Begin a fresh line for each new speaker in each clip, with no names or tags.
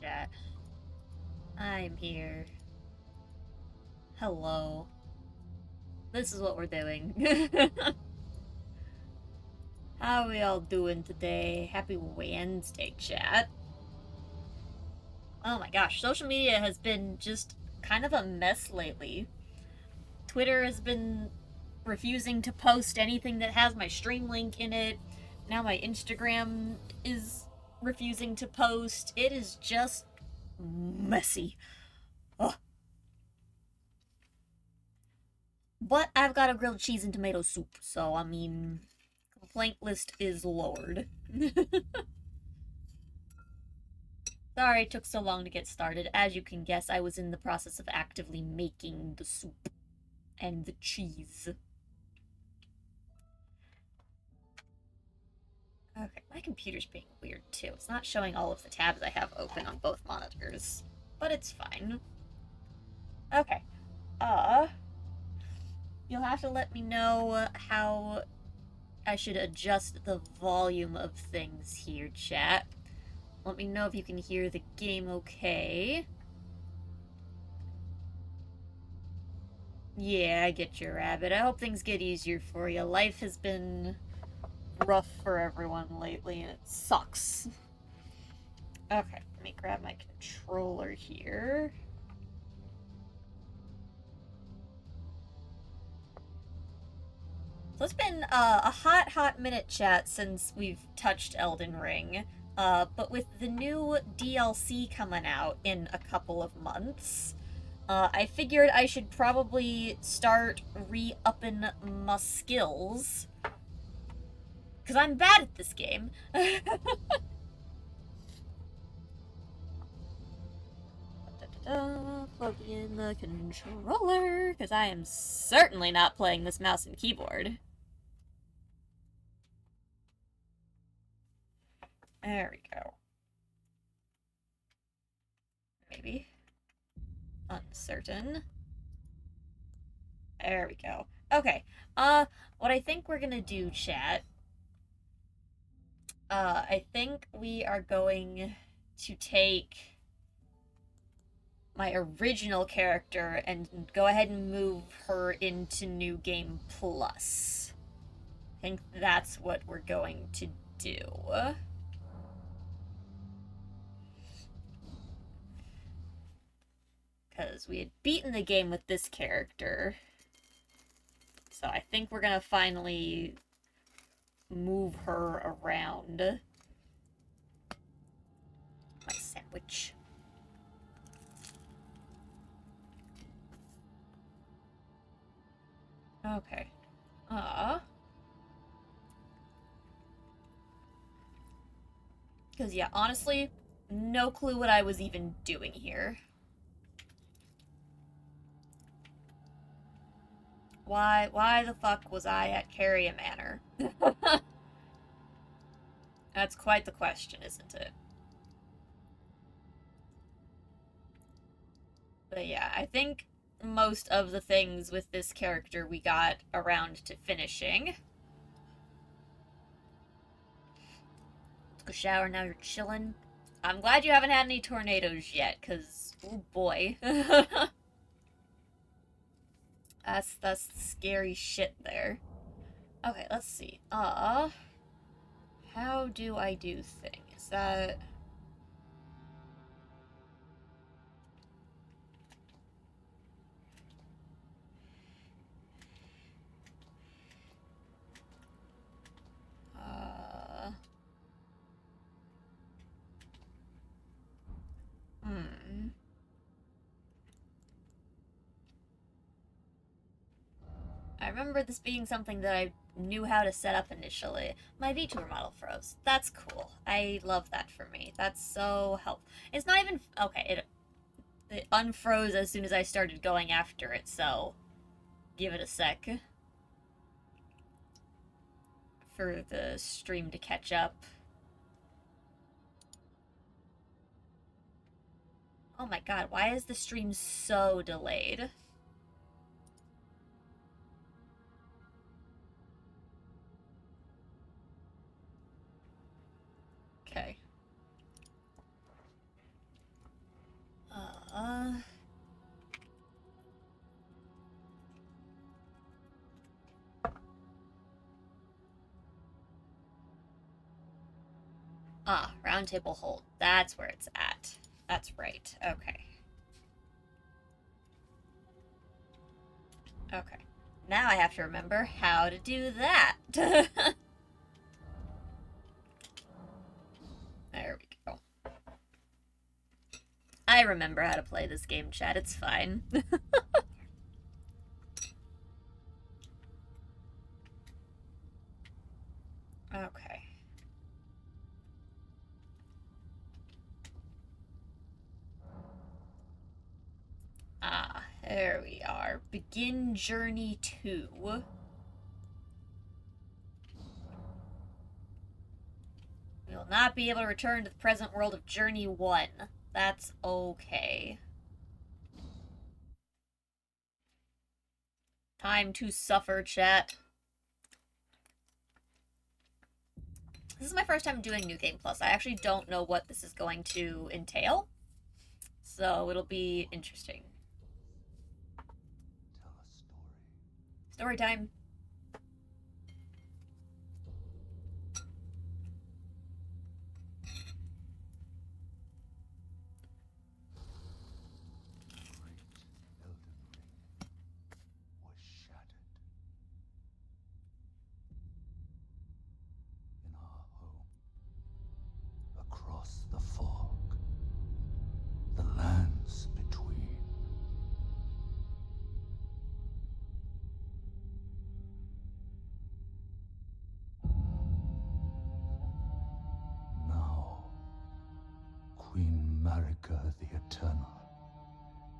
chat. I'm here. Hello. This is what we're doing. How are we all doing today? Happy Wednesday, chat. Oh my gosh, social media has been just kind of a mess lately. Twitter has been refusing to post anything that has my stream link in it. Now my Instagram is refusing to post. It is just messy. Ugh. But I've got a grilled cheese and tomato soup, so I mean, complaint list is lowered. Sorry it took so long to get started. As you can guess, I was in the process of actively making the soup and the cheese. Okay, my computer's being weird too. It's not showing all of the tabs I have open on both monitors, but it's fine. Okay, you'll have to let me know how I should adjust the volume of things here, chat. Let me know if you can hear the game okay. Yeah, I get you, Rabbit. I hope things get easier for you. Life has been rough for everyone lately, and it sucks. Okay, let me grab my controller here. So it's been a hot minute, chat, since we've touched Elden Ring. But with the new DLC coming out in a couple of months, I figured I should probably start re-upping my skills. Because I'm bad at this game. Plug in the controller, because I am certainly not playing this mouse and keyboard. There we go. Maybe. Uncertain. There we go. Okay. What I think we're gonna do, chat, I think we are going to take my original character and go ahead and move her into New Game Plus. I think that's what we're going to do. Because we had beaten the game with this character. So I think we're gonna finally move her around. My sandwich. Okay. Because, yeah, honestly, no clue what I was even doing here. Why the fuck was I at Carrier Manor? That's quite the question, isn't it? But yeah, I think most of the things with this character we got around to finishing. Took a shower, now you're chilling. I'm glad you haven't had any tornadoes yet, because, oh boy. That's scary shit there. Okay, let's see. How do I do things? That... Hmm. I remember this being something that I knew how to set up initially. My VTuber model froze. That's cool. I love that for me. That's so helpful. It's not even... Okay, it unfroze as soon as I started going after it, so... Give it a sec. For the stream to catch up. Oh my god, why is the stream so delayed? Okay. Ah, roundtable hold. That's where it's at. That's right. Okay. Okay. Now I have to remember how to do that. There we go. I remember how to play this game, chat. It's fine. Okay. Ah, there we are. Begin Journey 2. We will not be able to return to the present world of Journey 1. That's okay. Time to suffer, chat. This is my first time doing New Game Plus. I actually don't know what this is going to entail. So it'll be interesting.
Tell a story.
Story time.
Great Elden Ring was shattered. In our home, across the fog, the lands between. Now, Queen Marika the Eternal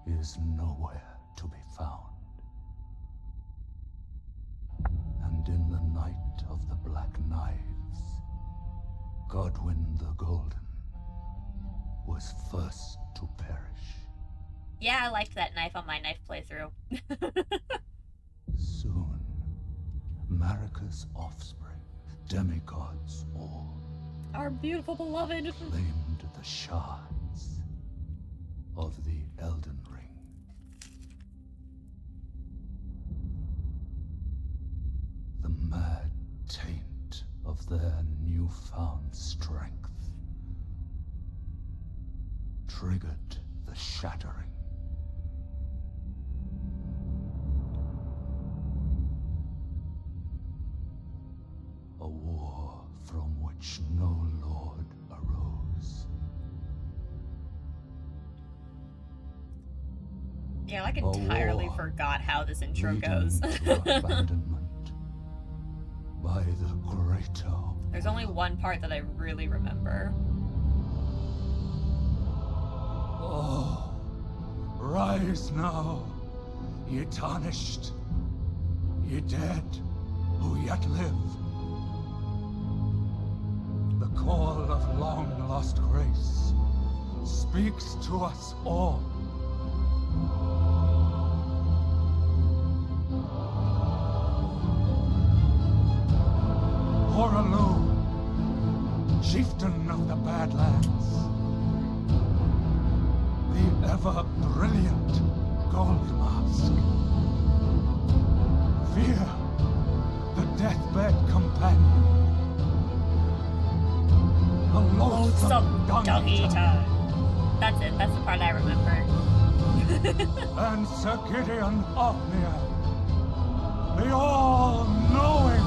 is nowhere to be found. And in the night of the Black Knives, Godwyn the Golden was first to perish.
Yeah, I liked that knife on my knife playthrough.
Soon, Marika's offspring, demigods all,
Our beautiful beloved.
claimed the shards of the Elden Ring. The mad taint of their newfound strength triggered the shattering. A war from which no lord arose.
Yeah, I entirely
war
forgot how this intro
leading
goes.
to abandonment by the greater.
There's only one part that I really remember.
Oh, rise now, ye tarnished, ye dead who yet live. The call of long-lost grace speaks to us all. Horalu, chieftain of the Badlands, the ever-brilliant Gold Mask. Fear, the deathbed companion. A loathsome dung eater.
That's it. That's the part I remember.
And Sir Gideon Ofnir, the all-knowing.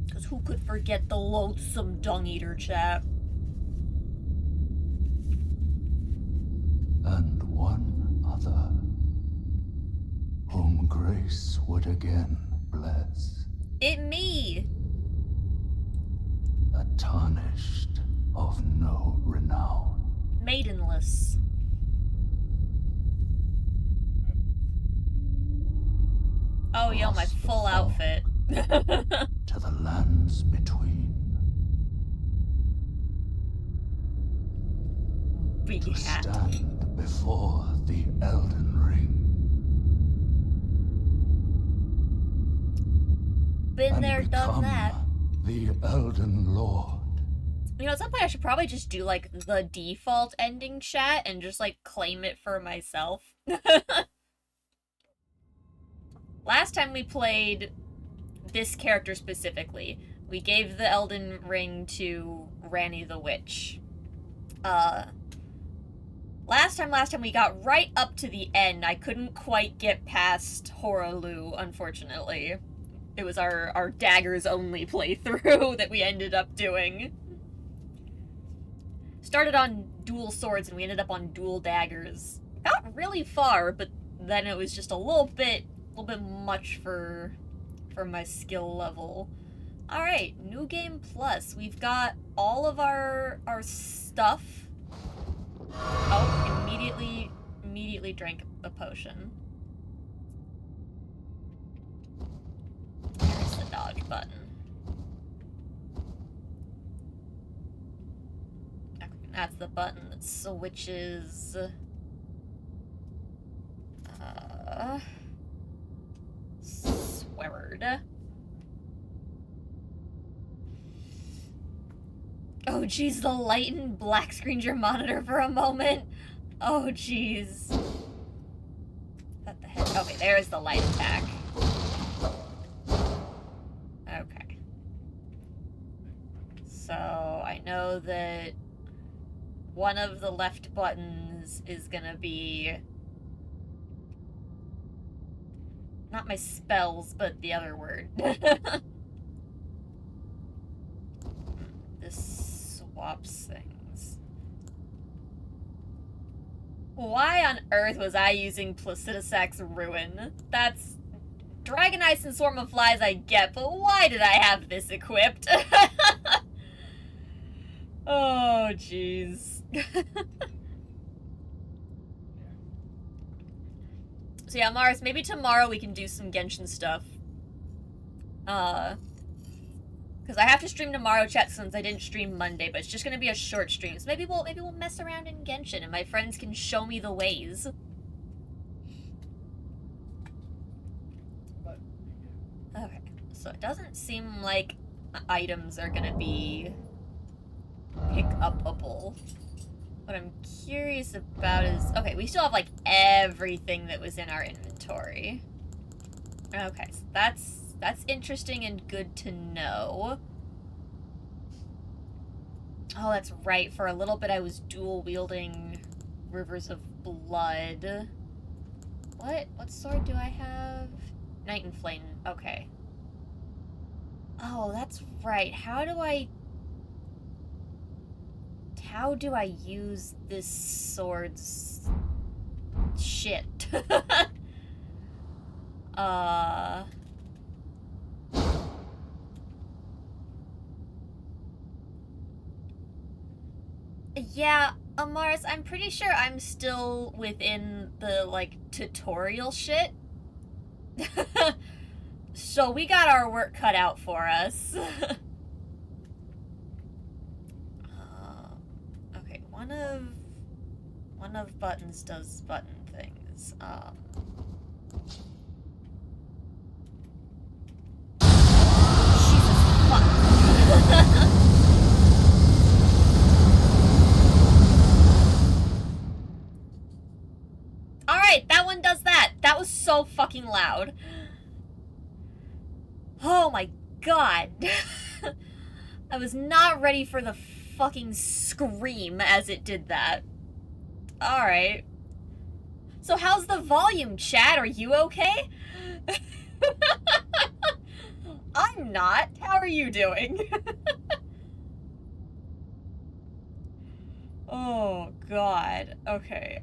Because who could forget the loathsome dung eater, chat?
And one other, whom grace would again bless.
It me!
A tarnished of no renown.
Maidenless. Oh, yo, my
Across the
full
fog
outfit.
To the lands between.
Big
To
hat.
stand before the Elden Ring.
Been
And
there, done
become
that.
the Elden Lord.
You know, at some point I should probably just do, like, the default ending chat and just, like, claim it for myself. last time we played this character specifically, we gave the Elden Ring to Ranni the Witch. Last time we got right up to the end. I couldn't quite get past Horalu, unfortunately. It was our daggers only playthrough that we ended up doing. Started on dual swords and we ended up on dual daggers. Got really far, but then it was just a little bit much for my skill level. Alright, New Game Plus. We've got all of our stuff. Oh, immediately drank a potion. There's the dodge button. That's the button that switches... Sweared. Oh jeez, the light and black screened your monitor for a moment. Oh jeez. Is that the head? Okay, there's the light attack. Okay. So, I know that one of the left buttons is gonna be... not my spells, but the other word. This swaps things. Why on earth was I using Placidusac's Ruin? That's... Dragon Ice and Swarm of Flies I get, but why did I have this equipped? Oh, jeez. So yeah, Mars, maybe tomorrow we can do some Genshin stuff. Because I have to stream tomorrow, chat, since I didn't stream Monday, but it's just gonna be a short stream. So maybe we'll mess around in Genshin, and my friends can show me the ways. Okay, so it doesn't seem like items are gonna be pick-upable. What I'm curious about is... okay, we still have, like, everything that was in our inventory. Okay, so that's interesting and good to know. Oh, that's right. For a little bit, I was dual-wielding Rivers of Blood. What sword do I have? Night and Flame. Okay. Oh, that's right. How do I use this sword's shit? Yeah, Amaris, I'm pretty sure I'm still within the, like, tutorial shit. So we got our work cut out for us. Okay, one of buttons does button things. Jesus fuck. Alright, that one does that. That was so fucking loud. Oh my god. I was not ready for the fucking scream as it did that. Alright. So how's the volume, chat? Are you okay? I'm not. How are you doing? Oh god. Okay.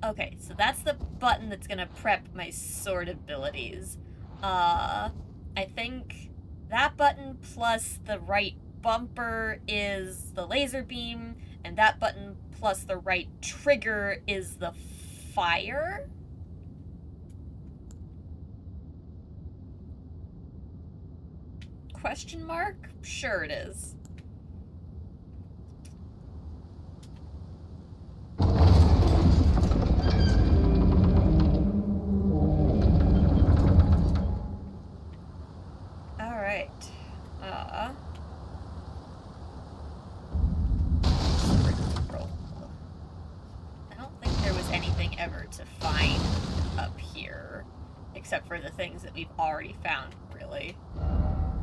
Okay, so that's the button that's gonna prep my sword abilities. I think that button plus the right bumper is the laser beam, and that button plus the right trigger is the fire? Question mark? Sure it is. Alright. I don't here. Except for the things that we've already found, really.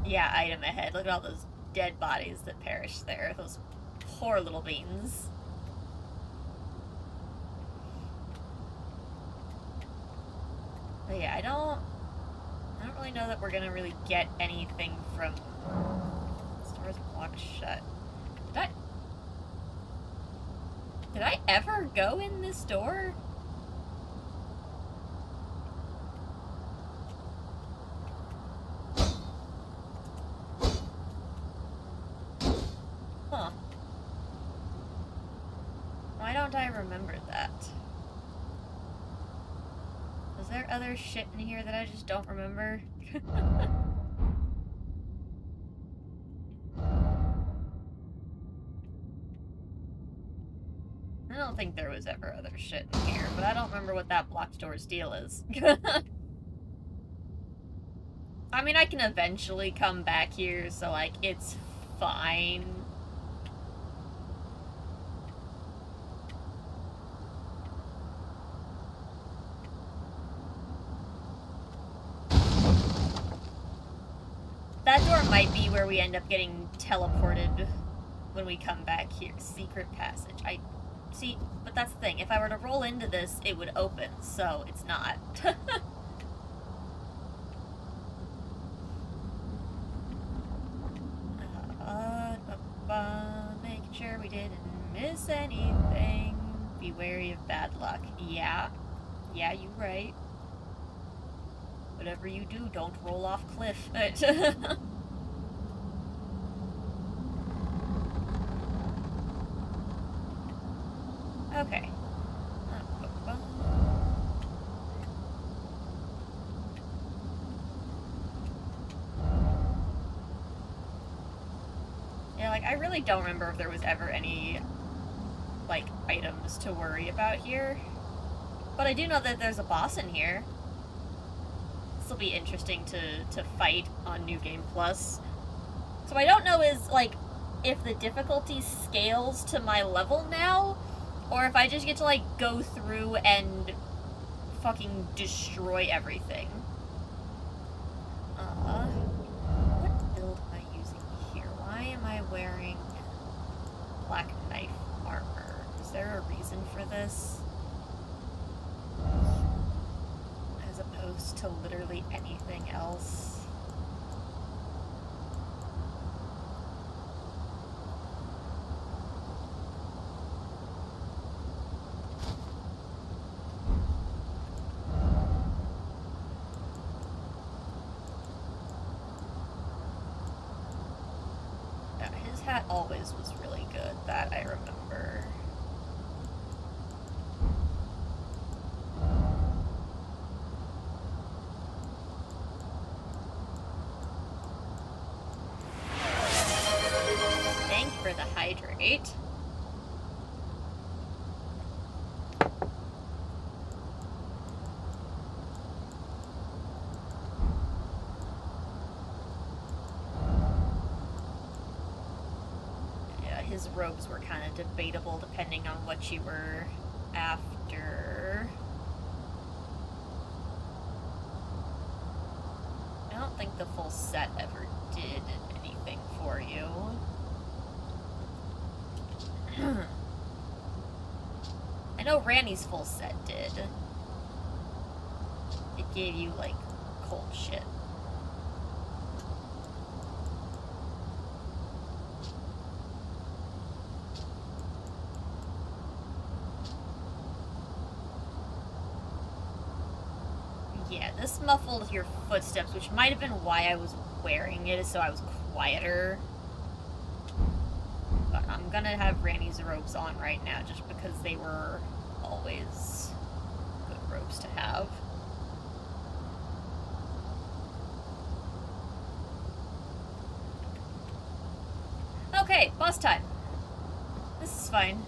Yeah, item ahead. Look at all those dead bodies that perished there. Those poor little beans. But yeah, I don't really know that we're gonna really get anything from... The door's blocked shut. Did I ever go in this door? Huh. Why don't I remember that? Was there other shit in here that I just don't remember? I don't think there was ever other shit in here, but I don't remember what that blocked door's deal is. I mean, I can eventually come back here, so, like, it's fine. That door might be where we end up getting teleported when we come back here. Secret passage. See, but that's the thing. If I were to roll into this, it would open, so it's not. Making sure we didn't miss anything. Be wary of bad luck. Yeah, you're right. Whatever you do, don't roll off cliff. Okay. Yeah, like, I really don't remember if there was ever any, like, items to worry about here. But I do know that there's a boss in here. This will be interesting to fight on New Game Plus. So I don't know is, like, if the difficulty scales to my level now, or if I just get to, like, go through and fucking destroy everything. What build am I using here? Why am I wearing black knife armor? Is there a reason for this? As opposed to literally anything else? Hat always was really good, that I remember. Thank you for the hydrate. His robes were kind of debatable depending on what you were after. I don't think the full set ever did anything for you. I know Randy's full set did. It gave you, like, cold shit. Yeah, this muffled your footsteps, which might have been why I was wearing it, so I was quieter. But I'm gonna have Randy's robes on right now, just because they were always good robes to have. Okay, boss time. This is fine.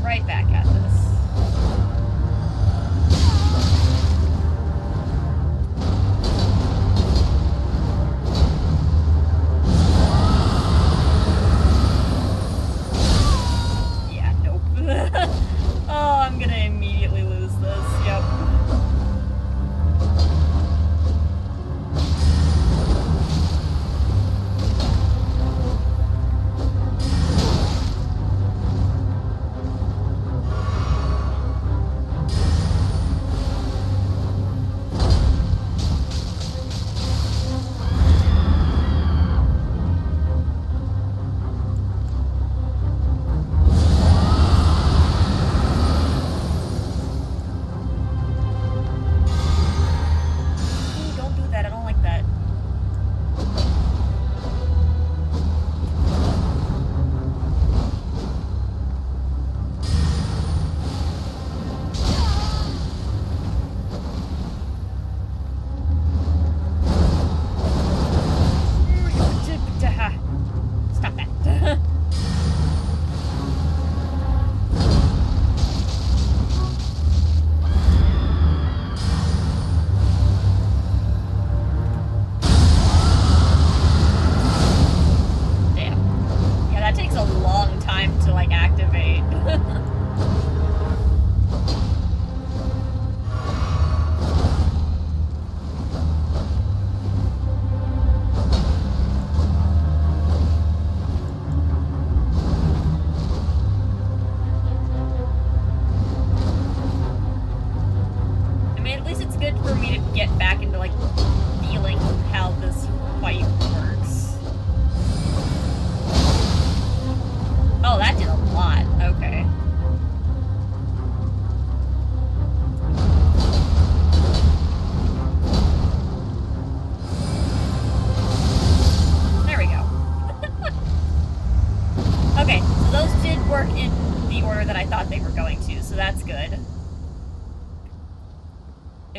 Right back at this.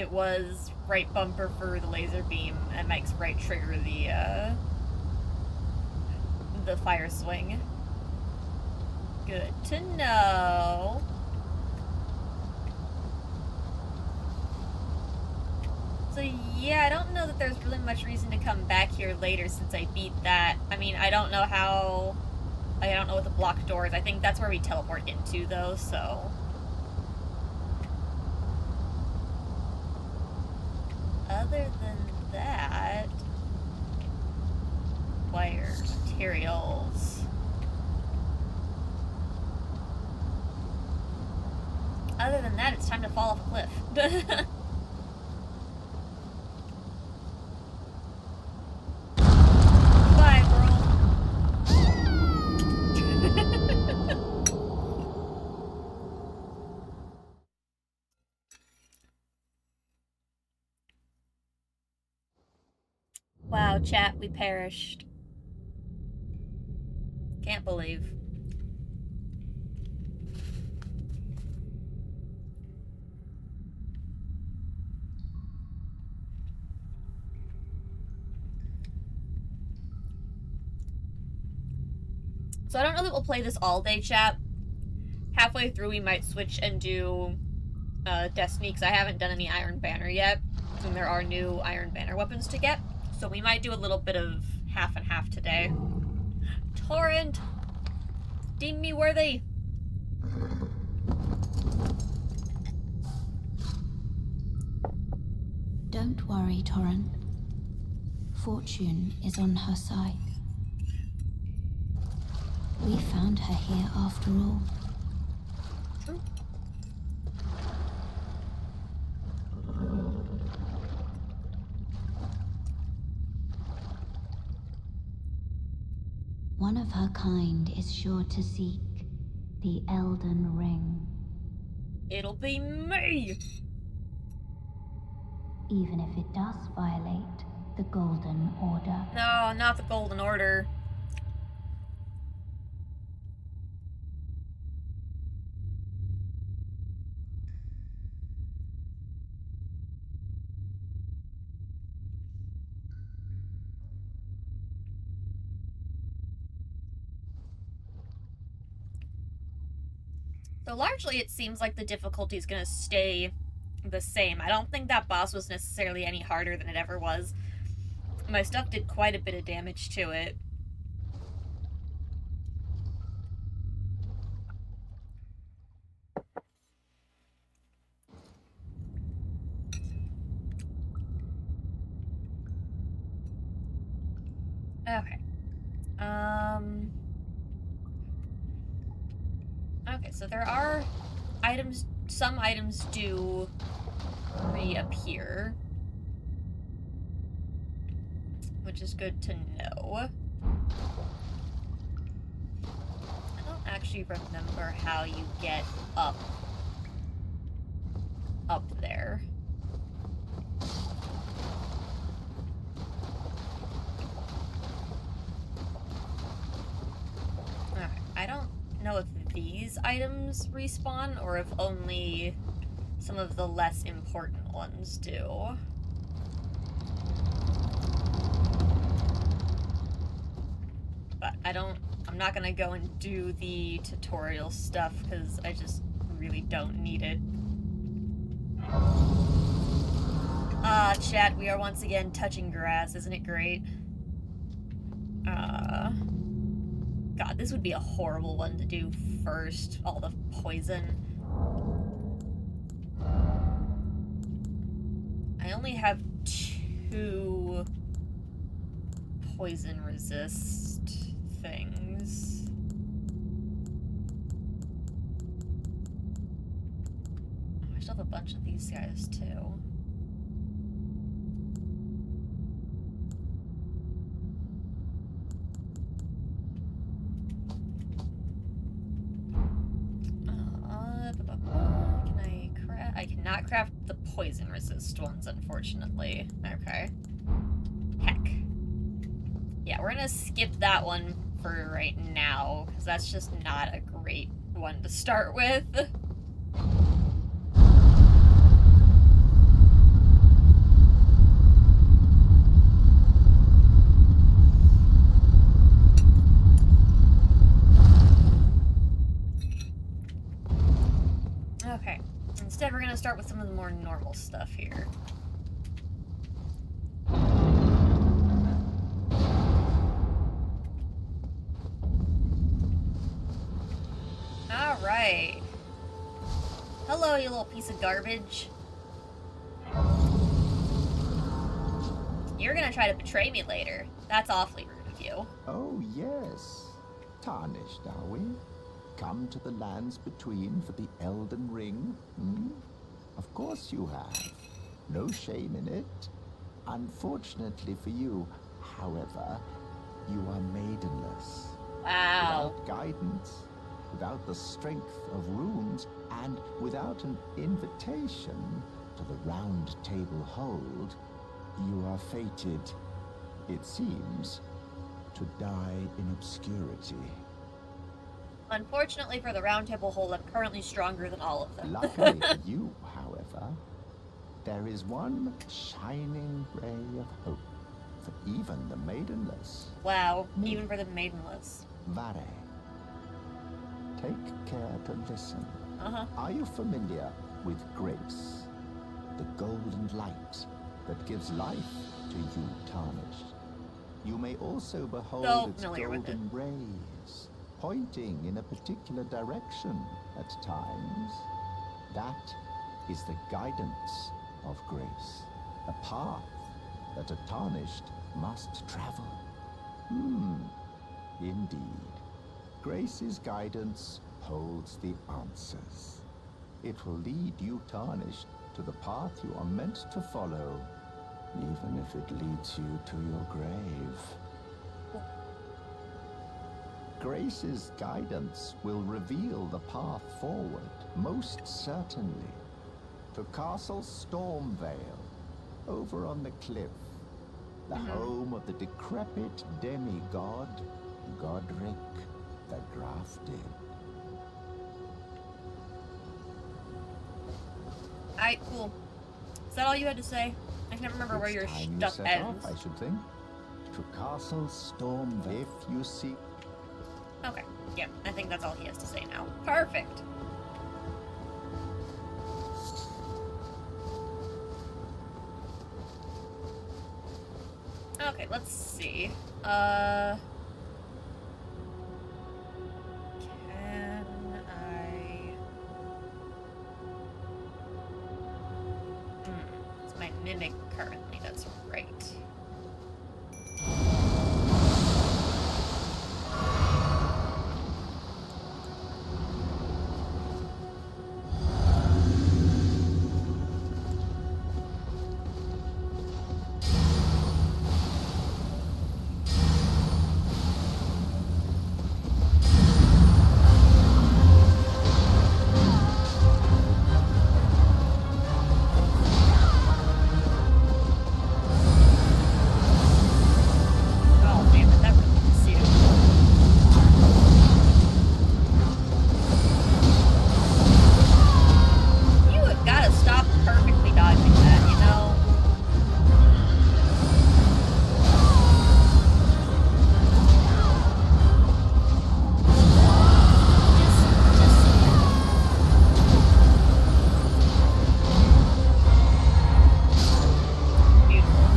It was right bumper for the laser beam, and Mike's right trigger the fire swing. Good to know. So yeah, I don't know that there's really much reason to come back here later since I beat that. I mean, I don't know what the blocked door is. I think that's where we teleport into, though, so... Other than that... Wire, materials... Other than that, it's time to fall off a cliff. Bye, world. Wow, chat, we perished. Can't believe. So I don't know that we'll play this all day, chat. Halfway through, we might switch and do Destiny, because I haven't done any Iron Banner yet, and there are new Iron Banner weapons to get. So we might do a little bit of half and half today. Torrent! Deem me worthy!
Don't worry, Torrent. Fortune is on her side. We found her here after all. One of her kind is sure to seek the Elden Ring.
It'll be me!
Even if it does violate the Golden Order.
No, not the Golden Order. So largely it seems like the difficulty is going to stay the same. I don't think that boss was necessarily any harder than it ever was. My stuff did quite a bit of damage to it. Okay. Okay, so there are items, some items do reappear, which is good to know. I don't actually remember how you get up there. Okay, I don't know if these items respawn or if only some of the less important ones do. But I'm not gonna go and do the tutorial stuff because I just really don't need it. Ah, chat, we are once again touching grass, isn't it great? God, this would be a horrible one to do first, all the poison. I only have 2 poison resist things. Oh, I still have a bunch of these guys too. I cannot craft the poison resist ones, unfortunately. Okay. Heck. Yeah, we're gonna skip that one for right now, because that's just not a great one to start with. start with some of the more normal stuff here. Alright. Hello, you little piece of garbage. You're gonna try to betray me later. That's awfully rude of you.
Oh, yes. Tarnished, are we? Come to the lands between for the Elden Ring? Hmm? Of course you have. No shame in it. Unfortunately for you, however, you are maidenless.
Wow.
Without guidance, without the strength of runes, and without an invitation to the Round Table Hold, you are fated, it seems, to die in obscurity.
Unfortunately for the Round Table Hold, I'm currently stronger than all of them.
Luckily for you, however, there is one shining ray of hope for even the maidenless.
Wow, even for the maidenless.
Vare, take care to listen.
Uh-huh.
Are you familiar with grace? The golden light that gives life to you, Tarnished. You may also behold
So
its
familiar with
golden rays, pointing in a particular direction at times. That is the guidance of grace, a path that a Tarnished must travel. Indeed. Grace's guidance holds the answers. It will lead you, Tarnished, to the path you are meant to follow, even if it leads you to your grave. Grace's guidance will reveal the path forward, most certainly, to Castle Stormvale, over on the cliff, the home of the decrepit demigod, Godric the Grafted.
Alright, cool. Is that all you had to say? I can never remember where your
It's time you
stuff
set
ends.
off, I should think. To Castle Stormvale, if you see...
Okay, yeah, I think that's all he has to say now. Perfect. Okay, let's see. Can I... It's my mimic currently, that's right. Oh, damn it, that really hits you. You have got to stop perfectly dodging that, you know? Beautiful.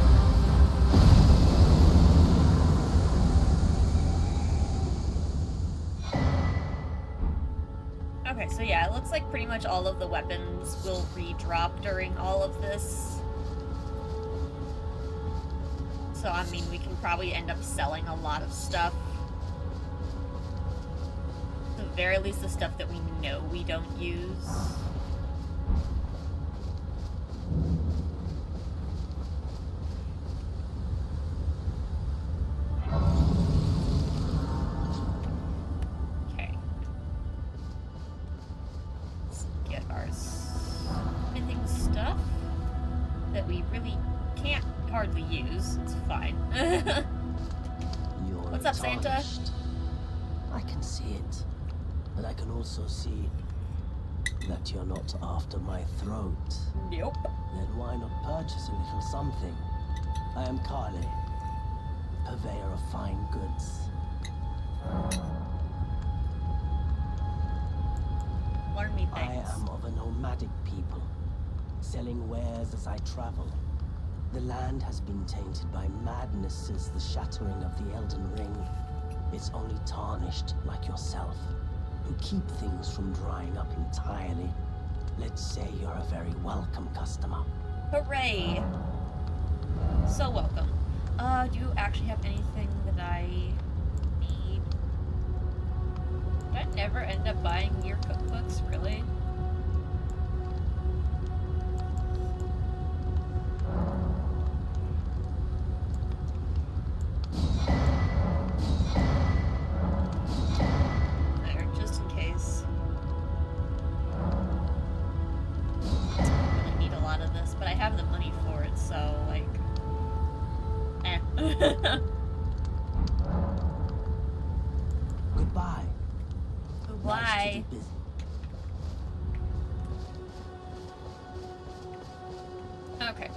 Okay, so yeah, it looks like pretty much all of the weapons will re-drop during all of this. So, I mean, we can probably end up selling a lot of stuff. At the very least, the stuff that we know we don't use. Okay. Let's get our smithing stuff that we really can't hardly use. It's fine.
You're
What's up, Santa?
tarnished. I can see it. But I can also see that you're not after my throat.
Nope.
Then why not purchase a little something? I am Carly, purveyor of fine goods.
Learn me
I
things.
am of a nomadic people, selling wares as I travel. The land has been tainted by madness since the shattering of the Elden Ring. It's only tarnished like yourself, who keep things from drying up entirely. Let's say you're a very welcome customer.
Hooray! So welcome. Do you actually have anything that I need? Did I never end up buying your cookbooks, really? There, just in case. I really need a lot of this, but I have the money for it, so, like... eh.
Goodbye.
Goodbye.
Nice to do business.
Okay.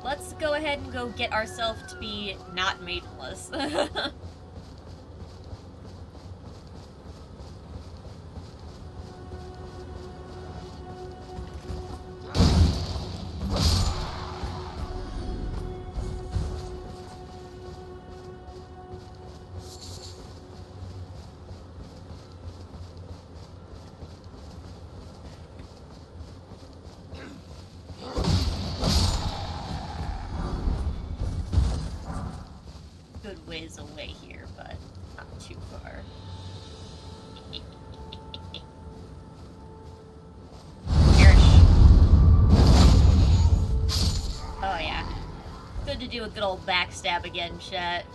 Let's go ahead and go get ourselves to be not maidenless. Good ways away here, but not too far. Oh yeah. Good to do a good old backstab again, chat.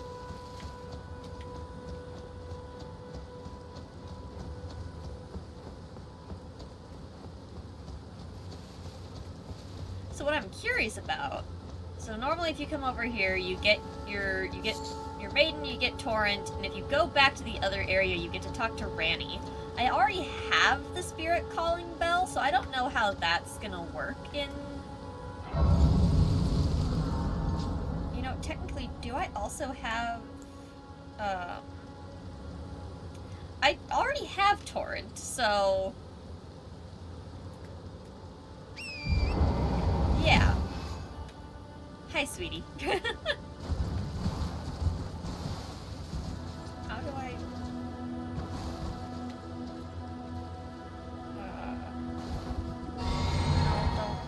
So what I'm curious about, so normally if you come over here, you get your maiden, you get Torrent, and if you go back to the other area, you get to talk to Ranny. I already have the spirit calling bell, so I don't know how that's gonna work in... You know, technically, do I also have... I already have Torrent, so... Yeah. Hi, sweetie. How do I...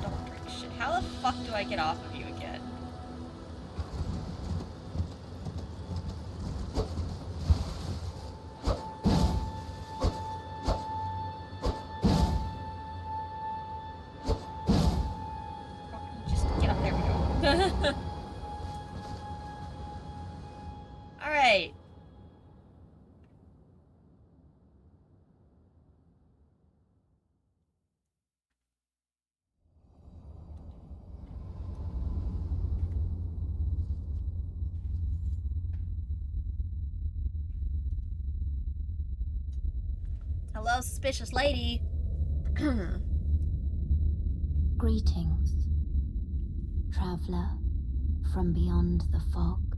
Don't drink shit. How the fuck do I get off of you again? Just get up. There we go. Alright. Hello, suspicious lady.
Greetings, traveler from beyond the fog.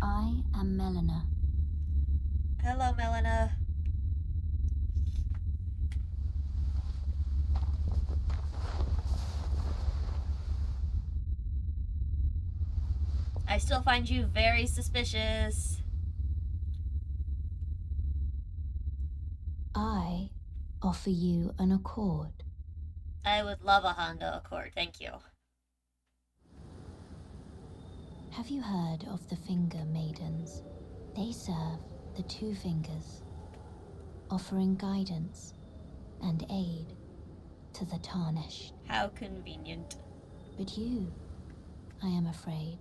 I am Melina.
Hello, Melina. I still find you very suspicious.
I offer you an accord.
I would love a Honda Accord, thank you.
Have you heard of the Finger Maidens? They serve the two fingers, offering guidance and aid to the tarnished.
How convenient.
But you, I am afraid,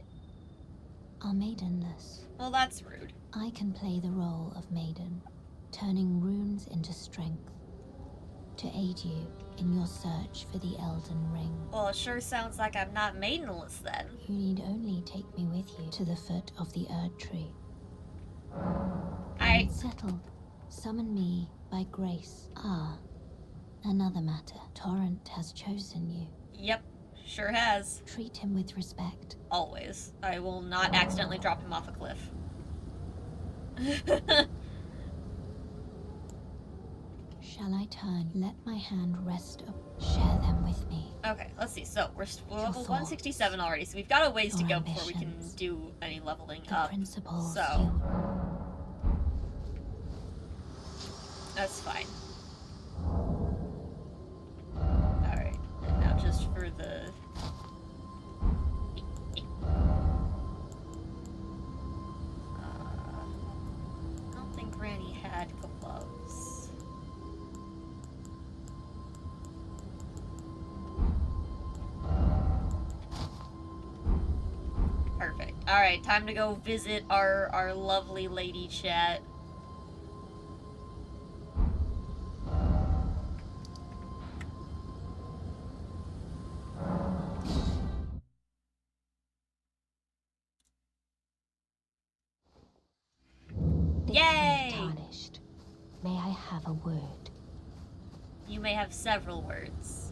are maidenless.
Well, that's rude.
I can play the role of maiden, turning runes into strength, to aid you in your search for the Elden Ring.
Well, it sure sounds like I'm not maidenless then.
You need only take me with you to the foot of the Erd Tree. When it's settled, summon me by grace. Ah, another matter. Torrent has chosen you.
Yep, sure has.
Treat him with respect.
Always. I will not accidentally drop him off a cliff.
Shall I turn? Let my hand rest up. Share them with me.
Okay, let's see. So we're level
thoughts,
167 already, so we've got a ways to
your
go before we can
ambitions,
do any leveling
The
up.
principles
So
you...
that's fine. Alright, and now just for the... I don't think Granny had gloves. Perfect. Alright, time to go visit our lovely lady chat.
This
Yay!
way, Tarnished. May I have a word?
You may have several words.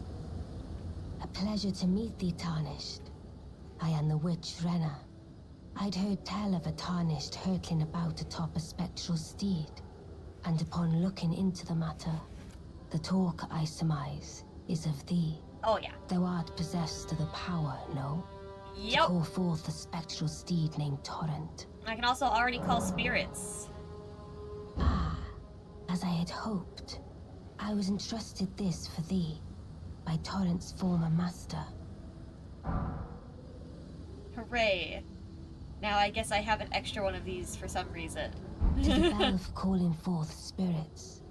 A pleasure to meet thee, Tarnished. I am the witch Renna. I'd heard tell of a Tarnished hurtling about atop a spectral steed, and upon looking into the matter, the talk I surmise is of thee.
Oh yeah.
Thou art possessed of the power, no? To
Yep.
call forth a spectral steed named Torrent.
I can also already call spirits.
Ah, as I had hoped. I was entrusted this for thee, by Torrent's former master.
Hooray. Now I guess I have an extra one of these for some reason.
To the bell for calling forth spirits.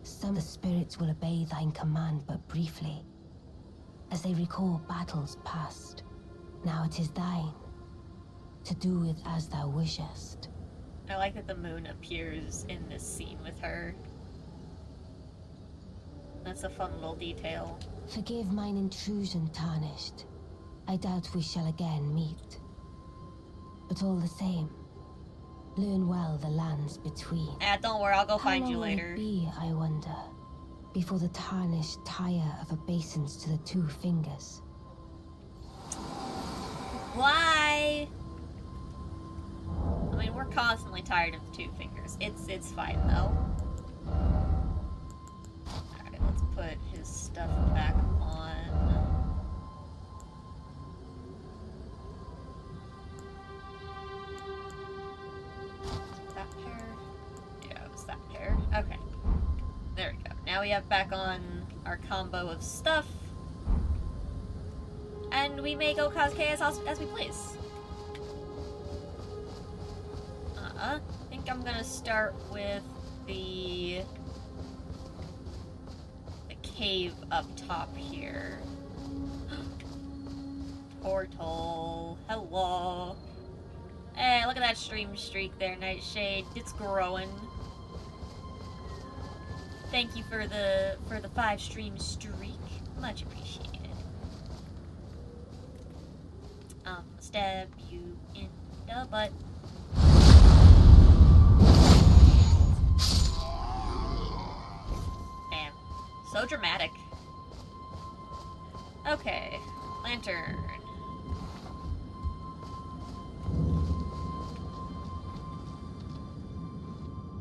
Some of the spirits will obey thine command but briefly, as they recall battles past. Now it is thine, to do with as thou wishest.
I like that the moon appears in this scene with her. That's a fun little detail.
Forgive mine intrusion, Tarnished. I doubt we shall again meet. But all the same, learn well the lands between.
Don't worry, I'll go
How
find
long
you
will
later.
it be, I wonder, before the Tarnished tire of obeisance to the two fingers?
Why? I mean, we're constantly tired of the two fingers. It's fine though. Alright, let's put his stuff back on. That pair? Yeah, it was that pair. Okay. There we go. Now we have back on our combo of stuff. And we may go cause chaos as we please. I think I'm gonna start with the cave up top here. Portal. Hello. Hey, look at that stream streak there, Nightshade. It's growing. Thank you for the 5 stream streak. Much appreciated. Stab you in the butt. Damn. So dramatic. Okay. Lantern.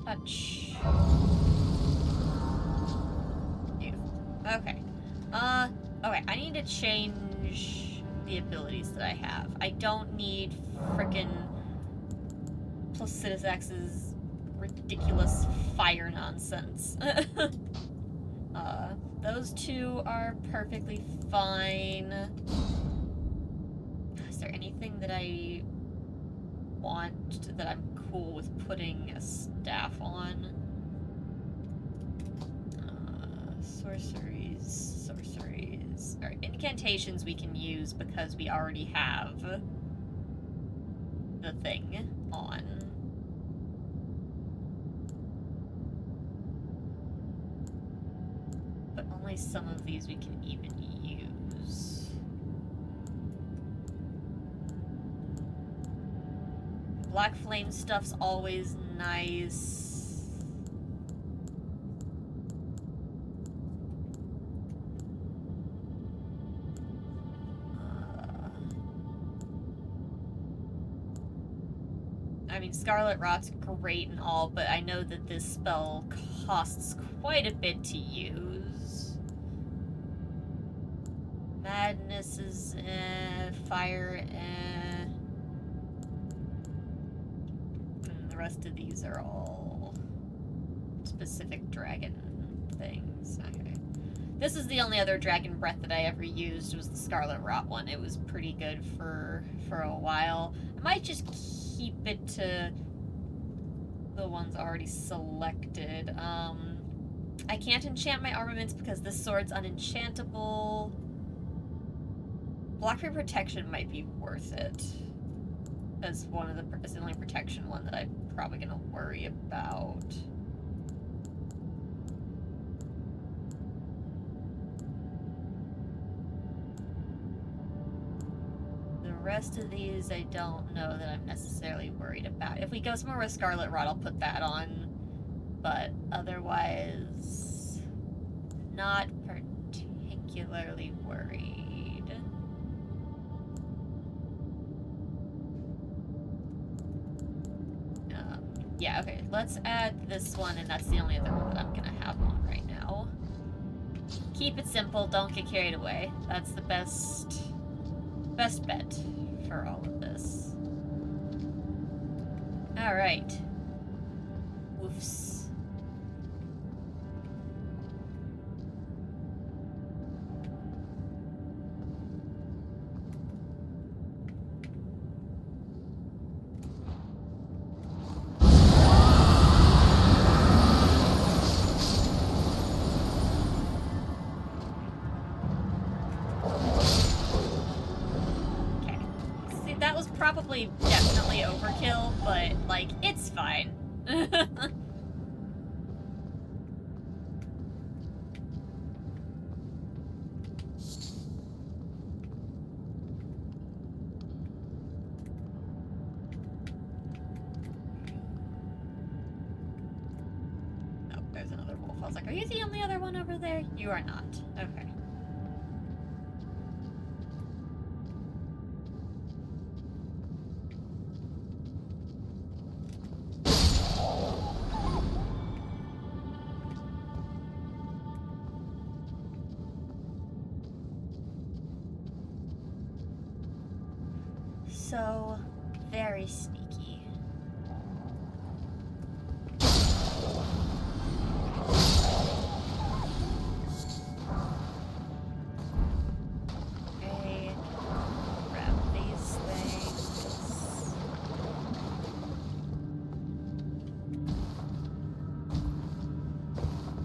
Touch. Beautiful. Okay. Okay, I need to change the abilities that I have. I don't need frickin' Placidus X's ridiculous fire nonsense. Those two are perfectly fine. Is there anything that I want that I'm cool with putting a staff on? Sorceries. Alright, incantations we can use because we already have the thing on. But only some of these we can even use. Black flame stuff's always nice. I mean, Scarlet Rot's great and all, but I know that this spell costs quite a bit to use. Madness is fire and the rest of these are all specific dragon things. Okay. This is the only other dragon breath that I ever used, was the Scarlet Rot one. It was pretty good for a while. I might just keep it to the ones already selected. I can't enchant my armaments because this sword's unenchantable. Block free protection might be worth it as as the only protection one that I'm probably gonna worry about. The rest of these I don't know that I'm necessarily worried about. If we go somewhere with Scarlet Rot, I'll put that on, but otherwise not particularly worried. Yeah, okay, let's add this one, and that's the only other one that I'm gonna have on right now. Keep it simple, don't get carried away. That's the best bet for all of this. Alright. Woofs. Probably definitely overkill, but, like, it's fine. Oh, there's another wolf. I was like, are you the only other one over there? You are not. Okay. So, very sneaky. Okay, grab these things.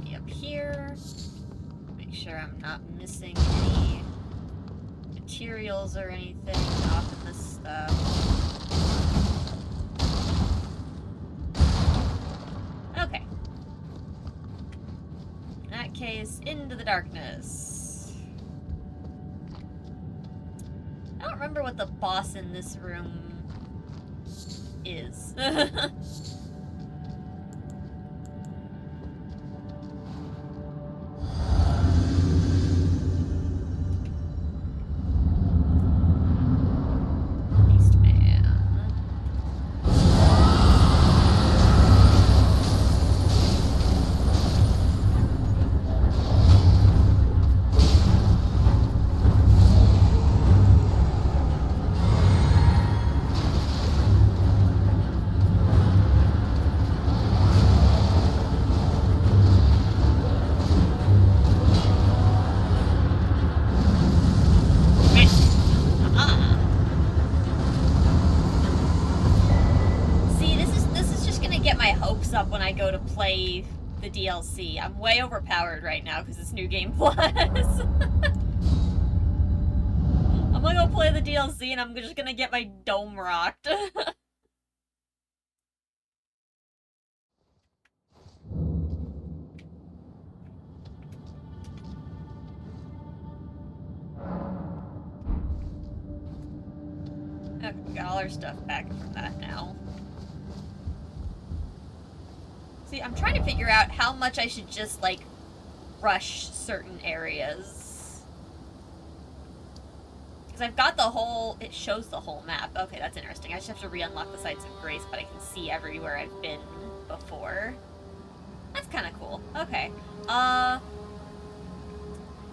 Be up here. Make sure I'm not missing any materials or anything off of this stuff. Okay. In that case, into the darkness. I don't remember what the boss in this room is. Up when I go to play the DLC. I'm way overpowered right now because it's New Game Plus. I'm gonna go play the DLC and I'm just gonna get my dome rocked. Okay, we got all our stuff back from that now. See, I'm trying to figure out how much I should just, like, rush certain areas. Because I've got the whole... It shows the whole map. Okay, that's interesting. I just have to re-unlock the Sites of Grace, but I can see everywhere I've been before. That's kind of cool. Okay.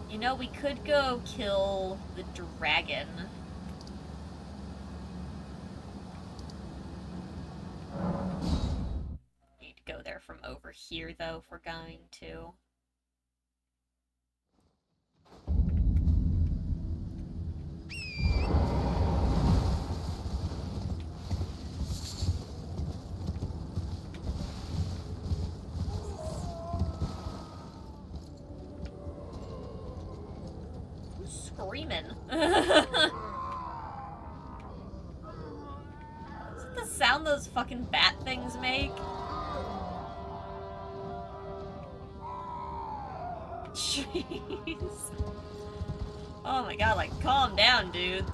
You know, we could go kill the dragon. Need to go there from over here, though, if we're going to. Screaming. Is it the sound those fucking bat things make? Jeez. Oh my god, like, calm down, dudes.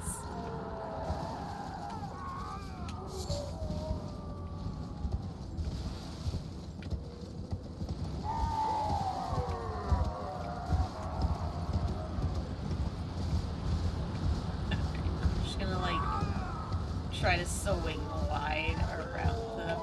Try to swing wide around them.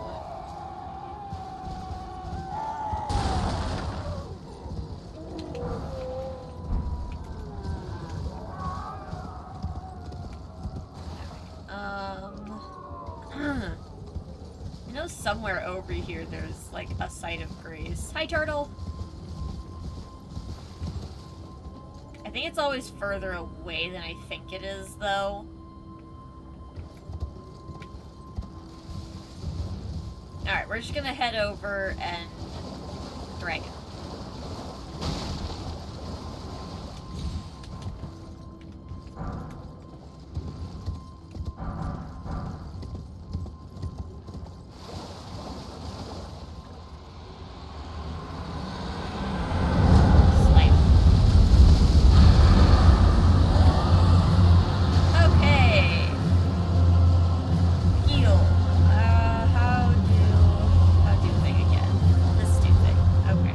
You know, somewhere over here there's like a site of grace. Hi, turtle! I think it's always further away than I think it is, though. Alright, we're just gonna head over and dragon. Okay.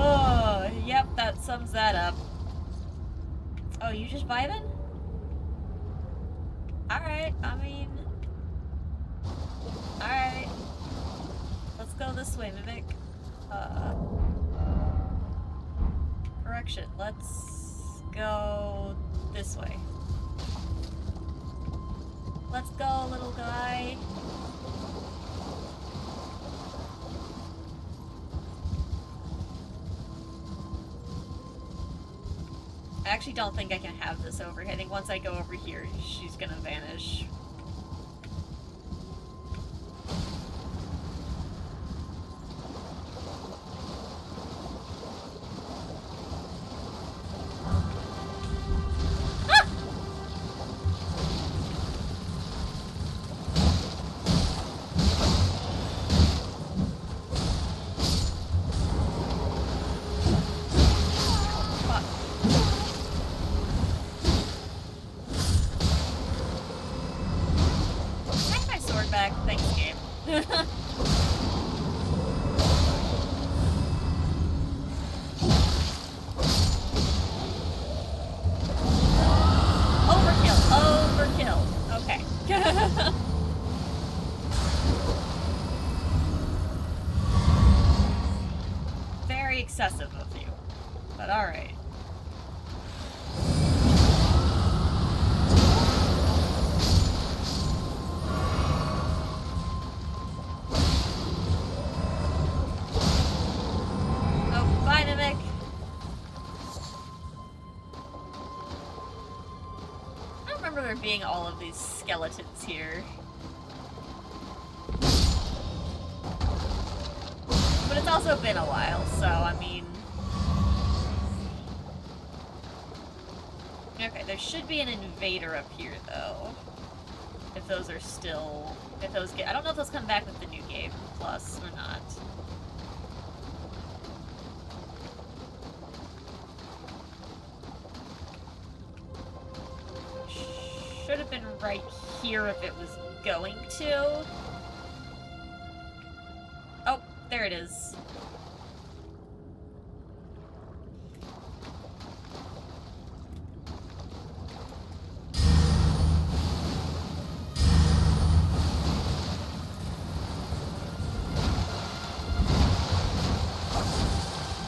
Oh, yep, that sums that up. Oh, you just vibing? Alright, I mean... Alright. Let's go this way, Mimic. Correction, let's go this way. Let's go, little guy. I actually don't think I can have this over here. I think once I go over here, she's gonna vanish. Back. Thanks, game. Overkill. Overkill. Okay. Very excessive of you. But alright. Being all of these skeletons here. But it's also been a while, so I mean... Okay, there should be an invader up here, though. If those are still... If those get... I don't know if those come back with the new game plus or not. Should have been right here if it was going to. Oh, there it is.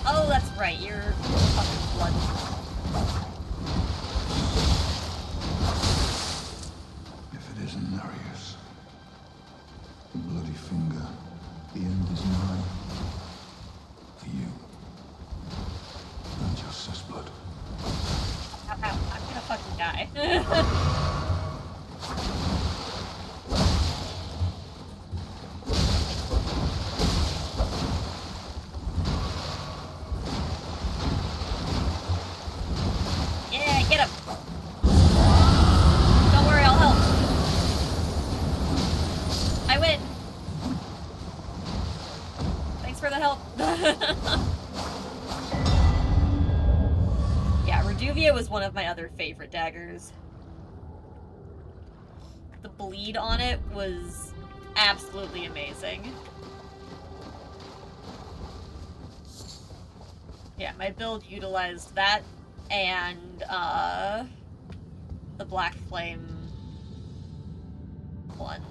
Oh, that's right, you're fucking blood.
Bloody finger. The end is nigh. For you. And your sis blood.
Ow, ow, I'm gonna fucking die. Yeah, get him! Don't worry, I'll help. I win! Thanks for the help. Yeah, Reduvia was one of my other favorite daggers. The bleed on it was absolutely amazing. Yeah, my build utilized that and the Black Flame one.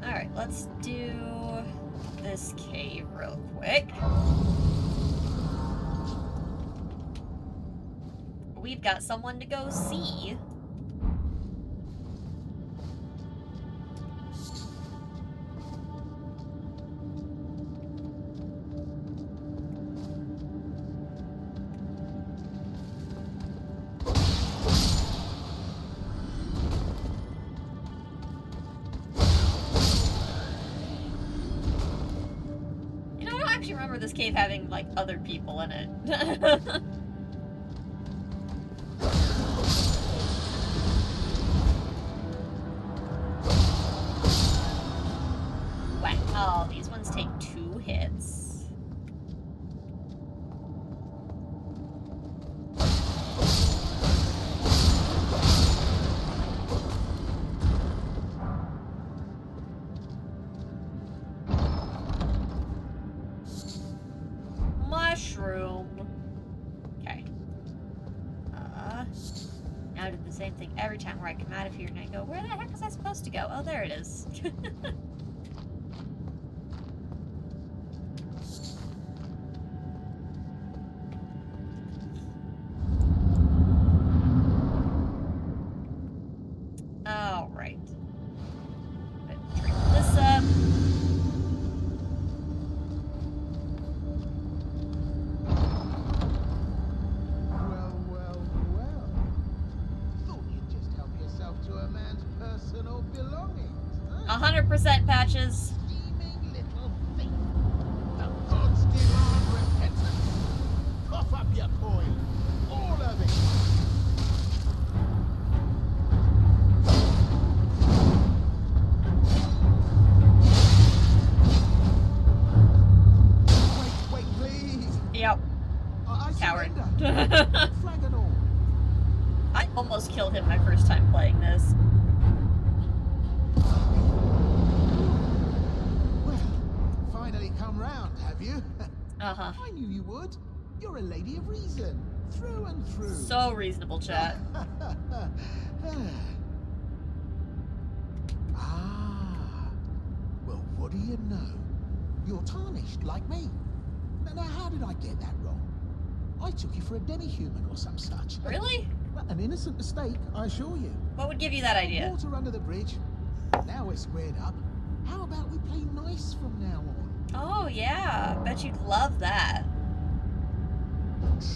Alright, let's do this cave real quick. We've got someone to go see. Remember this cave having, like, other people in it. Wow, these ones take 2 hits. same thing every time where I come out of here and I go, where the heck was I supposed to go? Oh, there it is. Alright. Drink this up.
Well. Thought you'd just help yourself to a man's personal belongings, huh?
100% Patches.
Scheming little thief. The gods demand repentance. Cough up your coin. All of it. Wait, please.
Yep.
I
Coward.
surrender. Flag and all.
I almost killed him my first time playing this.
Well, finally come round, have you?
Uh-huh.
I knew you would. You're a lady of reason, through and through.
So reasonable, chat.
Ah. Well, what do you know? You're tarnished, like me. Now, how did I get that wrong? I took you for a demi-human or some such.
Really?
Well, an innocent mistake, I assure you.
What would give you that idea?
Water under the bridge. Now we're squared up. How about we play nice from now on?
Oh, yeah. Bet you'd love that.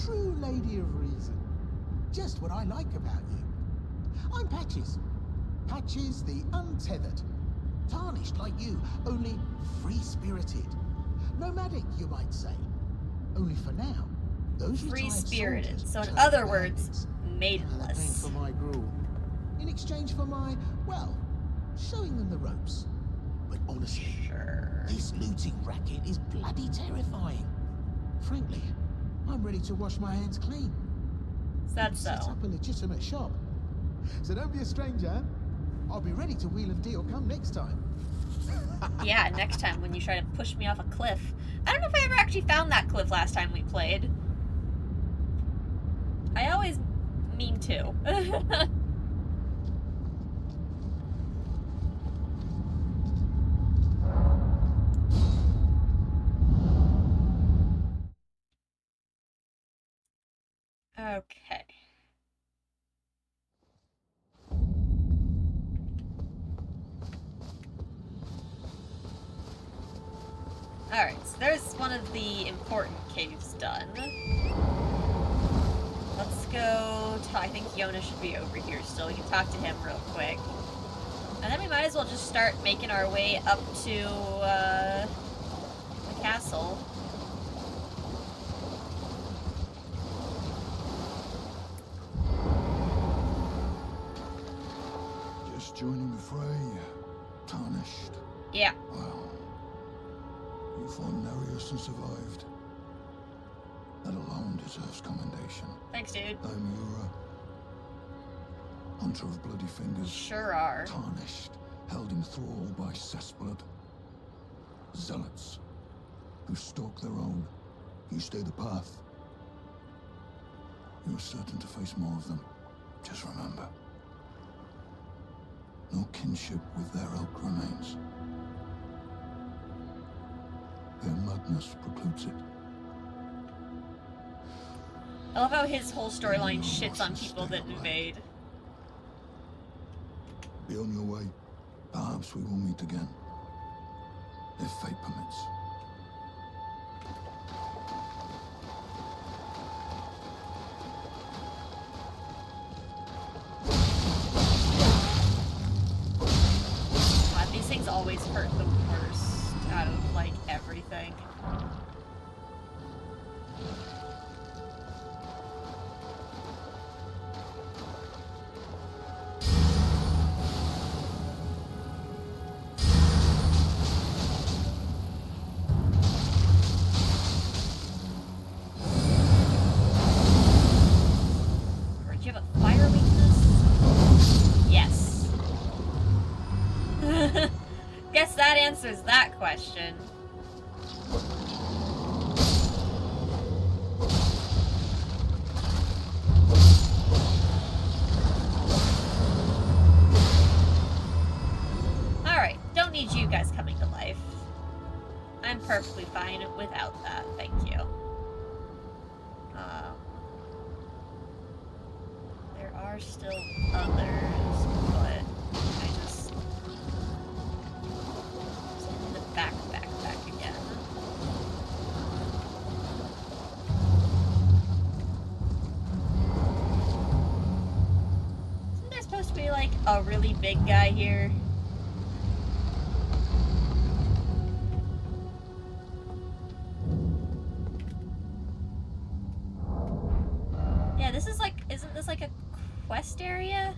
True lady of reason. Just what I like about you. I'm Patches. Patches the untethered. Tarnished like you, only free-spirited. Nomadic, you might say. Only for now, those
Free-spirited.
retired
So in
soldiers
other
turn
words,
bandits. They're paying
maidenless.
for my gruel. In exchange for my, well, showing them the ropes. But honestly,
Sure.
this looting racket is bloody terrifying. Frankly, I'm ready to wash my hands clean.
Is that
Set
so?
up a legitimate shop. So don't be a stranger. I'll be ready to wheel and deal come next time.
Yeah, next time when you try to push me off a cliff. I don't know if I ever actually found that cliff last time we played. I always mean to. Okay. Alright, so there's one of the important caves done. Let's go I think Yona should be over here still. We can talk to him real quick. And then we might as well just start making our way up to, the castle.
Just joining the fray. Tarnished.
Yeah.
Well, you fought Nereus and survived. That alone deserves commendation.
Thanks, dude.
I'm Yura, hunter of bloody fingers.
Sure are.
Tarnished, held in thrall by cessblood. Zealots, who stalk their own. You stay the path. You're certain to face more of them. Just remember, no kinship with their ilk remains. Their madness precludes it.
I love how his whole storyline shits on people that invade.
Be on your way. Perhaps we will meet again. If fate permits.
God, these things always hurt the worst out of, like, everything. Or do you have a fire weakness? Yes. Guess that answers that question. perfectly fine without that. Thank you. There are still others, but I just... It's in the backpack again. Isn't there supposed to be, like, a really big guy here? Yeah, this is like... Isn't this like a quest area?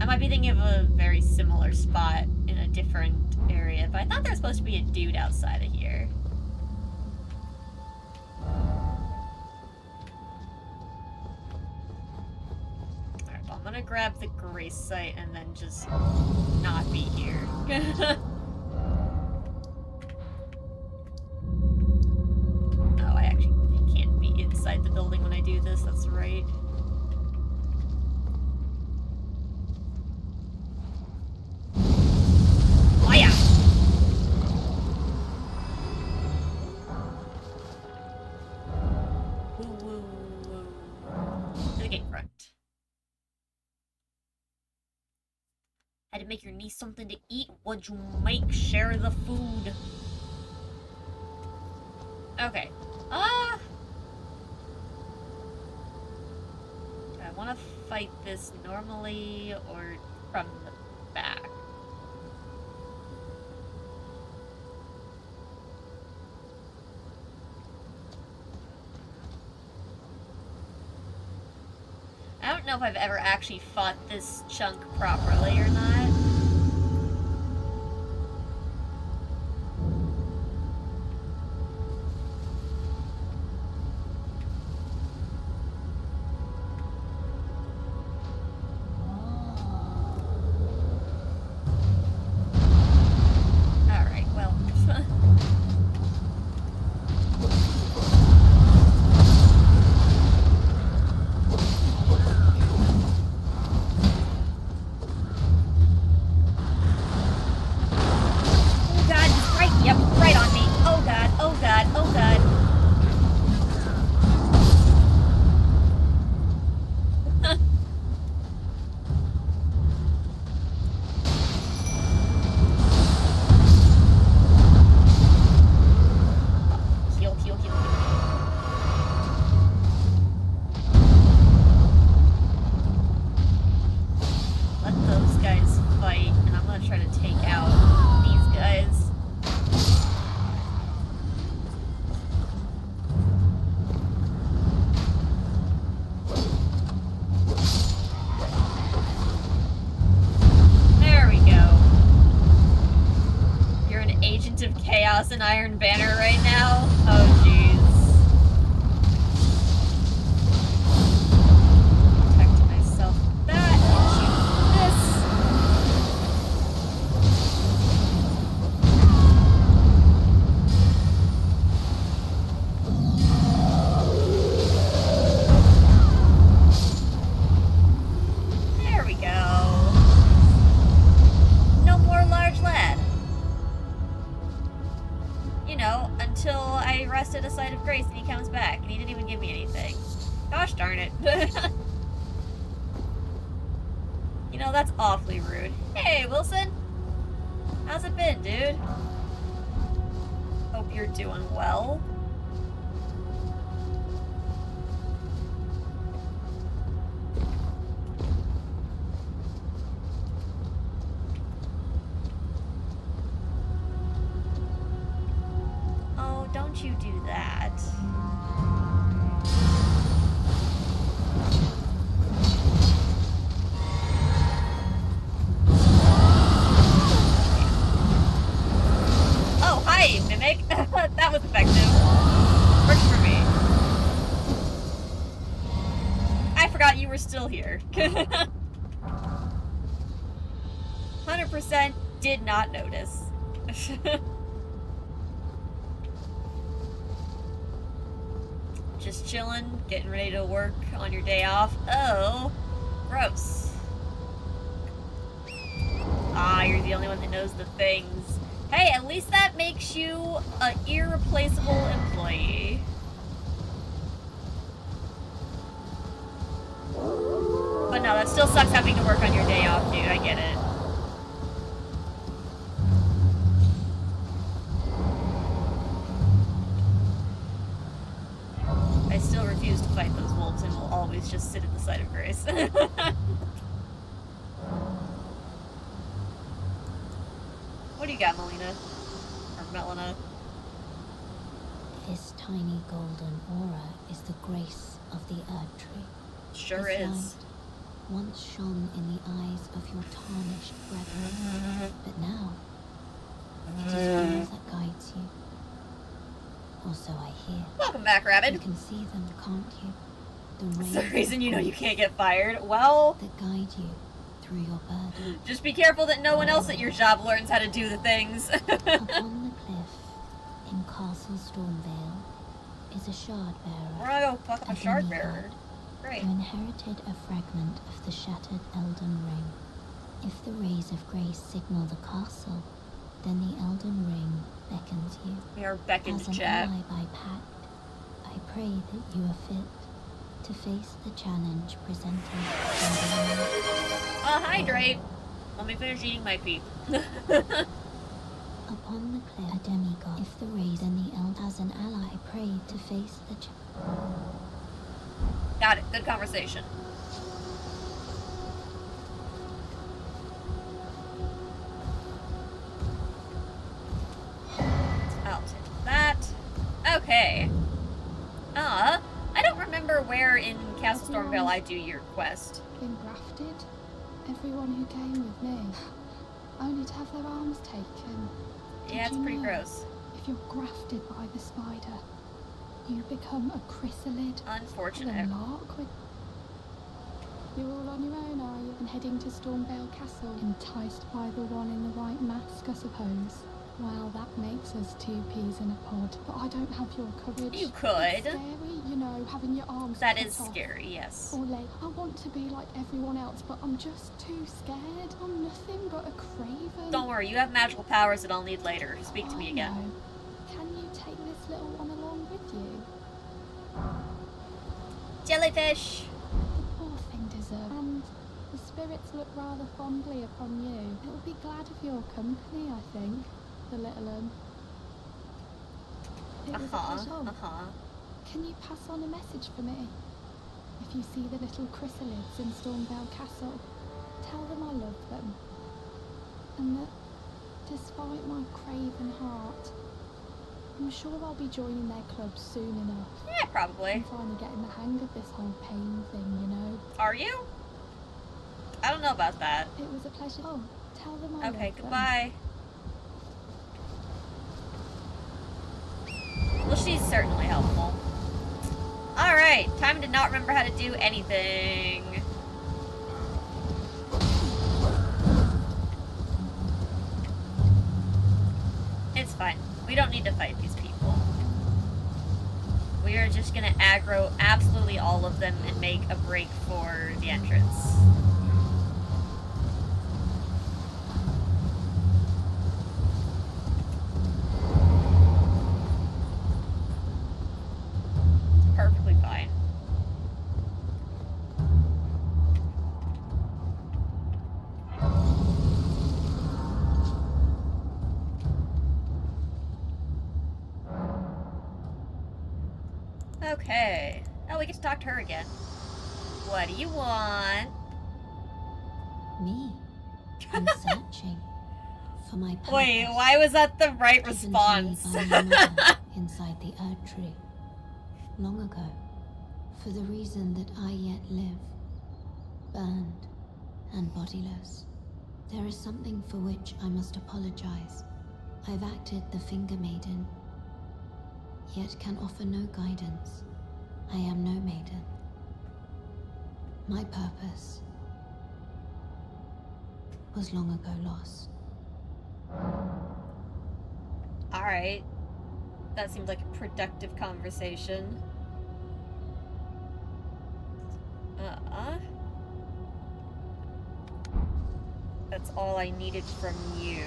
I might be thinking of a very similar spot in a different area, but I thought there was supposed to be a dude outside of here. Alright, well, I'm gonna grab the grace site and then just not be here. Oh, I actually can't be inside the building when I do this, that's right. Oh yeah! Woo woo woo. To the gate front. Had to make your niece something to eat. What'd you make? Share the food. Okay. Do I want to fight this normally or from the back? I don't know if I've ever actually fought this chunk properly or not. Alright, well. Oh god, he's right, yep, right on me. Oh god, oh god, oh god. Heal, heal, heal, heal. Let those guys fight, and I'm gonna try to take out these guys. There we go. You're an agent of chaos and Iron Banner right now? Oh jeez. Protect myself with that and shoot this. There we go. No more large lad. You know, until I rested a site of grace and he comes back, and he didn't even give me anything. Gosh darn it. You know, that's awfully rude. Hey, Wilson! How's it been, dude? Hope you're doing well. Oh, don't you do that. Oh, hi, Mimic. That was effective. Works for me. I forgot you were still here. 100% did not notice. Just chilling, getting ready to work on your day off. Oh, gross. Ah, you're the only one that knows the things. Hey, at least that makes you an irreplaceable employee. But no, that still sucks having to work on your day off, dude. I get it. I still refuse to fight those wolves and will always just sit at the side of Grace. What do you got, Melina? Or Melina?
This tiny golden aura is the grace of the Erd Tree.
Sure
This
is.
light once shone in the eyes of your tarnished brethren, but now it is yours that guides you. Or so I hear.
Welcome back,
You
Rabbit.
can see them, can't you? The
That's the
rays
reason
of
you know you
grace
can't get fired. Well,
that guide you through your burden.
just be careful that no one else at your job learns how to do the things.
Upon the cliff in Castle Stormvale is a shard bearer.
We're gonna go fuck up a shard
demigod
bearer. Great.
who inherited a fragment of the shattered Elden Ring. If the rays of grace signal the castle, then the Elden Ring beckons you.
We are beckoned
As
to
an
chat.
ally by pact, I pray that you are fit to face the challenge presented by the world.
Hydrate. Let me finish eating my pea.
Upon the cliff, a demigod. If the rays and the Elden as an ally, I pray to face the
Got it. Good conversation. I'll take that. Okay. I don't remember where in Castle Stormvale I do your quest.
Been grafted. Everyone who came with me, only to have their arms taken. Did
Yeah, it's
you
pretty
know,
gross.
If you're grafted by the spider, you become a chrysalid.
Unfortunate.
The lark with... You're all on your own, are you? And heading to Stormvale Castle, enticed by the one in the white mask, I suppose. Well, that makes us two peas in a pod. But I don't have your courage.
You could.
It's scary, you know, having your arms
That
cut
is
off.
scary, yes.
Or leg. I want to be like everyone else, but I'm just too scared. I'm nothing but a craven.
Don't worry, you have magical powers that I'll need later. Speak to me
I
again.
know. Can you take this little one along with you?
Jellyfish!
The poor thing deserves. And the spirits look rather fondly upon you. It'll be glad of your company, I think. The little one. It was a pleasure. Can you pass on a message for me? If you see the little chrysalids in Stormvale Castle, tell them I love them. And that, despite my craven heart, I'm sure I'll be joining their club soon enough.
Yeah, probably.
I'm finally getting the hang of this whole pain thing, you know.
Are you? I don't know about that.
It was a pleasure. Oh, tell them I love
Okay,
them.
goodbye. Well, she's certainly helpful. Alright, time to not remember how to do anything. It's fine. We don't need to fight these people. We are just gonna aggro absolutely all of them and make a break for the entrance. Perfectly fine. Okay. Oh, we get to talk to her again. What do you want?
Me. I'm searching for my purpose.
Wait, why was that the right
Given to me
response?
by my mother inside the Erd Tree. Long ago, for the reason that I yet live, burned and bodiless. There is something for which I must apologize. I've acted the Finger Maiden, yet can offer no guidance. I am no maiden. My purpose was long ago lost.
Alright. That seems like a productive conversation. That's all I needed from you.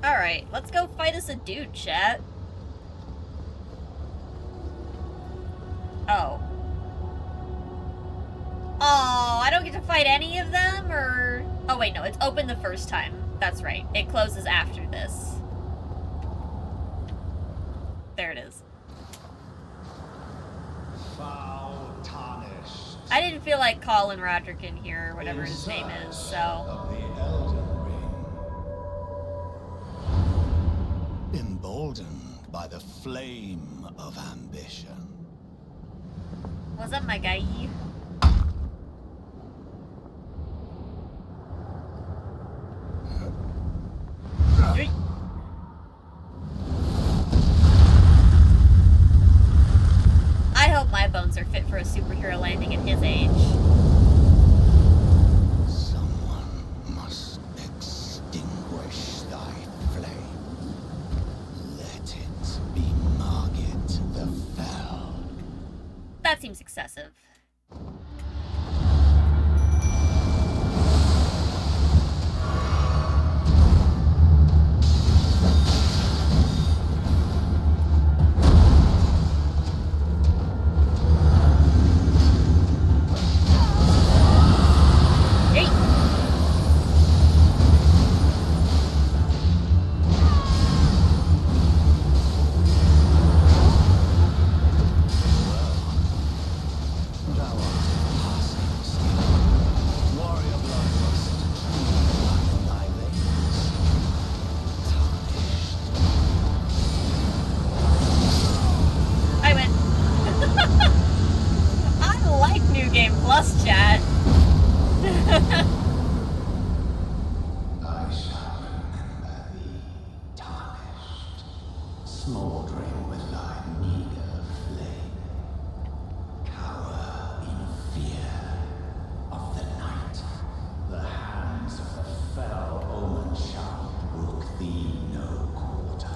Alright, let's go fight us a dude, chat. Oh. Oh, I don't get to fight any of them, or... Oh wait, no, it's open the first time. That's right. It closes after this. There it is.
Foul tarnished.
I didn't feel like calling Roderick in here, or whatever his name is, so...
Of the Elden Ring. Emboldened by the flame of ambition.
What's up, my guy? I hope my bones are fit for a superhero landing at his age.
Someone must extinguish thy flame. Let it be Margit the Fell.
That seems excessive. Plus chat.
I shall remember thee, tarnished, smouldering with thy meager flame. Cower in fear of the night. The hands of the fell omen shall brook thee no quarter.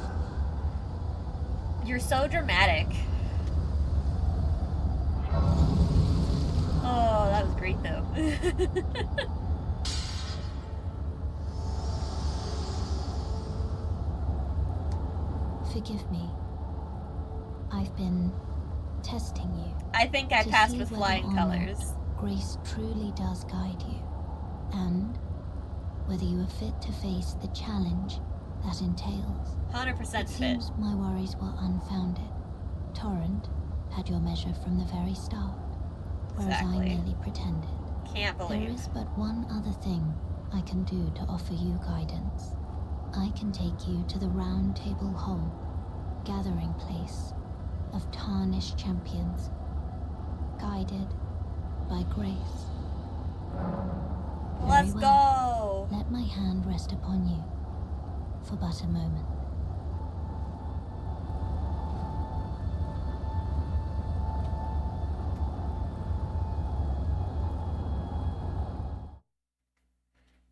You're so dramatic. Oh, that was great though.
Forgive me. I've been testing you.
I think I
to
passed
see
with
whether
flying
or not
colors.
Grace truly does guide you, and whether you are fit to face the challenge that entails.
100%
It
fit.
seems my worries were unfounded. Torrent had your measure from the very start, whereas I
Exactly.
merely pretended.
Can't believe.
There is but one other thing I can do to offer you guidance. I can take you to the Round Table Hall, gathering place of tarnished champions, guided by grace.
Let's
Very
go.
Let my hand rest upon you for but a moment.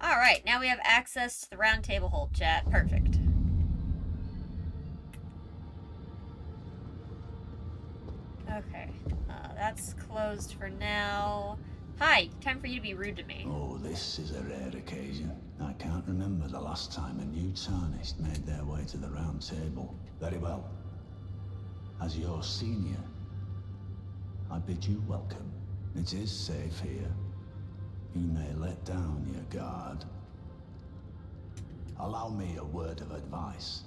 Alright, now we have access to the round table hole chat. Perfect. Okay, that's closed for now. Hi, time for you to be rude to me.
Oh, this is a rare occasion. I can't remember the last time a new tarnished made their way to the round table. Very well. As your senior, I bid you welcome. It is safe here. You may let down your guard. Allow me a word of advice.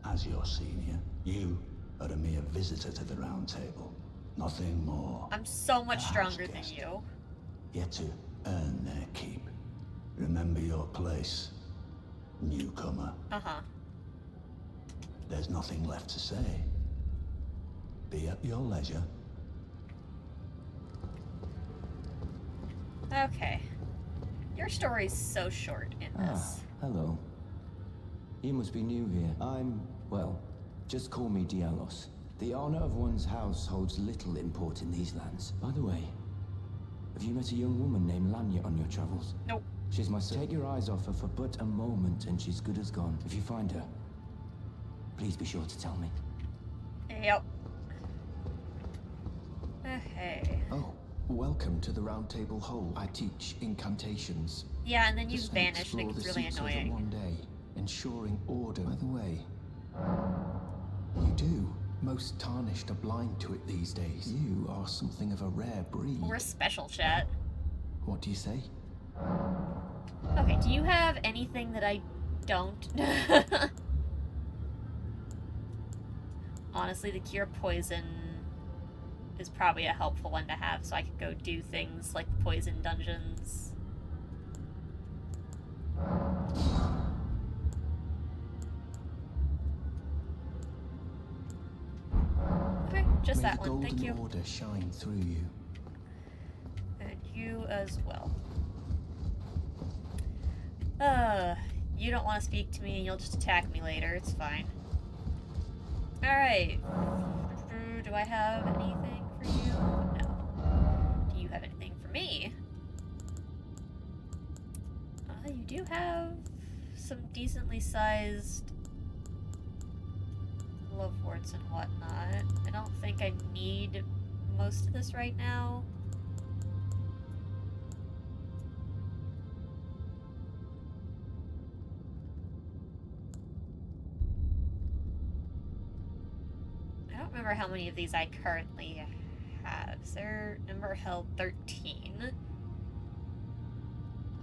As your senior, you are a mere visitor to the round table. Nothing more.
I'm so much
A
stronger than
house guest.
you.
Yet to earn their keep. Remember your place, newcomer.
Uh-huh.
There's nothing left to say. Be at your leisure.
Okay. Your story's so short in this.
Hello. You must be new here. Well, just call me Dialos. The honor of one's house holds little import in these lands. By the way, have you met a young woman named Lanya on your travels?
Nope.
She's my Take your eyes off her for but a moment and she's good as gone. If you find her, please be sure to tell me.
Yep. Okay.
Oh, welcome to the Round Table Hall. I teach incantations.
Yeah, and then you
Just wanna
vanished and it
explore
gets
the
really
secrets of them
annoying.
one day. ensuring order. By the way, you do. Most Tarnished are blind to it these days. You are something of a rare breed.
We're special, chat.
What do you say?
Okay, do you have anything that I don't? Honestly, the cure poison is probably a helpful one to have, so I could go do things like the poison dungeons. Okay, just
May
that
the
one, thank you.
golden order shine through you.
And you as well. You don't want to speak to me and you'll just attack me later, it's fine. Alright. Do I have anything for you? No. Do you have anything for me? You do have some decently sized love warts and whatnot. I don't think I need most of this right now. I don't remember how many of these I currently have. Is there number held 13?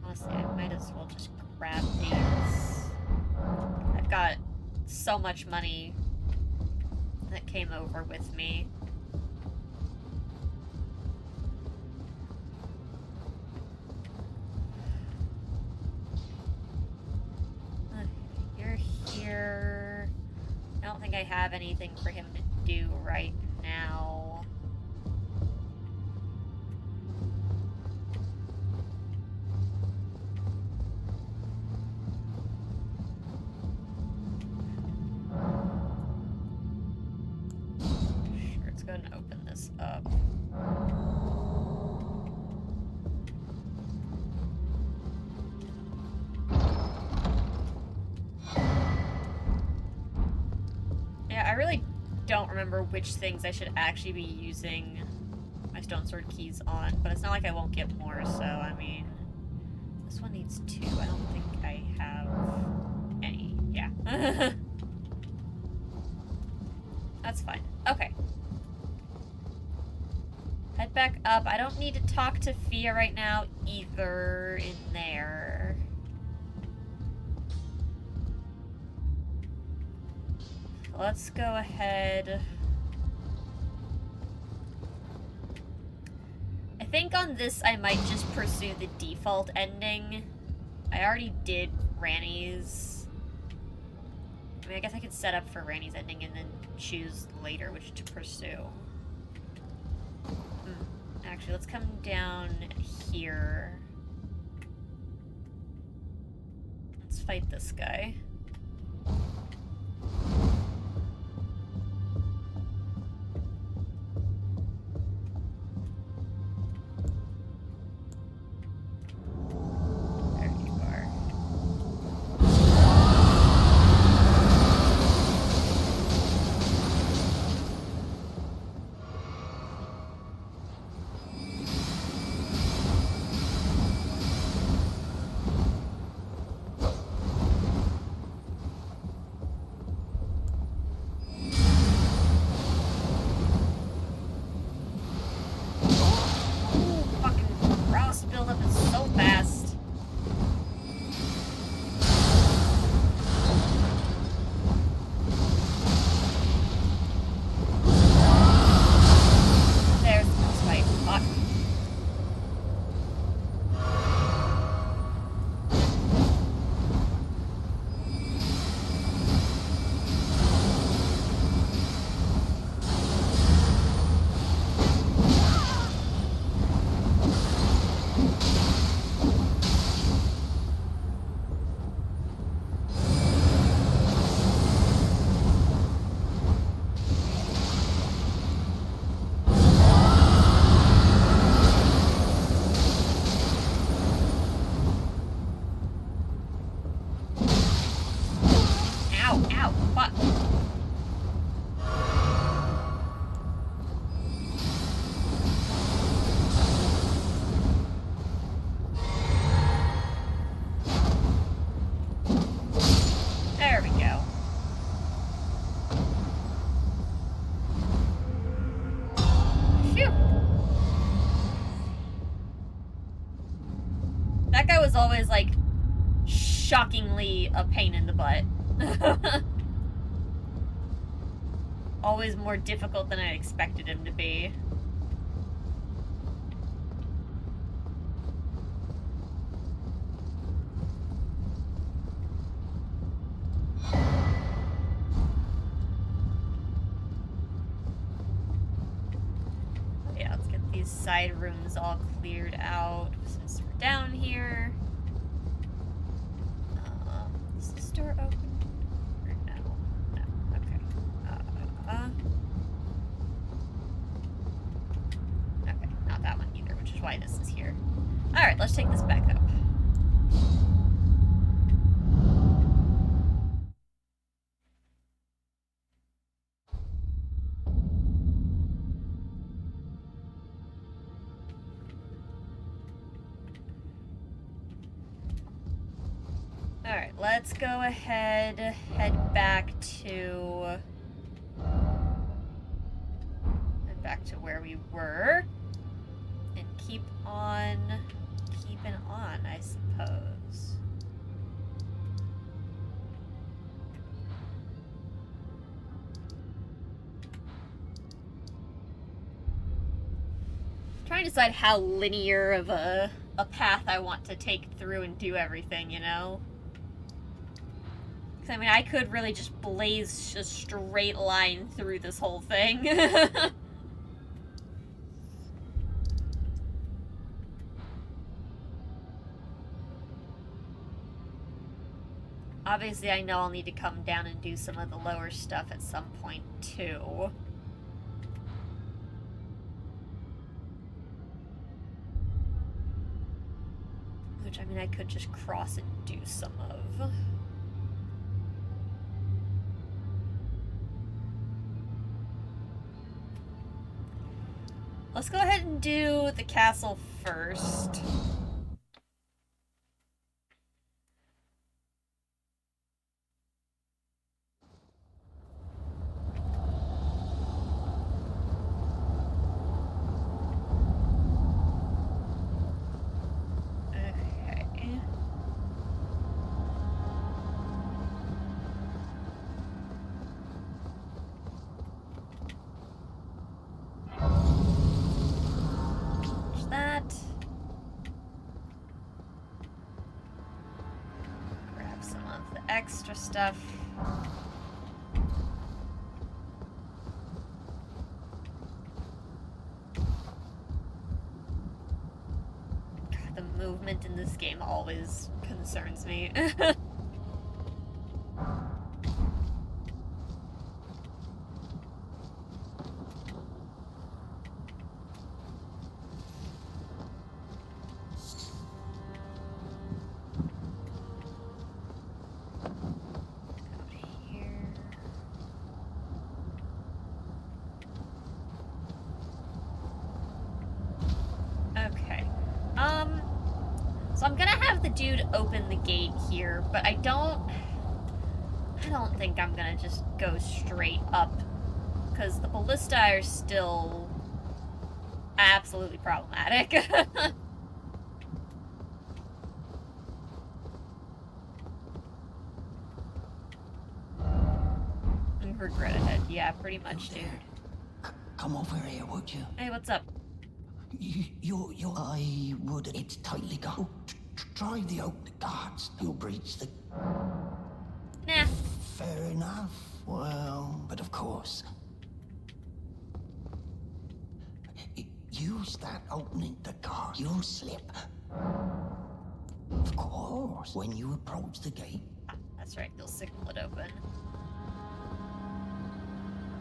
Honestly, I might as well just grab these. I've got so much money that came over with me. You're here. I don't think I have anything for him to do right now. Sure, let's go ahead and open this up. Yeah, I really don't remember which things I should actually be using my stone sword keys on, but it's not like I won't get more, so I mean, this one needs 2. I don't think I have any. Yeah. That's fine. Okay. Head back up. I don't need to talk to Fia right now either in there. Let's go ahead. I think on this I might just pursue the default ending. I already did Ranni's. I mean, I guess I could set up for Ranni's ending and then choose later which to pursue. Actually, let's come down here. Let's fight this guy. There you are. That guy was always, like, shockingly a pain in the butt. Always more difficult than I expected him to be. Yeah, let's get these side rooms all cleared out since we're down here. Is this door open? Or no? No. Okay. Okay, not that one either, which is why this is here. Alright, let's take this back up. Alright, let's go ahead, head back to where we were, and keep on keeping on, I suppose. Trying to decide how linear of a path I want to take through and do everything, you know? I mean, I could really just blaze a straight line through this whole thing. Obviously, I know I'll need to come down and do some of the lower stuff at some point, too. Which, I mean, I could just cross and do some of. Let's go ahead and do the castle first. Extra stuff. God, the movement in this game always concerns me. So I'm gonna have the dude open the gate here, but I don't think I'm gonna just go straight up, because the ballista are still absolutely problematic. Regret ahead. Yeah, pretty much, dude.
Come over here, would you?
Hey, what's up?
I would. It's tightly got. Try the oak guards. You'll breach the.
Nah.
Fair enough. Well, but of course. Use that opening the guard. You'll slip. Of course. When you approach the gate.
That's right. You'll signal it open.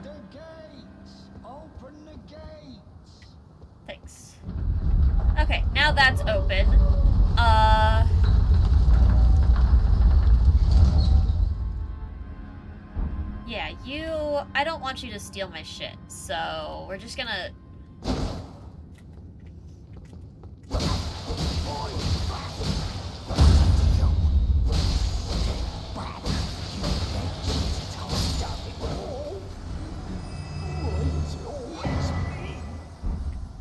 The gates! Open the gates!
Thanks. Okay, now that's open. Yeah, I don't want you to steal my shit, so we're just gonna...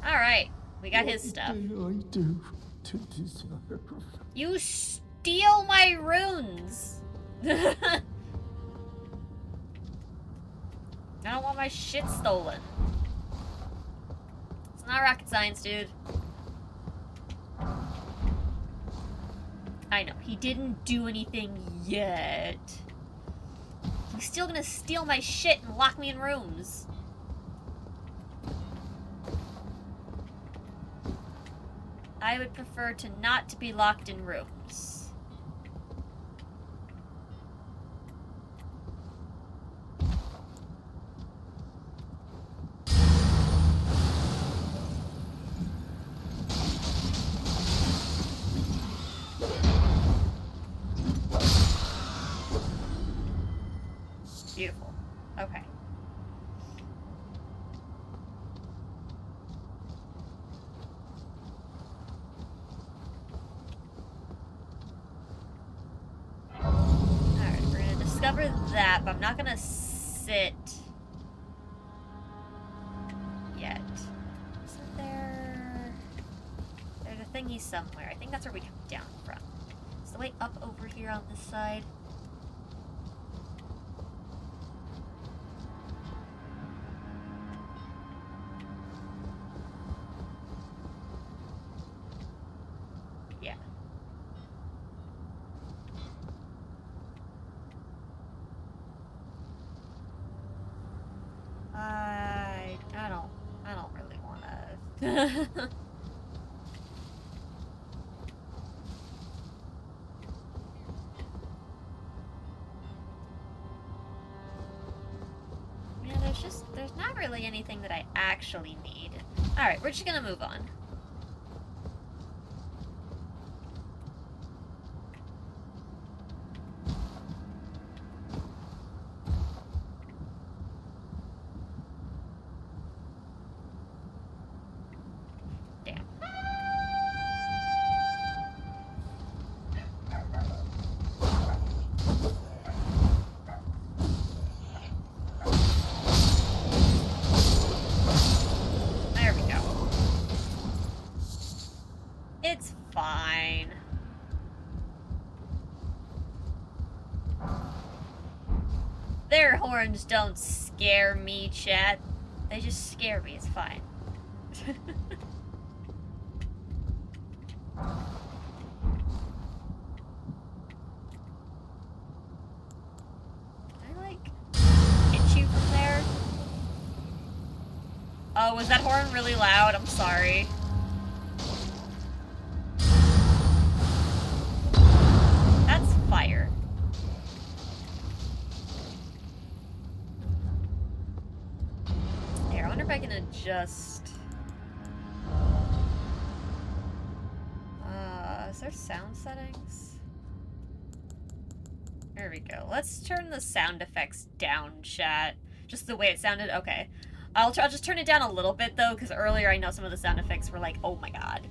Alright, we got his stuff.
What did I do?
to deserve.
You steal my runes! I don't want my shit stolen. It's not rocket science, dude. I know, he didn't do anything yet. He's still gonna steal my shit and lock me in rooms. I would prefer to not to be locked in rooms. Beautiful. Okay. Alright, we're gonna discover that, but I'm not gonna sit yet. Isn't there... There's a thingy somewhere. I think that's where we come down from. Is the way up over here on this side? Yeah. I don't really wanna. Yeah, there's not really anything that I actually need. Alright, we're just gonna move on. Damn. There we go. It's fine. Their horns don't scare me, chat. They just scare me. It's fine. Can I, like, hit you from there? Oh, was that horn really loud? I'm sorry. That's fire. Here, I wonder if I can adjust. Is there sound settings? There we go. Let's turn the sound effects down, chat. Just the way it sounded? Okay. I'll just turn it down a little bit, though, because earlier I know some of the sound effects were like, oh my god.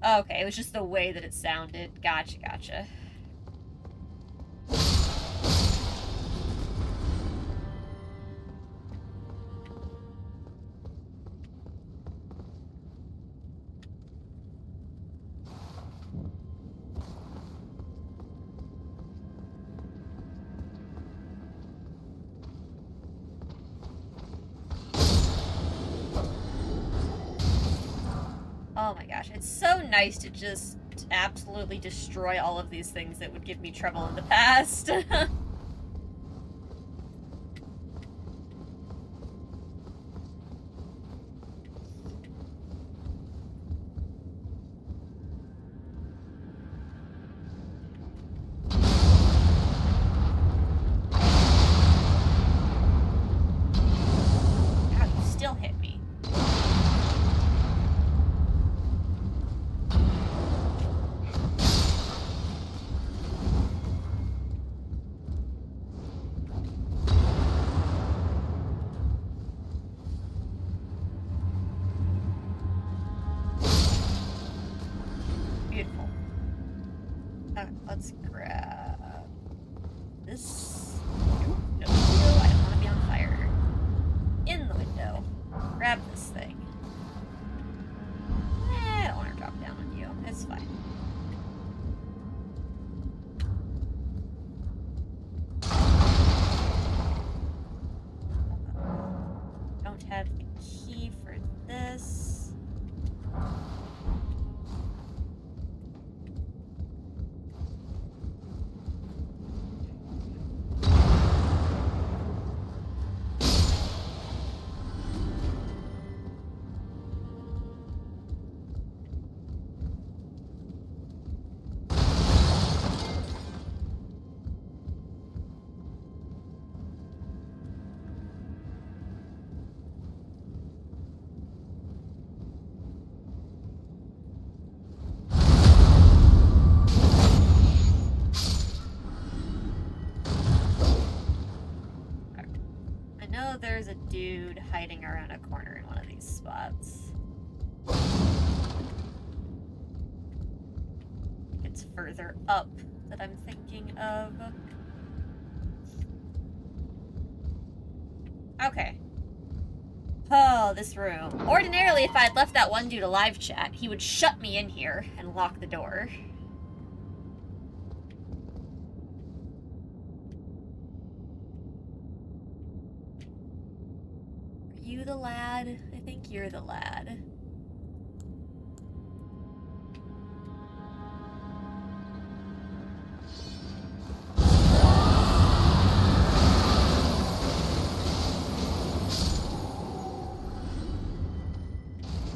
Okay, it was just the way that it sounded. Gotcha, gotcha. Oh my gosh, it's so nice to just absolutely destroy all of these things that would give me trouble in the past. God, you still hit me. Beautiful. Okay, let's grab this. Nope, no, I don't want to be on fire. In the window. Grab this thing. It's fine. Don't have the key for this. I know there's a dude hiding around a corner in one of these spots. It's further up that I'm thinking of. Okay. Oh, this room. Ordinarily, if I had left that one dude a live chat, he would shut me in here and lock the door. Are you the lad? I think you're the lad.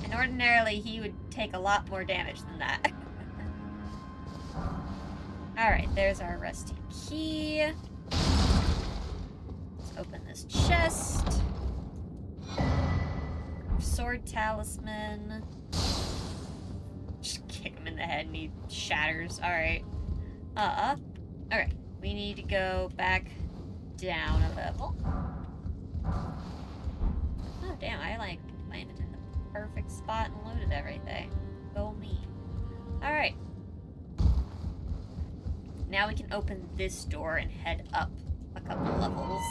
And ordinarily, he would take a lot more damage than that. Alright, there's our rusty key. Let's open this chest. Sword talisman. Just kick him in the head and he shatters. Alright. Alright. We need to go back down a level. Oh, damn. I, like, landed in the perfect spot and loaded everything. Go me. Alright. Now we can open this door and head up a couple levels.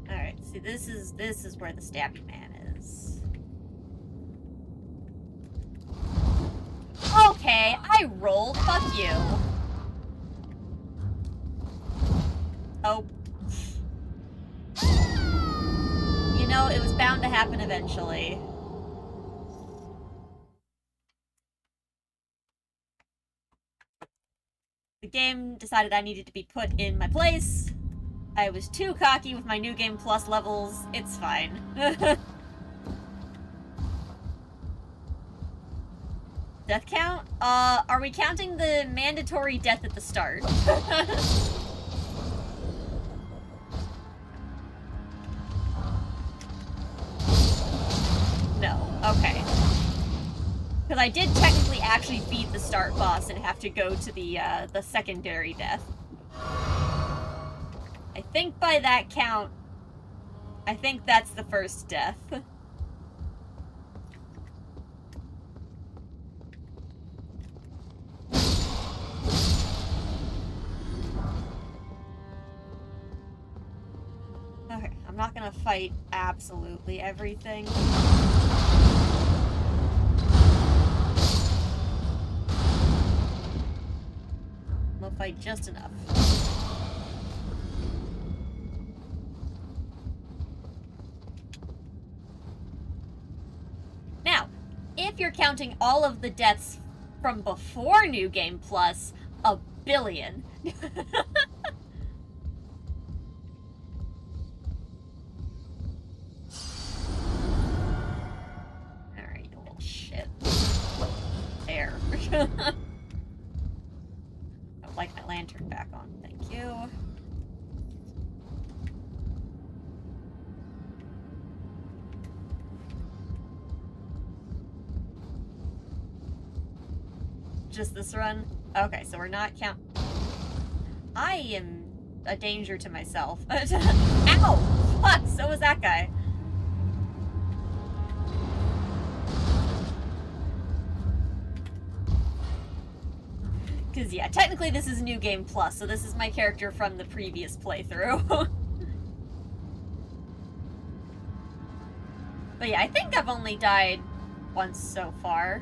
Alright, see this is where the stabby man is. Okay, I rolled. Fuck you. Oh. You know, it was bound to happen eventually. The game decided I needed to be put in my place. I was too cocky with my New Game Plus levels. It's fine. Death count? Are we counting the mandatory death at the start? No. Okay. Because I did technically actually beat the start boss and have to go to the secondary death. I think by that count, I think that's the first death. Okay, I'm not gonna fight absolutely everything. I'll fight just enough. Now, if you're counting all of the deaths from before New Game Plus, 1 billion. Alright, you little shit. There. I'd like my lantern back on, thank you. Just this run? Okay, so we're not count. I am a danger to myself. Ow! Fuck, so was that guy. Because, yeah, technically this is New Game Plus, so this is my character from the previous playthrough. But yeah, I think I've only died once so far.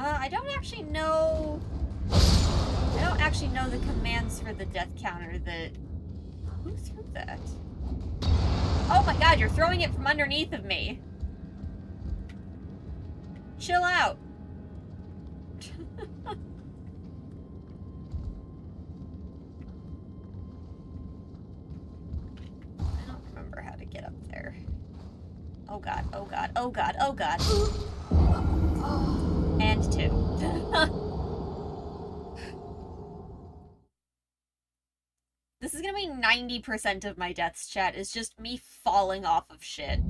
I don't actually know the commands for the death counter that... Who threw that? Oh my god, you're throwing it from underneath of me. Chill out. I don't remember how to get up there. Oh god, oh god, oh god, oh god. And 2. This is gonna be 90% of my deaths, chat, is just me falling off of shit.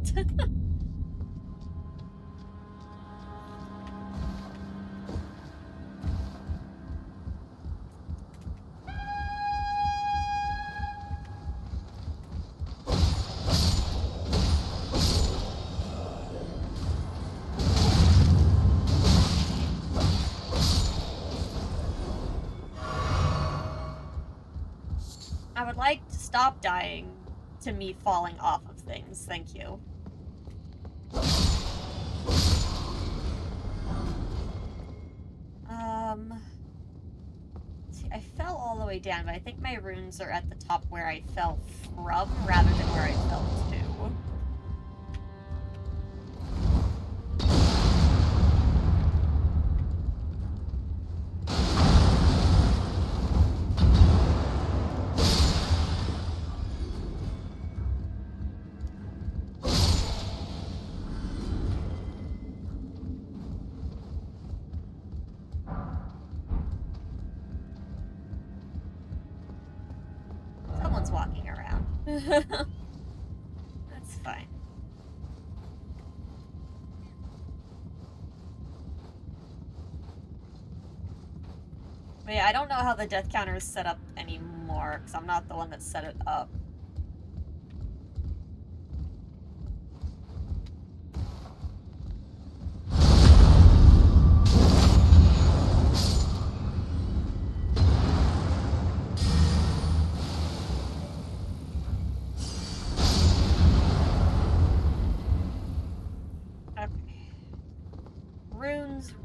I would like to stop dying to me falling off of things, thank you. See, I fell all the way down, but I think my runes are at the top where I fell from, rather than where I fell to. Someone's walking around. That's fine. But yeah, I don't know how the death counter is set up anymore, because I'm not the one that set it up.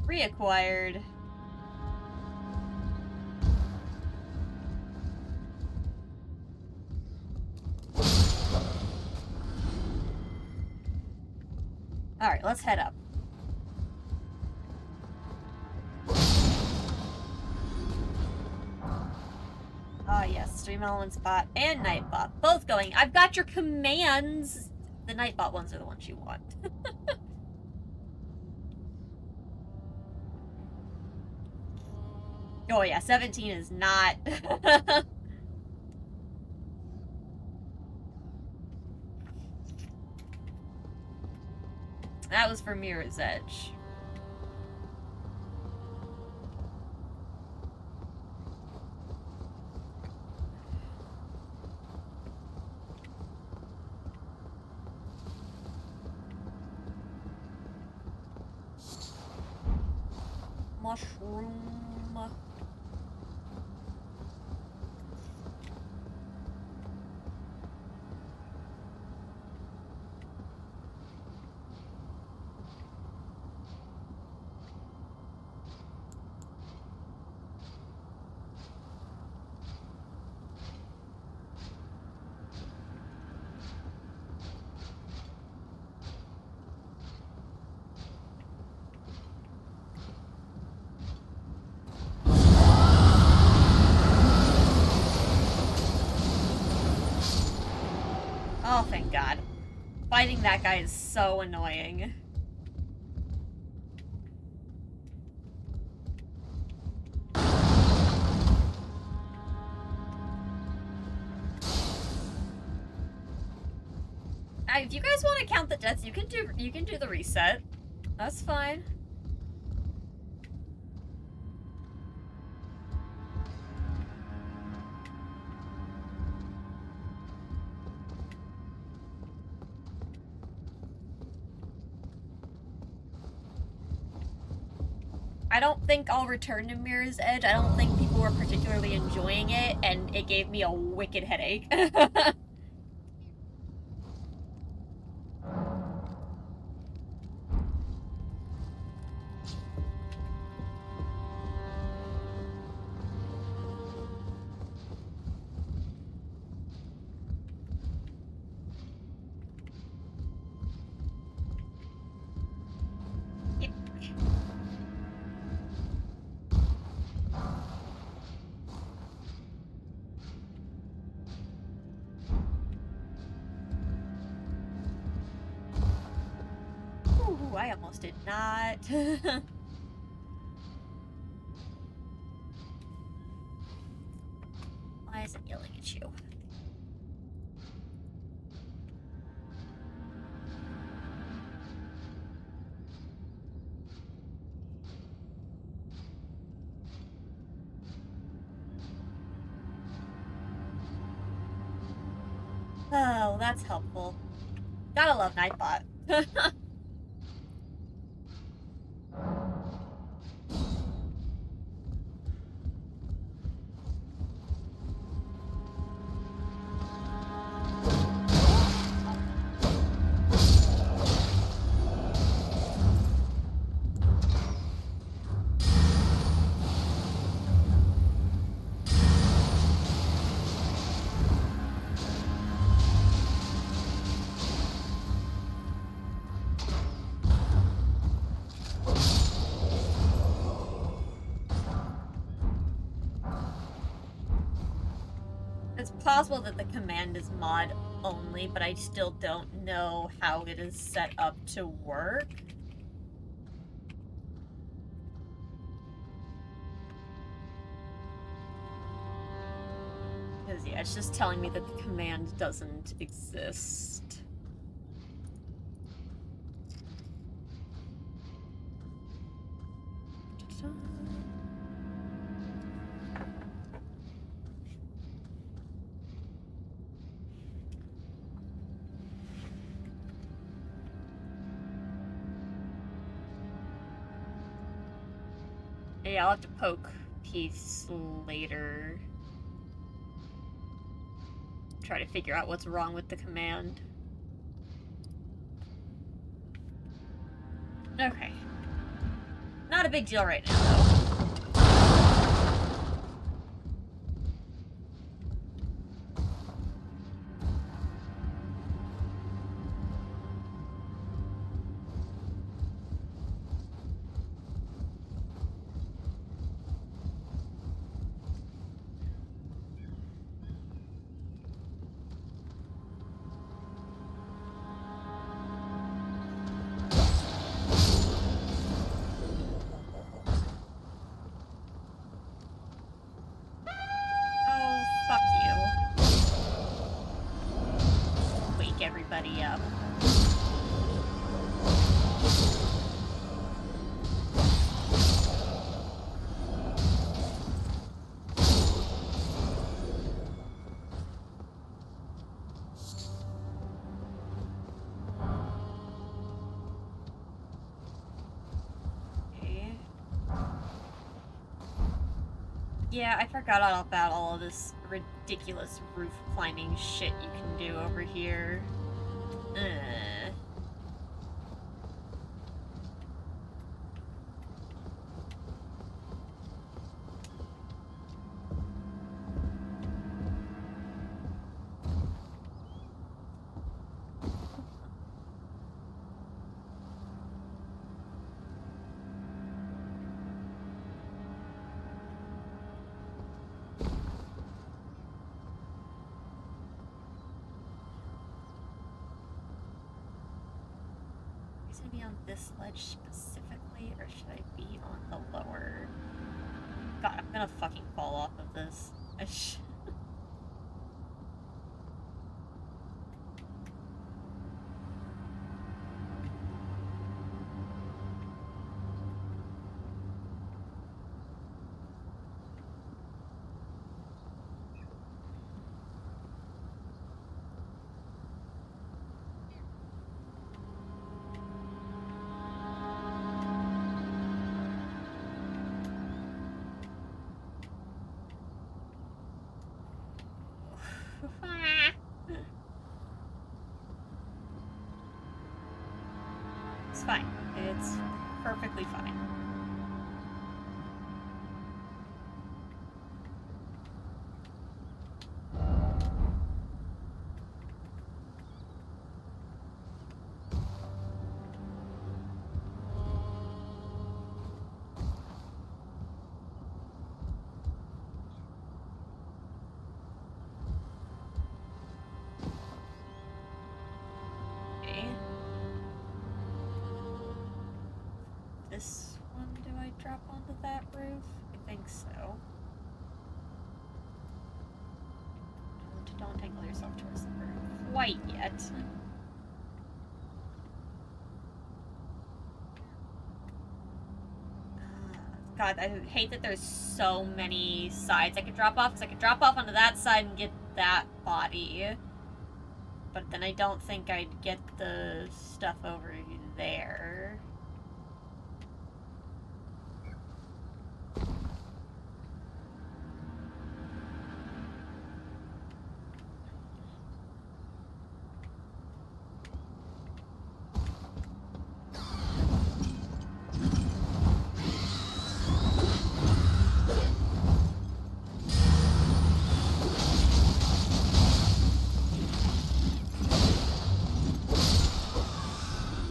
Reacquired. Alright, let's head up. Ah, yes, Stream Elements bot and Nightbot. Both going. I've got your commands. The Nightbot ones are the ones you want. Oh yeah, 17 is not... That was for Mirror's Edge. Mushroom... Oh, thank God. Fighting that guy is so annoying. If you guys want to count the deaths, you can do the reset. That's fine. I don't think I'll return to Mirror's Edge. I don't think people were particularly enjoying it, and it gave me a wicked headache. Ooh, I almost did not. Why is it yelling at you? Oh, that's helpful. Gotta love Nightbot. It's possible that the command is mod only, but I still don't know how it is set up to work. Because, yeah, it's just telling me that the command doesn't exist. Yeah, I'll have to poke Peace later. Try to figure out what's wrong with the command. Okay. Not a big deal right now, though. Oh, fuck you. Wake everybody up. Okay. Yeah, I forgot all about all of this ridiculous roof climbing shit you can do over here. Ugh. Is it be on this ledge specifically, or should I be on the lower? God, I'm gonna fucking fall off of this. It's fine. It's perfectly fine. This one, do I drop onto that roof? I think so. Don't tangle yourself towards the roof quite yet. God, I hate that there's so many sides I could drop off, because I could drop off onto that side and get that body. But then I don't think I'd get the stuff over there.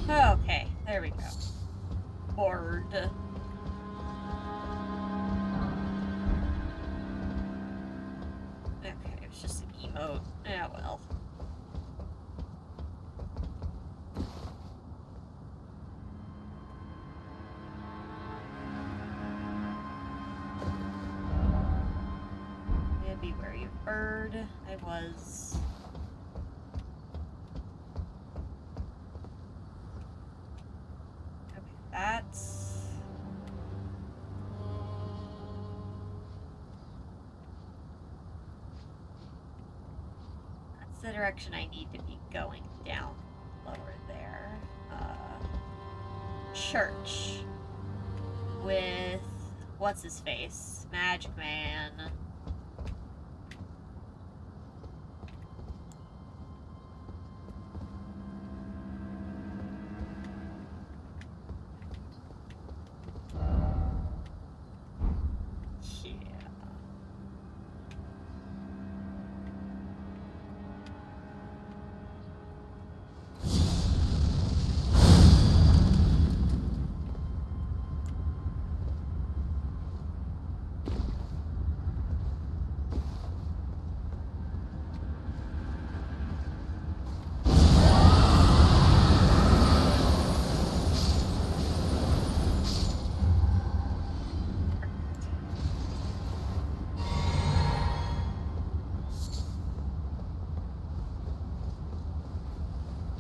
Okay, there we go. Bored. Okay, it was just an emote. Yeah, well. Yeah, be wary of bird. I was. That's... That's the direction I need to be going down lower there. Church. With... What's his face? Magic Man.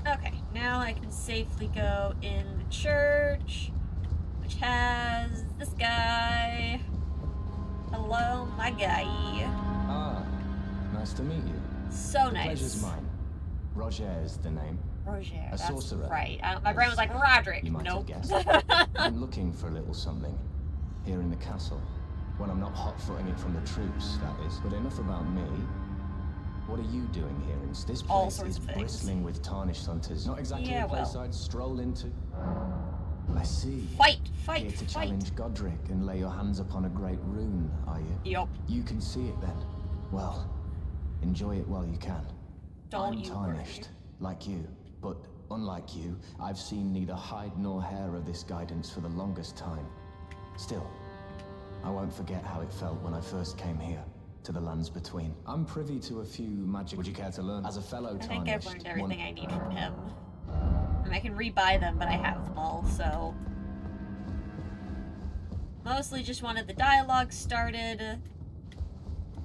Okay, now I can safely go in the church, which has this guy. Hello, my guy.
Ah, nice to meet you.
So
The
nice.
pleasure's mine. Roger is the name.
Roger,
A
that's
sorcerer.
right. My brain was like, Roderick.
You might
Nope.
have guessed. I'm looking for a little something here in the castle. When I'm not hot-footing it from the troops, that is. But enough about me. What are you doing here? This
All
place
sorts
is
of things.
bristling with tarnished hunters. Not exactly
Yeah,
a place
well.
I'd stroll into. I see.
Fight,
Here
fight,
to
fight.
challenge Godric and lay your hands upon a great rune, are you?
Yup.
You can see it then. Well, enjoy it while you can.
Don't
I'm
you
tarnished,
worry.
like you. But unlike you, I've seen neither hide nor hair of this guidance for the longest time. Still, I won't forget how it felt when I first came here, to the lands between. I'm privy to a few magic... Would you care to learn? As a fellow
I
tarnished...
think I've learned everything I need from him. And I can rebuy them, but I have them all, so... Mostly just wanted the dialogue started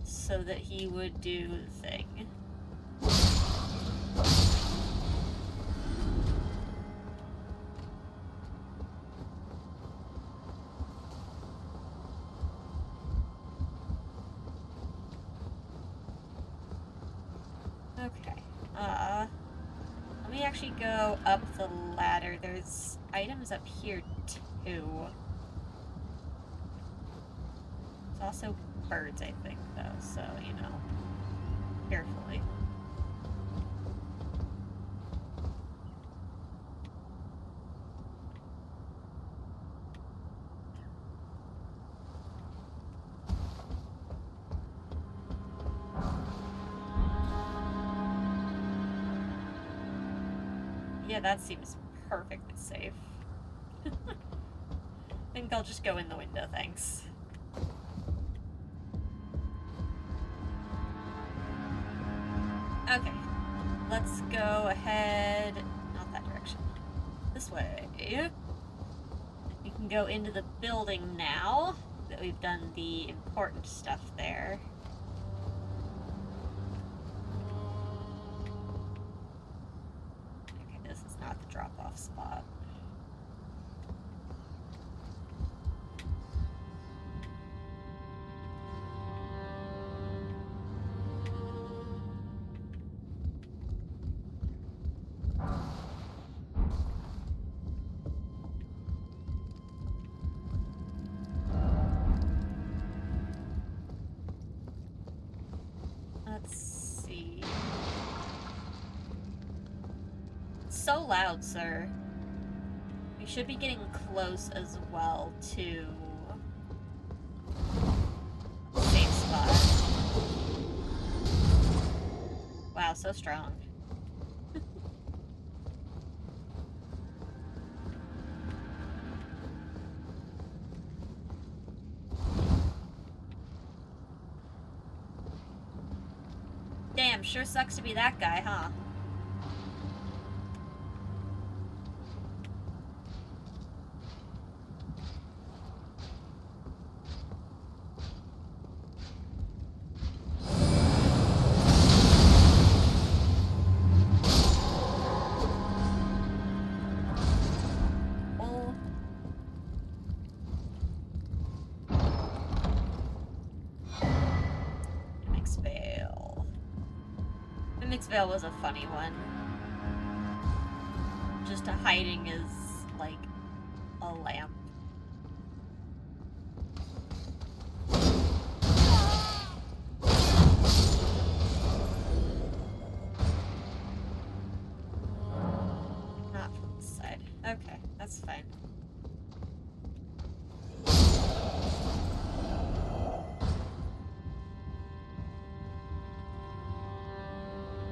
so that he would do the thing. Okay. Let me actually go up the ladder. There's items up here, too. There's also birds, I think, though, so, you know. carefully. Yeah, that seems perfectly safe. I think I'll just go in the window, thanks. Okay, let's go ahead, not that direction, this way. We can go into the building now that we've done the important stuff there. Okay, this is not the drop-off spot. Let's see. It's so loud, sir. We should be getting close as well to a safe spot. Wow, so strong. Damn, sure sucks to be that guy, huh? Oh. Mimics Veil. Mimics Veil was a funny one. Just hiding is like a lamp. Not from this side. Okay, that's fine.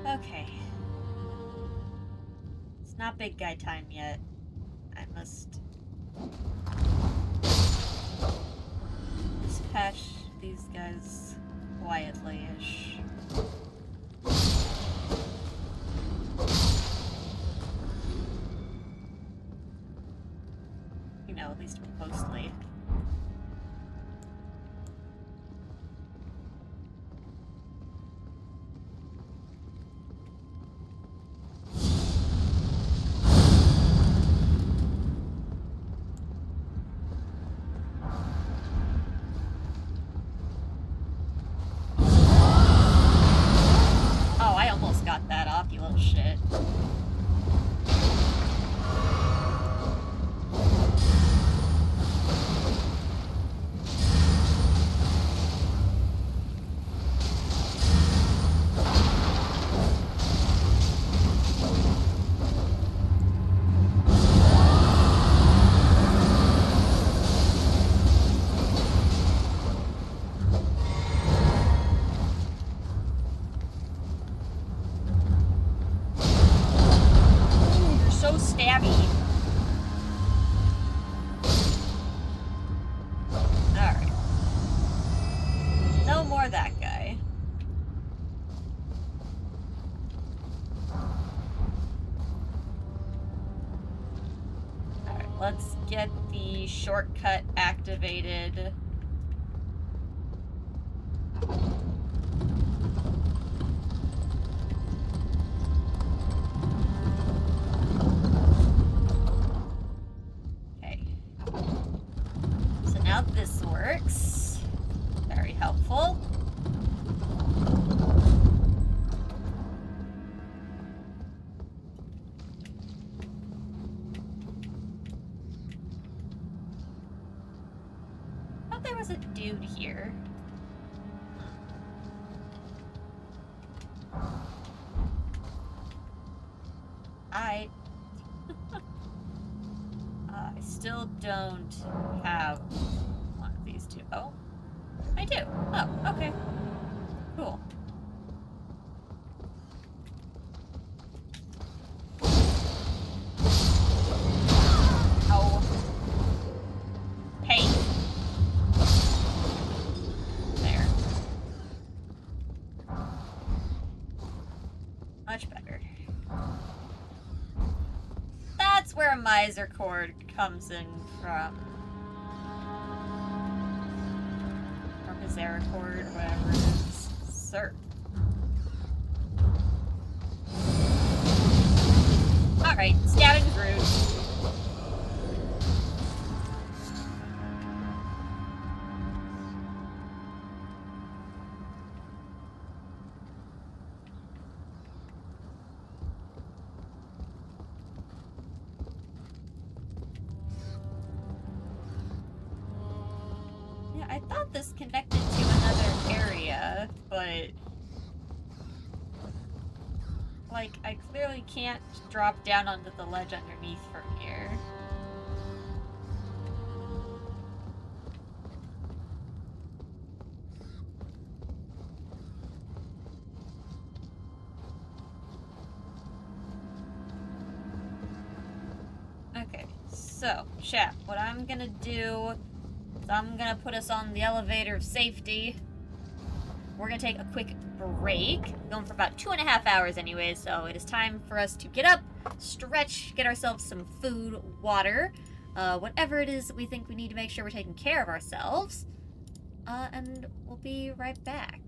Okay. It's not big guy time yet. I must dispatch these guys quietly-ish. You know, at least mostly. Oh, I almost got that off, you little shit. You're so stabby. Alright. No more that guy. Alright, let's get the shortcut activated. Okay. So now this works. Very helpful. I thought there was a dude here. I I still don't have one of these two. Oh, I do. Oh, okay. Cool. Oh. Hey. There. Much better. That's where miser cord comes in from. Or misericord, whatever it is. Sir. Alright, stabbing's rude. Yeah, I thought this connected to another area, but... like, I clearly can't drop down onto the ledge underneath from here. Okay, so, chat, what I'm gonna do is I'm gonna put us on the elevator of safety. We're gonna take a quick break. Going for about 2.5 hours anyway, so it is time for us to get up, stretch, get ourselves some food, water, whatever it is that we think we need to make sure we're taking care of ourselves. And we'll be right back.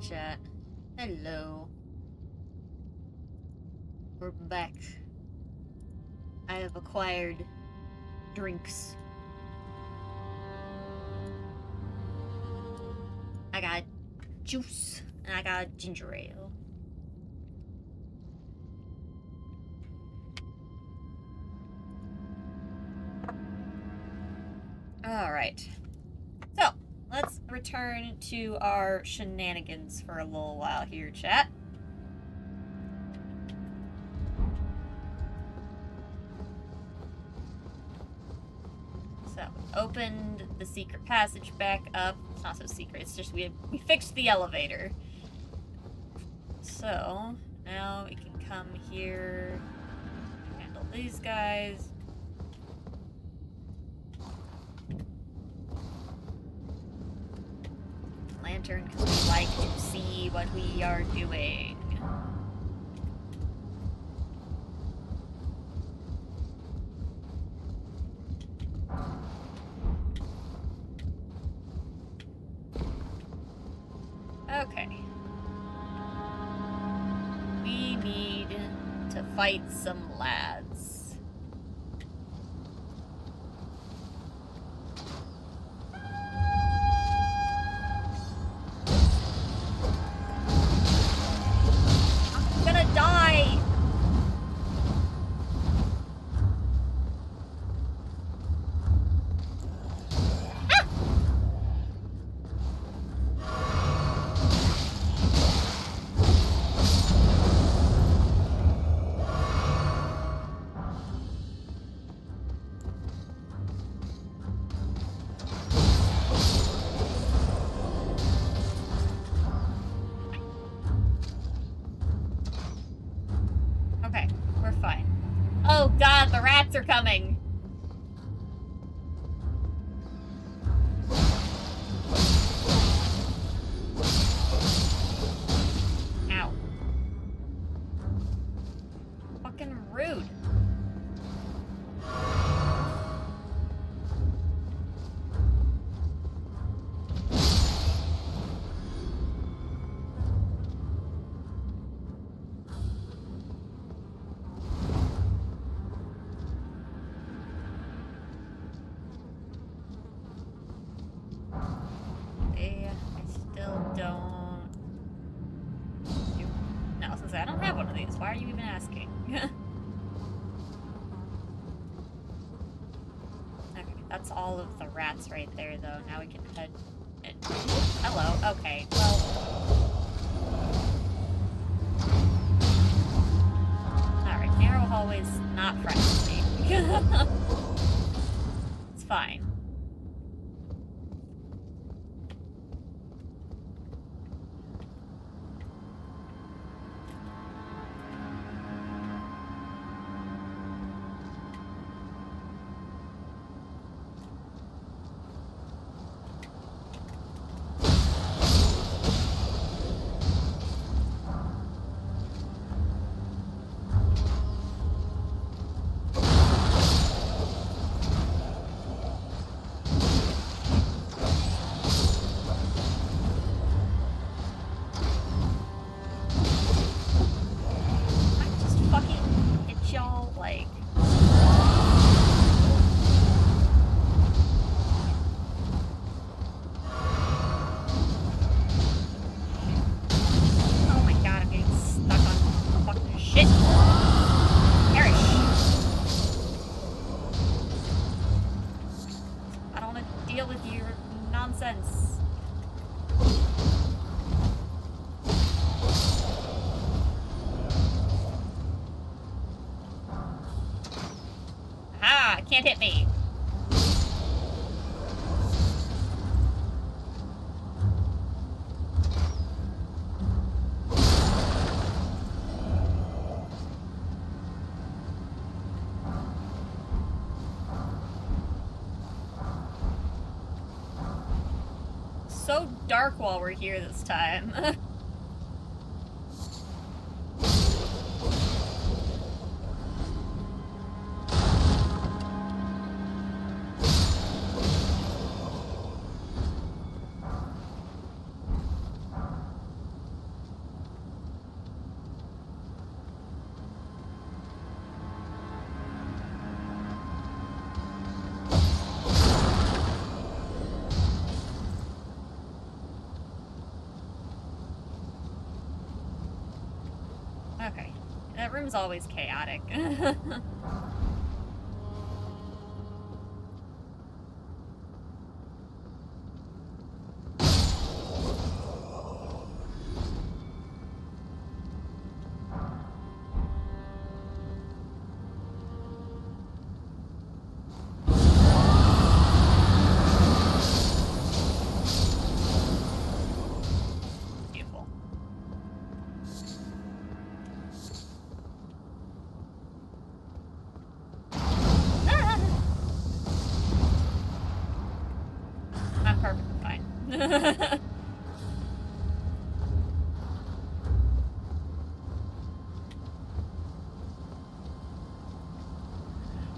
chat. Hello. We're back. I have acquired drinks. I got juice, and I got ginger ale. Alright. So, let's return to our shenanigans for a little while here, chat. So, opened the secret passage back up. It's not so secret, it's just we fixed the elevator. So, now we can come here, handle these guys. Lantern, because we like to see what we are doing. Okay. We need to fight some lads. I'm gonna die! Okay, we're fine. Oh god, the rats are coming! Ow. Fucking rude. I still don't... No, I was gonna say, I don't have one of these. Why are you even asking? Okay, that's all of the rats right there, though. Now we can head... Hello. Okay, well... Alright, narrow hallway's not friendly. It's fine. Can't hit me. So dark while we're here this time. That room's always chaotic. Beautiful. Ah! I'm perfectly fine.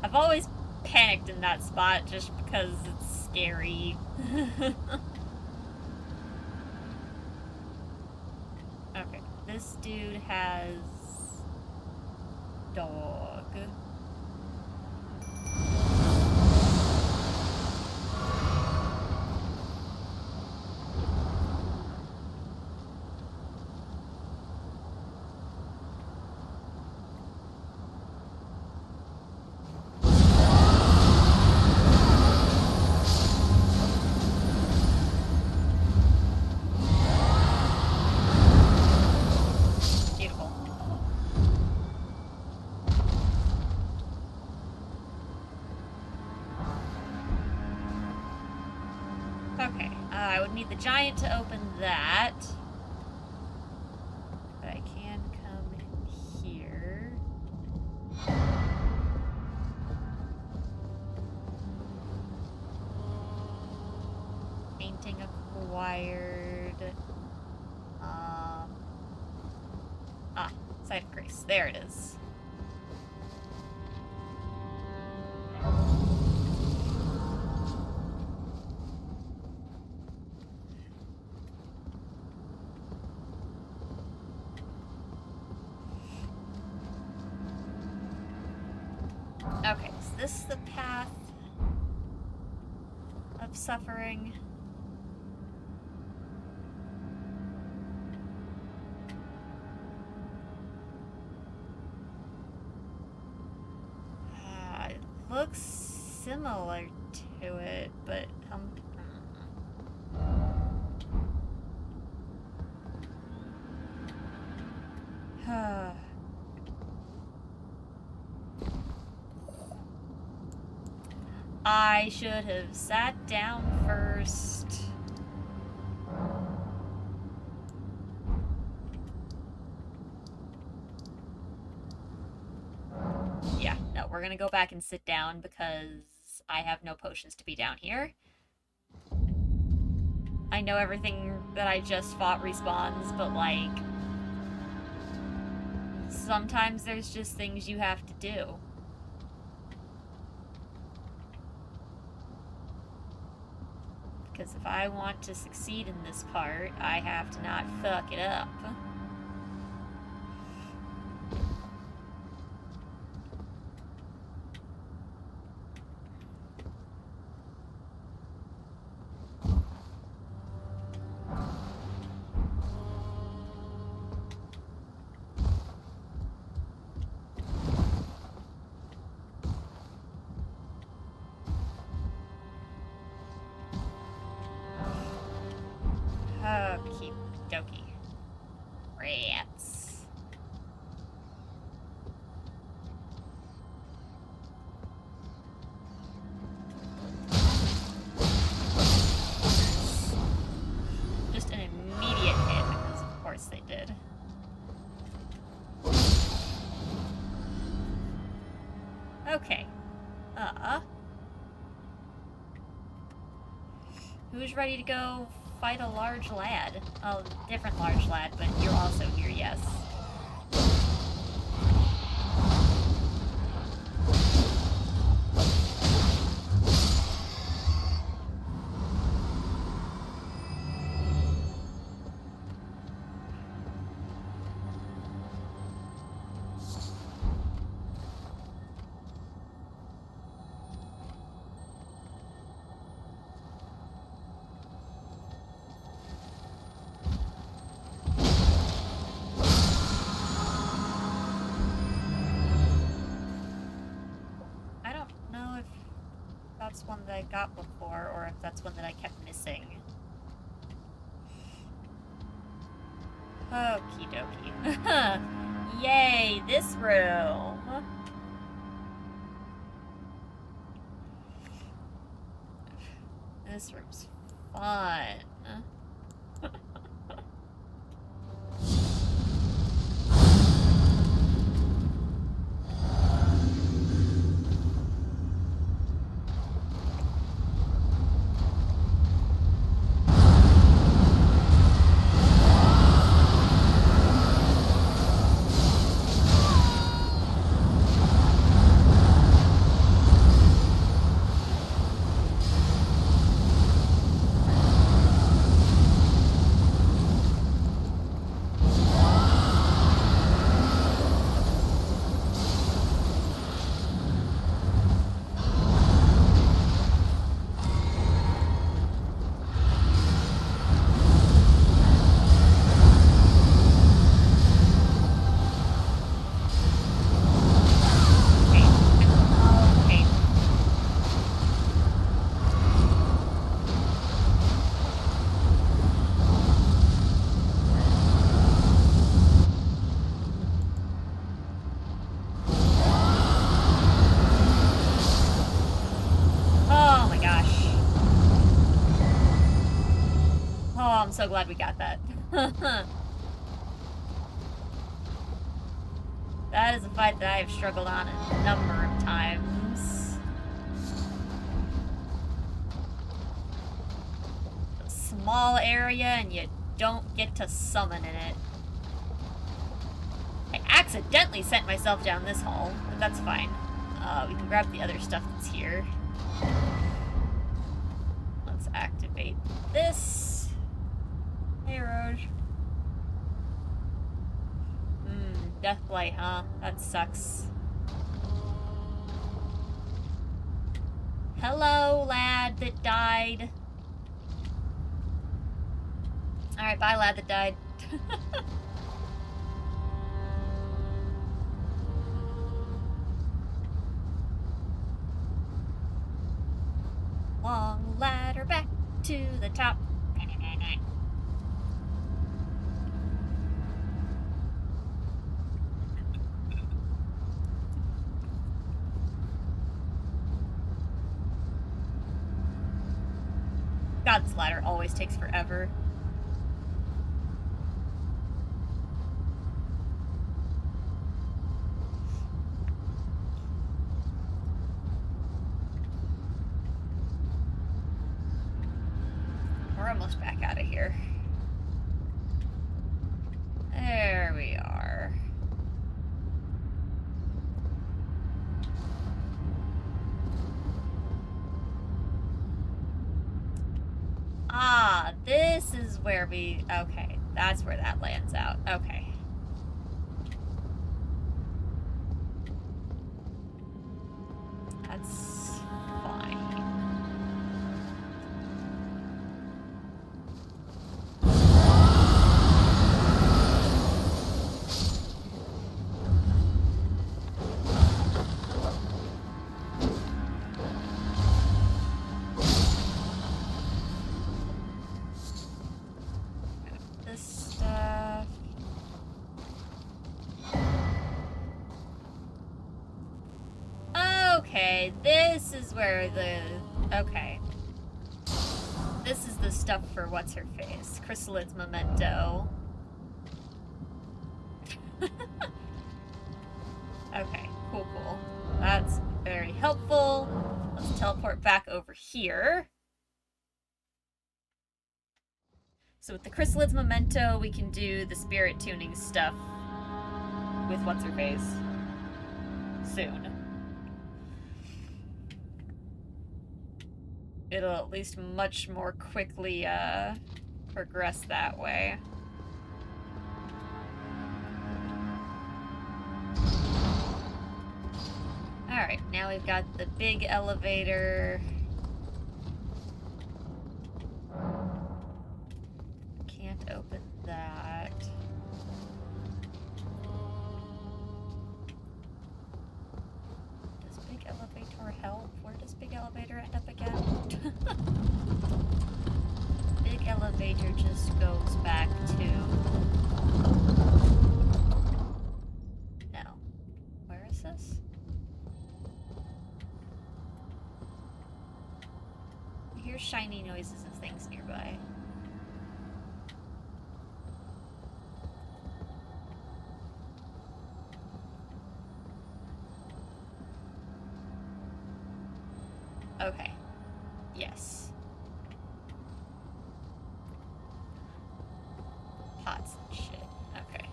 I've always panicked in that spot just because it's scary. Okay, this dude has dog. Beautiful. Okay, I would need the giant to open that. But I can come in here. Painting acquired. Site of Grace. There it is. Okay, is this the path of suffering? It looks similar to it, but I should have sat down first. Yeah, no, we're gonna go back and sit down because I have no potions to be down here. I know everything that I just fought respawns, but like, sometimes there's just things you have to do. Because if I want to succeed in this part, I have to not fuck it up. Okie dokie. Rats. Just an immediate hit, because of course they did. Okay. Who's ready to go fight a large lad? Oh, different large lad, but you're also here, yes. that's one that I got before, or if that's one that I kept missing. Okie dokie. Yay, this room! This room's fun. Okay. Oh my gosh. Oh, I'm so glad we got that. That is a fight that I have struggled on a number of times. A small area and you don't get to summon in it. I accidentally sent myself down this hall, but that's fine. We can grab the other stuff that's here. Let's activate this. Hey, Roge. Deathblight, huh? That sucks. Hello, lad that died. Alright, bye, lad that died. Long ladder back to the top. God, this ladder always takes forever. We're almost back out of here. There we are. Ah, this is where we... Okay, that's where that lands out. Okay. That's fine. This stuff... Okay, this is where the... Okay. This is the stuff for what's-her-face. Chrysalid's memento. Okay, cool, cool. That's very helpful. Let's teleport back over here. So with the Chrysalid's memento, we can do the spirit tuning stuff with what's-her-face soon. It'll at least much more quickly progress that way. Alright, now we've got the big elevator. Can't open that. Does big elevator help? Where does big elevator end up again? elevator just goes back to... No. Where is this? I hear shiny noises of things nearby. Okay. Yes. Pots and shit. Okay.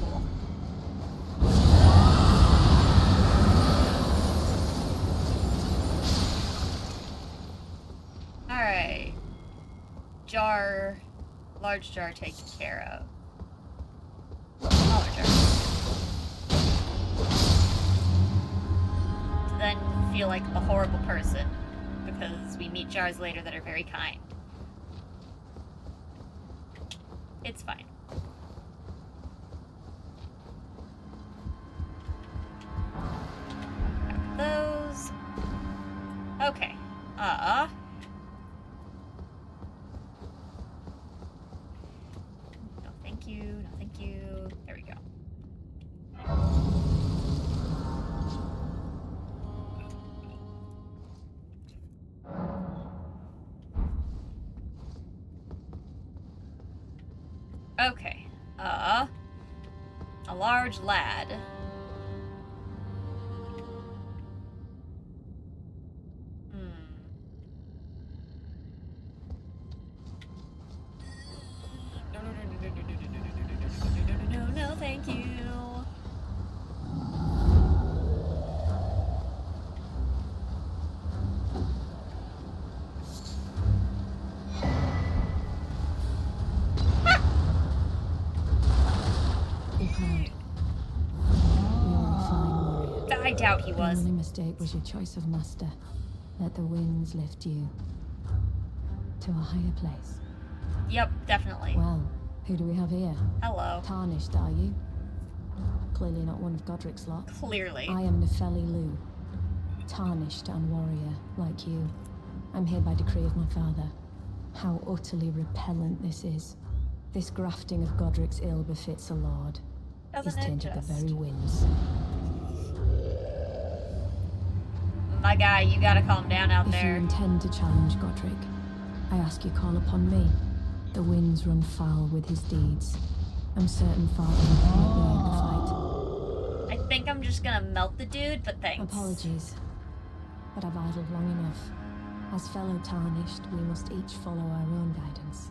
Cool. Alright. Large jar taken care of. Smaller jar. To then feel like a horrible person, because we meet jars later that are very kind. It's fine. Grab those. Okay. No, thank you. No, thank you. There we go. Okay. A large lad. No, thank you. I doubt he was.
The only mistake was your choice of master. Let the winds lift you to a higher place.
Yep, definitely.
Well, who do we have here?
Hello.
Tarnished, are you? Clearly not one of Godric's lot.
Clearly.
I am Nefeli Lu. Tarnished and warrior, like you. I'm here by decree of my father. How utterly repellent this is. This grafting of Godric's ill befits a lord. He's tainted the very winds.
My guy, you gotta calm down out there.
If you intend to challenge Godric, I ask you call upon me. The winds run foul with his deeds. I'm certain father will let me end the fight.
I think I'm just gonna melt the dude, but thanks.
Apologies, but I've idled long enough. As fellow Tarnished, we must each follow our own guidance,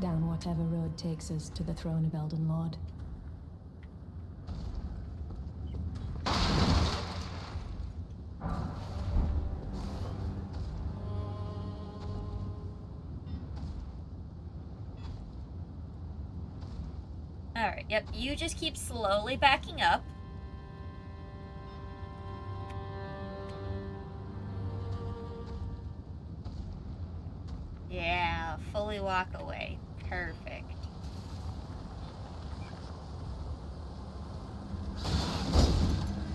down whatever road takes us to the throne of Elden Lord.
Alright, yep, you just keep slowly backing up. Yeah, fully walk away. Perfect.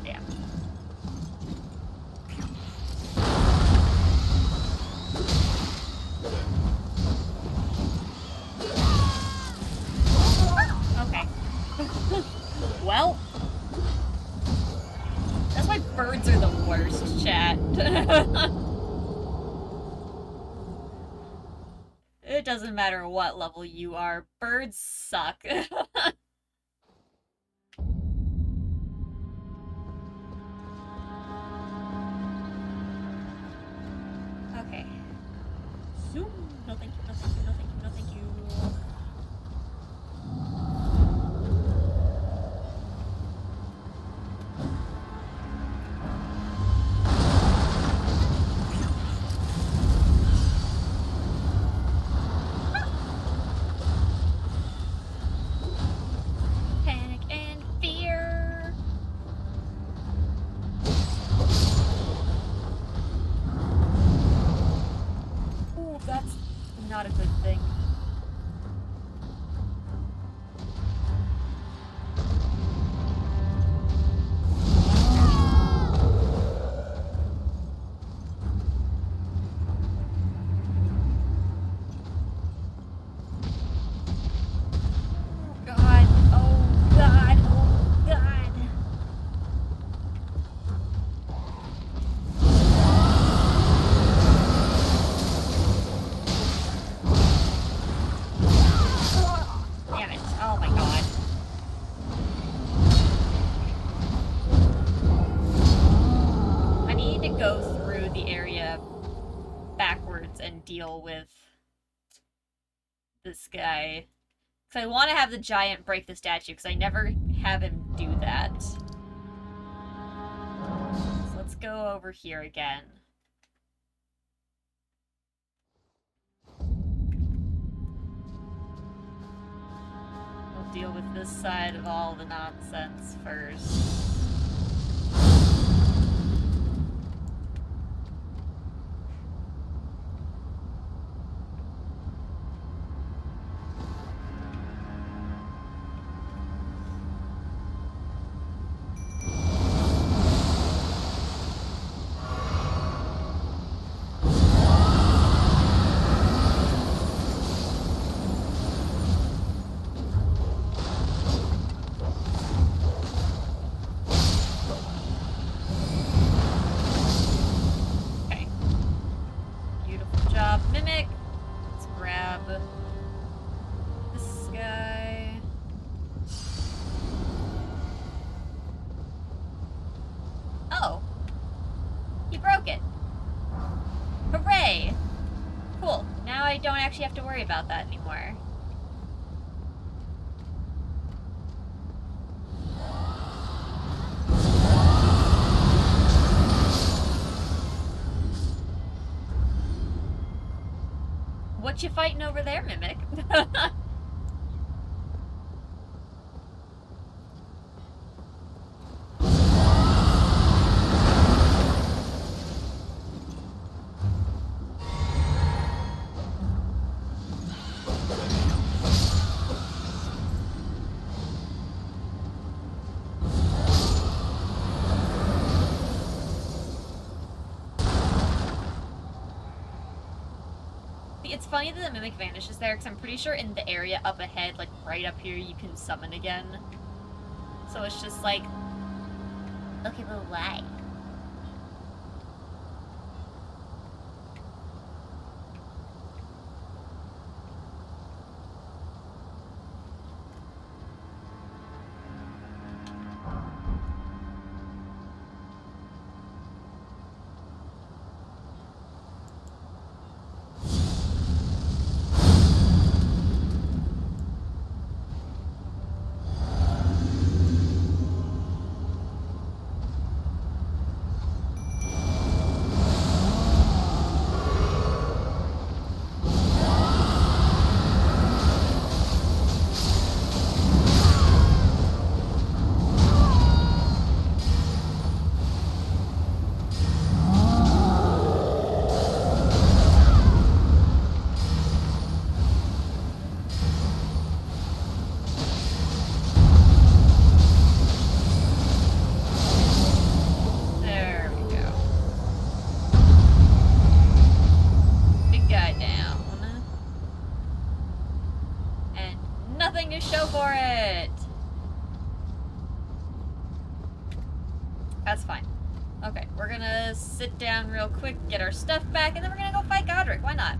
Yeah. Okay. Well. That's why birds are the worst, chat. It doesn't matter what level you are, birds suck. Okay. Zoom. No thank you, no thank you, no thank you, no thank you. Panic and fear. Ooh, that's not a good thing. deal with this guy. Because I want to have the giant break the statue, because I never have him do that. So let's go over here again. We'll deal with this side of all the nonsense first. You have to worry about that anymore. What you fighting over there, Mimic? It's funny that the Mimic vanishes there, because I'm pretty sure in the area up ahead, like right up here, you can summon again. So it's just like, okay, but why? Sit down real quick, get our stuff back, and then we're gonna go fight Godric. Why not?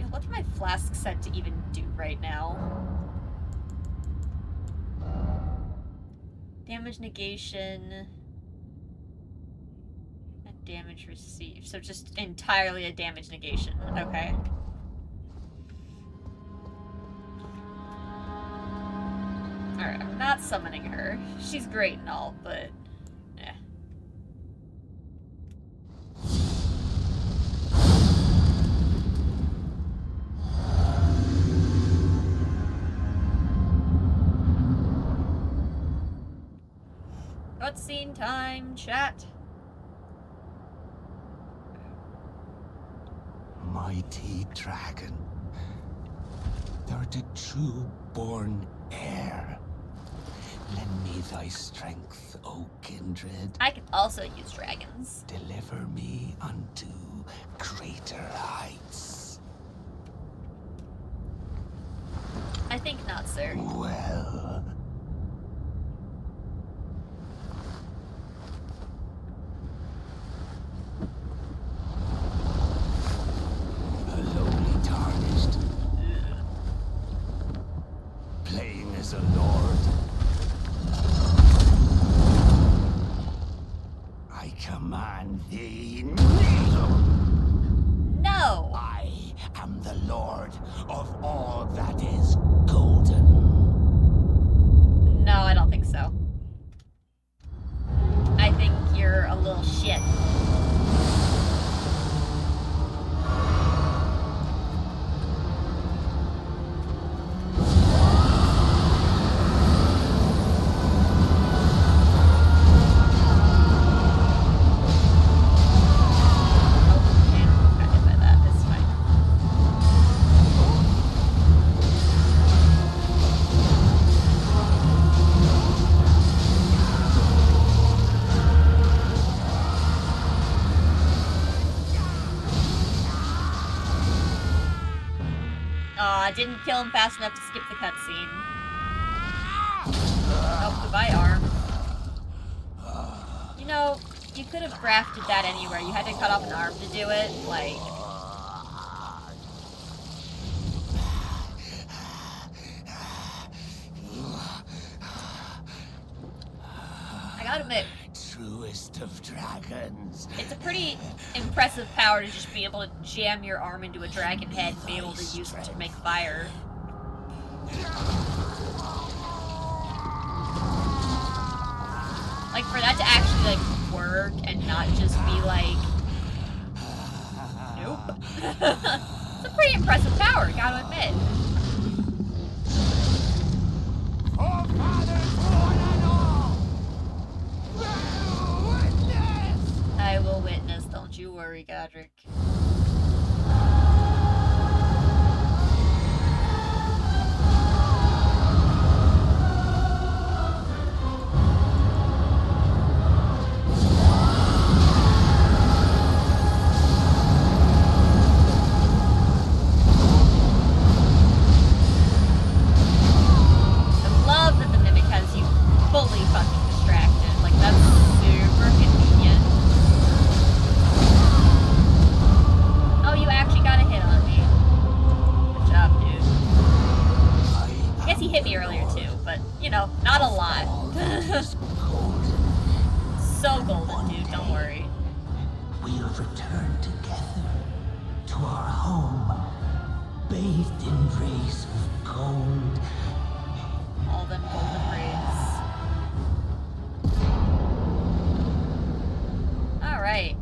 What's my flask set to even do right now? Damage negation and damage received. So just entirely a damage negation. Okay. Alright, I'm not summoning her. She's great and all, but... eh. Cutscene time, chat.
Mighty dragon. Thou art a true born heir. Lend me thy strength, O kindred.
I can also use dragons.
Deliver me unto greater heights.
I think not, sir.
Well. A lowly tarnished. Playing as a lord. I command thee,
No!
I am the lord of all that is golden.
No, I don't think so. I think you're a little shit. Didn't kill him fast enough to skip the cutscene. Oh, goodbye, arm. You know, you could have grafted that anywhere. You had to cut off an arm to do it. Like... I gotta admit,
Truest of dragons.
it's a pretty impressive power to just be able to jam your arm into a dragon head and be able to use it to make fire. Like, for that to actually, like, work and not just be like... Nope. It's a pretty impressive power, gotta admit. I will witness, don't you worry, Godric. I love that the Mimic has you fully fucking distracted. Like, that's super convenient. Oh, you actually got a hit on me. Good job, dude. I guess he hit me earlier too, but, you know, not a lot. So golden, dude, don't worry.
We'll return together to our home, bathed in rays of gold.
All them golden rays. Alright.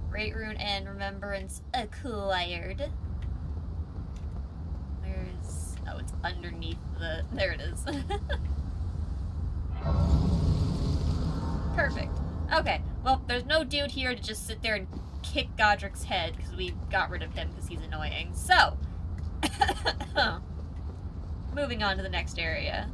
Great Rune and Remembrance acquired. Where's... Oh, it's underneath the... There it is. Perfect. Okay, well, there's no dude here to just sit there and kick Godric's head, because we got rid of him because he's annoying. So, moving on to the next area.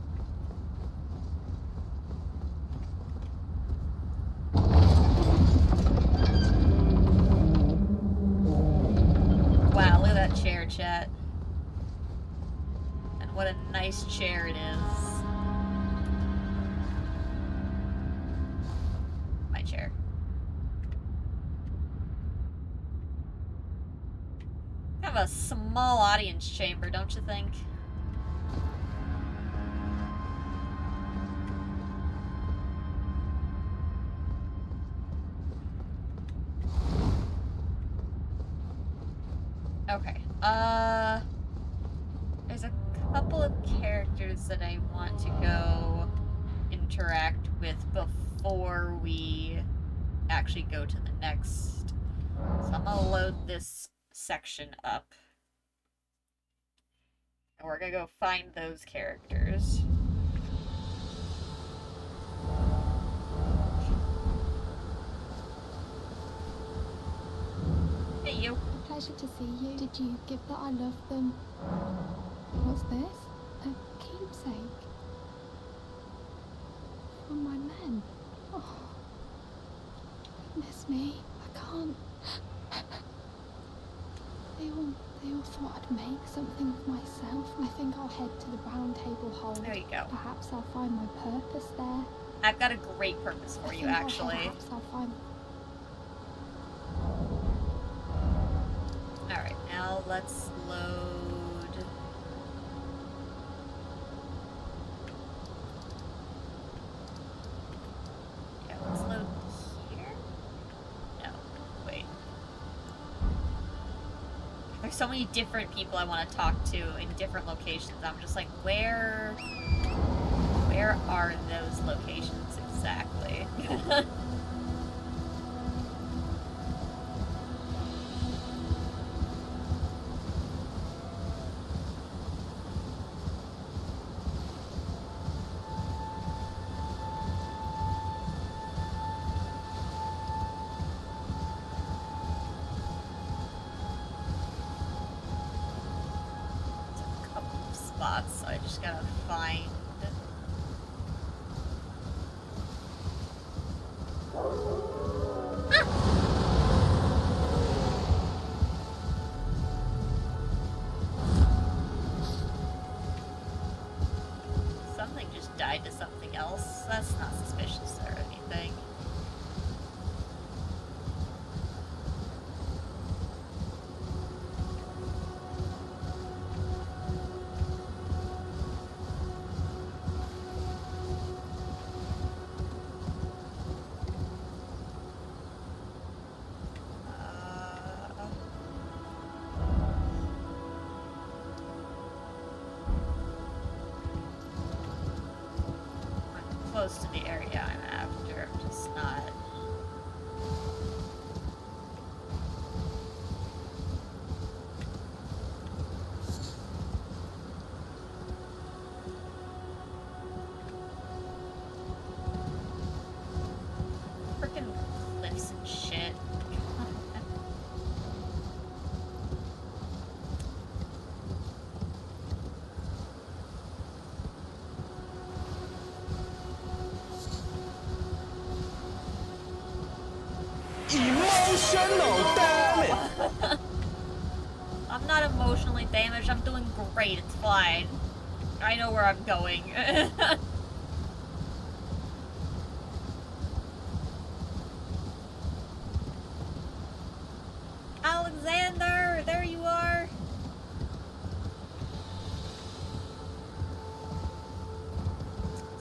Wow, look at that chair, chat. And what a nice chair it is. My chair. Kind of a small audience chamber, don't you think? Okay, there's a couple of characters that I want to go interact with before we actually go to the next. So I'm gonna load this section up. And we're gonna go find those characters. Hey, you.
Pleasure to see you. Did you give that I love them? What's this? A keepsake? From my men? Oh. Miss me. I can't. They all thought I'd make something of myself. I think I'll head to the Round Table Hold.
There you go.
Perhaps I'll find my purpose there.
I've got a great purpose for you, actually.
Perhaps I'll find...
Alright, now let's load... Yeah, let's load There's so many different people I want to talk to in different locations. I'm just like, where are those locations exactly? So I just gotta find. Something just died to something else. That's not suspicious or anything. Close to the area I'm after, I'm just not. Frickin' cliffs and shit.
Emotional damage!
I'm not emotionally damaged, I'm doing great, it's fine. I know where I'm going. Alexander, there you are.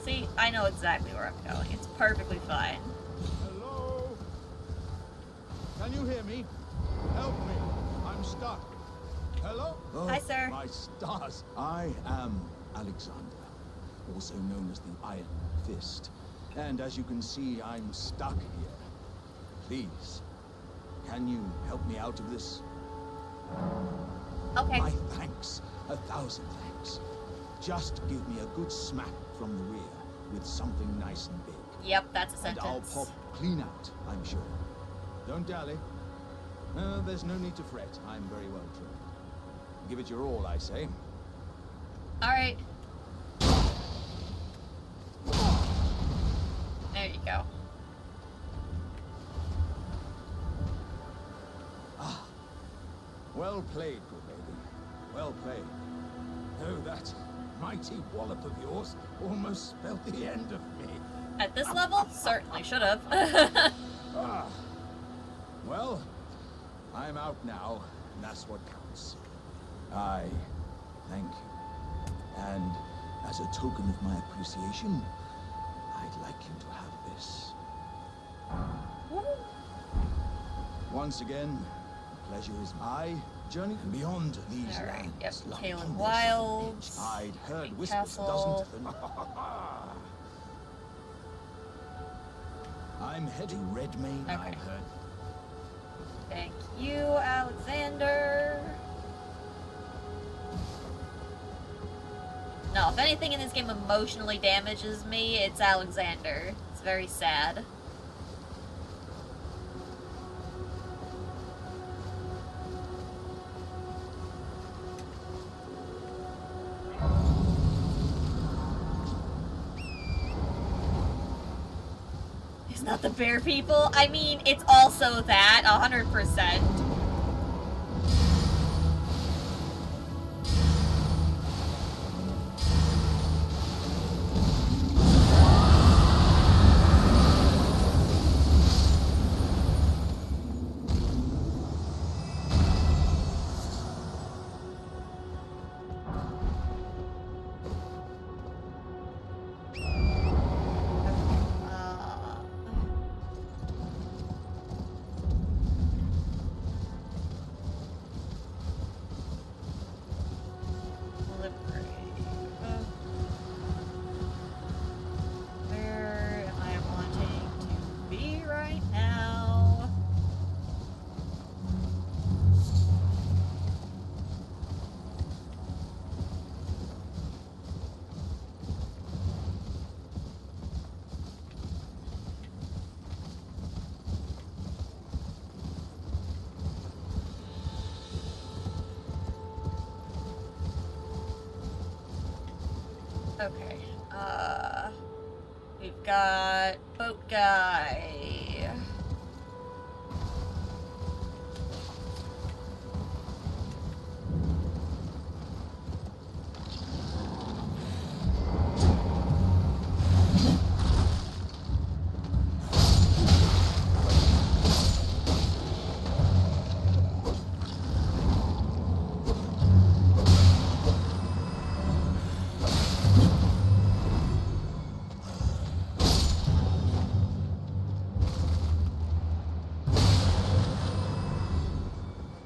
See, I know exactly where I'm going. It's perfectly fine.
Hello? Can you hear me? Help me. I'm stuck. Hello? Oh,
Hi, sir.
My stars. I am Alexander, also known as the Iron Fist. And as you can see, I'm stuck here. Please, can you help me out of this?
Okay.
My thanks. 1,000 thanks. Just give me a good smack from the rear with something nice and big.
Yep, that's a
And
sentence.
I'll pop clean out, I'm sure. Don't dally. There's no need to fret. I'm very well trained. Give it your all, I say.
Alright. There you go.
Ah. Well played, good lady. Well played. Oh, that mighty wallop of yours almost spelled the end of me.
At this level, certainly should have.
Ah. Well, I'm out now, and that's what counts. I thank you. And as a token of my appreciation, I'd like you to have this. Once again, the pleasure is mine. Journey beyond these
Alright,
lands.
yep.
like
Kalen
endless
Wilds.
age. I'd heard
Big
whispers
Castle.
a dozen. I'm heading Redmayne,
Okay.
I've heard.
Thank you, Alexander. No, if anything in this game emotionally damages me, it's Alexander. It's very sad. It's not the bear people. I mean, it's also that, 100%. Okay. We've got boat guy.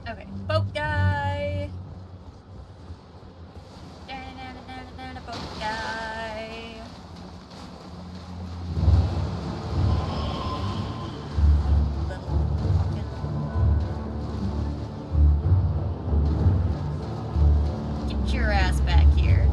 Okay, boat guy. Boat guy. Little fucking. Get your ass back here.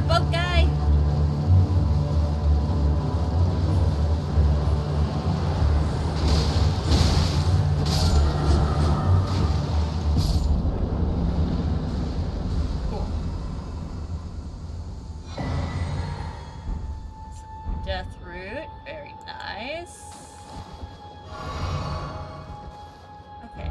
Boat guy. Cool. Some death root. Very nice. Okay.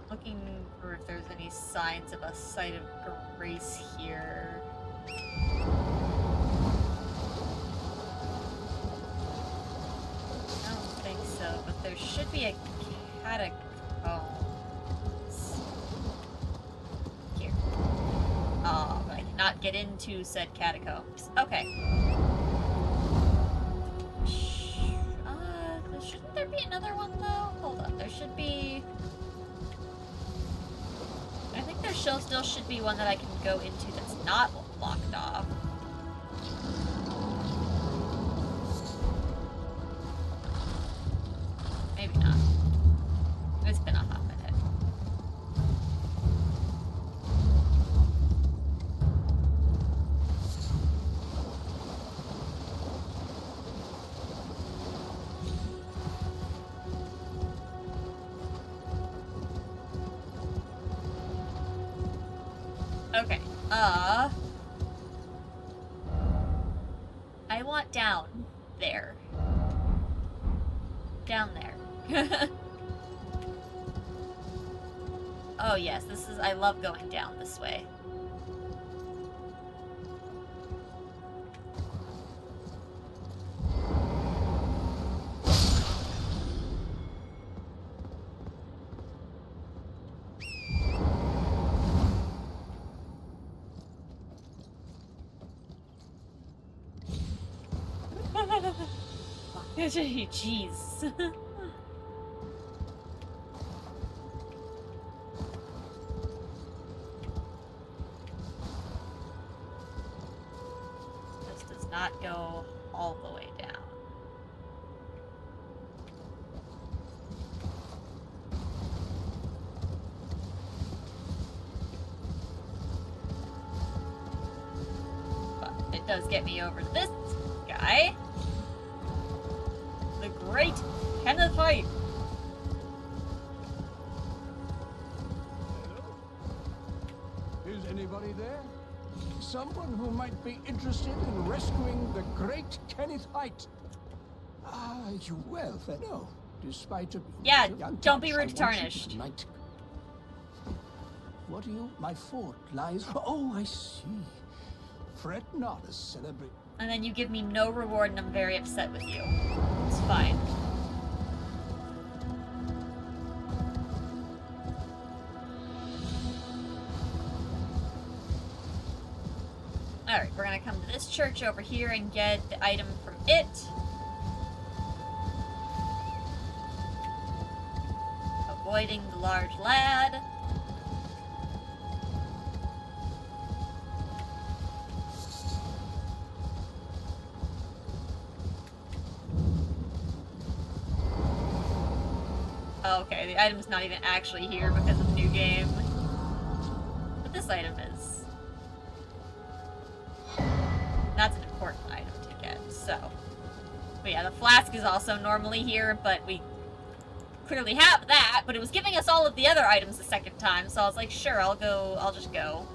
Looking for if there's any signs of a site of grace here. I don't think so, but there should be a catacombs here. But I cannot get into said catacombs. Okay. Shouldn't there be another one though? Hold on, there should be. I think there still should be one that I can go into that's not locked off. Maybe not. It's been a hot minute. Okay, I want down there. Down there. Oh yes, this is, I love going down this way. Jeez. This does not go all the way down. But it does get me over this guy. The great Kenneth Hyde.
Is anybody there? Someone who might be interested in rescuing the great Kenneth Hyde. Ah, you well, fellow. Despite a
Yeah,
young
don't be
touch,
rude to
I want you
Tarnished.
tonight. What are you? My fort lies. Oh, I see. Fret not, a celebrity.
And then you give me no reward and I'm very upset with you. It's fine. Alright, we're gonna come to this church over here and get the item from it. Avoiding the large lad. Oh, okay, the item's not even actually here because of the new game. But this item is. That's an important item to get, so. But yeah, the flask is also normally here, but we clearly have that, but it was giving us all of the other items the second time, so I was like, sure, I'll just go.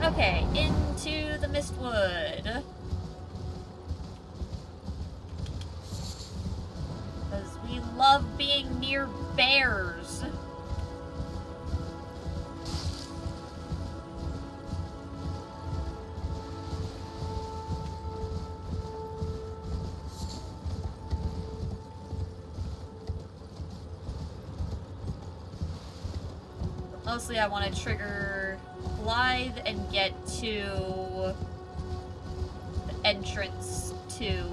Okay, into the Mistwood. Because we love being near bears. Mostly I want to trigger Blythe and get to the entrance to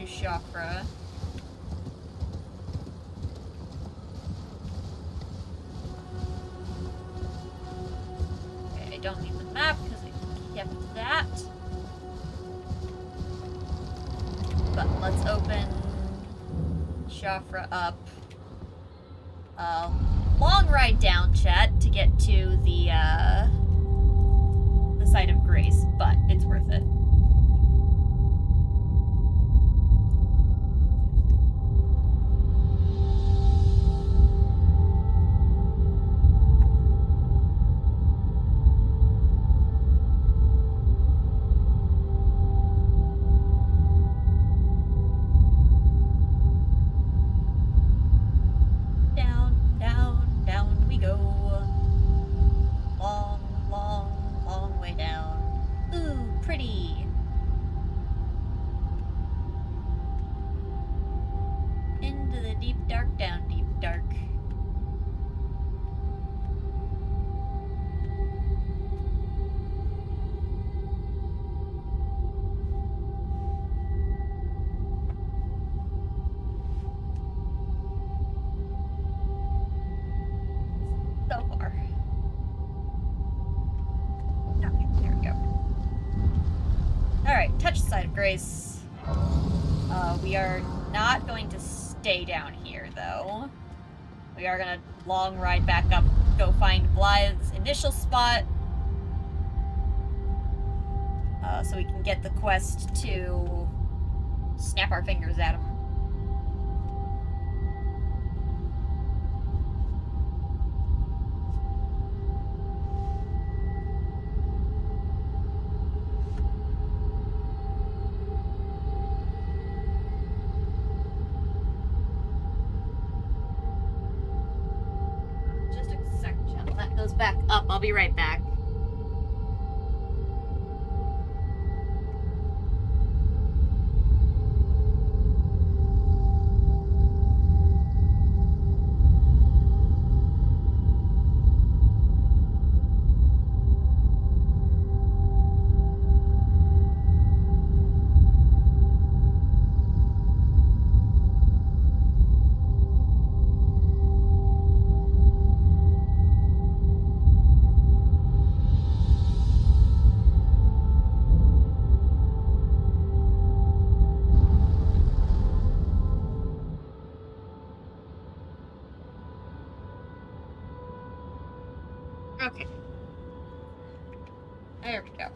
Chakra. Okay, I don't need the map because I kept that. But let's open Chakra up. Long ride down, chat, to get to the site of grace, but it's worth it. Grace. We are not going to stay down here, though. We are gonna long ride back up, go find Blythe's initial spot, so we can get the quest to snap our fingers at him. Back up. I'll be right back. Okay. There we go.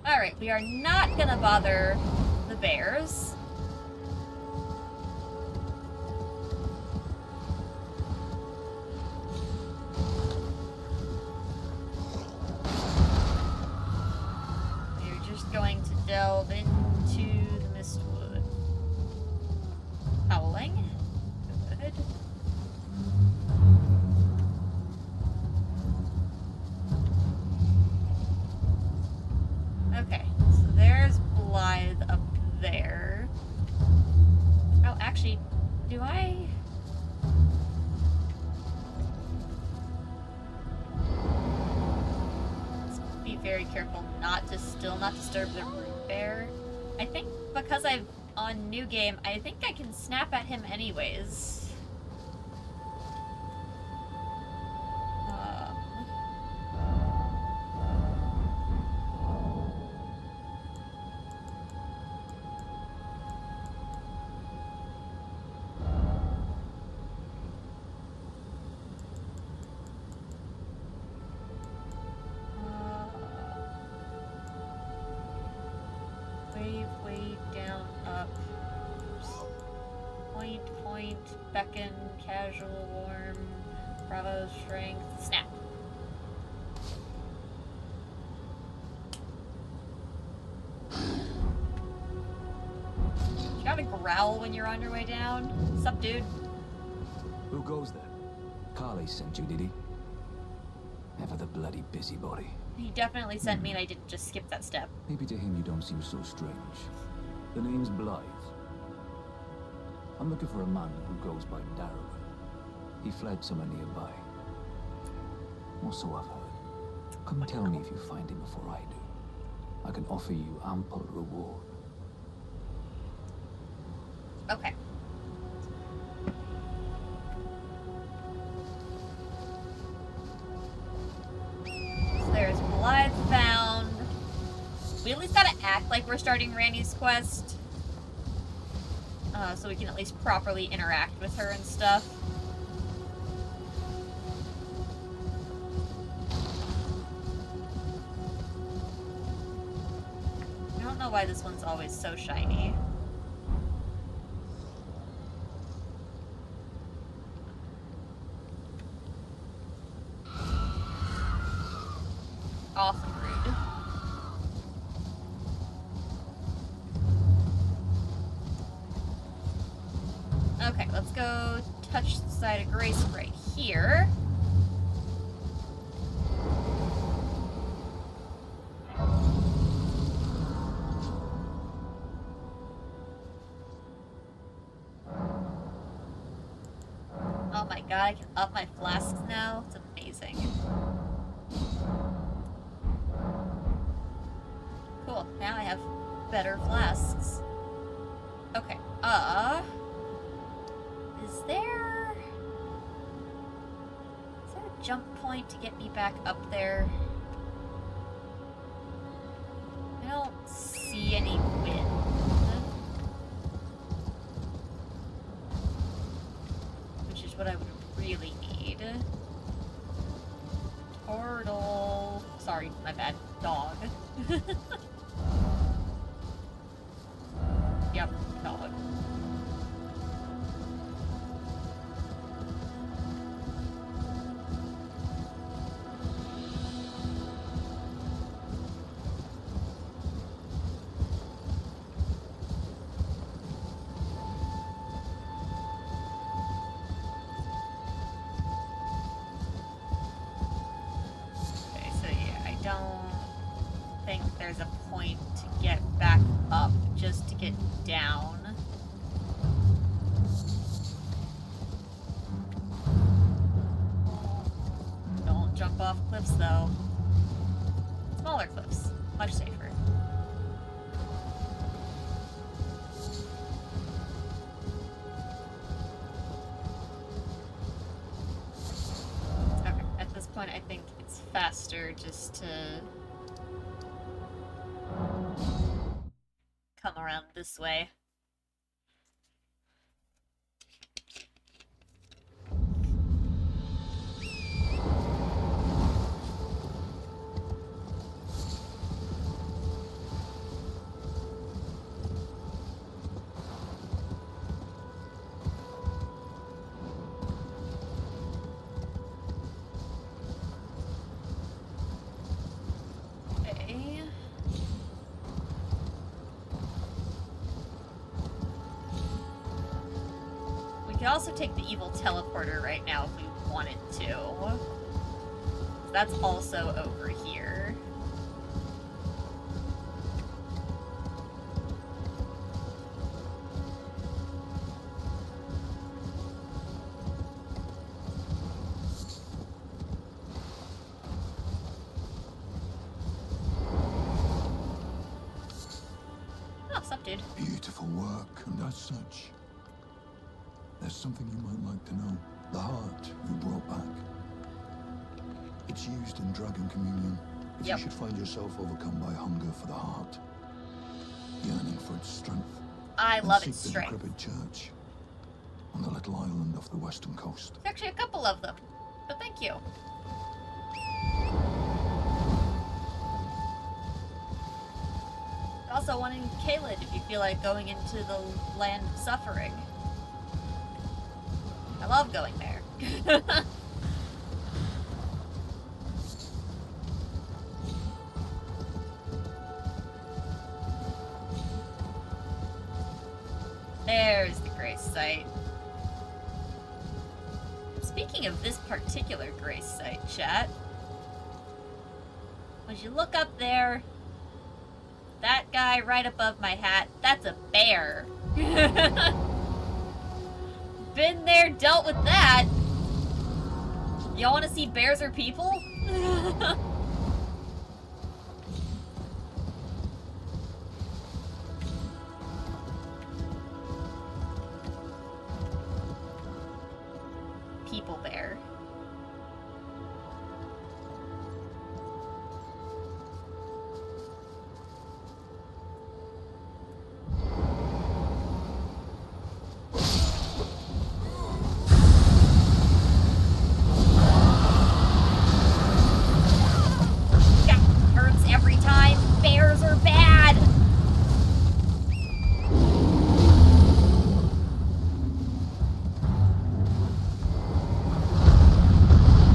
Alright, we are not gonna bother the bears. We're just going to delve into the Mistwood. very careful not to not disturb the root bear. I think because I've on new game, I think I can snap at him anyways. Wave, down, up. Point, beckon, casual, warm, bravo, strength, snap. You gotta growl when you're on your way down. Sup, dude?
Who goes there? Carly sent you, did he? Ever the bloody busybody.
He definitely sent me and I didn't just skip that step.
Maybe to him you don't seem so strange. The name's Blythe. I'm looking for a man who goes by Darrow. He fled somewhere nearby. Or so I've heard. Come tell me if you find him before I do. I can offer you ample reward.
Okay. So there's Blythe found. We at least gotta act like we're starting Randy's quest. So we can at least properly interact with her and stuff. I don't know why this one's always so shiny. Awfully rude. Okay, let's go touch the side of Grace right here. Oh my god, I can up my flasks now? It's amazing. Cool, now I have better flasks. Okay, is there a jump point to get me back up there? I don't see any wind. Which is what I would really need. Turtle. Sorry, my bad. Dog. Yep, dog. Okay, so yeah, I don't think there's a point to get back up just to get down. Don't jump off cliffs though. Smaller cliffs, much safer. Okay, at this point I think it's faster just to come around this way. Okay. We could also take the evil teleporter right now if we wanted to. That's also over here. dude.
Beautiful work, and as such, there's something you might like to know. The heart you brought back. It's used in Dragon Communion. If
Yep.
you should find yourself overcome by hunger for the heart, yearning for its strength,
I
then
love
seek
its
the
strength.
decrepit church on the little island off the western coast.
There's actually a couple of them, but thank you. Also, one in Caelid if you feel like going into the land of suffering. I love going there. There's the grace site. Speaking of this particular grace site, chat, would you look up there? That guy right above my hat, that's a bear. Been there, dealt with that. Y'all want to see bears or people? People bear. That hurts every time. Bears are bad.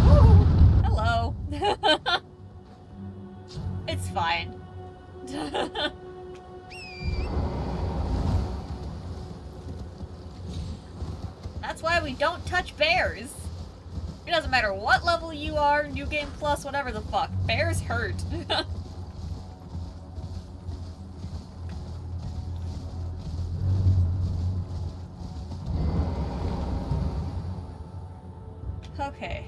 Woo. Hello. It's fine. That's why we don't touch bears. It doesn't matter what level you are, New Game Plus, whatever the fuck. Bears hurt. Okay.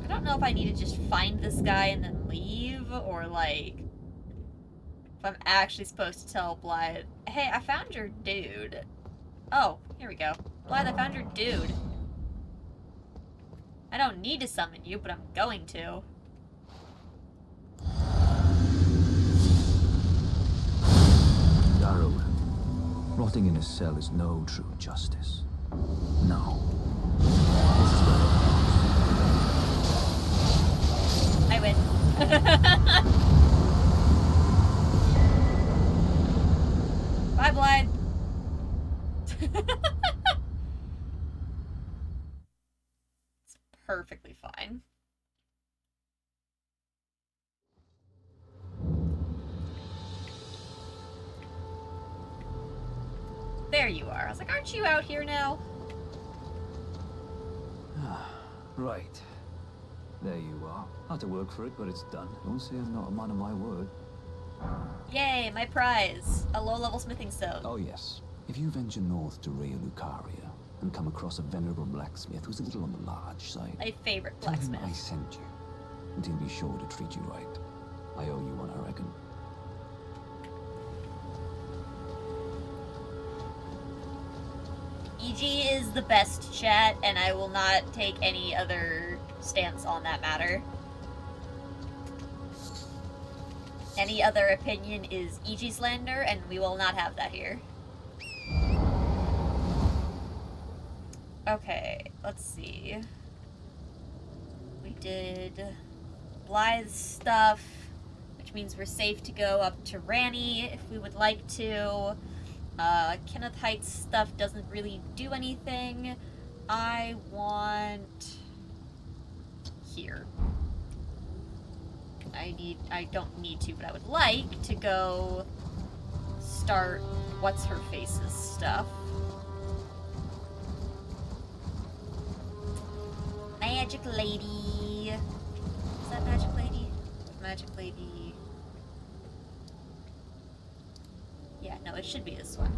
I don't know if I need to just find this guy and then leave, or like, if I'm actually supposed to tell Blythe, hey, I found your dude. Oh, here we go. Blythe, I found your dude. I don't need to summon you, but I'm going to.
Darrow, rotting in a cell is no true justice. No.
I win. Bye, Blythe. It's perfectly fine. There you are. I was like, aren't you out here now?
Right. There you are. Had to work for it, but it's done. Don't say I'm not a man of my word.
Yay, my prize. A low-level smithing stone.
Oh, yes. If you venture north to Rea Lucaria and come across a venerable blacksmith who's a little on the large side,
My favorite
tell him
blacksmith.
I sent you, and he'll be sure to treat you right. I owe you one, I reckon.
EG is the best, chat, and I will not take any other stance on that matter. Any other opinion is EG slander, and we will not have that here. Okay, let's see. We did Blythe's stuff, which means we're safe to go up to Ranny if we would like to. Kenneth Heights stuff doesn't really do anything. I want here. I don't need to, but I would like to go start what's her face's stuff. Magic Lady. Is that Magic Lady? Magic Lady. Yeah, no, it should be this one.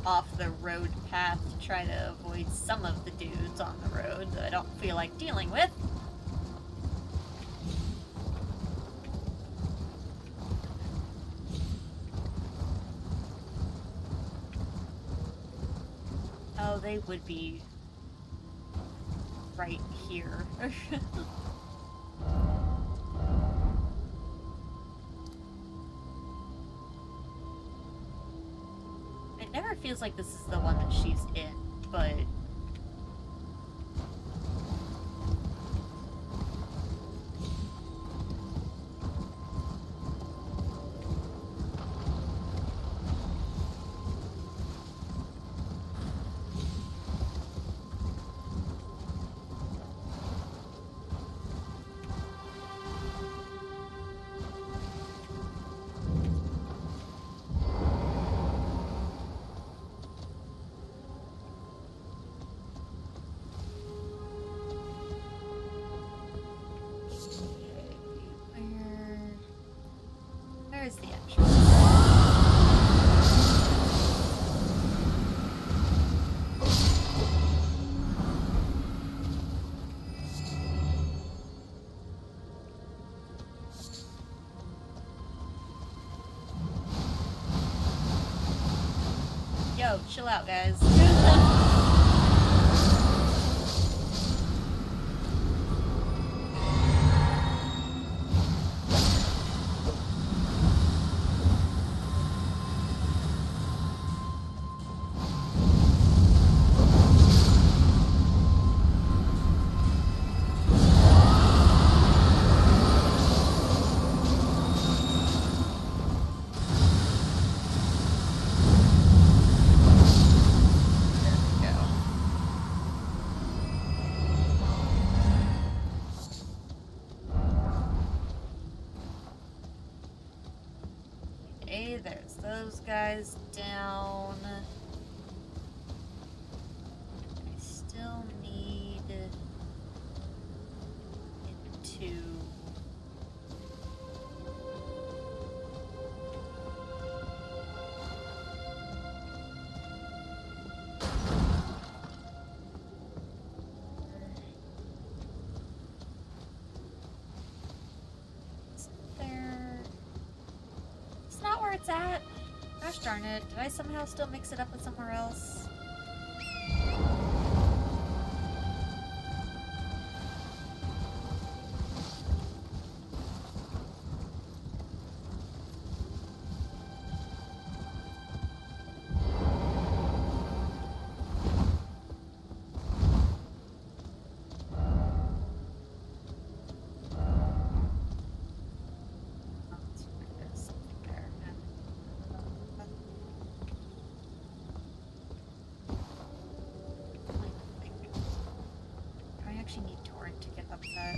off the road path to try to avoid some of the dudes on the road that I don't feel like dealing with. Oh, they would be right here. It never feels like this is the one that she's in, but... Where's the entrance? Yo, chill out, guys. Okay, there's those guys down. I still need into... Not where it's at. Gosh darn it. Did I somehow still mix it up with somewhere else? Need Torrent to get upset.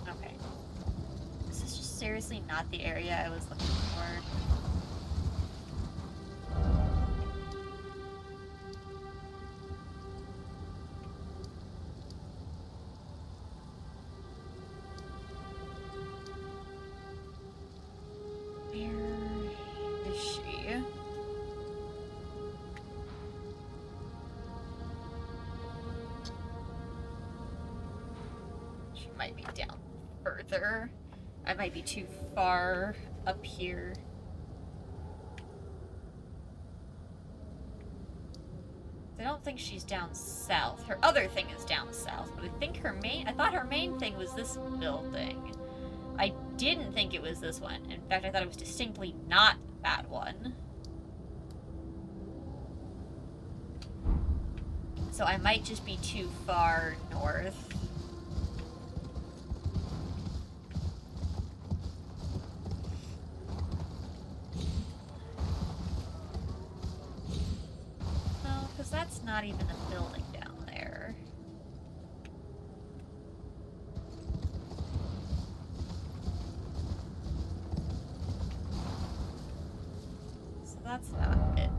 Okay. This is just seriously not the area I was looking for. Might be down further. I might be too far up here. I don't think she's down south. Her other thing is down south, but I think I thought her main thing was this building. I didn't think it was this one. In fact, I thought it was distinctly not that one. So I might just be too far north. That's not even a building down there. So that's not it.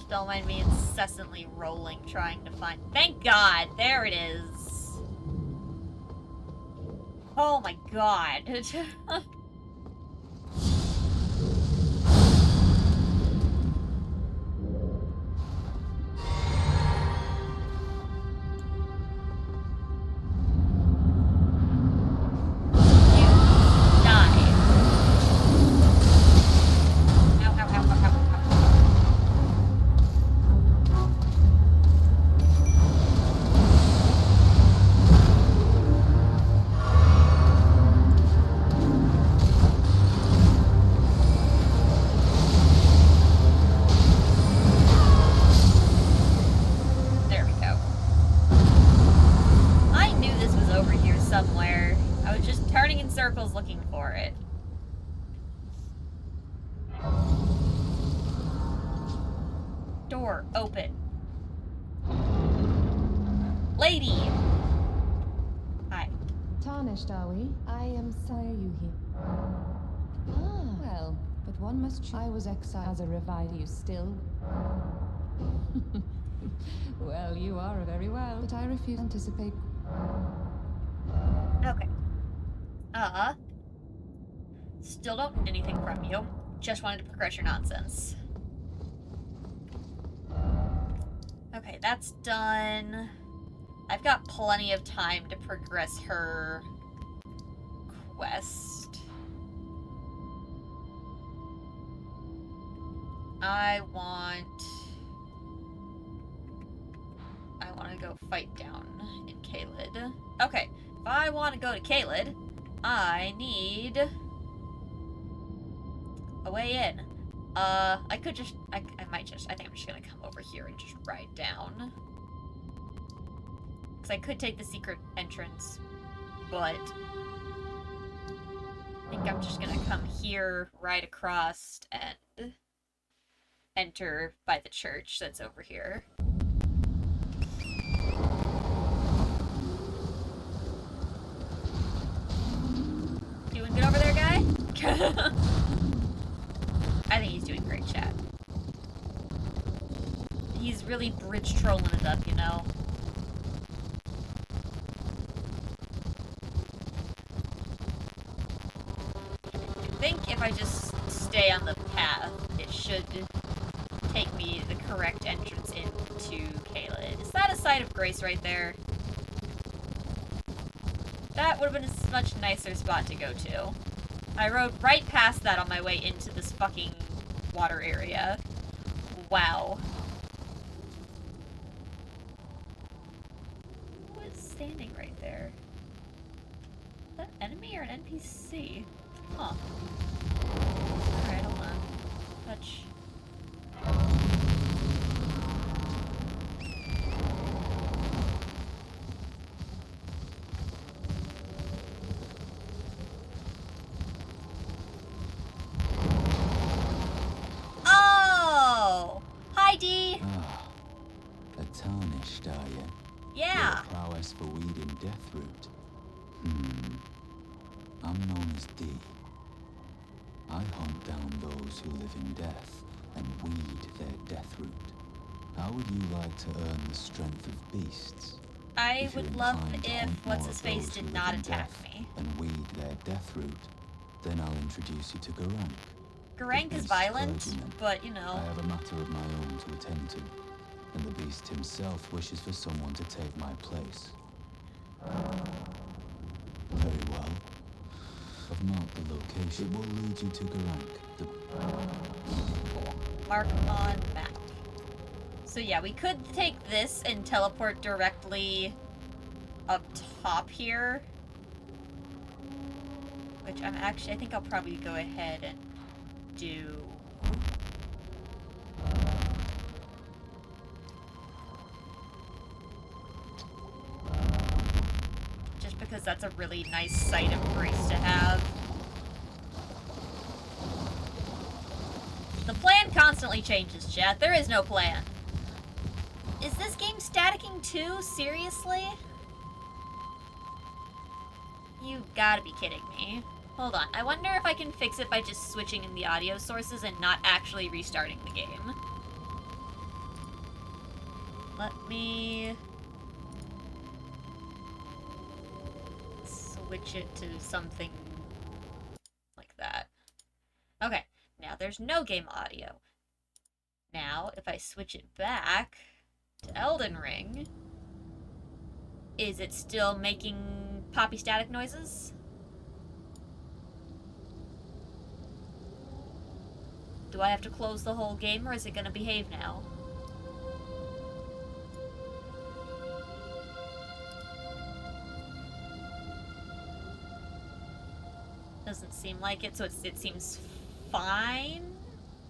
Don't mind me incessantly rolling, trying to find... Thank God! There it is! Oh my god. Looking for it. Door open. Lady! Hi.
Tarnished, are we? I am sorry you here. Ah, well, but one must choose. I was exiled as a reviver. You still? Well, you are very well, but I refuse to anticipate.
Okay. Still don't need anything from you. Just wanted to progress your nonsense. Okay, that's done. I've got plenty of time to progress her quest. I want to go fight down in Caelid. Okay, if I want to go to Caelid, I need a way in. I could just, I think I'm just gonna come over here and just ride down. Because I could take the secret entrance, but I think I'm just gonna come here, ride across, and enter by the church that's over here. Doing good over there, guy? I think he's doing great, chat. He's really bridge trolling it up, you know? I think if I just stay on the path, it should take me the correct entrance into Caelid. Is that a site of grace right there? That would have been a much nicer spot to go to. I rode right past that on my way into this fucking water area. Wow. Who is standing right there? Is that an enemy or an NPC? Huh. Alright, hold on. Touch. Oh! Hi, D!
Ah, a tarnished, are you?
Yeah.
Your prowess for weeding Deathroot. I'm known as D. I hunt down those who live in death and weed their Deathroot. How would you like to earn the strength of beasts?
I
If you're
would love
inclined to
if
hunt more of
What's-His-Face
those who
did
live
not
in
attack
death
me.
and weed their Deathroot, then I'll introduce you to Garank.
Garank is
beast's
violent,
clergyman.
but you know.
I have a matter of my own to attend to, and the beast himself wishes for someone to take my place. Very well. I've marked the location. It will lead you to Garank.
Cool. Mark on map. So yeah, we could take this and teleport directly up top here. Which I think I'll probably go ahead and do. Just because that's a really nice site of grace to have. The plan constantly changes, chat. There is no plan. Is this game staticking too? Seriously? You gotta be kidding me. Hold on. I wonder if I can fix it by just switching in the audio sources and not actually restarting the game. Let me switch it to something like that. Okay, now there's no game audio. Now, if I switch it back to Elden Ring, is it still making poppy static noises? Do I have to close the whole game, or is it gonna behave now? Doesn't seem like it, so it seems fine?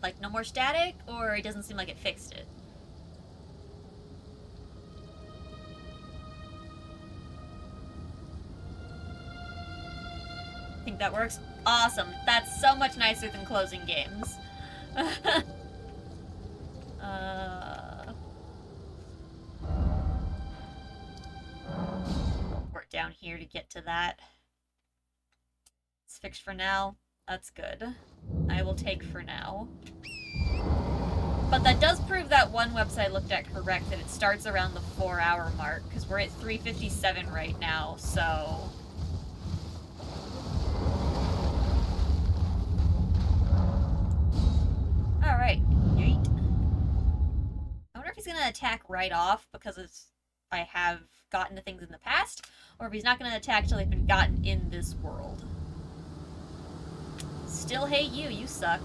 Like, no more static? Or it doesn't seem like it fixed it? I think that works. Awesome. That's so much nicer than closing games. Work down here to get to that. It's fixed for now. That's good. I will take for now. But that does prove that one website I looked at correct, that it starts around the 4-hour mark, because we're at 3:57 right now, so... Alright, yeet. I wonder if he's gonna attack right off because I have gotten to things in the past, or if he's not gonna attack till they've been gotten in this world. Still hate you, you suck.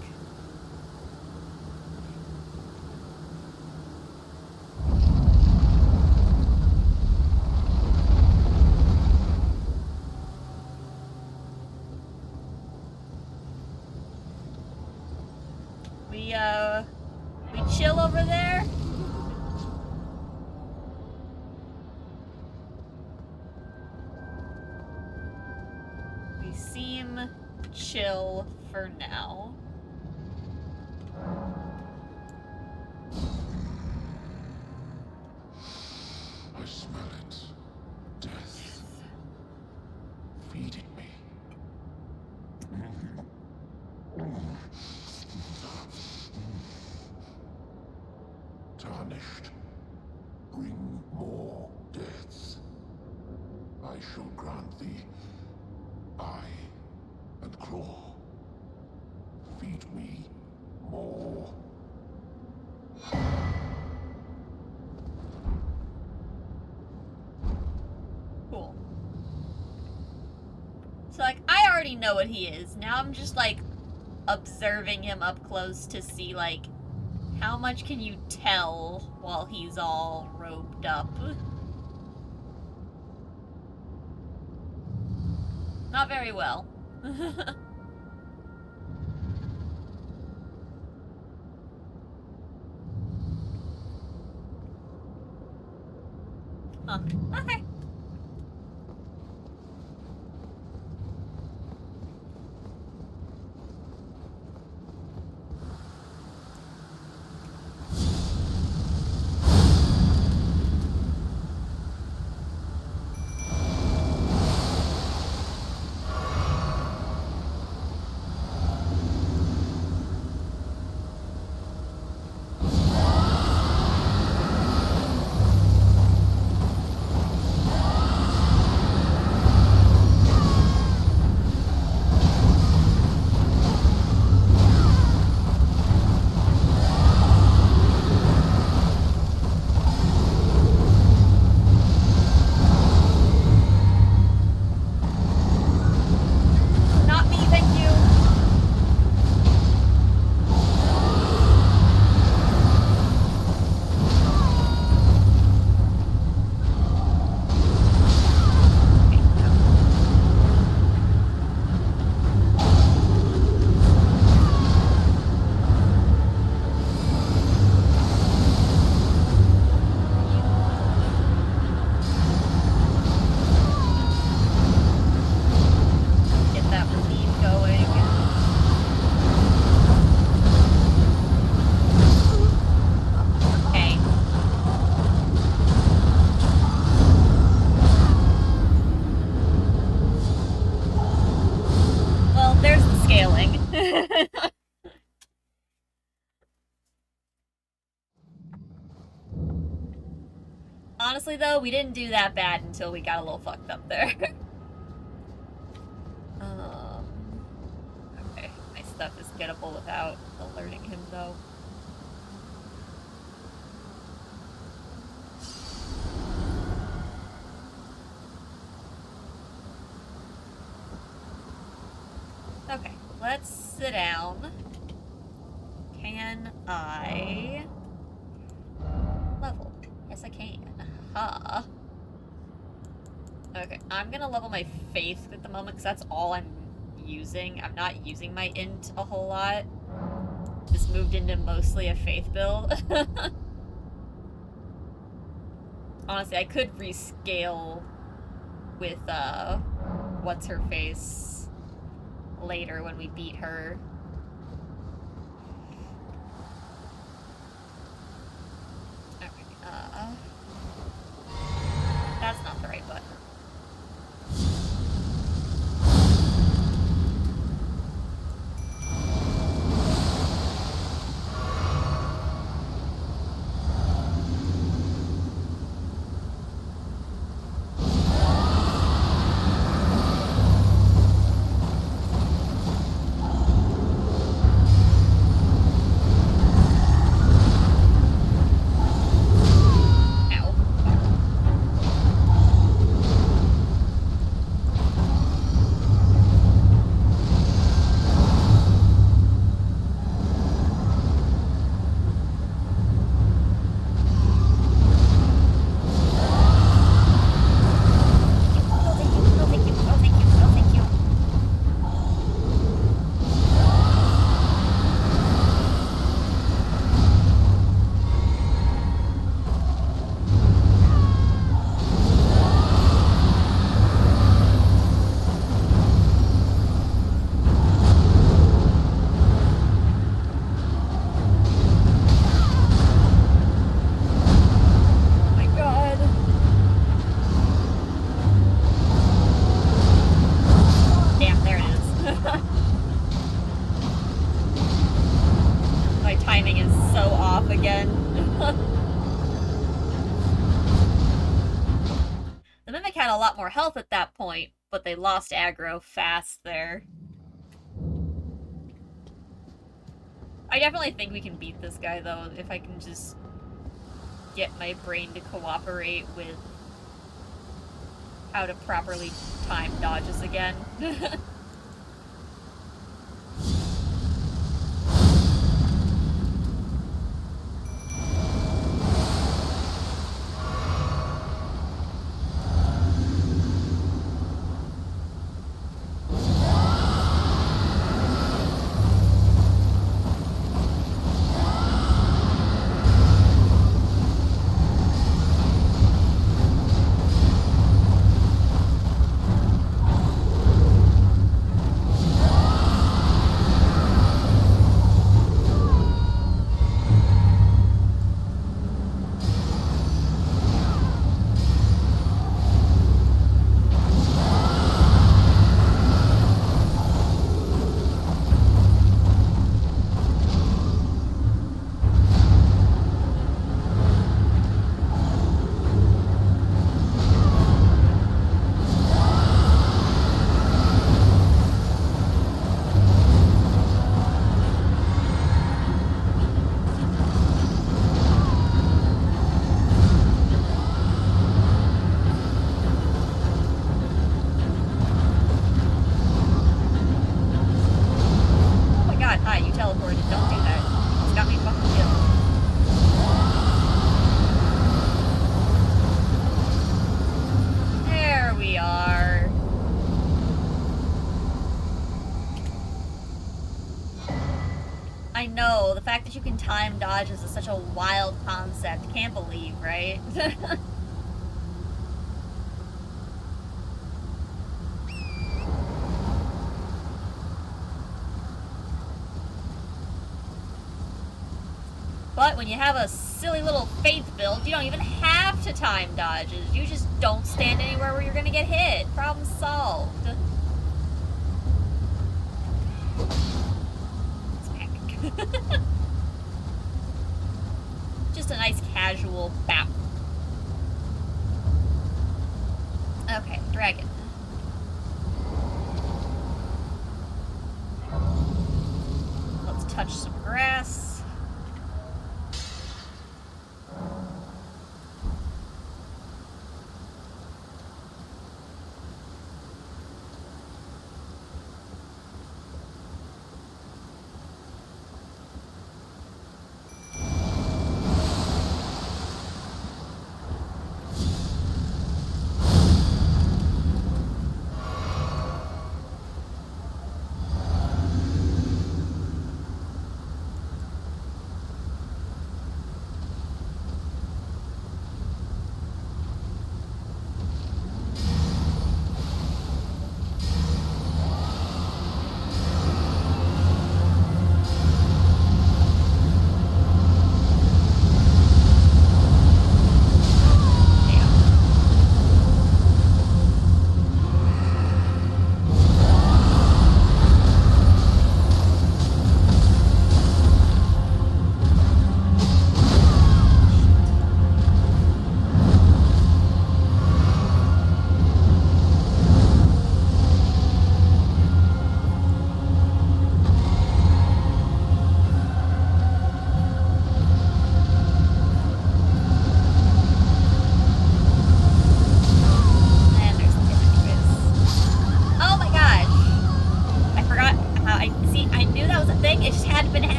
We chill over there? We seem chill for now.
I smell it. Death. Feeding me. Tarnished. Bring more deaths. I shall grant thee eye and claw. Feed me more.
Cool. So, like, I already know what he is. Now I'm just, like, observing him up close to see, like, how much can you tell while he's all robed up? Not very well. Huh. Okay. Not me, thank you. Get that relief going. Okay. Well, there's the scaling. Honestly, though, we didn't do that bad until we got a little fucked up there. Okay, my stuff is gettable without alerting him, though. Okay, let's sit down. Can I level? Yes, I can. Huh. Okay, I'm gonna level my faith at the moment because that's all I'm using. I'm not using my int a whole lot. This moved into mostly a faith build. Honestly, I could rescale with, what's her face later when we beat her. Okay, that's not the right button. More health at that point, but they lost aggro fast there. I definitely think we can beat this guy, though, if I can just get my brain to cooperate with how to properly time dodges again. I know, the fact that you can time dodges is such a wild concept. Can't believe, right? But when you have a silly little faith build, you don't even have to time dodges. You just don't stand anywhere where you're gonna get hit. Problem solved. Just a nice casual bap. touch some grass.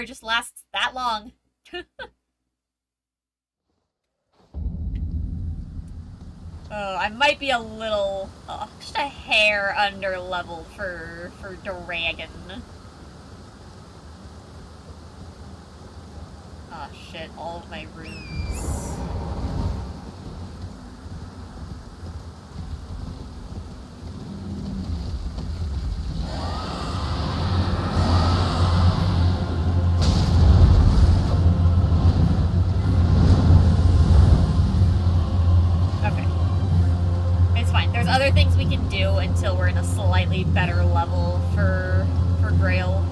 Just lasts that long. Oh, I might be a little, just a hair under leveled for Dragon. Oh shit, all of my runes. Other things we can do until we're in a slightly better level for Grail.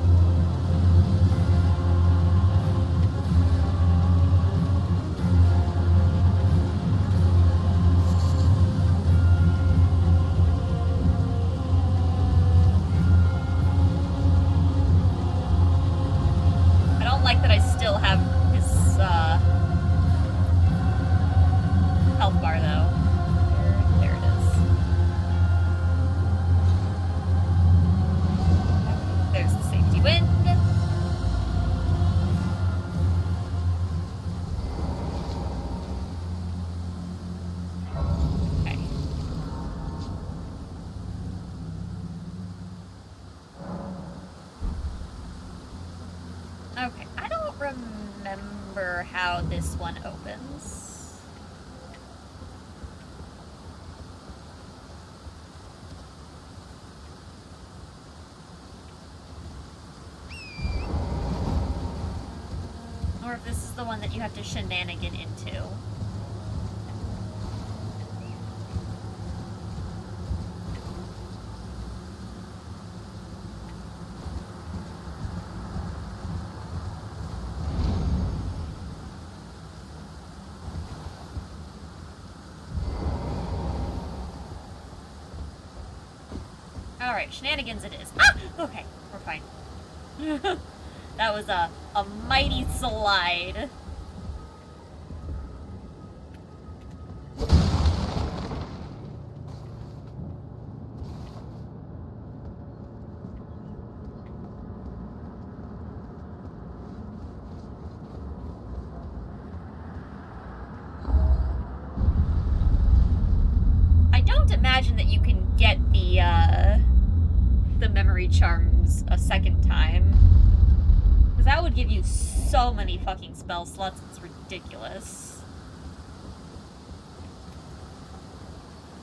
I don't like that I still have his health bar though. There it is. There's the safety wind. Okay. Okay, I don't remember how this one opens. Or if this is the one that you have to shenanigan into. Alright, shenanigans it is. Ah! Okay, we're fine. That was a mighty slide. I don't imagine that you can get the memory charms a second time. Because that would give you so many fucking spell slots, it's ridiculous.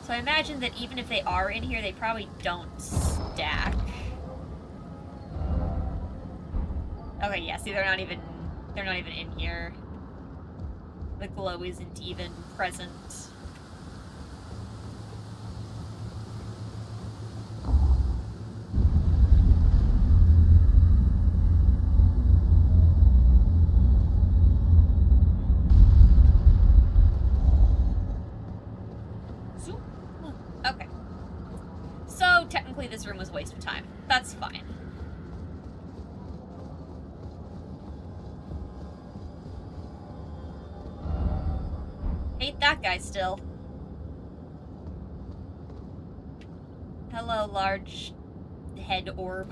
So I imagine that even if they are in here, they probably don't stack. Okay, yeah, see, they're not even in here. The glow isn't even present. Okay. So technically this room was a waste of time. That's fine. Hate that guy still. Hello, large head orb.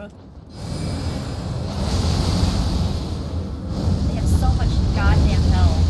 They have so much goddamn health.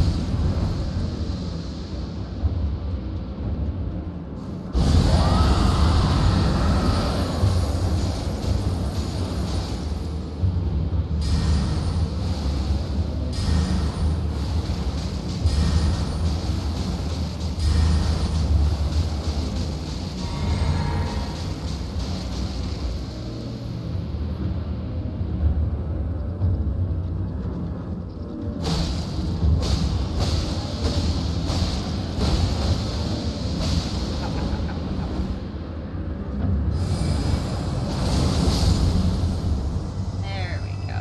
There we go.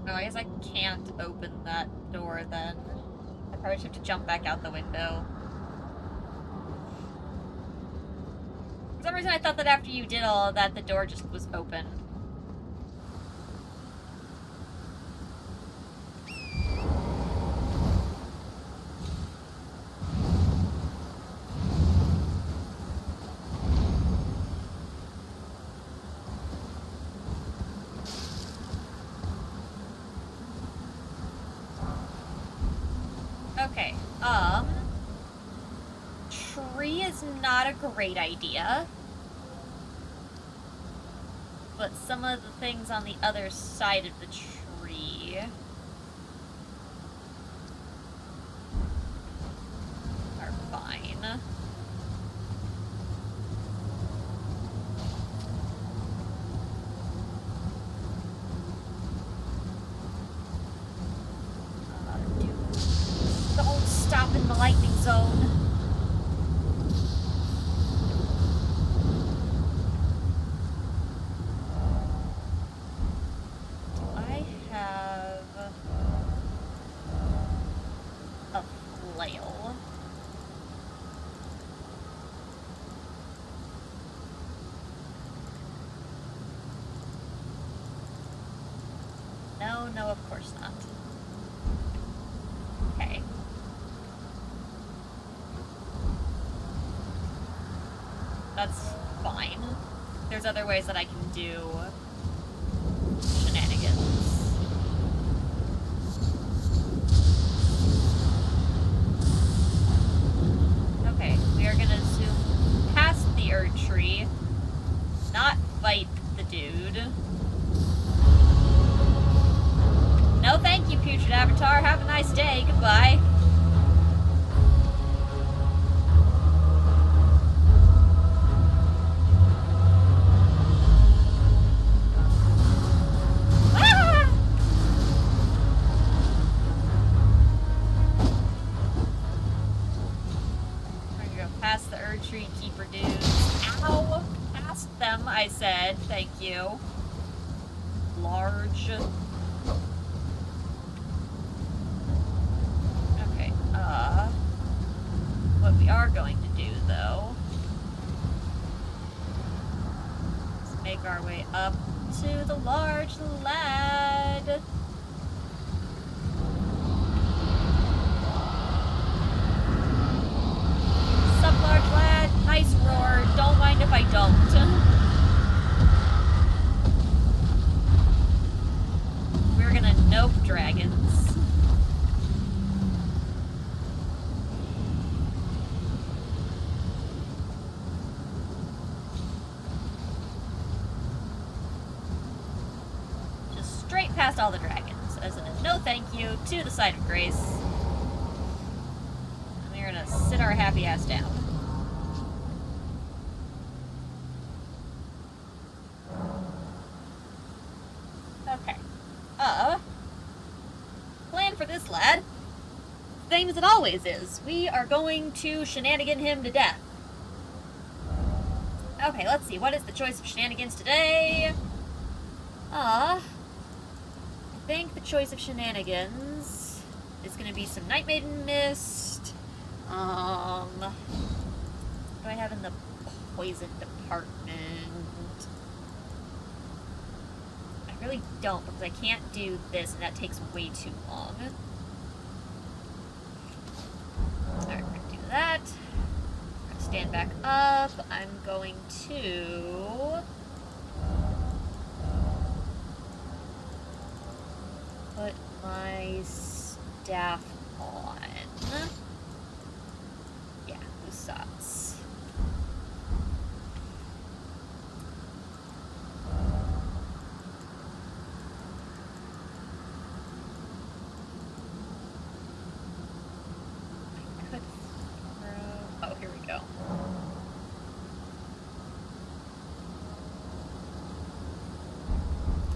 Oh, I guess I can't open that door then. I probably should have to jump back out the window. For some reason I thought that after you did all of that, the door just was open. Okay, tree is not a great idea. But some of the things on the other side of the tree are fine. Don't stop in the lightning zone. I have a flail. No, no, of course not. Okay. That's fine. There's other ways that I can do shenanigans. Okay, we are gonna zoom past the Erd tree, not fight the dude. No thank you, Putrid Avatar. Have a nice day. Goodbye. Ah! We're gonna go past the Erd Tree Keeper dudes. Ow! Past them, I said. Thank you. Large. Okay, what we are going to do, though, is make our way up to the large lad. Sup, large lad? Nice roar. Don't mind if I don't. We're gonna nope dragons. Straight past all the dragons, as a no thank you to the side of grace. And we're gonna sit our happy ass down. Okay. Plan for this lad. Same as it always is. We are going to shenanigan him to death. Okay, let's see. What is the choice of shenanigans today? I think the choice of shenanigans is gonna be some Night Maiden Mist. What do I have in the poison department? I really don't, because I can't do this, and that takes way too long. Alright, we're gonna do that. We're gonna stand back up. I'm going to put my staff on. Yeah, Usats. I could throw... Oh, here we go.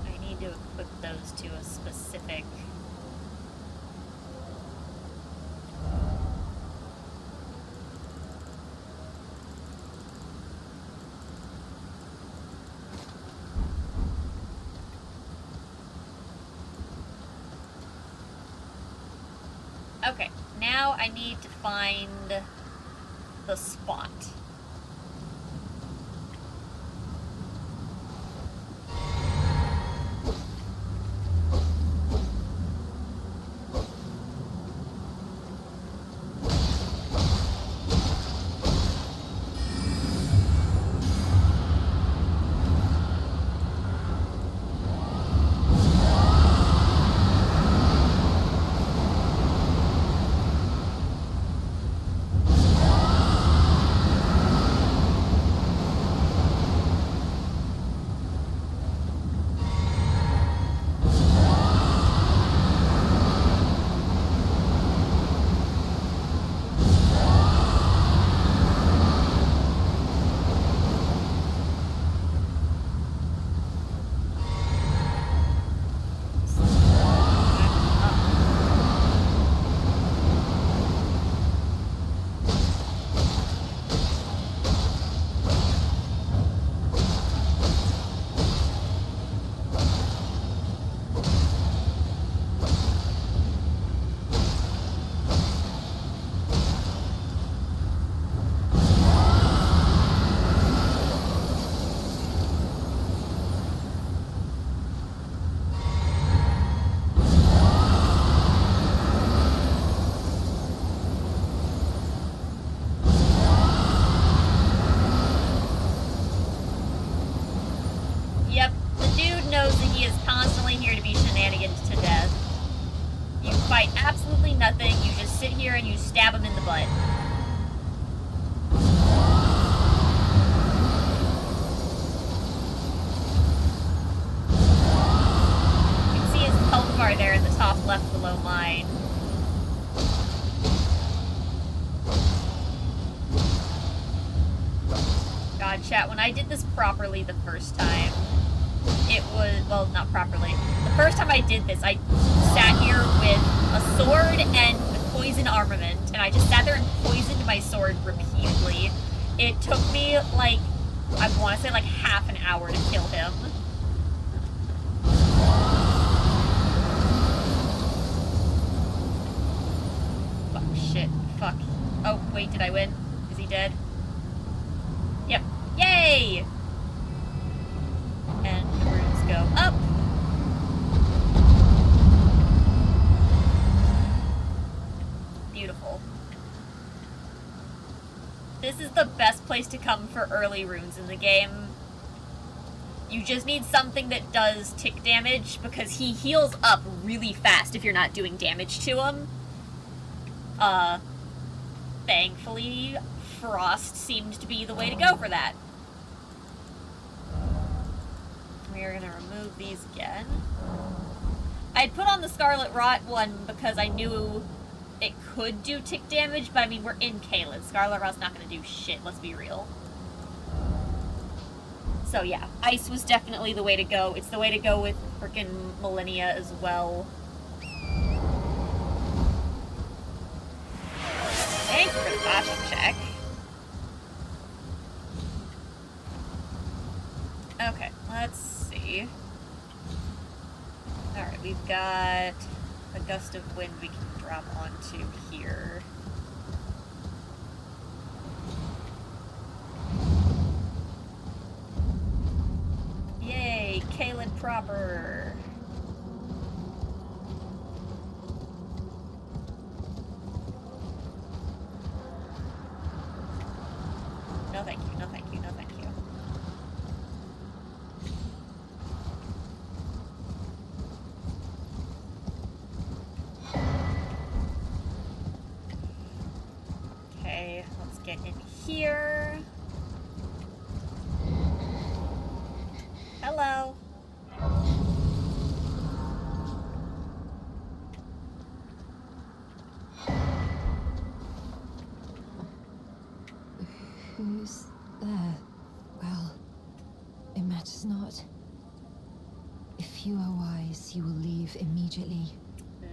I need to equip those to a specific... Okay, now I need to find the spot. Yep, the dude knows that he is constantly here to be shenanigans to death. You fight absolutely nothing, you just sit here and you stab him in the butt. You can see his health bar there in the top left below mine. God, chat, when I did this properly the first time, it was, well, not properly. The first time I did this, I sat here with a sword and poison armament, and I just sat there and poisoned my sword repeatedly. It took me, like, I want to say, like, half an hour to kill him. Fuck, shit, fuck. Oh, wait, did I win? Is he dead? Yep. Yay! And the runes go up. Beautiful. This is the best place to come for early runes in the game. You just need something that does tick damage, because he heals up really fast if you're not doing damage to him. Thankfully, Frost seemed to be the way to go for that. We are gonna remove these again. I'd put on the Scarlet Rot one because I knew it could do tick damage, but I mean, we're in Caelid. Scarlet Rot's not gonna do shit, let's be real. So yeah, Ice was definitely the way to go. It's the way to go with frickin' Millennia as well. Thanks for the fashion check. Okay, let's see. Alright, we've got a gust of wind we can drop onto here. Yay, Caelid proper. No thank you, no thank you, no thank you. Okay, let's get in here. Hello.
Who's there? Well, it matters not. If you are wise, you will leave immediately.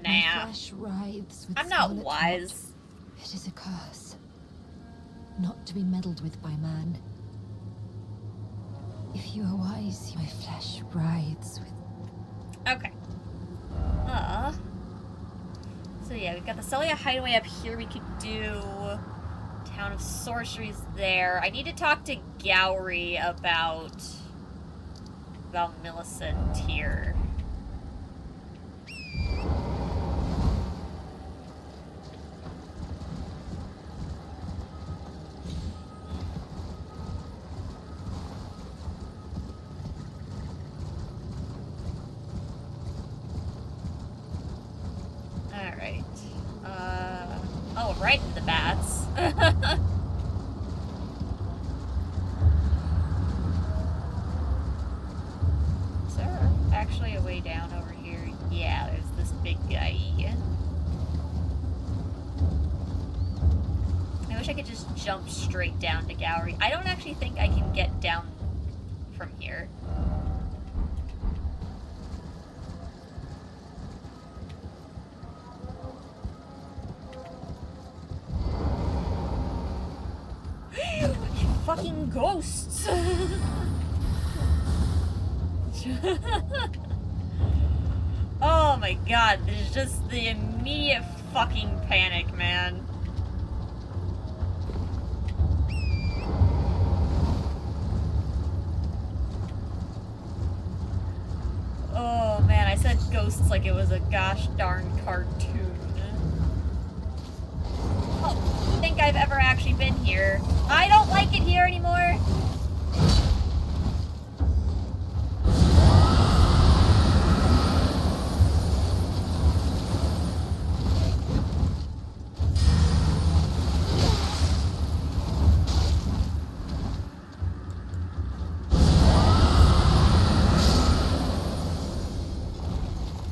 My
Nah.
flesh writhes with
I'm not
scarlet
wise.
rot. It is a curse. Not to be meddled with by man. If you are wise, my flesh writhes with...
Okay. So yeah, we've got the Celia Hideaway up here. We could do Town of Sorceries there. I need to talk to Gowry about Millicent here. Alright. Oh, right in the bats. Is there actually a way down over here? Yeah, there's this big guy. I wish I could just jump straight down to Gowry. I don't actually think I can get down from here. Fucking ghosts! Oh my god, there's just the immediate fucking panic, man. Oh man, I said ghosts like it was a gosh darn cartoon. Oh, you think I've ever actually been here? I don't like it here anymore!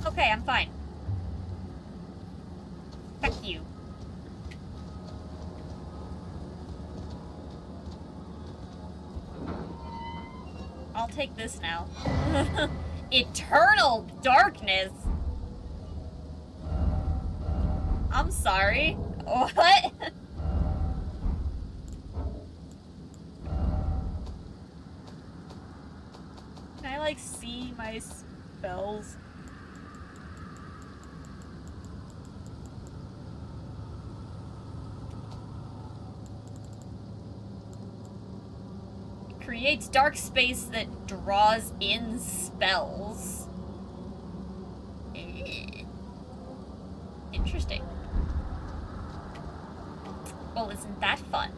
Okay, I'm fine. Fuck you. I'll take this now. Eternal darkness! I'm sorry. What? Can I, like, see my spells? Creates dark space that draws in spells. Interesting. Well, isn't that fun?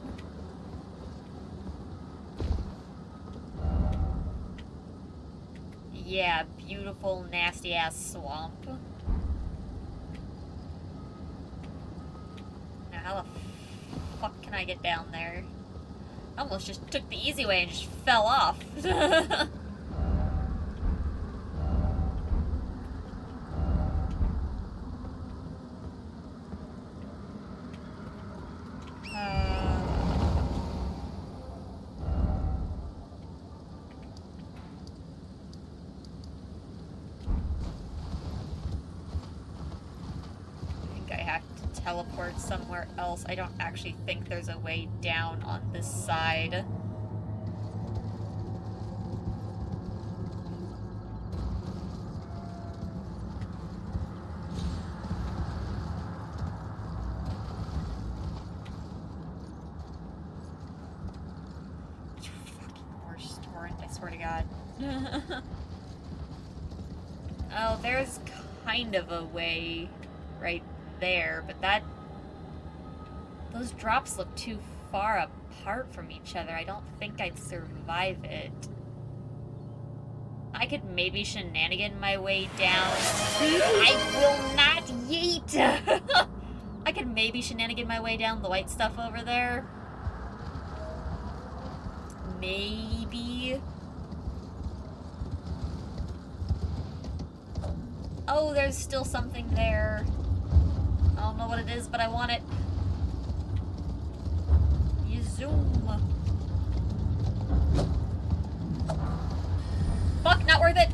Yeah, beautiful, nasty-ass swamp. Now, how the fuck can I get down there? I almost just took the easy way and just fell off. I think I have to teleport somewhere else. I don't actually think there's a way down on this side. Oh, there's kind of a way right there, but those drops look too far apart from each other. I don't think I'd survive it. I could maybe shenanigan my way down. I will not yeet! I could maybe shenanigan my way down the white stuff over there. Maybe. Oh, there's still something there. I don't know what it is, but I want it. You zoom. Fuck, not worth it.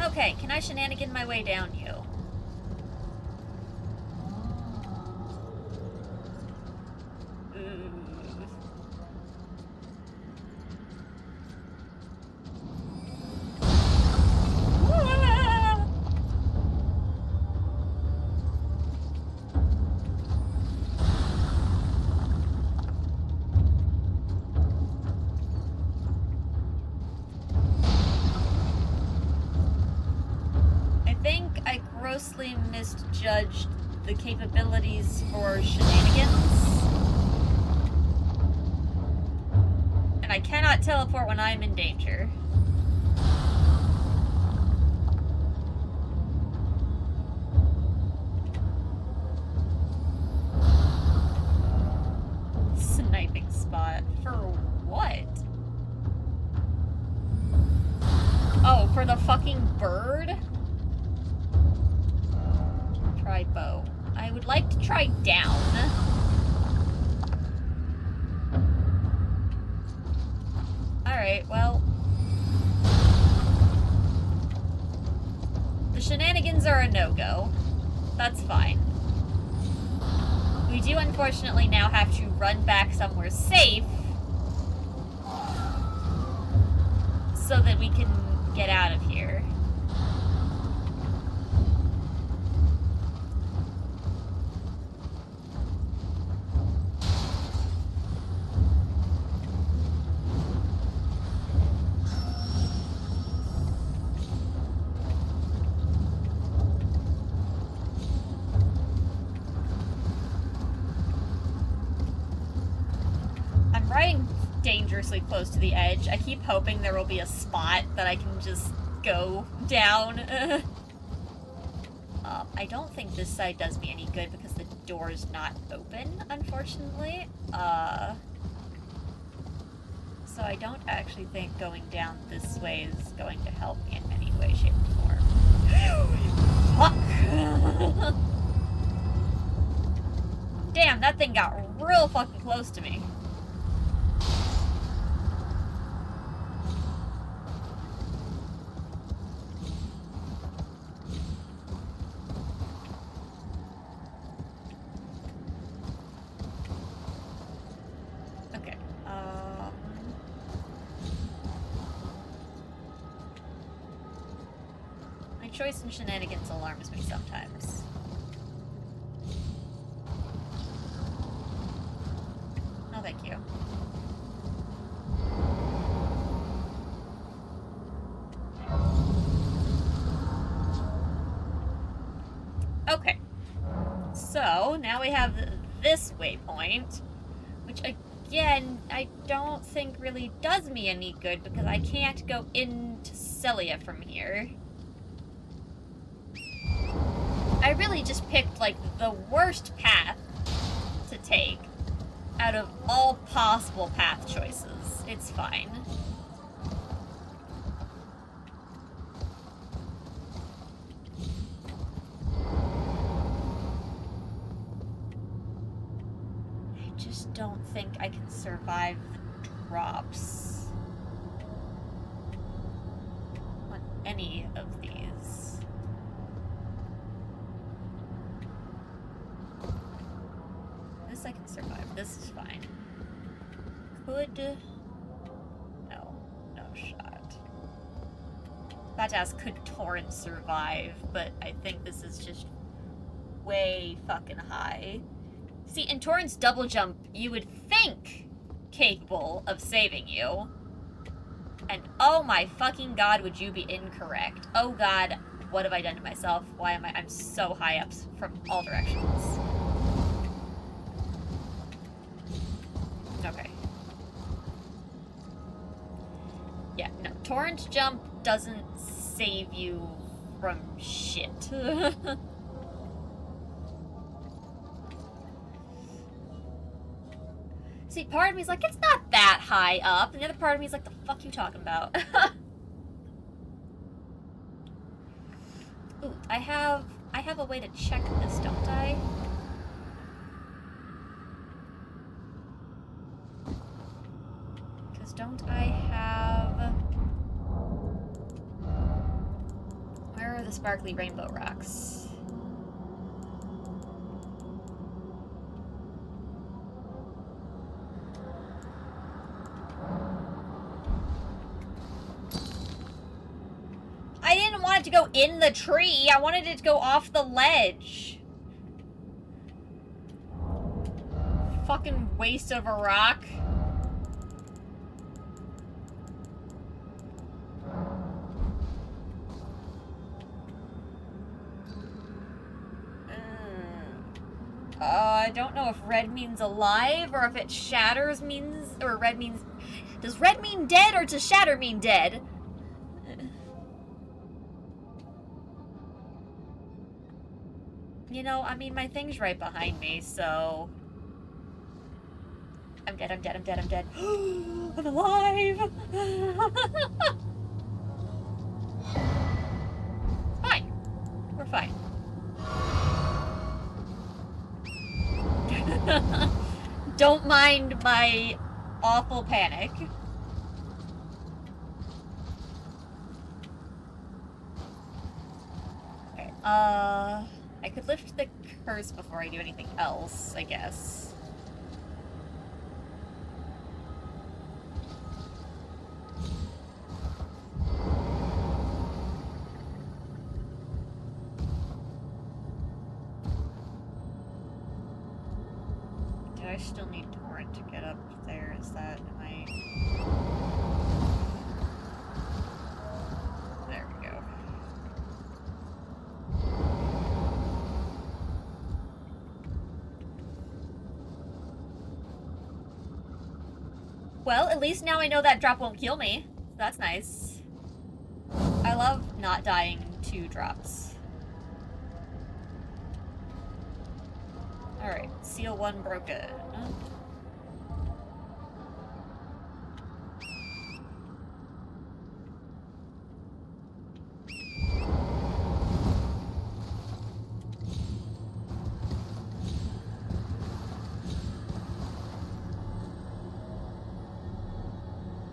Okay, can I shenanigan my way down you? Grossly misjudged the capabilities for shenanigans. And I cannot teleport when I am in danger. Sniping spot. For what? Oh, for the fucking bird? Try bow. I would like to try down. Alright, well. The shenanigans are a no-go. That's fine. We do unfortunately now have to run back somewhere safe so that we can get out of here. Dangerously close to the edge. I keep hoping there will be a spot that I can just go down. I don't think this side does me any good because the door is not open, unfortunately. So I don't actually think going down this way is going to help me in any way, shape, or form. Fuck! Damn, that thing got real fucking close to me. Choice in shenanigans alarms me sometimes. No, thank you. Okay. So, now we have this waypoint, which again, I don't think really does me any good because I can't go into Celia from here. I really just picked, like, the worst path to take out of all possible path choices. It's fine. I just don't think I can survive the drops on any of these. I can survive. This is fine. could... No. No shot. About to ask, could Torrent survive? But I think this is just way fucking high. See, in Torrent's double jump, you would think capable of saving you. And oh my fucking god, would you be incorrect. Oh god, what have I done to myself? Why am I'm so high up from all directions. Okay. Yeah, no, Torrent jump doesn't save you from shit. See, part of me's like, it's not that high up, and the other part of me's like, the fuck you talking about? Ooh, I have a way to check this, don't I? Because don't I have... Where are the sparkly rainbow rocks? I didn't want it to go in the tree. I wanted it to go off the ledge. Fucking waste of a rock. I don't know if red means alive or if it shatters means, or red means... Does red mean dead or does shatter mean dead? You know, I mean, my thing's right behind me, so... I'm dead, I'm dead, I'm dead, I'm dead. I'm alive! Fine. We're fine. Don't mind my awful panic. Okay, I could lift the curse before I do anything else, I guess. Do I still need Torrent to get up there? Is that, am I... There we go. Well, at least now I know that drop won't kill me. That's nice. I love not dying to drops. Alright, seal 1 broken.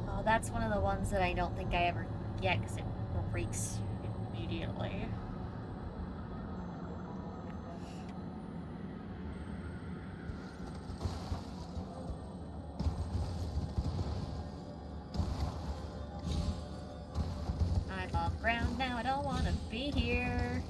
Oh, that's one of the ones that I don't think I ever get because it breaks immediately. I'm on the ground now, I don't want to be here.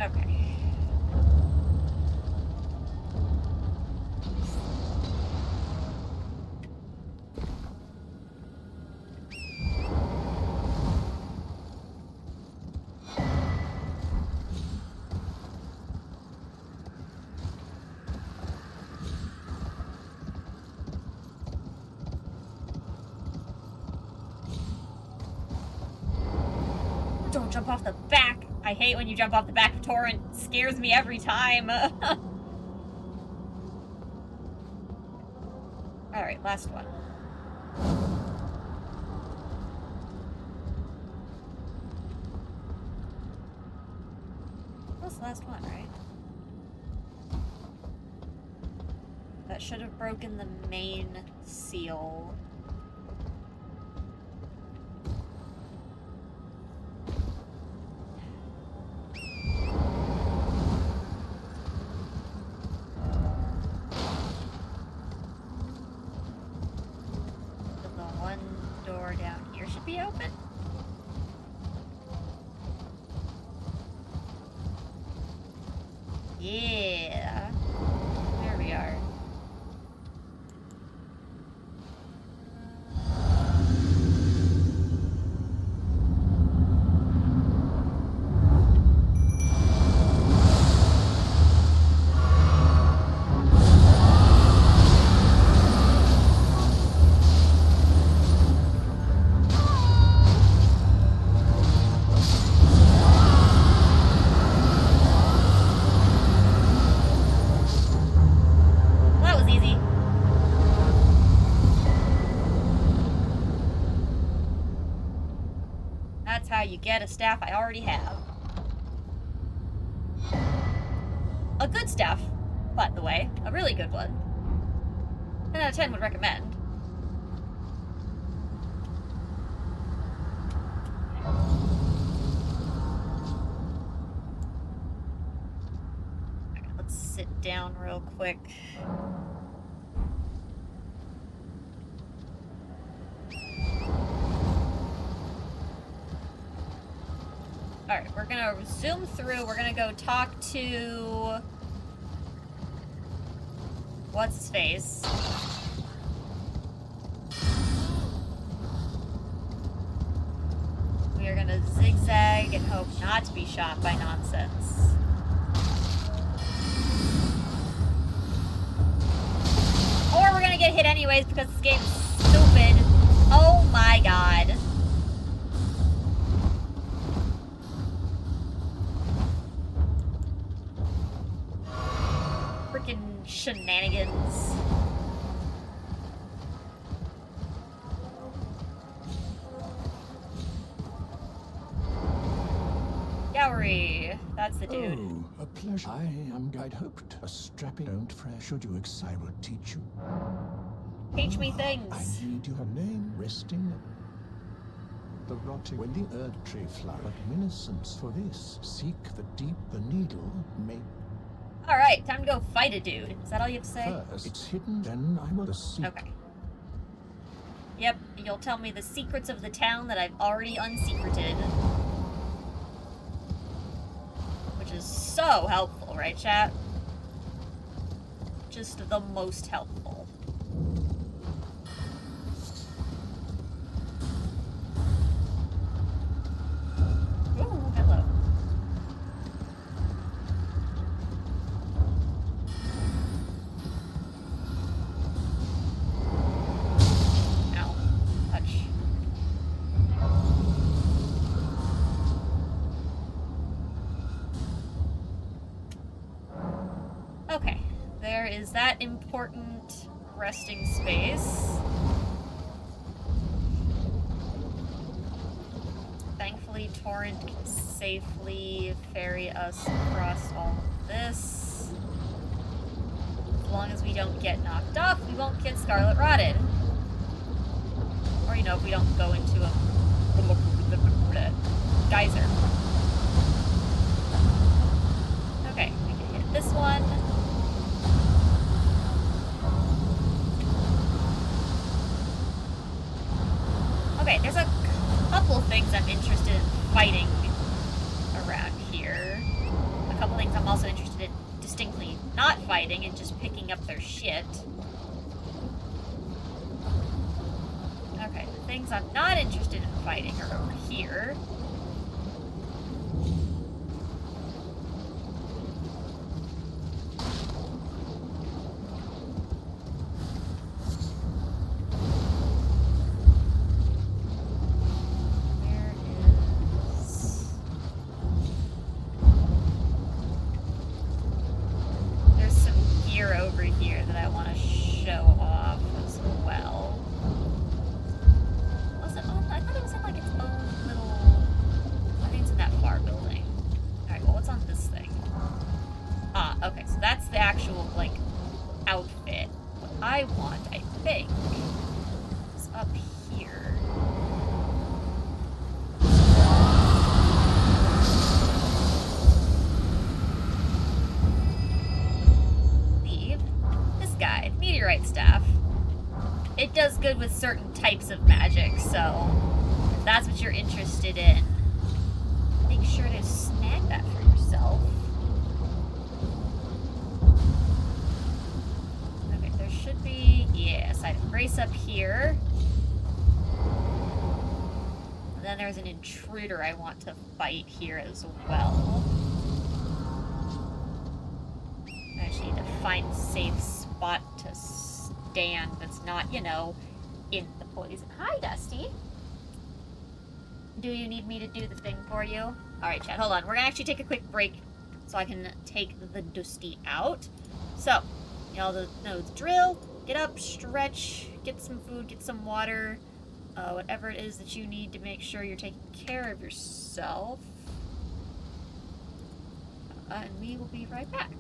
Okay. Don't jump off the back. I hate when you jump off the back of Torrent. It scares me every time. Alright, last one. was the last one, right? That should have broken the main seal. The one door down here should be open. Yeah. There we are. That was easy. That's how you get a staff I already have. A good staff, by the way. A really good one. 10 out of 10 would recommend. Alright, let's sit down real quick. Alright, we're gonna zoom through. We're gonna go talk to... what's his face? We are gonna zigzag and hope not to be shot by nonsense. Or we're gonna get hit anyways because this game is stupid. Oh my god. Freaking shenanigans. Gowery. That's the dude.
Oh, a pleasure. I am Guide hoped. A strapping don't fresh. Should you I will teach you.
Teach me
I
things.
need your name resting. The rotting when the earth tree flower. But innocence for this. Seek the deep the needle may.
Alright, time to go fight a dude. Is that all you have to say?
First, it's hidden, then I will seek.
Okay. Yep, you'll tell me the secrets of the town that I've already unsecreted. Which is so helpful, right, chat? Just the most helpful. Ooh, hello. Ow. Touch. Okay, there is that important resting space. Thankfully, Torrent can safely ferry us across all of this. As long as we don't get knocked off, we won't get Scarlet Rotted. Or, you know, if we don't go into a geyser. Okay, we can hit this one. Okay, there's a couple things I'm interested in fighting around here. A couple things I'm also interested in distinctly not fighting and just picking up their shit. Okay, the things I'm not interested in fighting are over here. There's some gear over here that I want to show off as well. Was it on? I thought it was in like its own little Okay, so that's the actual, like, outfit. What I want, I think, is up here. Leave. This guy, meteorite staff. It does good with certain types of magic, so if that's what you're interested in, make sure to snag that for yourself. Okay, there should be, yeah, Side of Grace up here. And then there's an intruder I want to fight here as well. I just need to find a safe spot to stand that's not, you know, in the poison. Hi, Dusty. Do you need me to do the thing for you? Alright, chat, hold on. We're gonna actually take a quick break so I can take the Dusty out. So, y'all know the drill. Get up, stretch, get some food, get some water. Whatever it is that you need to make sure you're taking care of yourself. And we will be right back.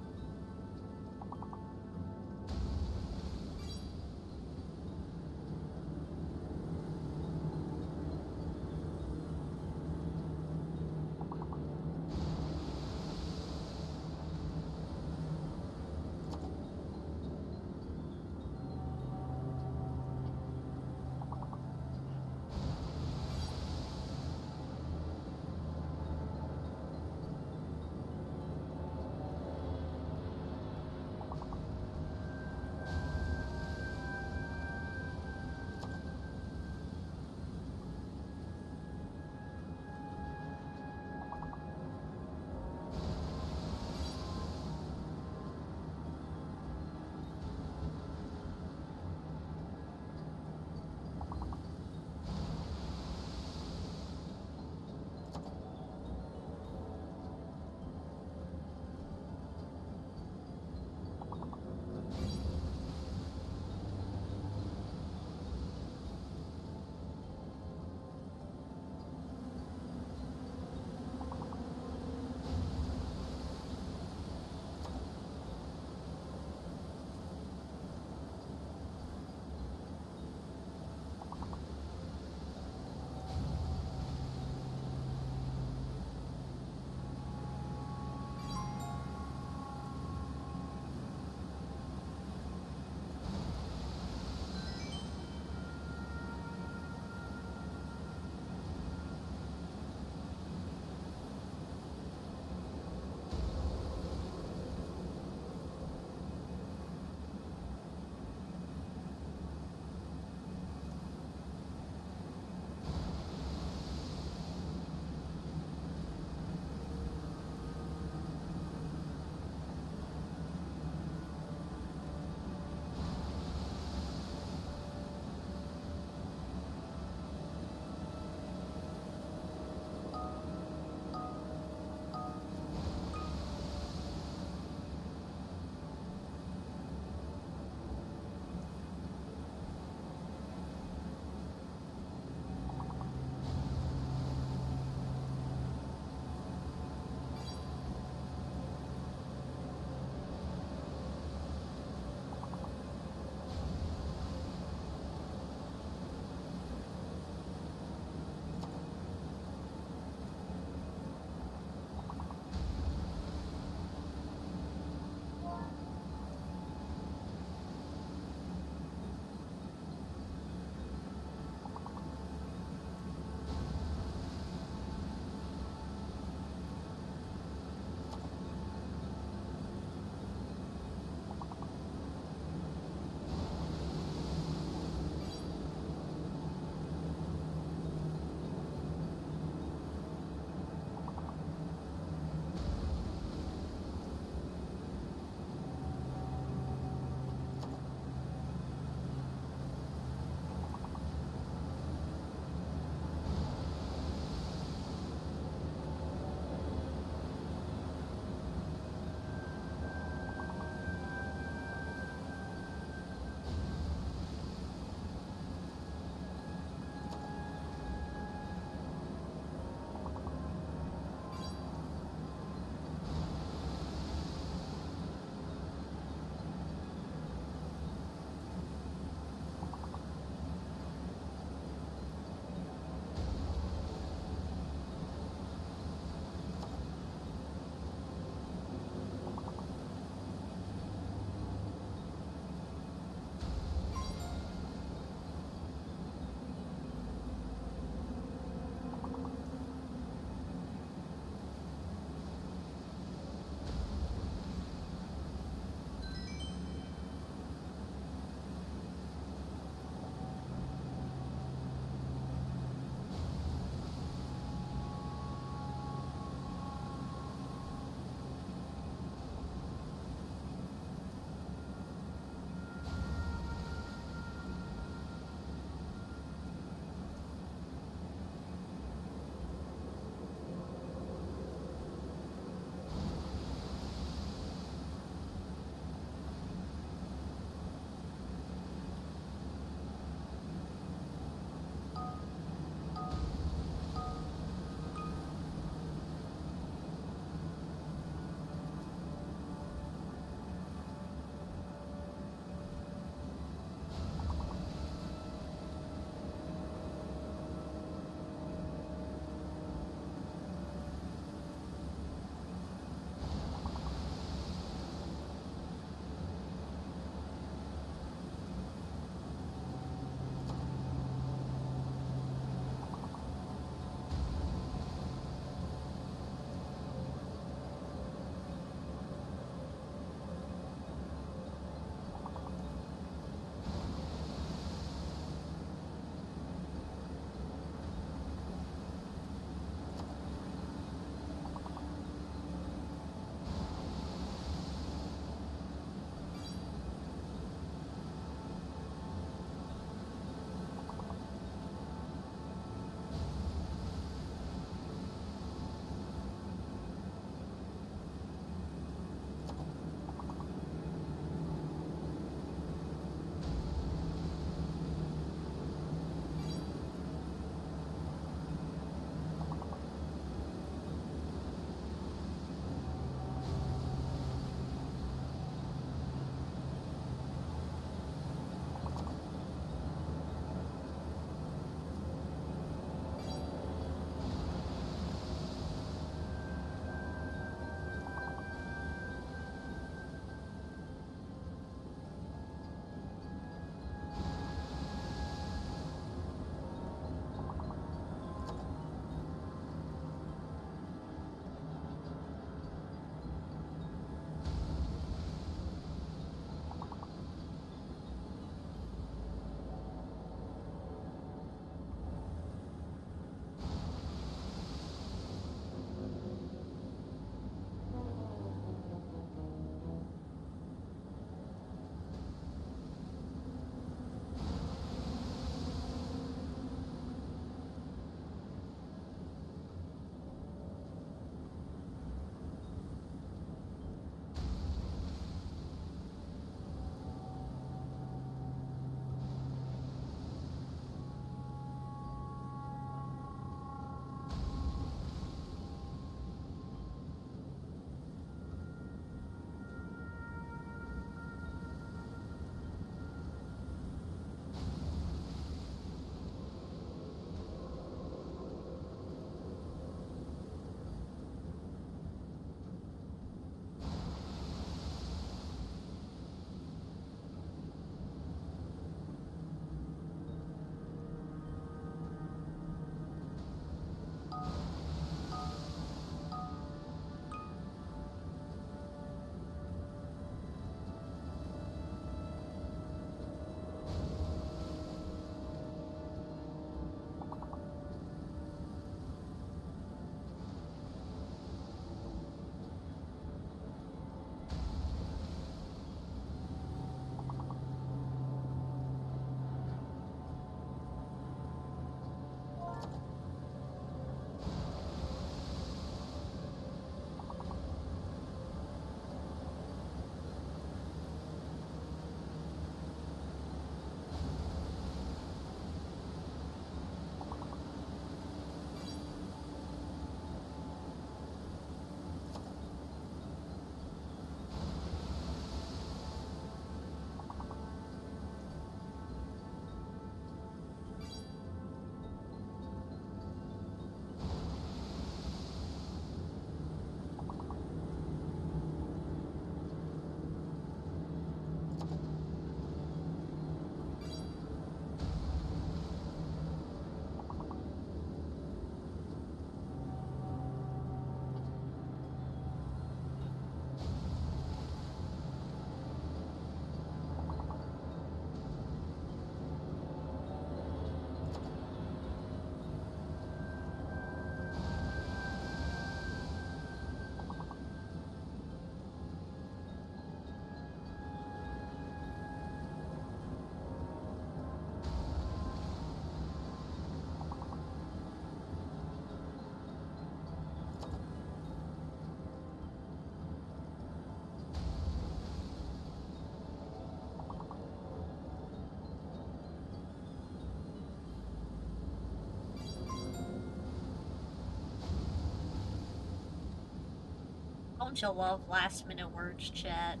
Don't you love last minute words, chat?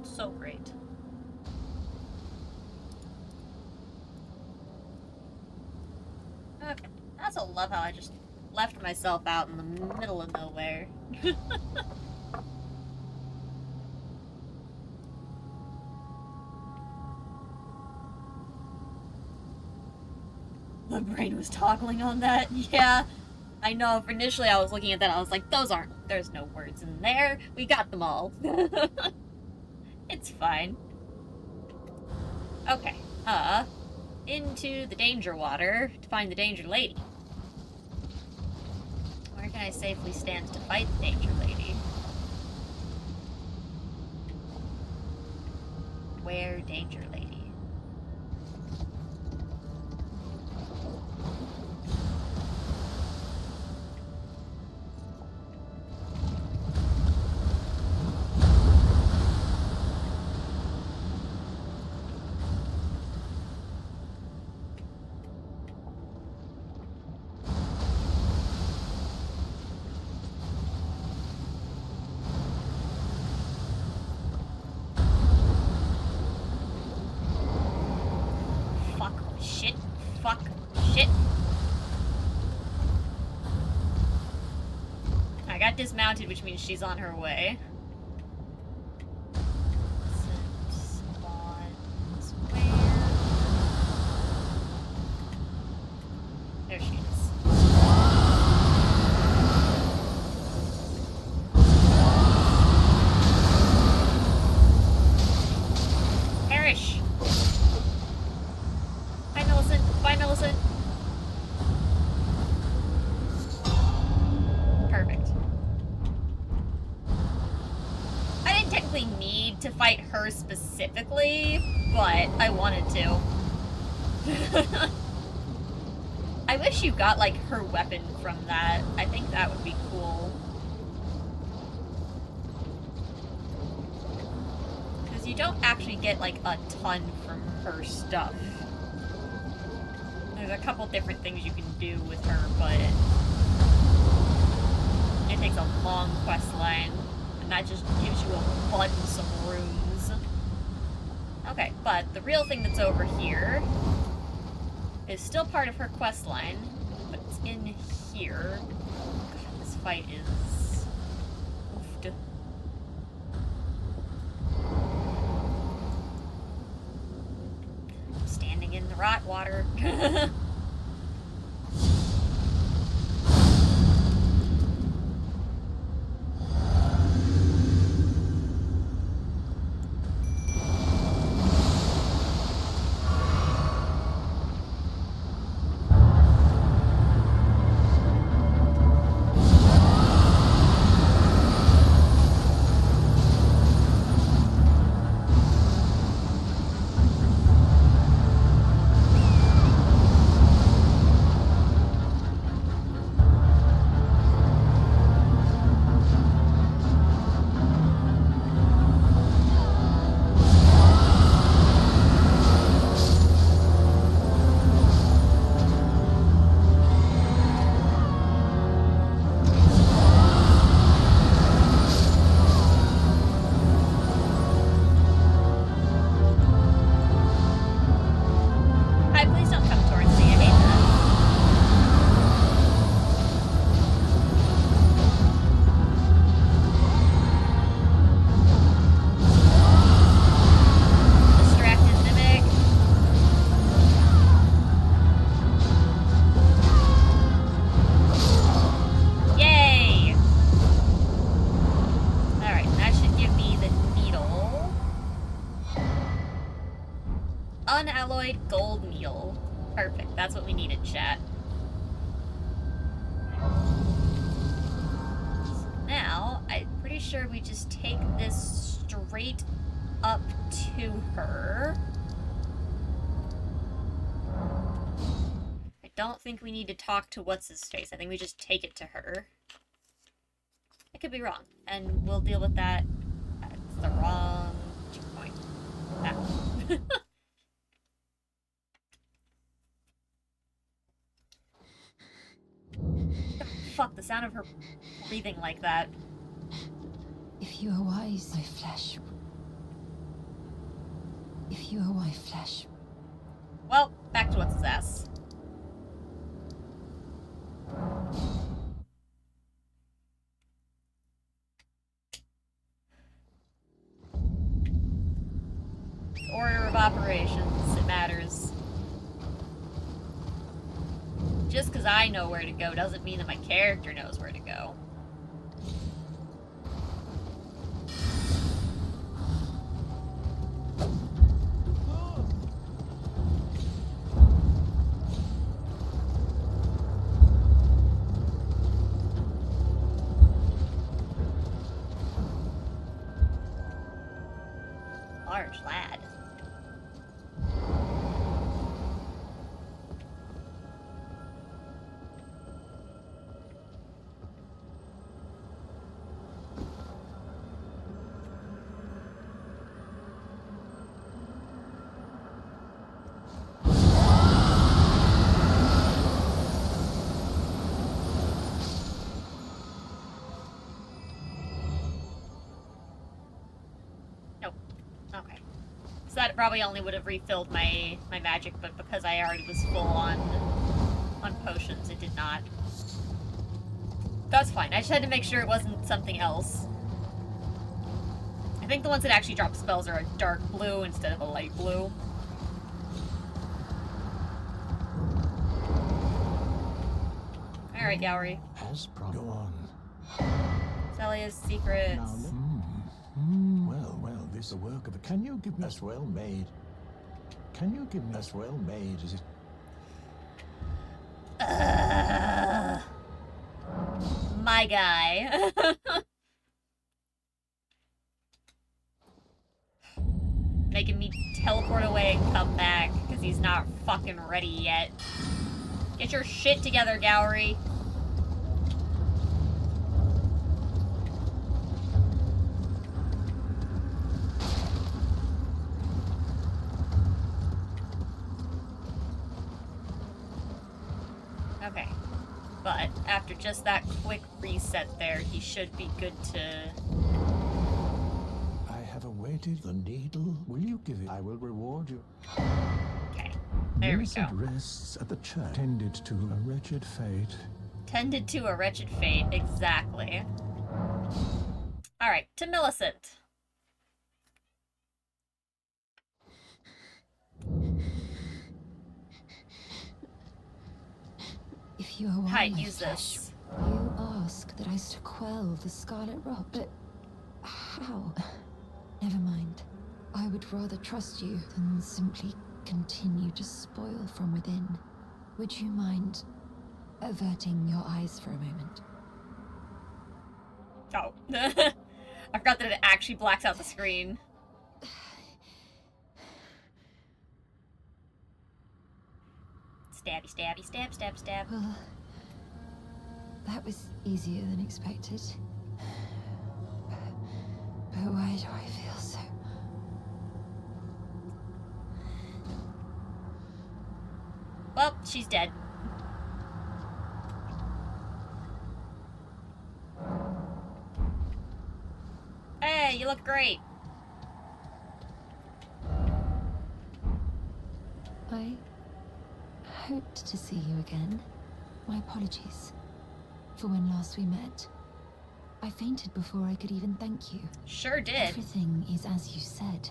So great. Okay. I also love how I just left myself out in the middle of nowhere. The brain was toggling on that. Yeah, I know. Initially, I was looking at that. I was like, there's no words in there. We got them all. It's fine. Okay. Into the danger water to find the danger lady. Where can I safely stand to fight the danger lady? Where danger lady? Dismounted, which means she's on her way. There she is. Perish! Bye, Millicent. Bye, Millicent. Perfect. I didn't technically need to fight her specifically, but I wanted to. I wish you got, like, her weapon from that. I think that would be cool. Because you don't actually get, like, a ton from her stuff. There's a couple different things you can do with her, but it takes a long quest line. That just gives you a bunch of runes. Okay, but the real thing that's over here is still part of her quest line, but it's in here. God, this fight is oofed. Standing in the rot water. Unalloyed gold meal. Perfect. That's what we needed, chat. Now, I'm pretty sure we just take this straight up to her. I don't think we need to talk to what's-his-face. I think we just take it to her. I could be wrong, and we'll deal with that. That's the wrong checkpoint. That one. Fuck, the sound of her breathing like that.
If you are wise, my flesh. If you are my flesh.
Well, back to what's his ass. Order of operations, it matters. Just because I know where to go doesn't mean that my character knows where to go. Large lad. Nope. Okay. So that probably only would have refilled my magic, but because I already was full on potions, it did not. That's fine. I just had to make sure it wasn't something else. I think the ones that actually drop spells are a dark blue instead of a light blue. Alright, Gowry.
Go on.
Celia's secrets.
Well, this is the work of a... Can you give me as well made? Can you give me as well made as it...
My guy. Making me teleport away and come back because he's not fucking ready yet. Get your shit together, Gowry. Okay. But after just that quick reset there, he should be good to...
I have awaited the needle. Will you give it? I will reward you.
Okay. There we go.
Millicent rests at the church, tended to a wretched fate.
Tended to a wretched fate, exactly. Alright, to Millicent.
If you are
Hi,
my
use
flesh,
this.
you ask that I quell the scarlet rot, but how? Never mind. I would rather trust you than simply continue to spoil from within. Would you mind averting your eyes for a moment?
Oh. I forgot that it actually blacks out the screen. Stabby, stabby, stab, stab, stab.
Well, that was easier than expected. But why do I feel so...
Well, she's dead. Hey, you look great.
I hoped to see you again. My apologies for when last we met. I fainted before I could even thank you.
Sure did.
Everything is as you said.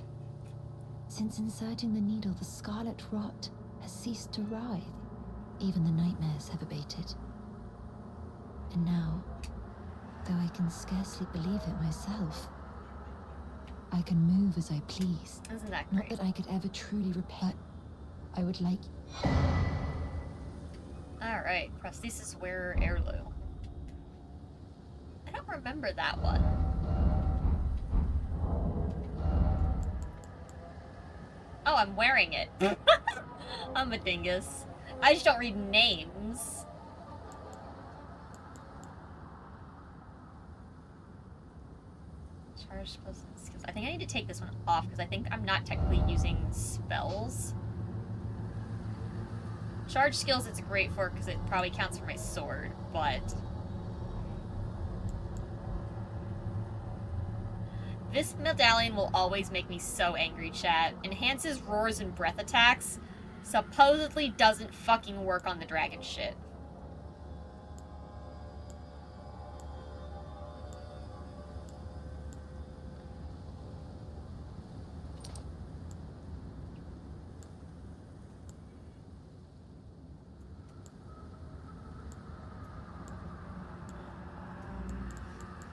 Since inserting the needle, the scarlet rot has ceased to writhe. Even the nightmares have abated. And now, though I can scarcely believe it myself, I can move as I please.
Isn't that
Not
great?
that I could ever truly repay. I would like...
Alright, prosthesis wearer heirloom. I don't remember that one. Oh, I'm wearing it. I'm a dingus. I just don't read names. Charge spells and skills. I think I need to take this one off because I think I'm not technically using spells. Charge skills it's great for because it probably counts for my sword, but This medallion will always make me so angry, chat. Enhances roars and breath attacks. Supposedly doesn't fucking work on the dragon shit.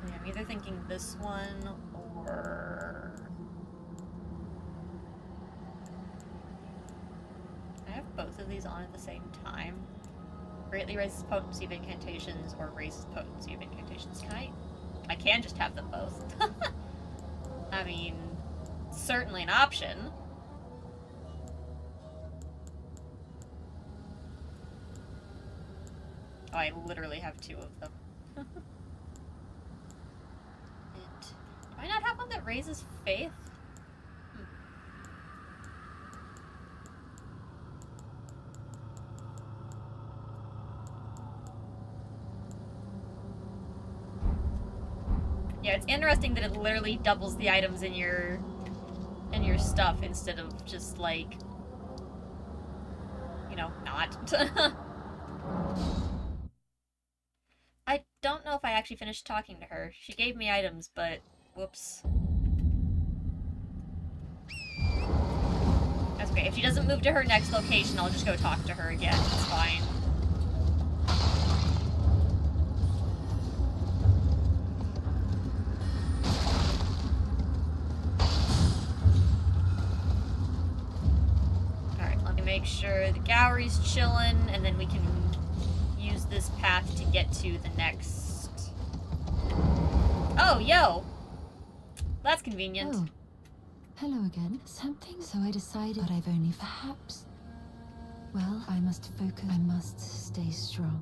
Yeah, I'm either thinking this one or... I have both of these on at the same time. Greatly raises potency of incantations or raises potency of incantations. I can just have them both. I mean, certainly an option. Oh, I literally have two of them. Do I not have one that raises faith? Yeah, it's interesting that it literally doubles the items in your stuff instead of just like, you know, not. I don't know if I actually finished talking to her. She gave me items, but whoops. That's okay. If she doesn't move to her next location, I'll just go talk to her again. It's fine. Alright, let me make sure the gallery's chillin', and then we can use this path to get to the next... Oh, yo! That's convenient.
Oh. Hello again. Something, so I decided that I've only perhaps... Well, I must focus. I must stay strong.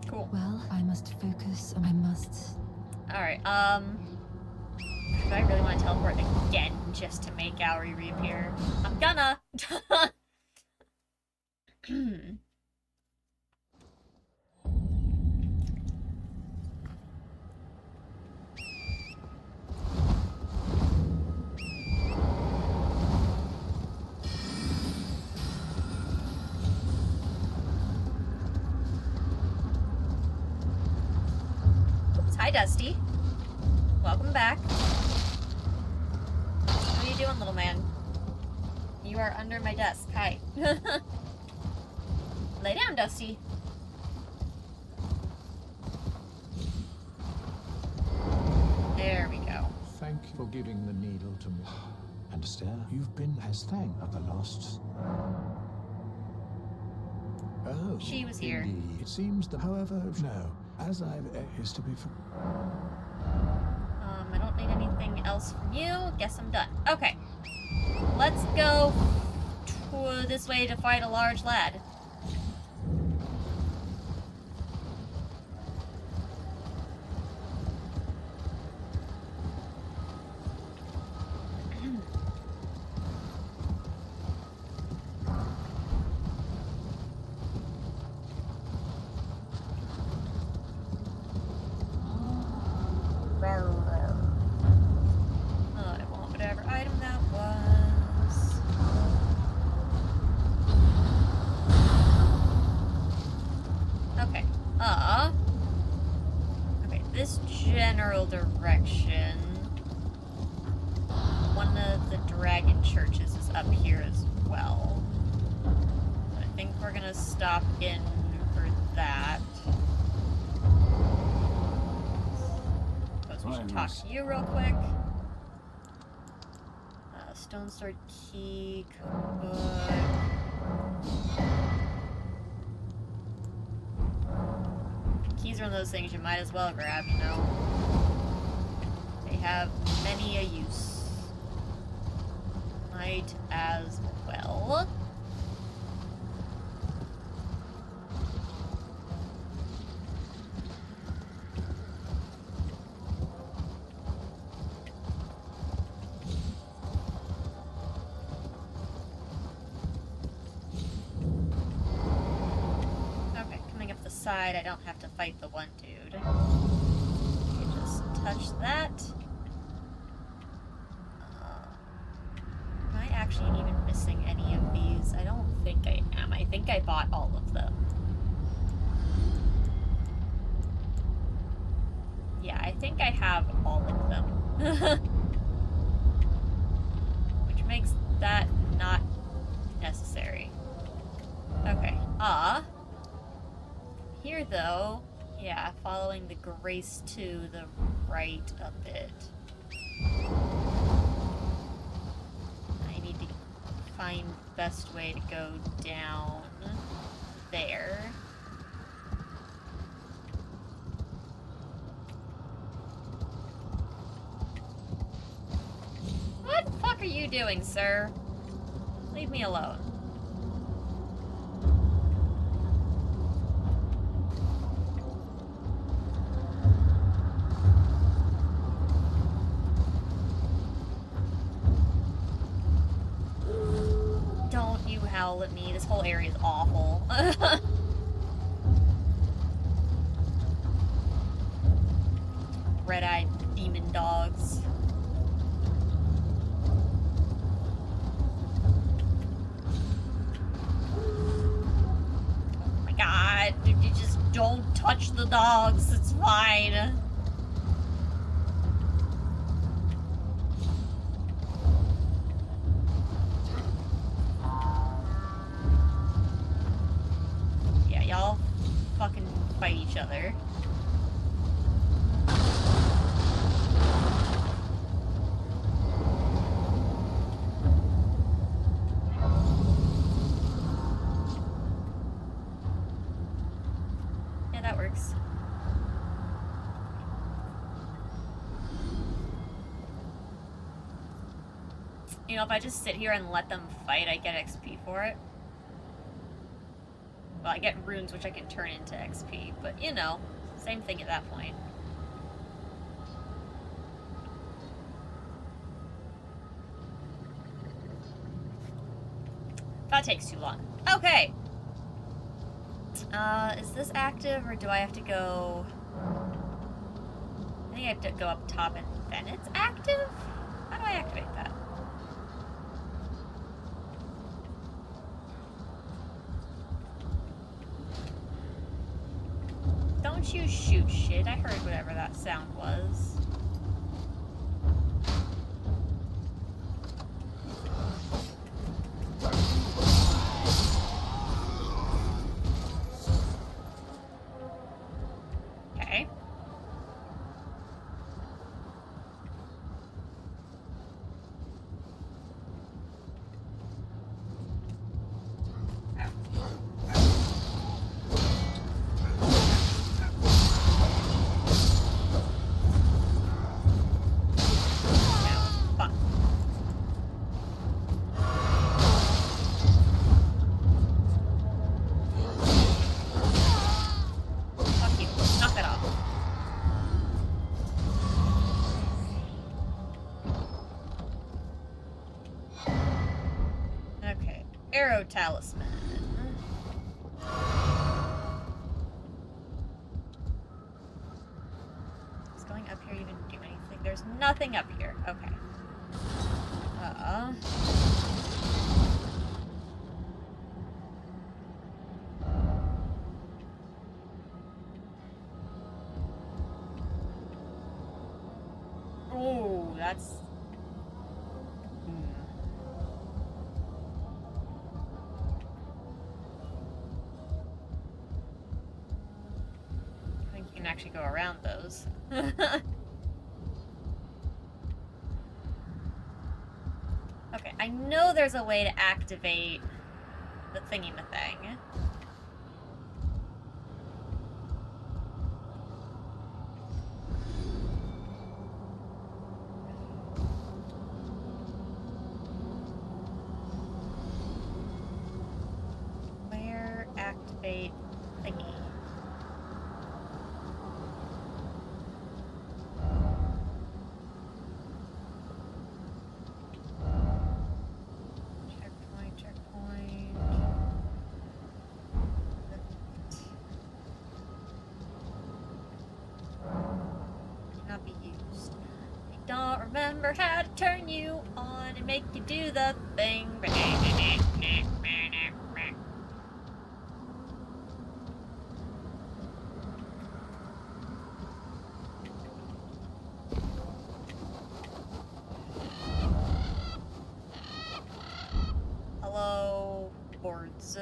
Cool.
Well, I must focus. I must...
Alright, do I really want to teleport again just to make Gallery reappear? I'm gonna! Hi, Dusty. Welcome back. How are you doing, little man? You are under my desk. Hi. Lay down, Dusty. There we go.
Thank you for giving the needle to me. And Esther, you've been as thank of the lost. Oh,
She was here.
indeed. It seems that, however, no, as I've is to be for.
I don't need anything else from you. Guess I'm done. Okay. Let's go this way to fight a large lad. I want whatever item that was. Okay. Okay, this general direction. One of the dragon churches is up here as well. I think we're gonna stop in for that. Suppose we should talk to you real quick. Stone sword key, cookbook. Keys are one of those things you might as well grab, you know. They have many a use. Might as well. Okay, coming up the side, I don't have to fight the one dude. Okay, just touch that. think I am. I think I bought all of them. Yeah, I think I have all of them. Which makes that not necessary. Okay. Here though, yeah, following the grace to the right a bit. I need to find the best way to go down there. What the fuck are you doing, sir? Leave me alone. Don't you howl at me. This whole area is awful. Red-eyed demon dogs. Oh my god, you just don't touch the dogs. It's fine. Yeah, y'all fucking fight each other. Yeah, that works. You know, if I just sit here and let them fight, I get XP for it. Well, I get runes which I can turn into XP, but you know, same thing at that point. That takes too long. Okay. Is this active or do I have to go... I think I have to go up top and then it's active? How do I activate that? Don't you shoot shit. I heard whatever that sound was. Okay. Arrow talisman. Is going up here even do anything? There's nothing up here. Okay. Oh, that's... I think you can actually go around those. Okay, I know there's a way to activate the thingy-ma-thing. Where activate thingy? Checkpoint. Cannot be used. I don't remember how to turn you on and make you do the thing. boards.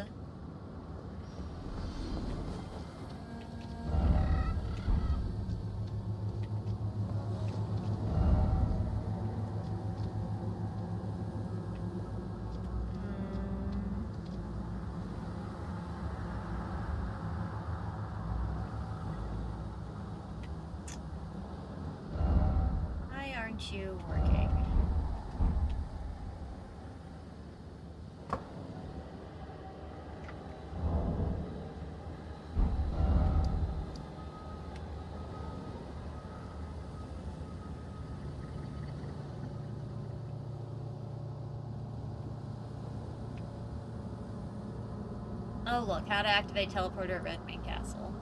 Why aren't you working? Oh look, how to activate teleporter at Red Main Castle.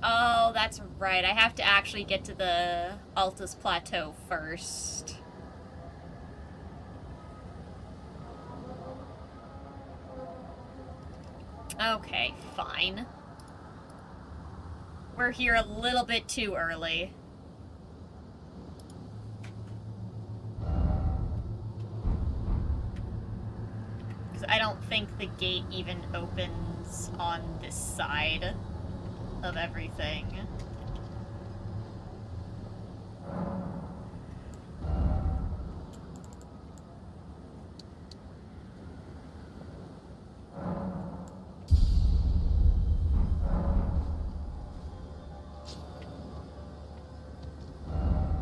Oh, that's right. I have to actually get to the Altus Plateau first. Okay, fine. We're here a little bit too early. Because I don't think the gate even opens on this side of everything.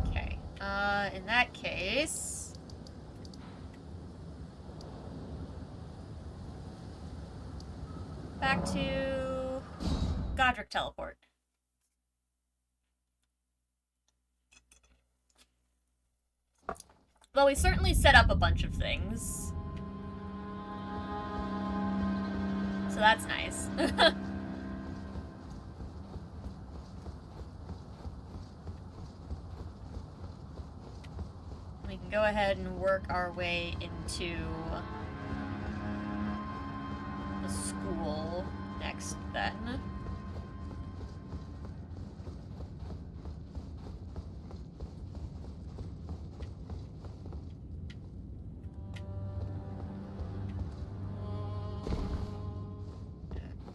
Okay, in that case... back to... Godric Teleport. Well, we certainly set up a bunch of things. So that's nice. We can go ahead and work our way into the school next then.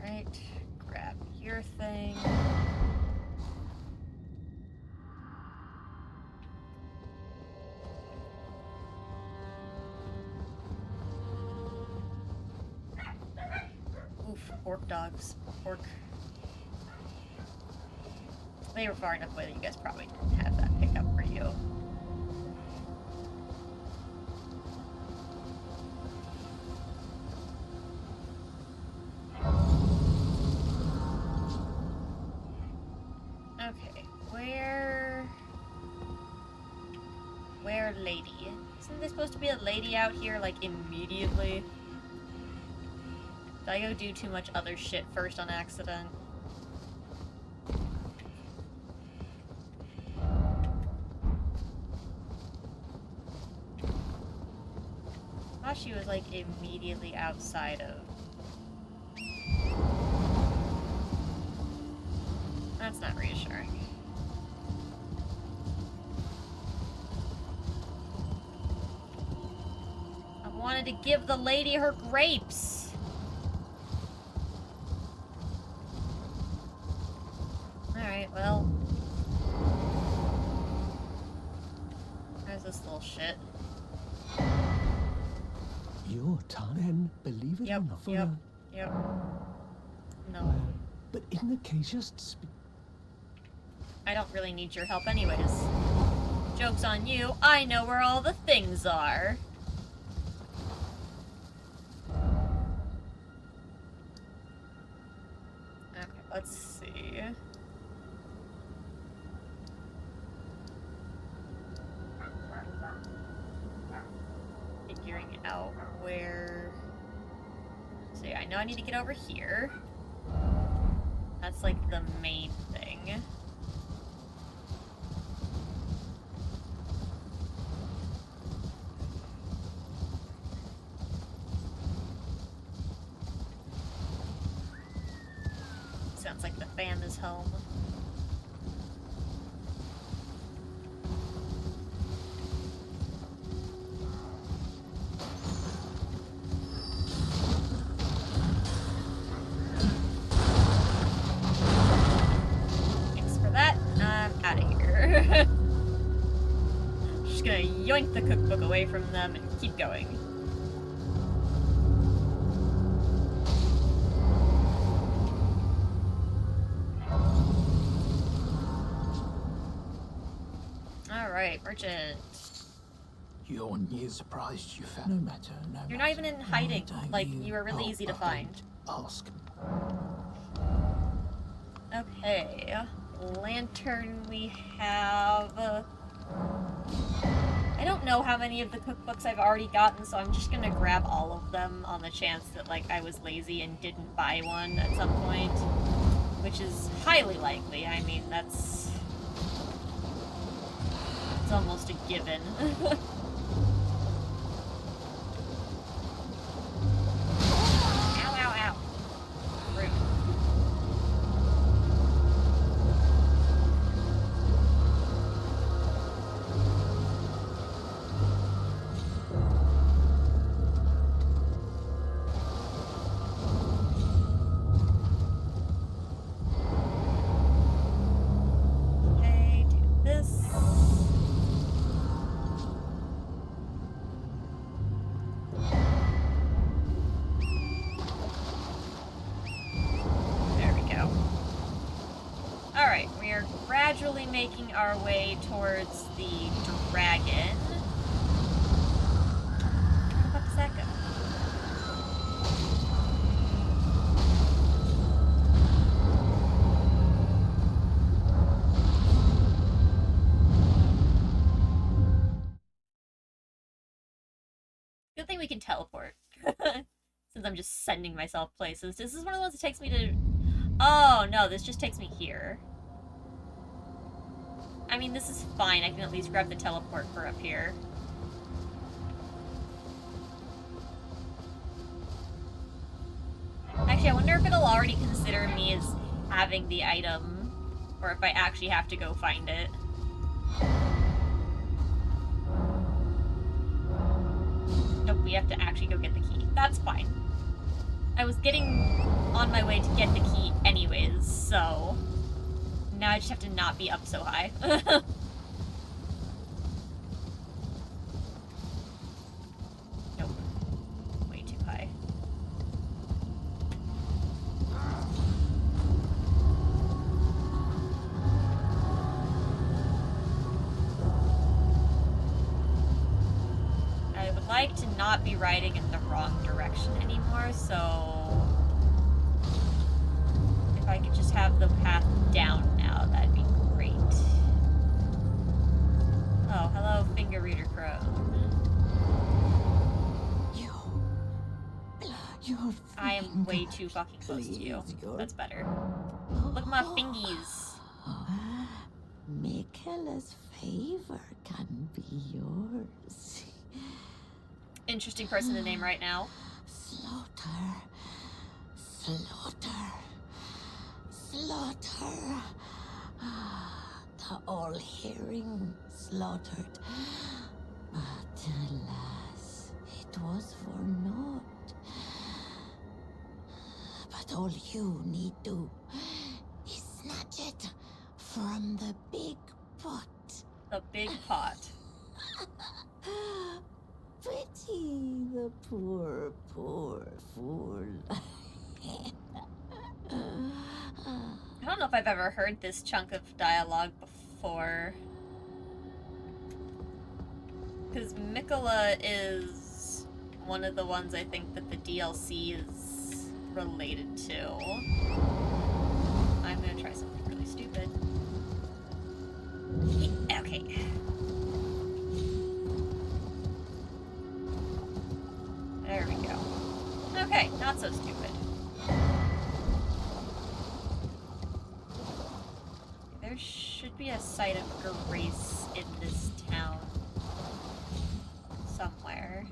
Alright, grab your thing. Oof, orc dogs. Orc. They were far enough away that you guys probably didn't have that pickup for you. Okay, where lady? Isn't there supposed to be a lady out here, like, immediately? Did I go do too much other shit first on accident? I thought she was, like, immediately outside of... That's not reassuring. I wanted to give the lady her grapes! Alright, well... There's this little shit.
Your time, believe it or not.
Yep. No.
Well, but in the case, just
I don't really need your help anyways. Joke's on you, I know where all the things are. Okay, let's see. Figuring out where... See, I know I need to get over here. That's like the main thing. Sounds like the fam is home. Thanks for that. I'm out of here. Just gonna yoink the cookbook away from them and keep going. Alright, merchant.
You're near surprised you found. No matter, no
You're
matter.
not even in hiding.
Why don't
Like, you were really easy to find.
Ask.
Okay. Lantern we have. I don't know how many of the cookbooks I've already gotten, so I'm just gonna grab all of them on the chance that, like, I was lazy and didn't buy one at some point. Which is highly likely. I mean, it's almost a given. Ow, ow, ow. Rude. Okay, do this. There we go. Alright, we are gradually making our way towards the dragon. Where the fuck does that go? Good thing we can teleport. Since I'm just sending myself places. This is one of the ones that takes me to... Oh, no, this just takes me here. I mean, this is fine. I can at least grab the teleport for up here. Actually, I wonder if it'll already consider me as having the item, or if I actually have to go find it. Nope, we have to actually go get the key. That's fine. I was getting on my way to get the key anyways, so now I just have to not be up so high. Nope. Way too high. I would like to not be riding in the wrong direction anymore, so if I could just have the path down now, that'd be great. Oh, hello, finger reader crow. I am way too fucking close to you. That's better. Look at my fingies.
Michaela's favor can be yours.
Interesting person to name right now.
Slaughter. Slaughter. Slaughter. The all-hearing slaughtered. But alas, it was for naught. But all you need do is snatch it from the big pot.
The big pot.
Pity the poor, poor fool.
I don't know if I've ever heard this chunk of dialogue before. Because Mikola is one of the ones I think that the DLC is related to. I'm gonna try something really stupid. Okay. There we go. Okay, not so stupid. There should be a site of grace in this town somewhere.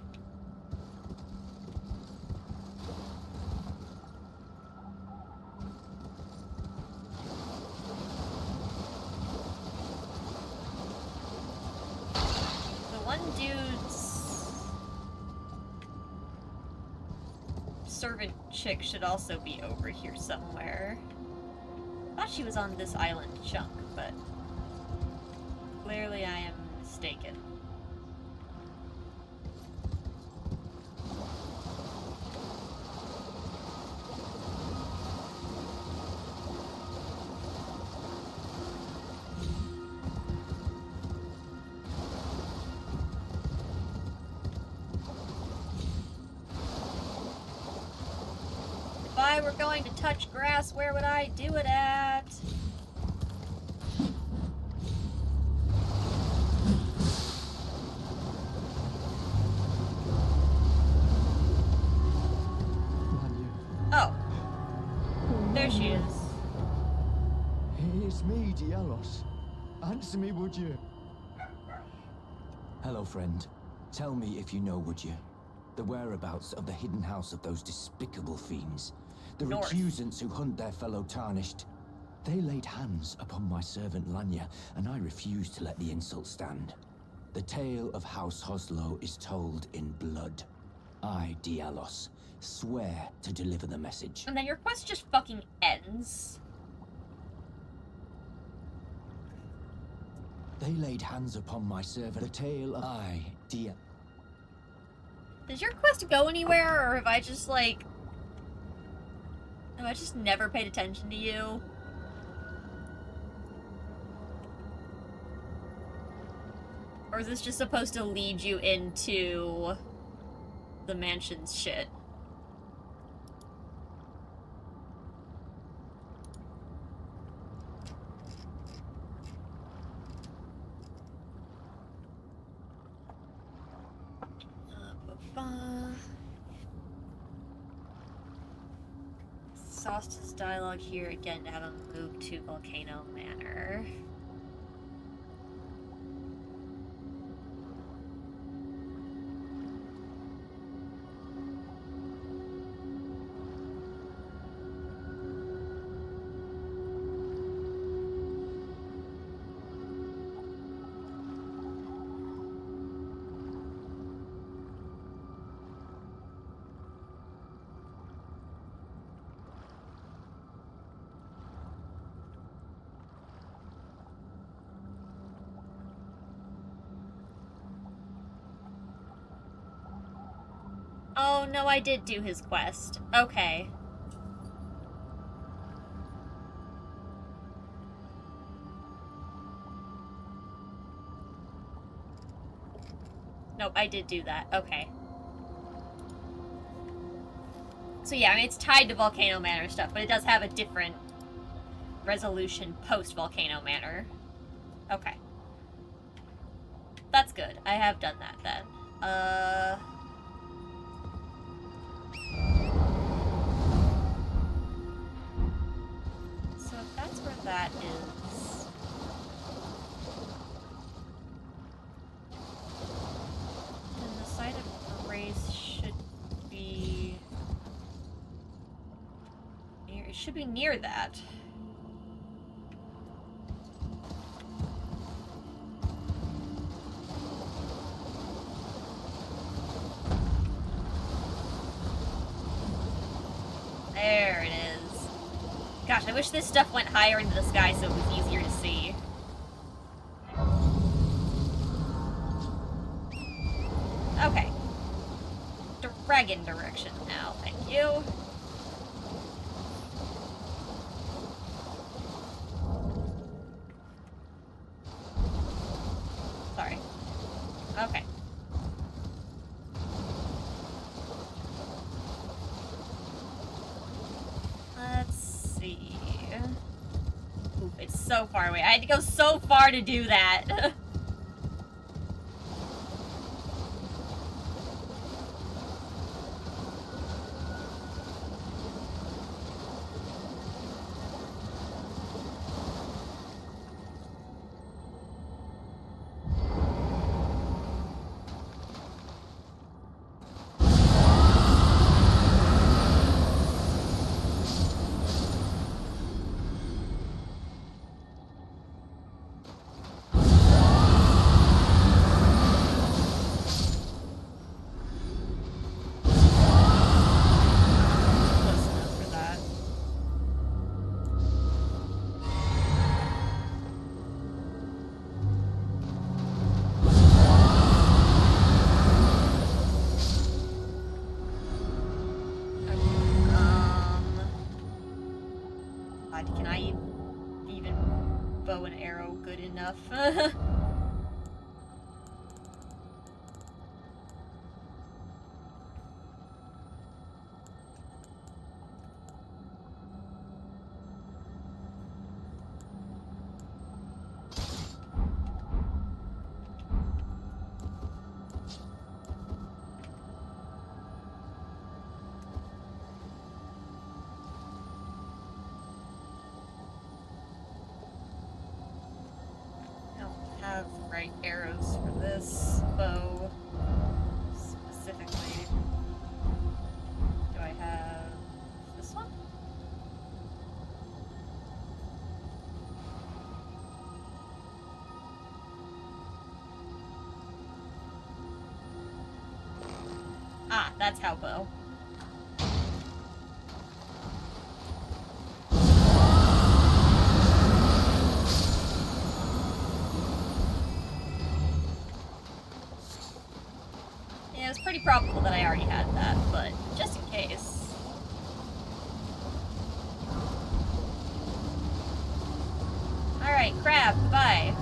servant chick should also be over here somewhere. Thought she was on this island chunk, but clearly I am mistaken. If I were going to touch grass, where would I do it at? Oh. There she is.
It's me, Dialos. Answer me, would you?
Hello, friend. Tell me if you know, would you? The whereabouts of the hidden house of those despicable fiends. The
North.
recusants who hunt their fellow tarnished. They laid hands upon my servant Lanya, and I refused to let the insult stand. The tale of House Hoslo is told in blood. I, Dialos, swear to deliver the message.
And then your quest just fucking ends.
They laid hands upon my servant. The tale of I, Dia.
Does your quest go anywhere, or have I just, like... Have I just never paid attention to you? Or is this just supposed to lead you into the mansion's shit? Sauce's dialogue here again to have him move to Volcano Manor. Oh, no, I did do his quest. Okay. Nope, I did do that. Okay. So yeah, I mean, it's tied to Volcano Manor stuff, but it does have a different resolution post-Volcano Manor. Okay. That's good. I have done that then. So if that's where that is... then the site of Grace should be... near, it should be near that. There it is. Gosh, I wish this stuff went higher into the sky so it was easier to see. Okay. Dragon direction now, thank you. Sorry. Okay. Let's see. Ooh, it's so far away. I had to go so far to do that. bow and arrow good enough. Have right arrows for this bow specifically. Do I have this one? Ah, that's how bow. Yeah, it was pretty probable that I already had that, but just in case. Alright, crab, goodbye.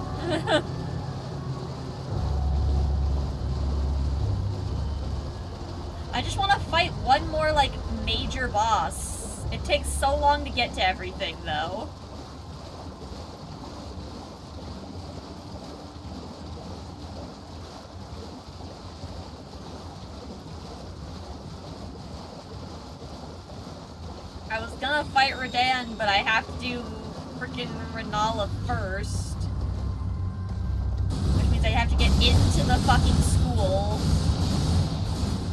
I just want to fight one more, like, major boss. It takes so long to get to everything, though. I was gonna fight Radan, but I have to do frickin' Renala first. Which means I have to get into the fucking school.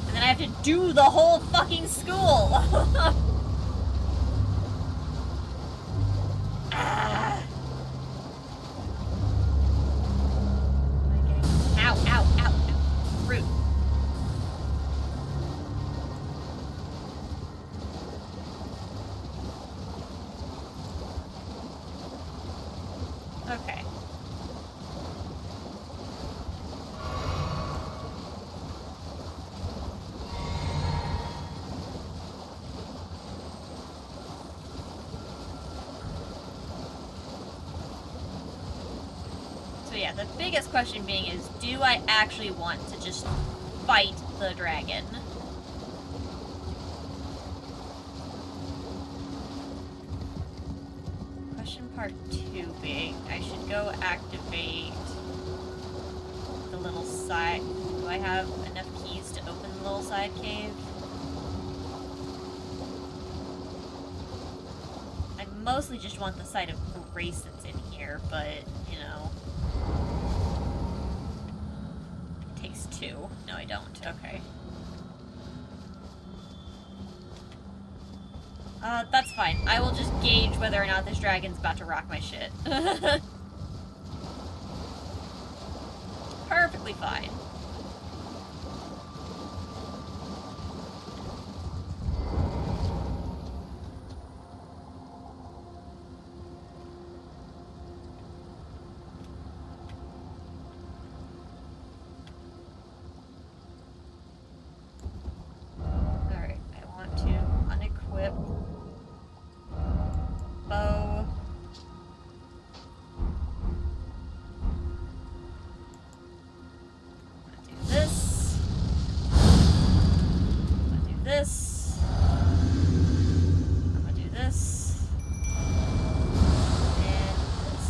And then I have to do the whole fucking school! Ah. Ow, ow, ow, ow. Rude. Okay. So yeah, the biggest question being is, do I actually want to just fight the dragon? Question part 2 being, I should go activate the little side. Do I have enough keys to open the little side cave? I mostly just want the side of grace that's in here, but, you know. It takes 2. No, I don't. Okay. That's fine. I will just gauge whether or not this dragon's about to rock my shit. Perfectly fine. Alright, I want to unequip bow. I'm gonna do this. I'm gonna do this. I'm gonna do this. And this.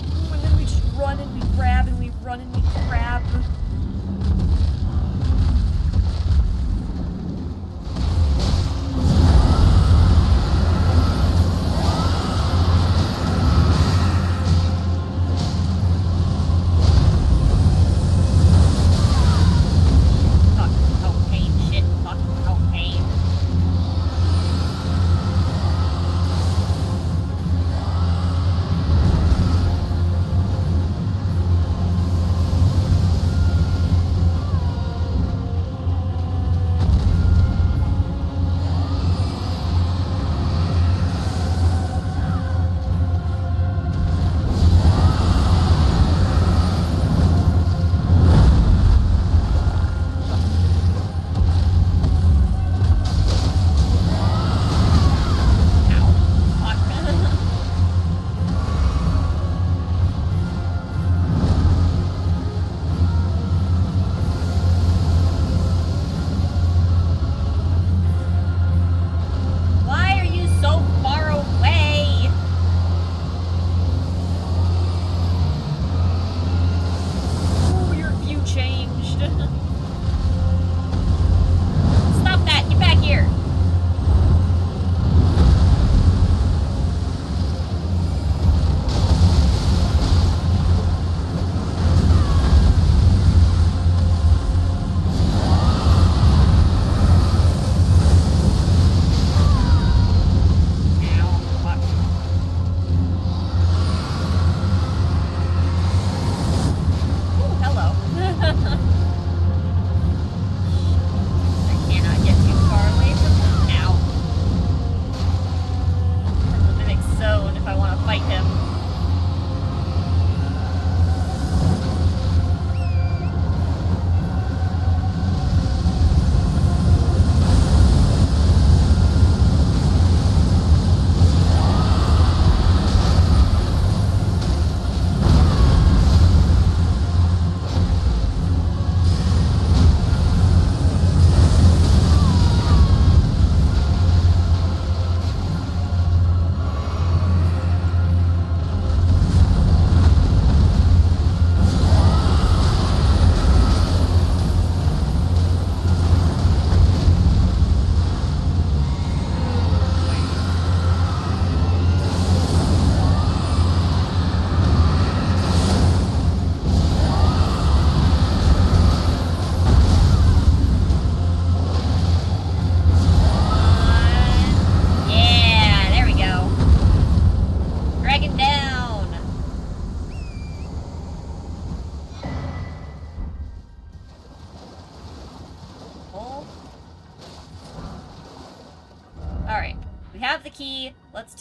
Ooh, and then we just run and we grab and we run and we grab. Fucking cocaine shit, fucking cocaine.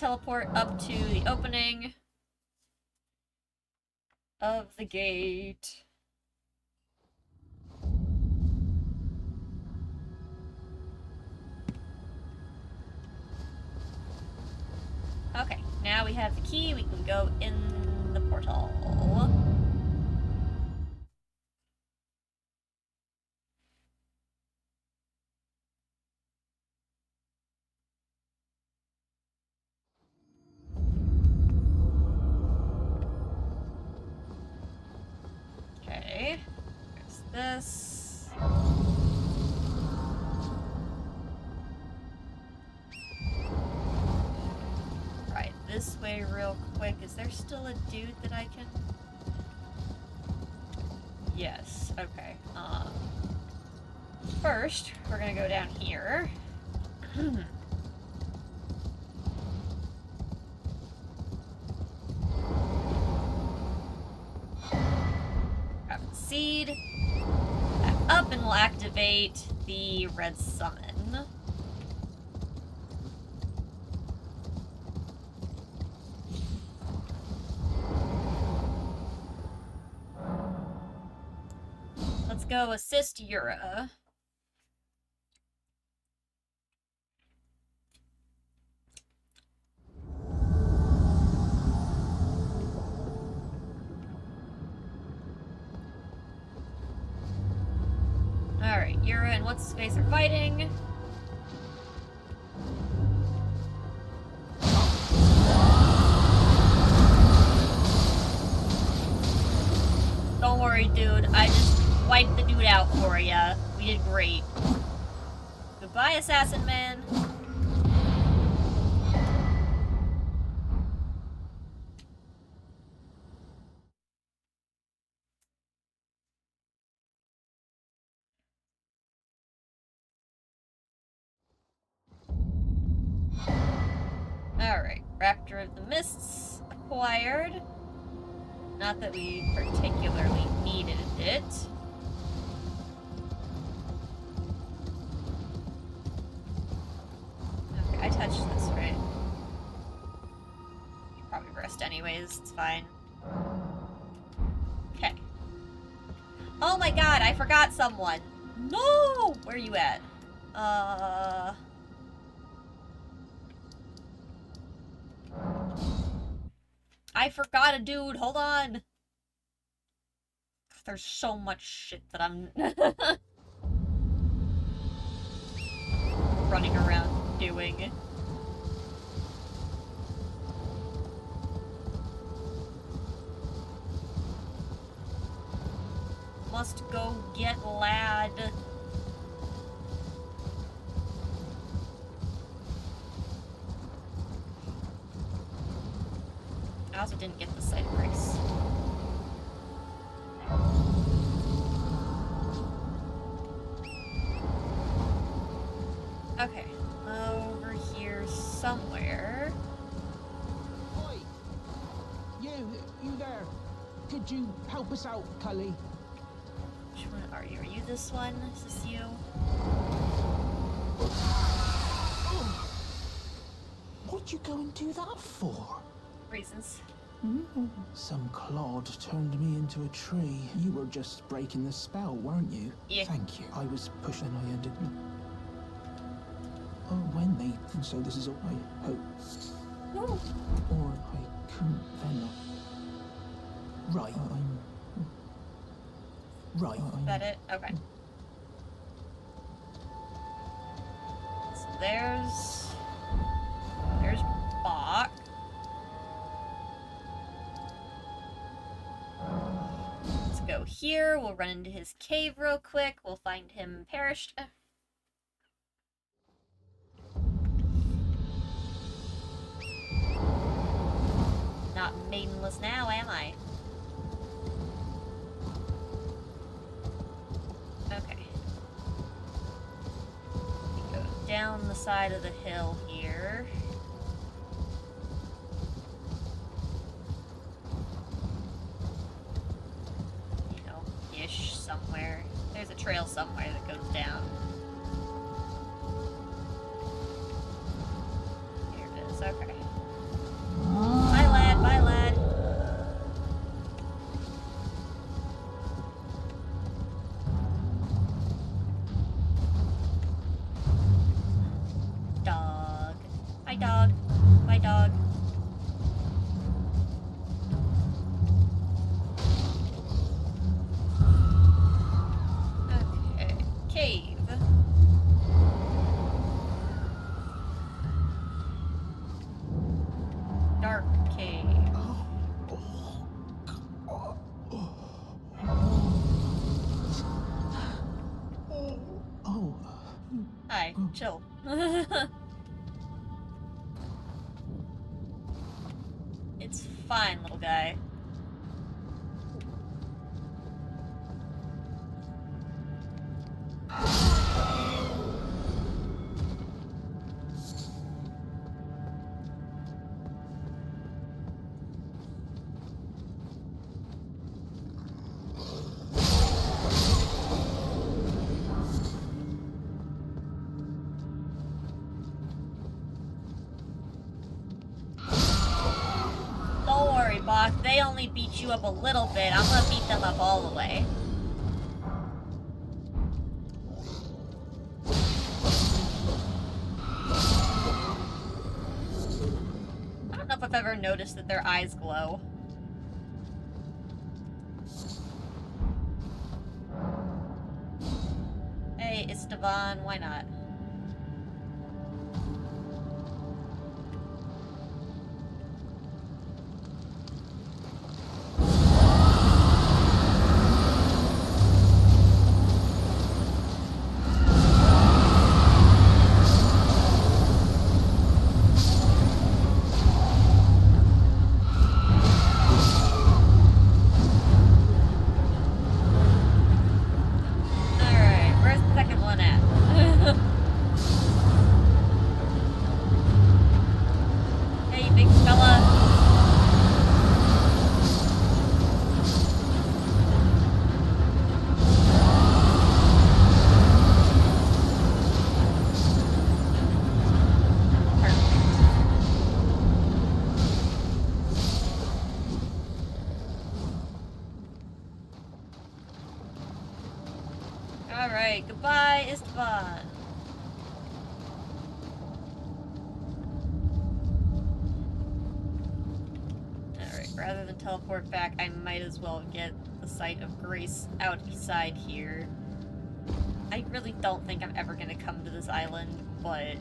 teleport up to the opening of the gate. Okay, now we have the key, we can go in the portal. Okay, there's this. Right, this way real quick. Is there still a dude that I can... Yes, okay. First, we're gonna go down here. Grab the seed. Back up and we'll activate the red summon. Let's go assist Yura. Alright, Yura and what's his face are fighting. Don't worry, dude. I just wiped the dude out for ya. We did great. Goodbye, Assassin Man. Alright, Raptor of the Mists acquired. Not that we particularly needed it. Okay, I touched this, right? Probably rest anyways, it's fine. Okay. Oh my god, I forgot someone! No! Where are you at? I forgot a dude, hold on! There's so much shit that I'm running around doing. Must go get lad. I also didn't get the side bricks. Okay, over here somewhere.
Oi! You there? Could you help us out, Cully?
Which one are you? Are you this one? Is this you?
What'd you go and do that for?
Reasons.
Some clod turned me into a tree.
You were just breaking the spell, weren't you?
Yeah.
Thank you. I was pushed and I ended. Oh, when they. And so this is all I hope.
Ooh.
Or I couldn't then. Right. Right.
Is that it? Okay. So there's Bach. Let's go here. We'll run into his cave real quick. We'll find him perished. Not maidenless now, am I? Okay. We go down the side of the hill here. You know, ish somewhere. There's a trail somewhere that goes down. Here it is, okay. dark cave. Hi, chill. It's fine, little guy. Don't worry, Bach. They only beat you up a little bit. I'm gonna beat them up all the way. I don't know if I've ever noticed that their eyes glow. Hey, Esteban, why not? Alright, where's the second one at? Hey, big fella. Alright, goodbye, Esteban. Alright, rather than teleport back, I might as well get the Site of Grace out beside here. I really don't think I'm ever gonna come to this island, but...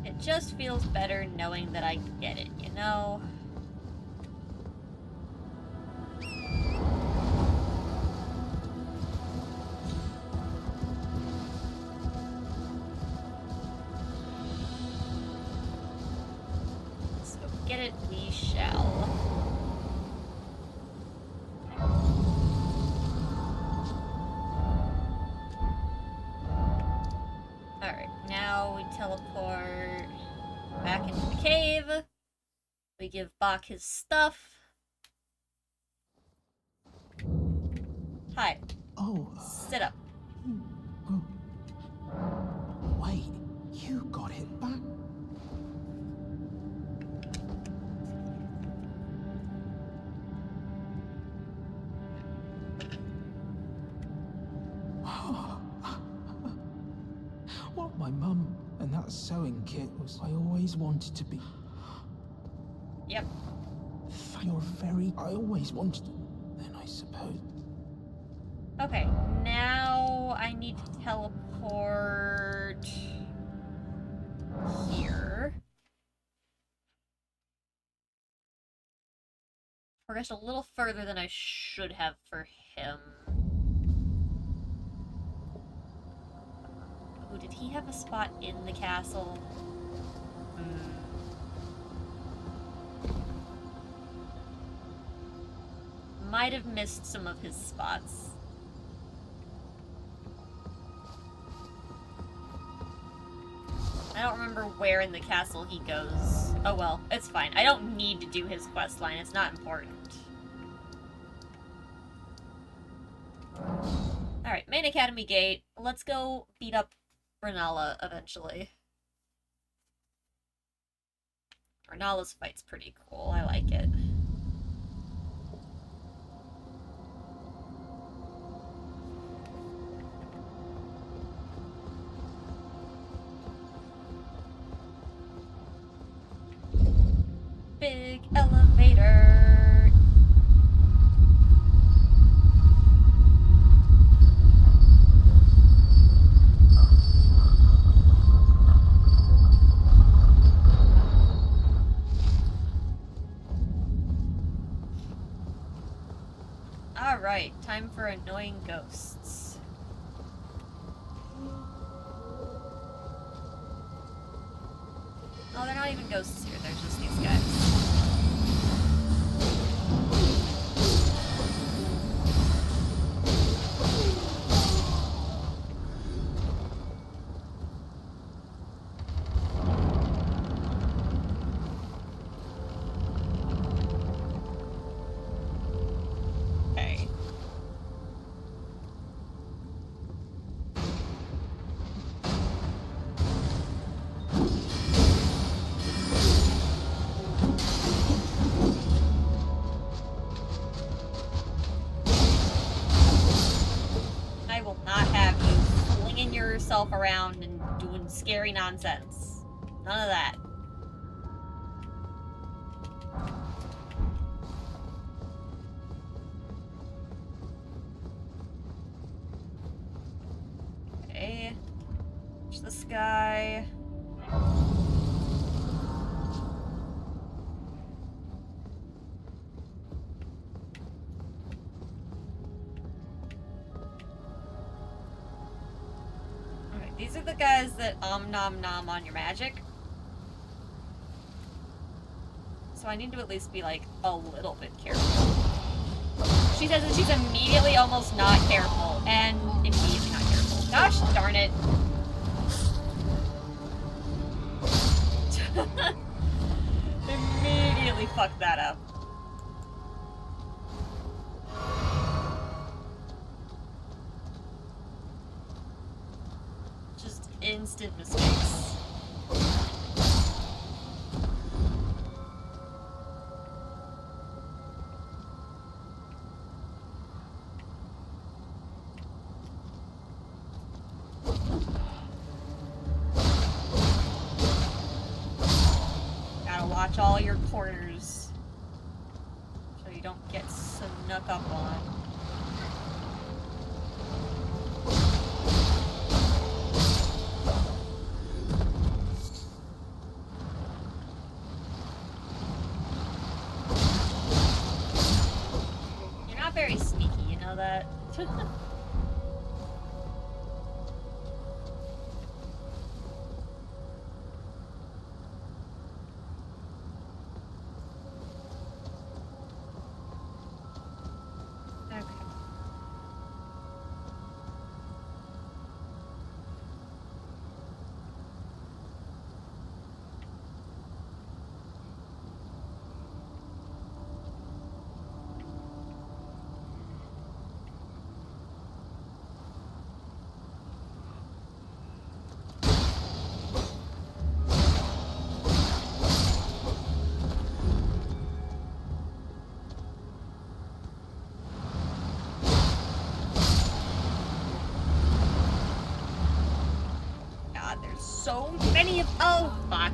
It just feels better knowing that I can get it, you know? So get it we shall. Alright, now we teleport back into the cave. We give Bach his stuff. Hi.
Oh.
Sit up.
Wait, you got it back?
What my mum and that sewing kit was, I always wanted to be.
Yep.
You're very. I always wanted. Then I suppose.
Okay, now I need to teleport here. Progressed a little further than I should have for him. Ooh, did he have a spot in the castle? Might have missed some of his spots. I don't remember where in the castle he goes. Oh well, it's fine. I don't need to do his quest line. It's not important. Alright, main academy gate. Let's go beat up Renala eventually. Renala's fight's pretty cool. I like it. Big big elevator. Alright, time for annoying ghosts. Oh, they're not even ghosts here, they're just these guys. Okay. I will not have you flinging yourself around and doing scary nonsense. None of that. Okay. There's this guy. Alright, these are the guys that nom nom on your magic. So I need to at least be, like, a little bit careful. She says that she's immediately almost not careful, and immediately not careful. Gosh darn it. Immediately fucked that up. Just instant mistakes. Gotta watch all your corners so you don't get snuck up on. You're not very sneaky, you know that? Okay. God, there's so many of— oh, fuck.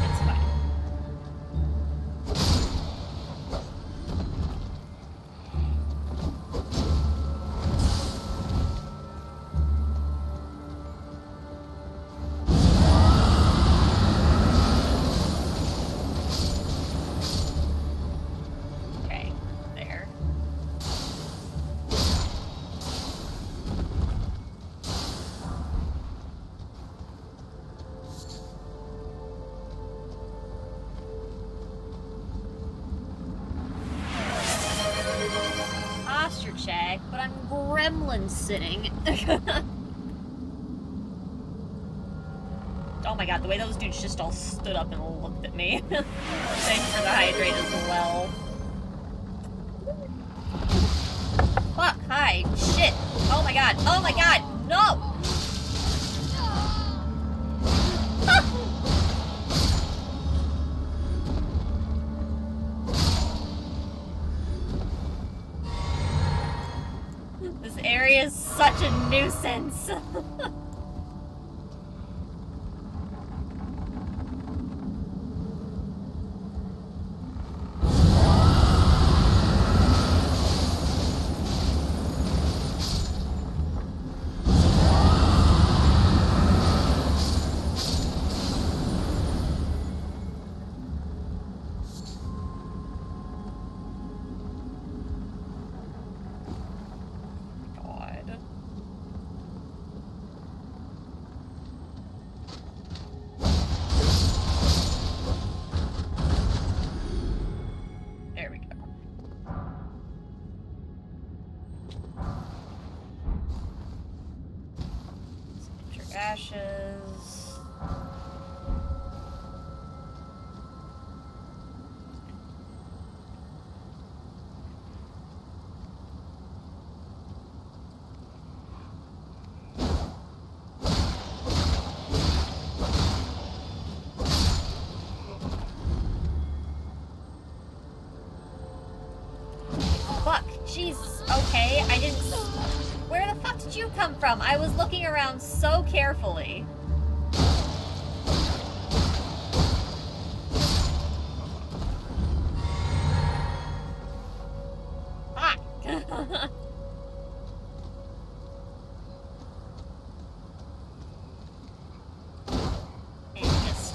It's fine. Okay, there. Posture check, but I'm gremlin sitting. Oh my god, the way those dudes just all stood up and looked at me. Thanks for the hydrate as well. Fuck, hi, shit. Oh my god, no! Ciri is such a nuisance. God. There we go. Get your ashes. Fuck. Jesus. Okay, I didn't... Where the fuck did you come from? I was looking around so carefully. Fuck. And just...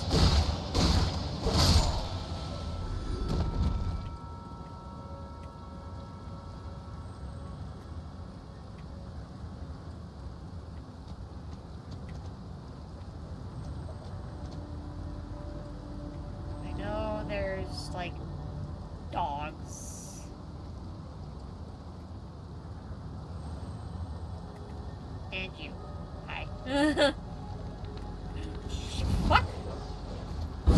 I know there's, like, dogs. And you. Hi. Fuck! Oh.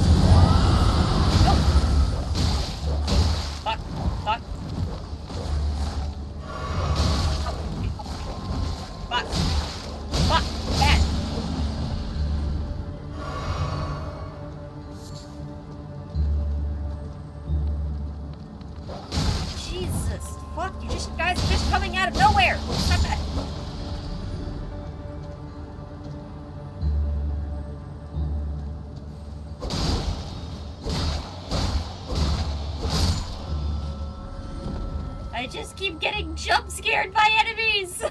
Fuck. Fuck. Fuck. Fuck. Bad. Jesus. Fuck. You just guys are just coming out of nowhere. Stop that. I just keep getting jump scared by enemies.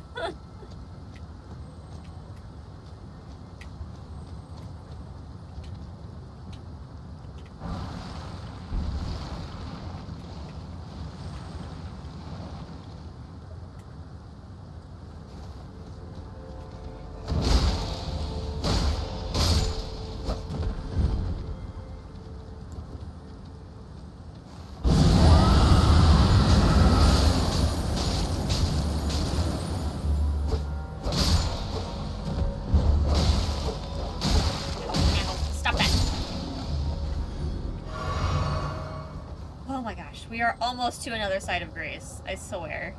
Stop that. Oh my gosh, we are almost to another side of grace, I swear.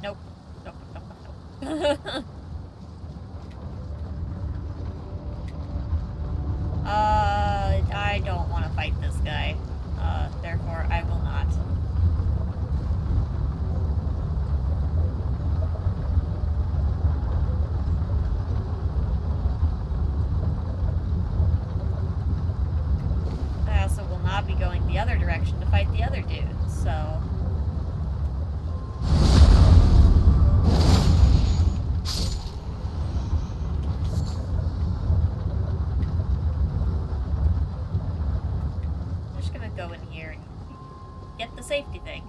Nope. Nope, nope, nope, nope. I don't want to fight this guy. Therefore, I will not. I also will not be going the other direction to fight the other dude, so... I'm just gonna go in here and get the safety thing.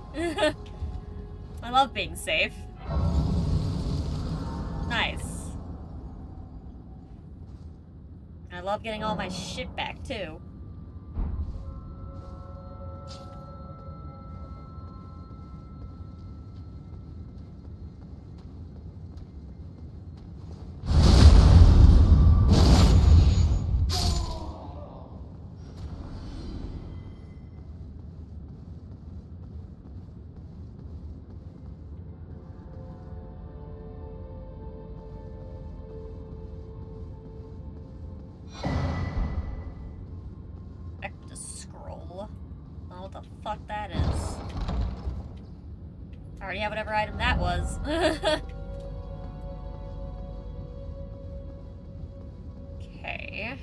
I love being safe. Nice. And I love getting all my shit back, too. already have whatever item that was. Okay.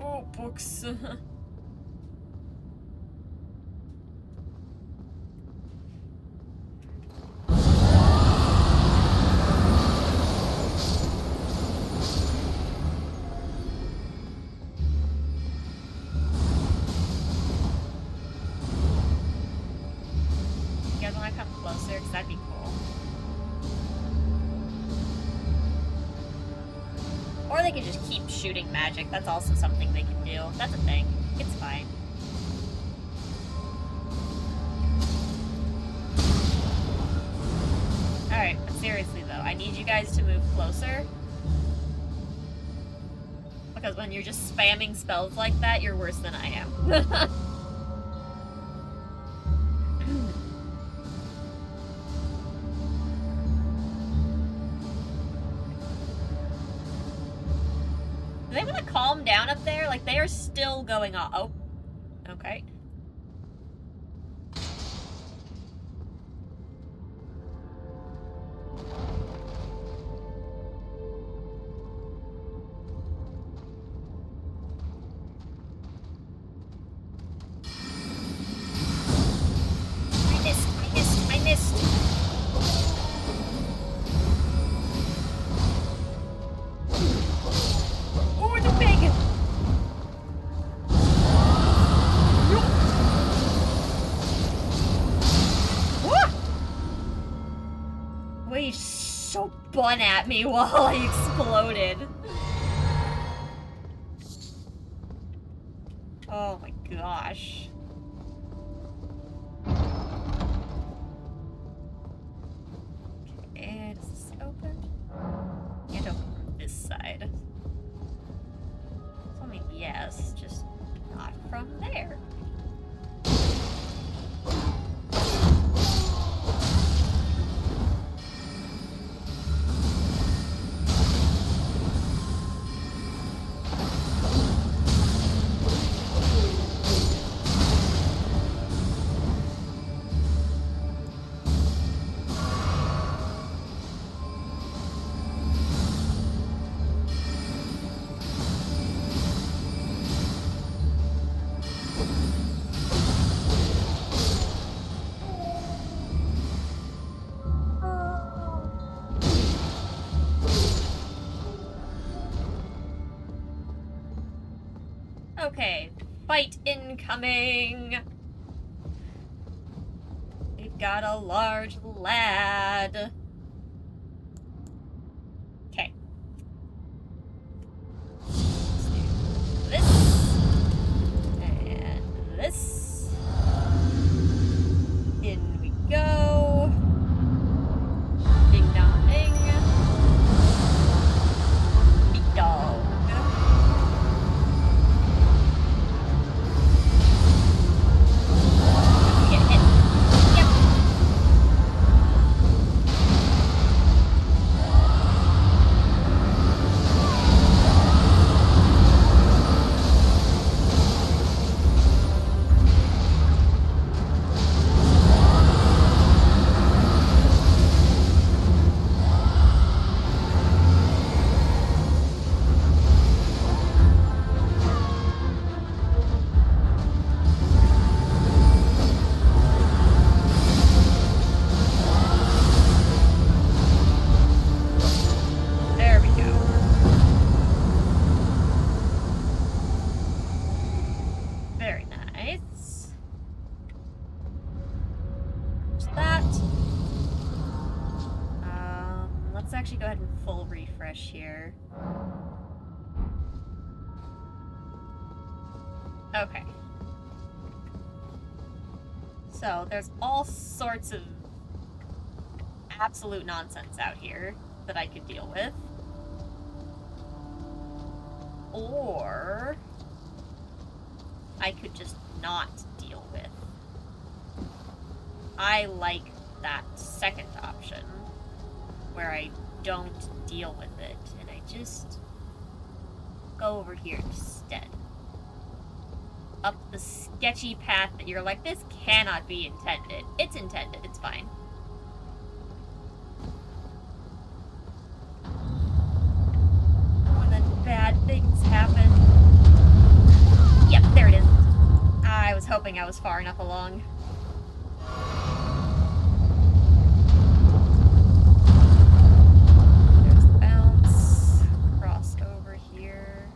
Oh, books. You guys want to come closer? Because that'd be cool. Or they could just keep shooting magic. That's also something they can do. That's a thing. It's fine. Alright, but seriously though, I need you guys to move closer. Because when you're just spamming spells like that, you're worse than I am. Do they want to calm down up there? Like, they are still going off. Oh. Okay. I missed. Oh, the big! Wait, you so spun at me while I exploded. Oh my gosh. Okay, does this open? Can't open from this side. So I mean, yes, just not from there. Okay, fight incoming! We've got a large lad. Okay. Let's do this. And this. In we go. Ding dong ding. Big dog. Actually go ahead and full refresh here. Okay. So there's all sorts of absolute nonsense out here that I could deal with. Or I could just not deal with. I like that second option, where I don't deal with it, and I just go over here instead. Up the sketchy path that you're like, this cannot be intended. It's intended, it's fine. And then bad things happen. Yep, there it is. I was hoping I was far enough along. There's the bounce. Cross over here.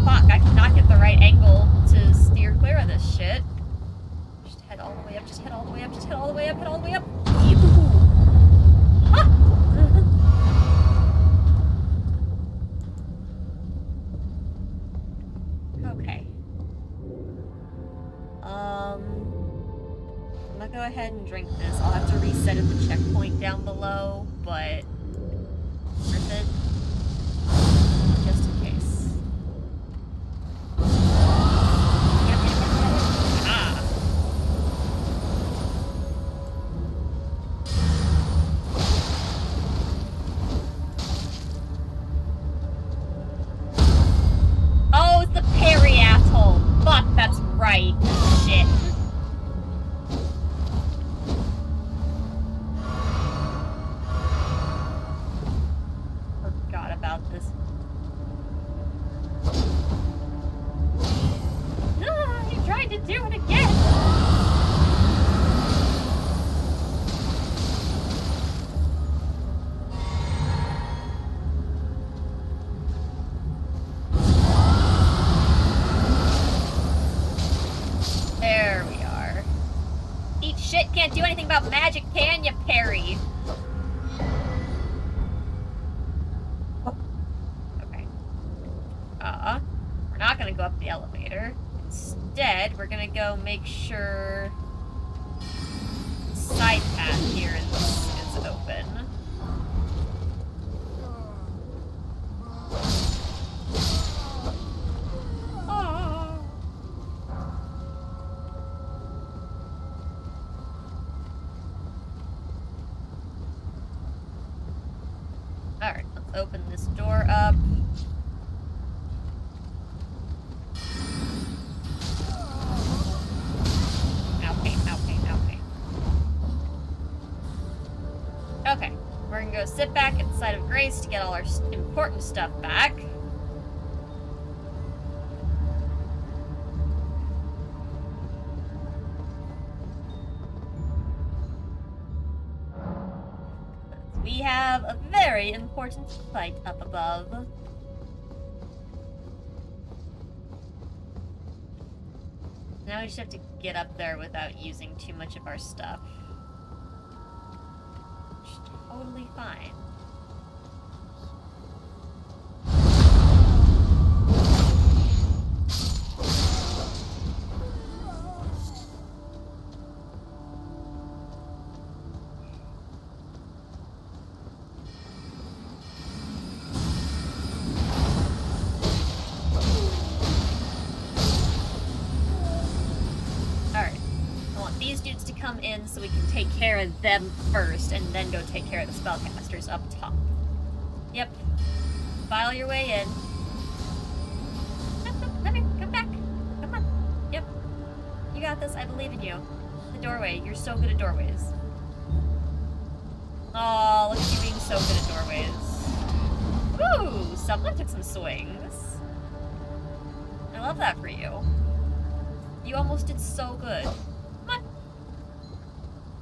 Fuck, I cannot get the right angle to steer clear of this shit. Just head all the way up, just head all the way up, just head all the way up, head all the way up. Huh. Okay. I'm gonna go ahead and drink this. I'll have to reset at the checkpoint down below, but worth it. Just in case. Ah. Oh, it's the parry asshole. Fuck, that's right. Shit. Forgot about this. Ah, he tried to do it again. There we are. Eat shit, can't do anything about magic, can ya, Perry? Okay. We're not gonna go up the elevator. Instead, we're gonna go make sure the side path here is open. Oh. Alright, let's open this door up. Okay, we're gonna go sit back inside of Grace to get all our important stuff back. We have a very important fight up above. Now we just have to get up there without using too much of our stuff. Totally fine. Alright. I want these dudes to come in so we can take care of them first, and then go take care of the spellcasters up top. Yep. File your way in. Come here, come back. Come on. Yep. You got this, I believe in you. The doorway, you're so good at doorways. Oh, look at you being so good at doorways. Ooh, someone took some swings. I love that for you. You almost did so good. Come on.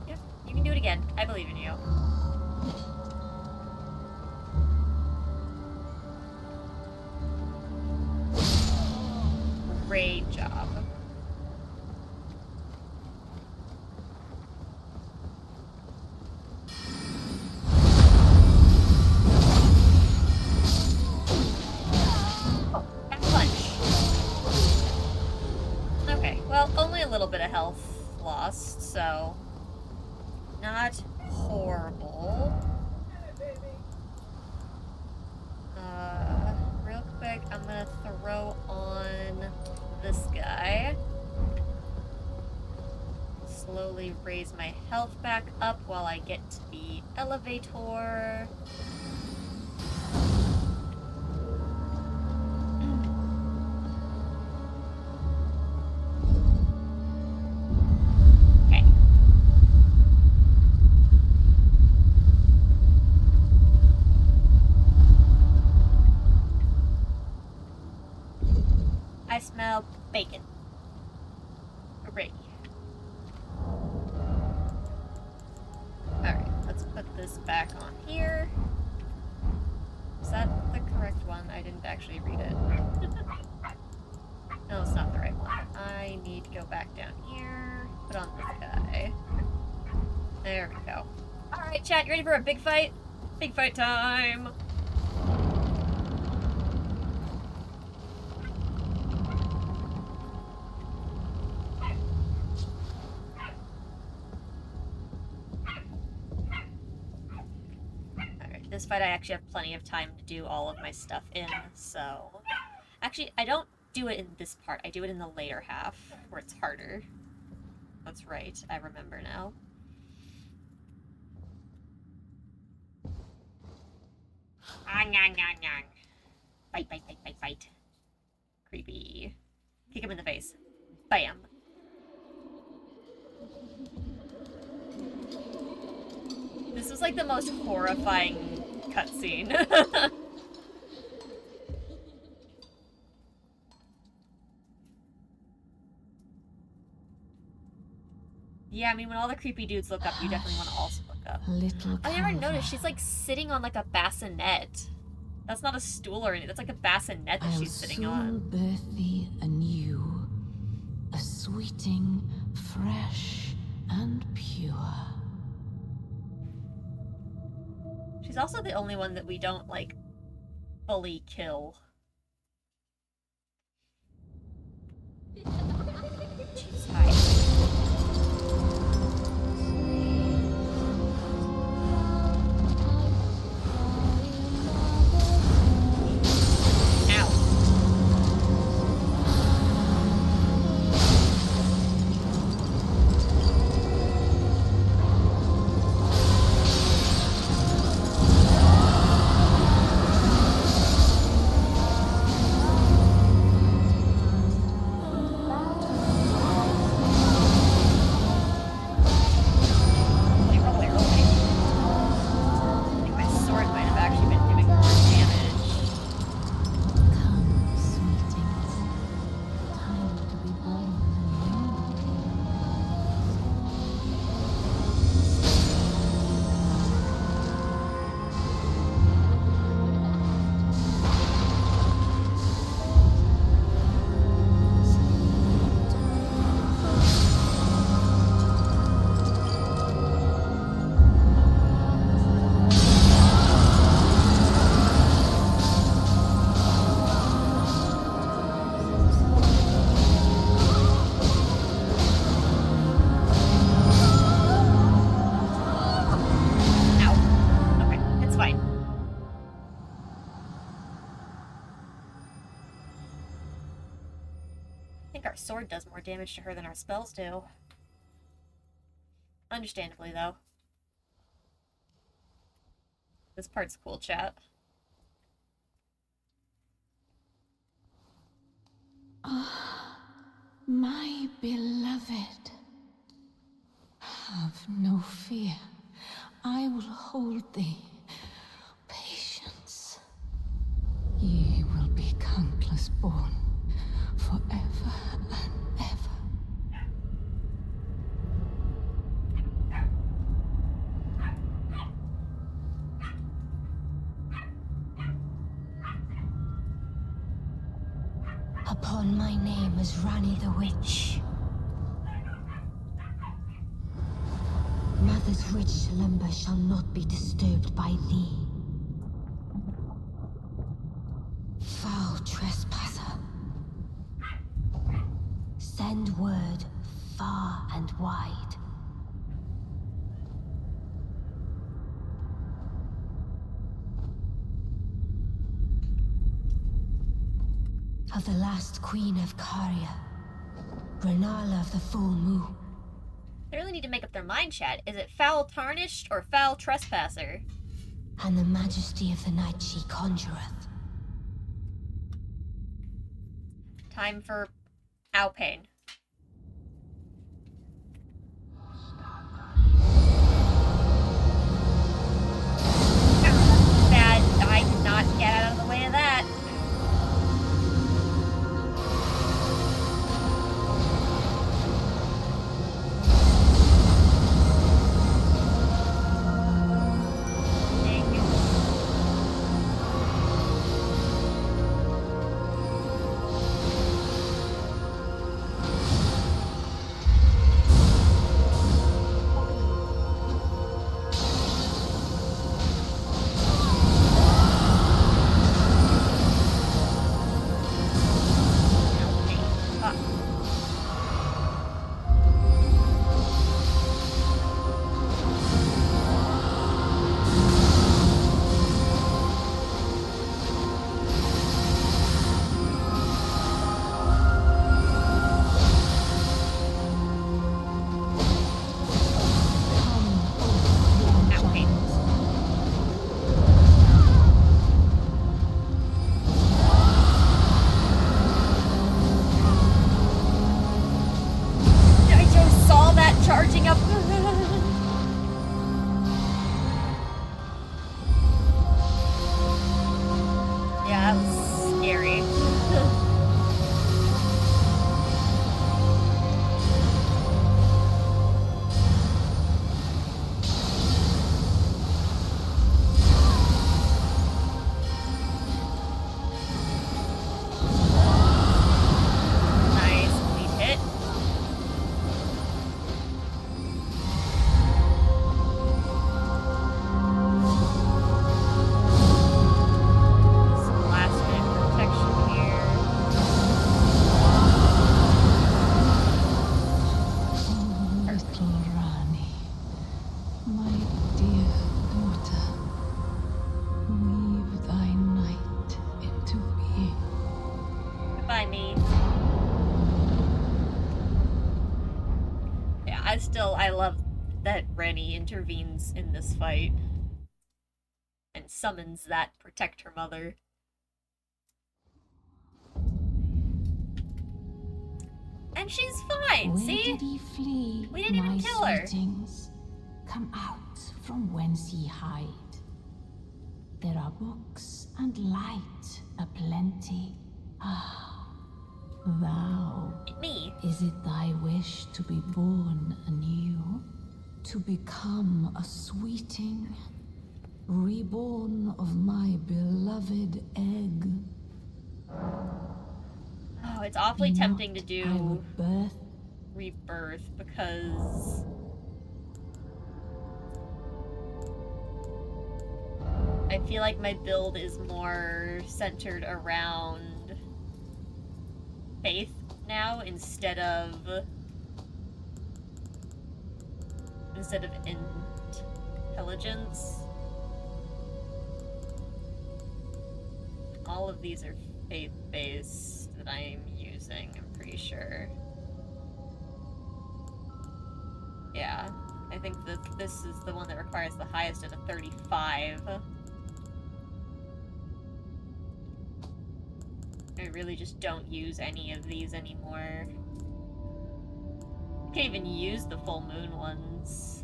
Yep, you can do it again. I believe in you. Great job. Oh, and punch. Okay, well, only a little bit of health lost, so not horrible. Real quick. I'm gonna throw on this guy. Slowly raise my health back up while I get to the elevator. Okay. I smell bacon. Hooray. Alright, let's put this back on here. Is that the correct one? I didn't actually read it. No, it's not the right one. I need to go back down here. Put on this guy. There we go. Alright, chat, you ready for a big fight? Big fight time! This fight I actually have plenty of time to do all of my stuff in, so... Actually, I don't do it in this part. I do it in the later half, where it's harder. That's right, I remember now. Ah, nyang, nyang, nyang. Fight, fight, fight, fight, fight. Creepy. Kick him in the face. Bam. This was like the most horrifying cutscene. Yeah, I mean, when all the creepy dudes look up, you definitely want to also look up. I never noticed, she's like sitting on like a bassinet. That's not a stool or anything, that's like a bassinet that she's sitting on.
I'll birth thee anew, a sweeting, fresh and pure.
She's also the only one that we don't, like, fully kill. Jeez, hi. Our sword does more damage to her than our spells do. Understandably, though. This part's cool, chat.
Ah, my beloved. Have no fear. I will hold thee. Patience. Ye will be countless born. Forever and ever. Upon my name as Rani the Witch. Mother's rich slumber shall not be disturbed by thee. Foul trespasser. Send word far and wide.
of the last queen of Caria, Renala of the Full Moon.
They really need to make up their mind, chat. Is it foul tarnished or foul trespasser?
And the majesty of the night she conjureth.
Time for Alpane. Bad. I did not get out of the way of that. Charging up. Yeah, that was scary. I love that Rennie intervenes in this fight and summons that protect her mother. And she's fine,
Where
see?
did he flee?
We didn't even kill her.
Sweetings? Come out from whence ye hide. There are books and light aplenty. Ah, thou.
Me.
Is it thy wish to be born anew? To become a sweeting? Reborn of my beloved egg?
Oh, it's awfully tempting to do
I would birth
rebirth because I feel like my build is more centered around faith now instead of intelligence. All of these are faith-based that I'm using, I'm pretty sure. Yeah, I think that this is the one that requires the highest at a 35. I really just don't use any of these anymore. I can't even use the full moon ones.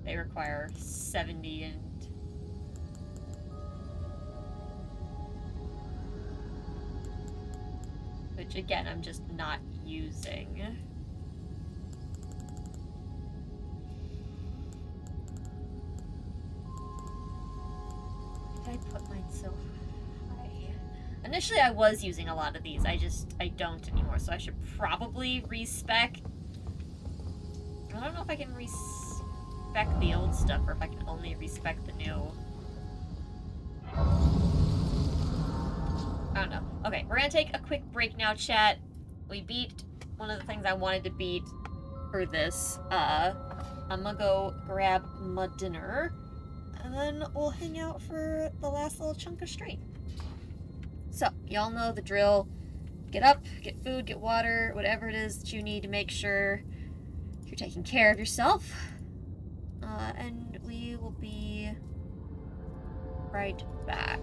They require 70 and... which again, I'm just not using. Why did I put mine so high? Initially I was using a lot of these, I don't anymore, so I should probably respec. I don't know if I can respec the old stuff or if I can only respec the new. I don't know. Okay, we're gonna take a quick break now, chat. We beat one of the things I wanted to beat for this. I'm gonna go grab my dinner, and then we'll hang out for the last little chunk of stream. So, y'all know the drill. Get up, get food, get water, whatever it is that you need to make sure you're taking care of yourself. And we will be right back.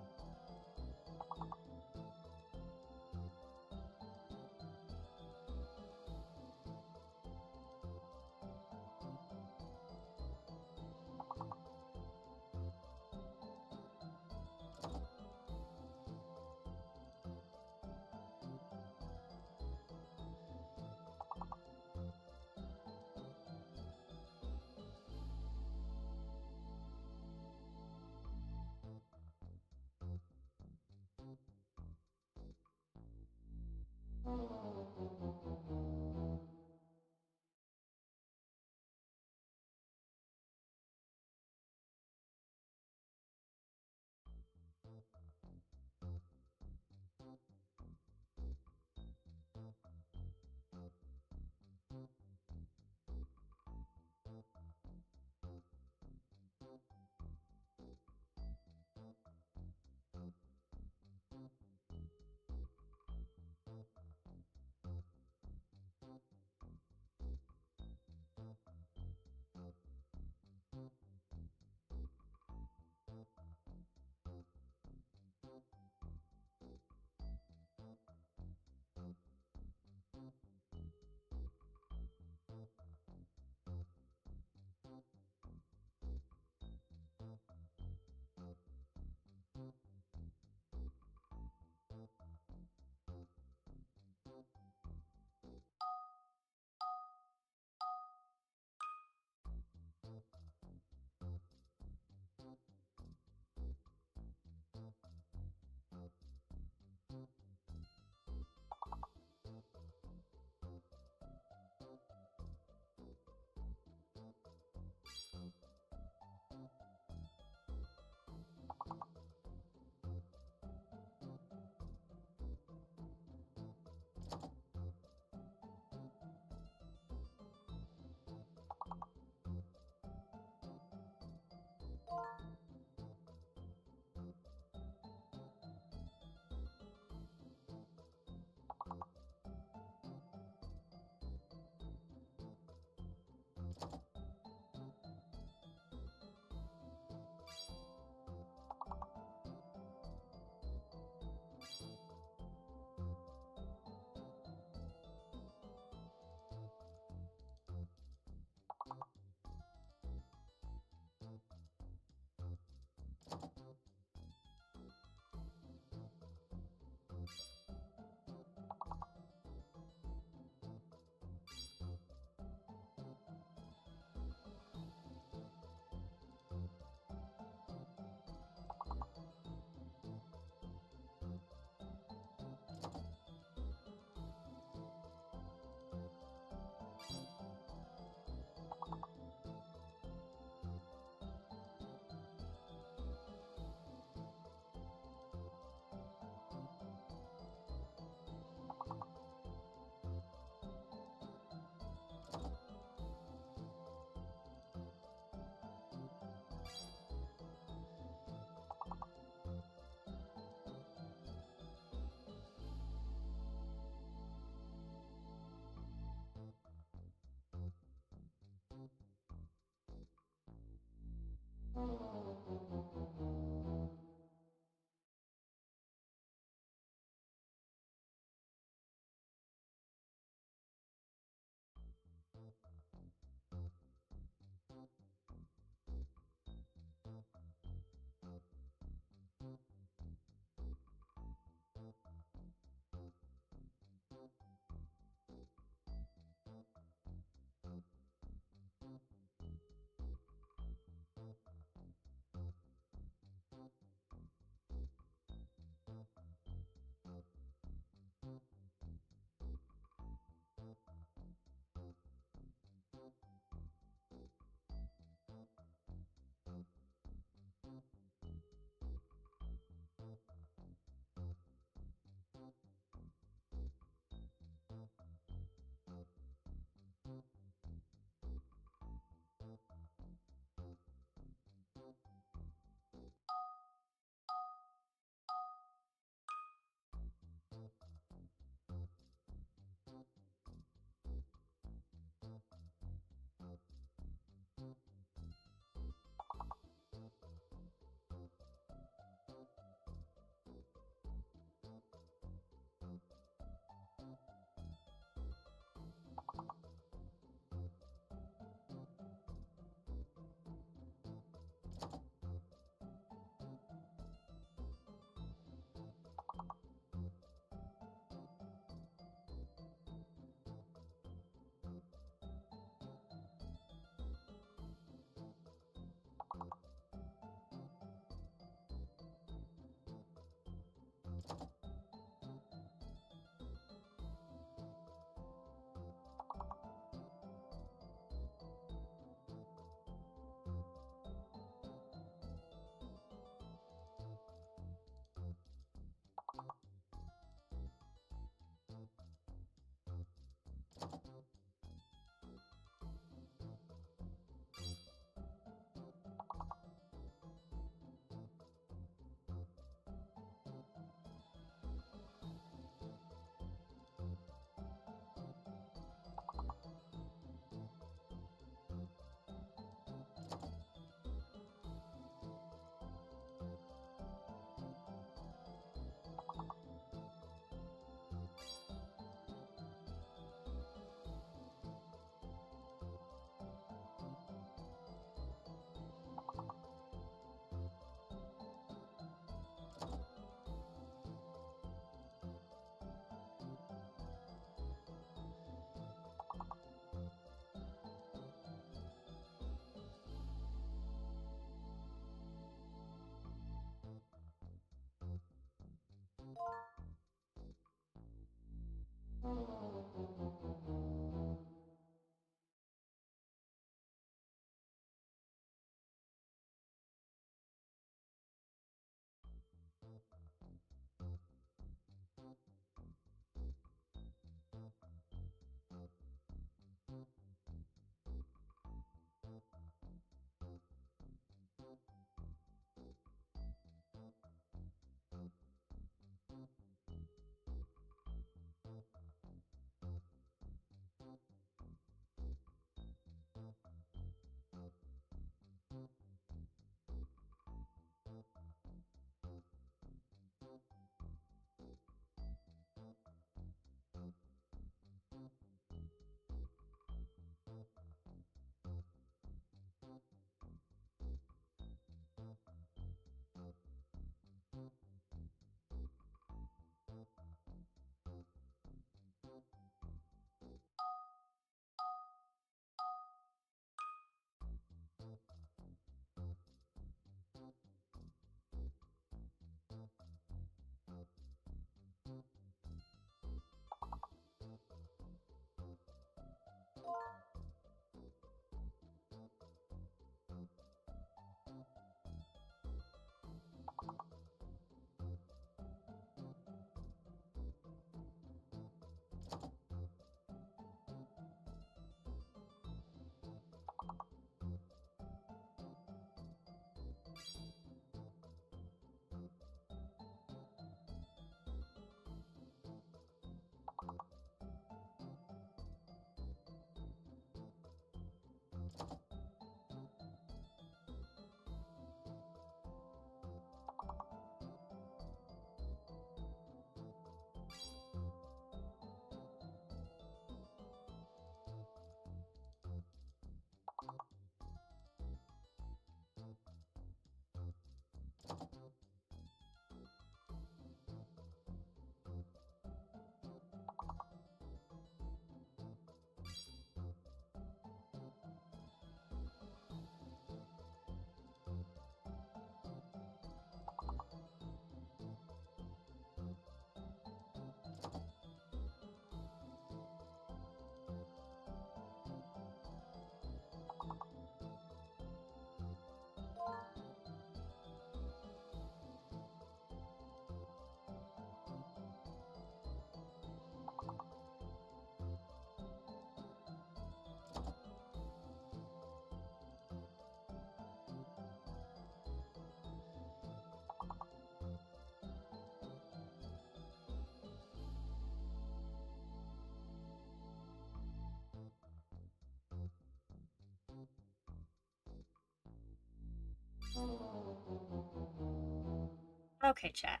Okay, chat.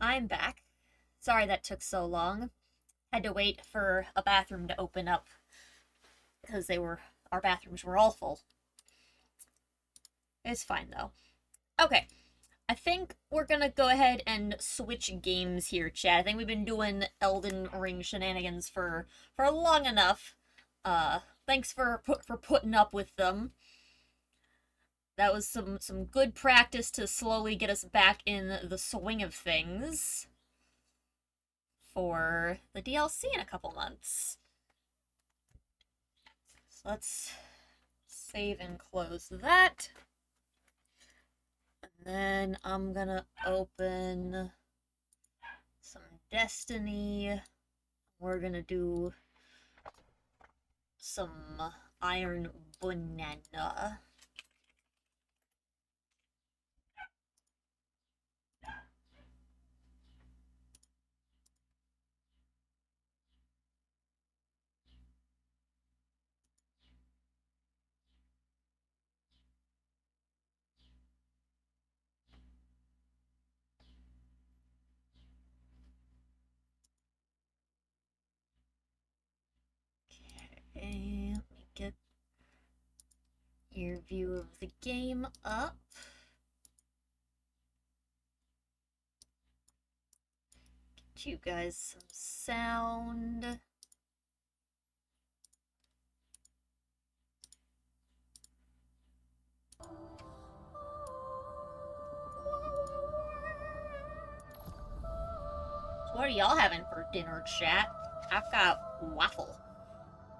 I'm back. Sorry that took so long. Had to wait for a bathroom to open up because our bathrooms were all full. It's fine though. Okay. I think we're gonna go ahead and switch games here, chat. I think we've been doing Elden Ring shenanigans for long enough. Thanks for putting up with them. That was some good practice to slowly get us back in the swing of things for the DLC in a couple months. So let's save and close that. And then I'm gonna open some Destiny. We're gonna do some Iron Banana. Okay, let me get your view of the game up. Get you guys some sound. So what are y'all having for dinner, chat? I've got waffle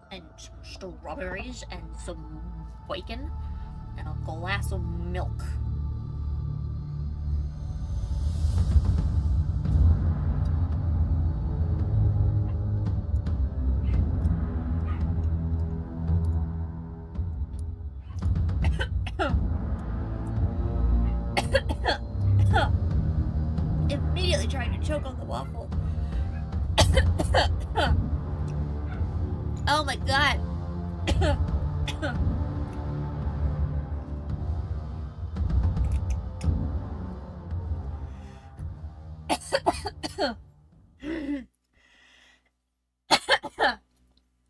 and some strawberries and some bacon and a glass of milk. Immediately trying to choke on the waffle. Oh my god.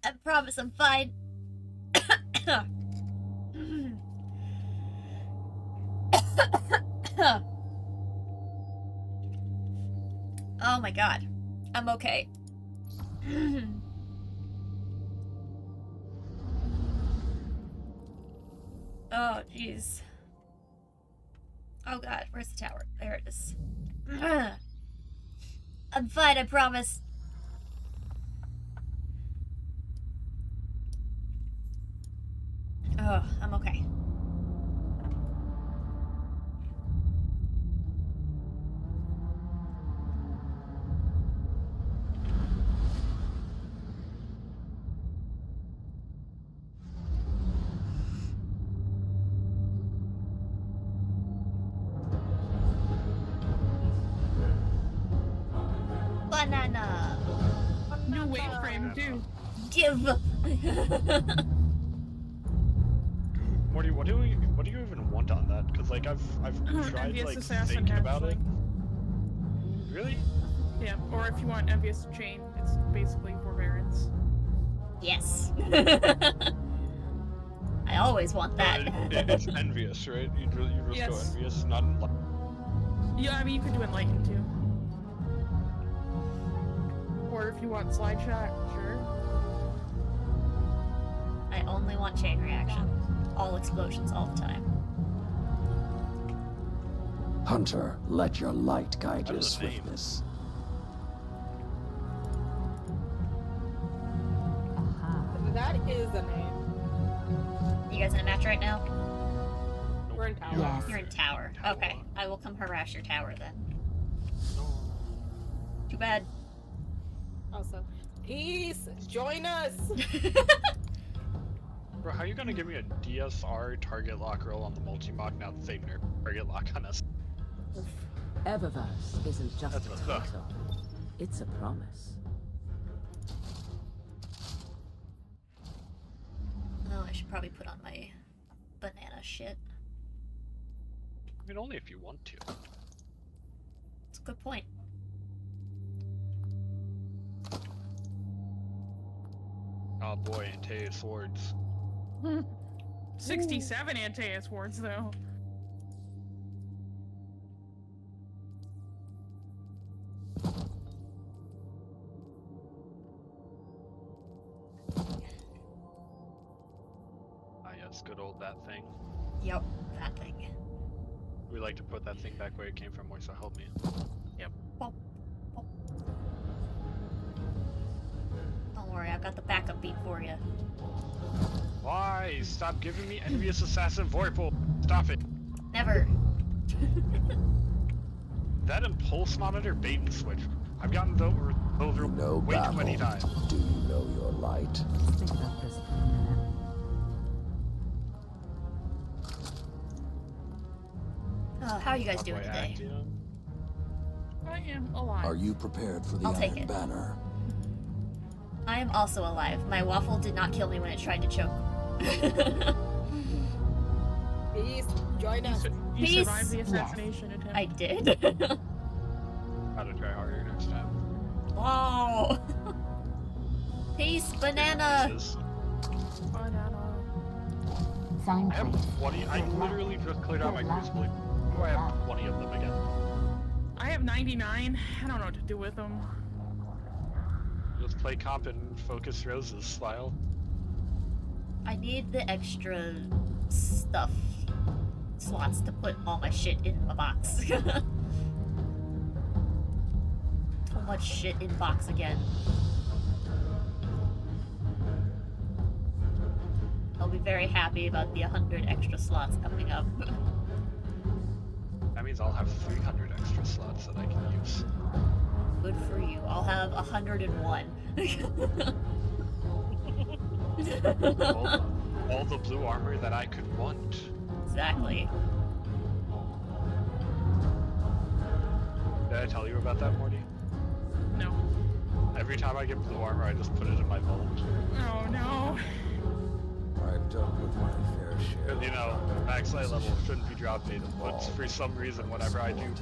I promise I'm fine. Oh my god. I'm okay. Oh, jeez. Oh god, where's the tower? There it is. I'm fine, I promise. Oh, I'm okay. Banana.
You wait for him too.
Give.
What do you even want on that? Because like I've tried
Envious
like
Assassin
thinking about it.
Hatchling.
Really?
Yeah, or if you want Envious Chain, it's basically Forbearance.
Yes. I always want that.
It's envious, right? You just
Yes.
go envious, not
Yeah, I mean you could do Enlighten too. Or if you want Slide Shot, sure.
I only want chain reaction. All explosions all the time.
Hunter, let your light guide your
That's the name.
swiftness.
That is a name.
You guys in a match right now?
We're in tower.
Yes.
You're in tower. Okay, I will come harass your tower then. Too bad.
Also, peace. Join us.
Bro, how are you gonna give me a DSR target lock roll on the multi-mock now that they nerf target lock on us?
Eververse isn't just
That's
a
what's up.
title. It's a promise.
Oh, I should probably put on my banana shit.
I mean, only if you want to.
Good point.
Oh boy, Antaeus swords.
67 Antaeus wards, though.
Ah, yes, good old that thing.
Yep, that thing.
We like to put that thing back where it came from, so help me.
Yep.
Bop, bop. Don't worry, I've got the backup beat for you.
Why? Stop giving me envious assassin Vorpal. Stop it.
Never.
That impulse monitor bait and switch. I've gotten those way too many times.
Do you know your light?
Think about this for a minute.
How are you guys
How do
doing
I
today?
act, you know?
I am alive.
Are you prepared for the
I'll take
Iron
it.
Banner?
I am also alive. My waffle did not kill me when it tried to choke.
Peace. Join us.
You
Peace.
survived the assassination attempt.
I did.
Gotta try harder next time.
Wow. Peace, banana.
Banana.
I have 20. I literally just cleared out my crucible. Do I have 20 of them again?
I have 99. I don't know what to do with them.
Just play comp and focus roses style.
I need the extra stuff slots to put all my shit in my box. Too much shit in box again. I'll be very happy about the 100 extra slots coming up.
That means I'll have 300 extra slots that I can use.
Good for you. I'll have 101.
all the blue armor that I could want.
Exactly.
Did I tell you about that, Morty?
No.
Every time I get blue armor, I just put it in my vault.
Oh no.
I've dealt with my fair share.
Because, you know, max light level shouldn't be drop data, but for some reason, whenever I do,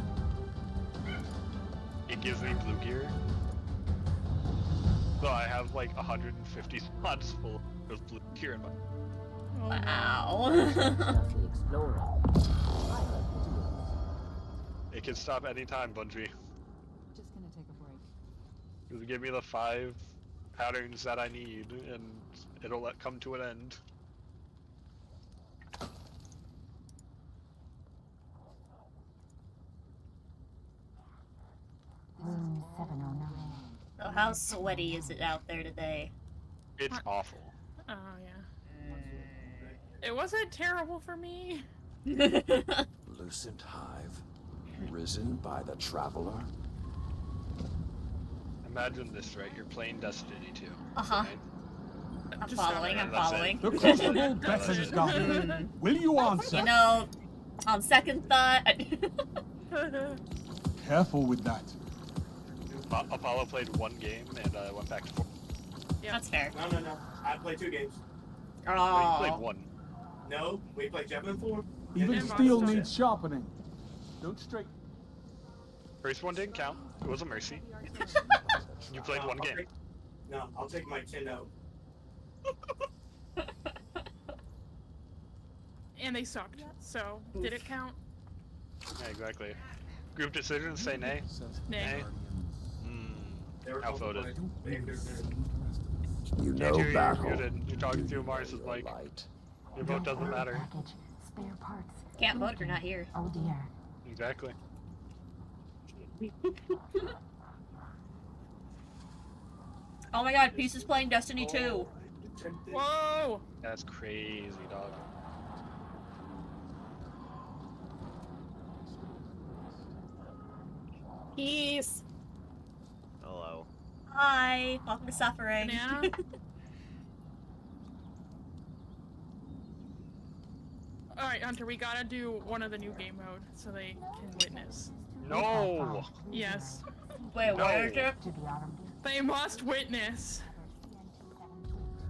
it gives me blue gear. So I have like 150 slots full of blue gear in my...
Wow.
Stealthy exploring.
It can stop anytime, Bungie.
Just gonna take a break.
Just give me the 5 patterns that I need, and it'll come to an end.
Room 709.
So how sweaty is it out there today?
It's awful.
Oh yeah. It wasn't terrible for me.
Lucent hive, risen by the traveler.
Imagine this, right? You're playing Destiny 2.
Uh-huh.
Right?
I'm following, I'm following.
The crucible beckons God. Will you answer?
You know, on second thought...
Careful with that.
Apollo played 1 game and went back to 4.
Yeah.
That's fair.
No. I played 2 games.
Oh.
You played 1.
No, we played Javelin 4.
Even steel needs sharpening. Don't straight.
First one didn't count. It was a mercy. You played 1 game.
No, I'll take my 10-0.
And they sucked. So, did it count?
Yeah, exactly. Group decision, say nay.
Nay.
Outvoted.
You
Can't
know
hear you,
battle.
you're muted. You're talking through Mars's mic. Your vote doesn't matter.
Package, spare parts.
Can't vote if you're not here.
Oh dear.
Exactly.
Oh my god, Peace is playing Destiny 2.
Whoa!
That's crazy, dog.
Peace.
Hello.
Hi, welcome to Suffering.
Banana? Alright, Hunter, we gotta do one of the new game mode so they can witness.
No!
Yes.
Wait, where is it?
They must witness.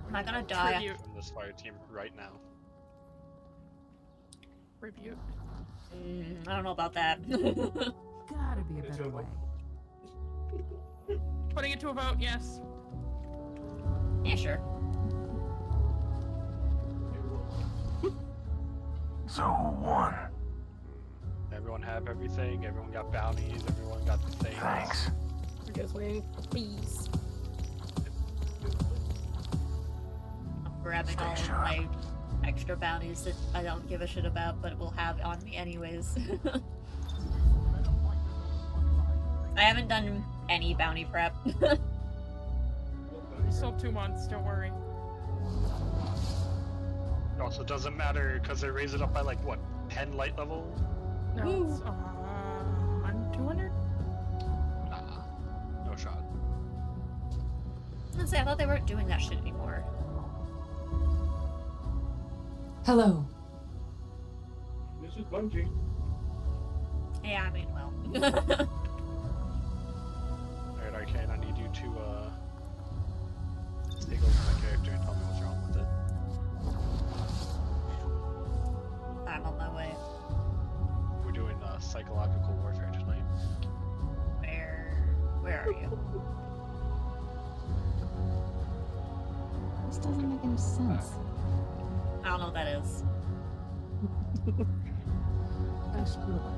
Am I gonna die?
Tribute.
From this fire team right now.
Tribute.
I don't know about that.
gotta be a better way.
Putting it to a vote, yes.
Yeah, sure.
So who won?
Everyone have everything. Everyone got bounties. Everyone got the things.
Thanks.
We're just waiting for peace.
I'm grabbing all of my extra bounties that I don't give a shit about, but will have on me anyways. I haven't done any bounty prep.
Still 2 months, don't worry.
It also doesn't matter because they raise it up by like what, 10 light level?
No, it's, 200?
Nah, no shot.
Honestly, I thought they weren't doing that shit anymore.
Hello.
This is Bungie.
Yeah, I mean, well.
Alright, Arcane, I need you to take over my character and tell me what's wrong with it.
I'm on my way.
We're doing psychological warfare tonight.
Where are you?
This doesn't make any sense.
I don't know what that is.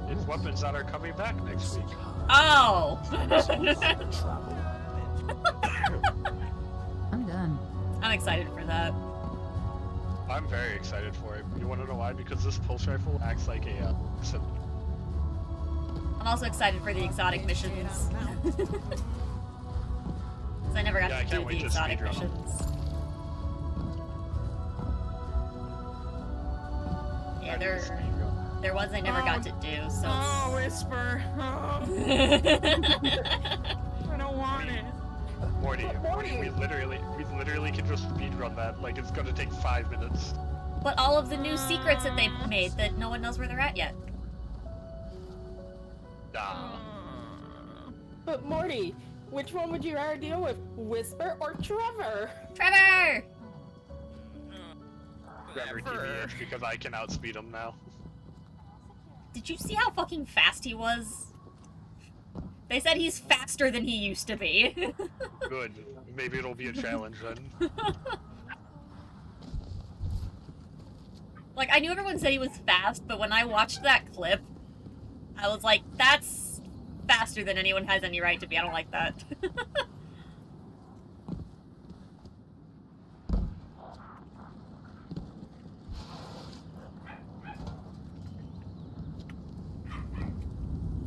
It's weapons that are coming back next week.
Oh!
I'm done.
I'm excited for that.
I'm very excited for it. You want to know why? Because this pulse rifle acts like a cylinder.
I'm also excited for the exotic missions. Because I never got
Yeah, I
to
can't
do
wait
the
to
exotic
speedrun 'em.
missions. Yeah, there was I never got to do, so
Oh, Whisper. Oh. I don't want it.
Morty, we literally can just speedrun that. Like, it's gonna take 5 minutes.
But all of the new secrets that they've made that no one knows where they're at yet.
Nah.
But Morty, which one would you rather deal with, Whisper or Trevor?
Trevor!
Trevor TBH, because I can outspeed him now.
Did you see how fucking fast he was? They said he's faster than he used to be.
Good. Maybe it'll be a challenge then.
Like, I knew everyone said he was fast, but when I watched that clip, I was like, that's faster than anyone has any right to be. I don't like that.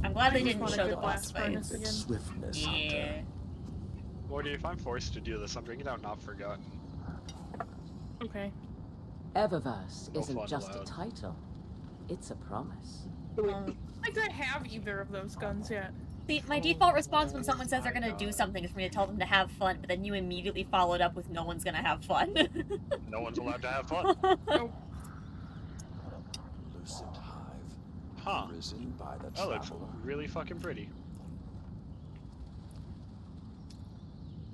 I'm glad they didn't show the boss fight.
Swiftness,
Yeah.
Morty, if I'm forced to do this, I'm bringing out Not Forgotten.
Okay.
Eververse
No
isn't
fun
just
allowed.
a title. It's a promise.
I don't have either of those guns yet.
See, my default response when someone says they're gonna do something is for me to tell them to have fun, but then you immediately followed up with no one's gonna have fun.
No one's allowed to have fun.
Nope.
Lucid hive.
Huh.
Risen by the
That looks
traveler.
really fucking pretty.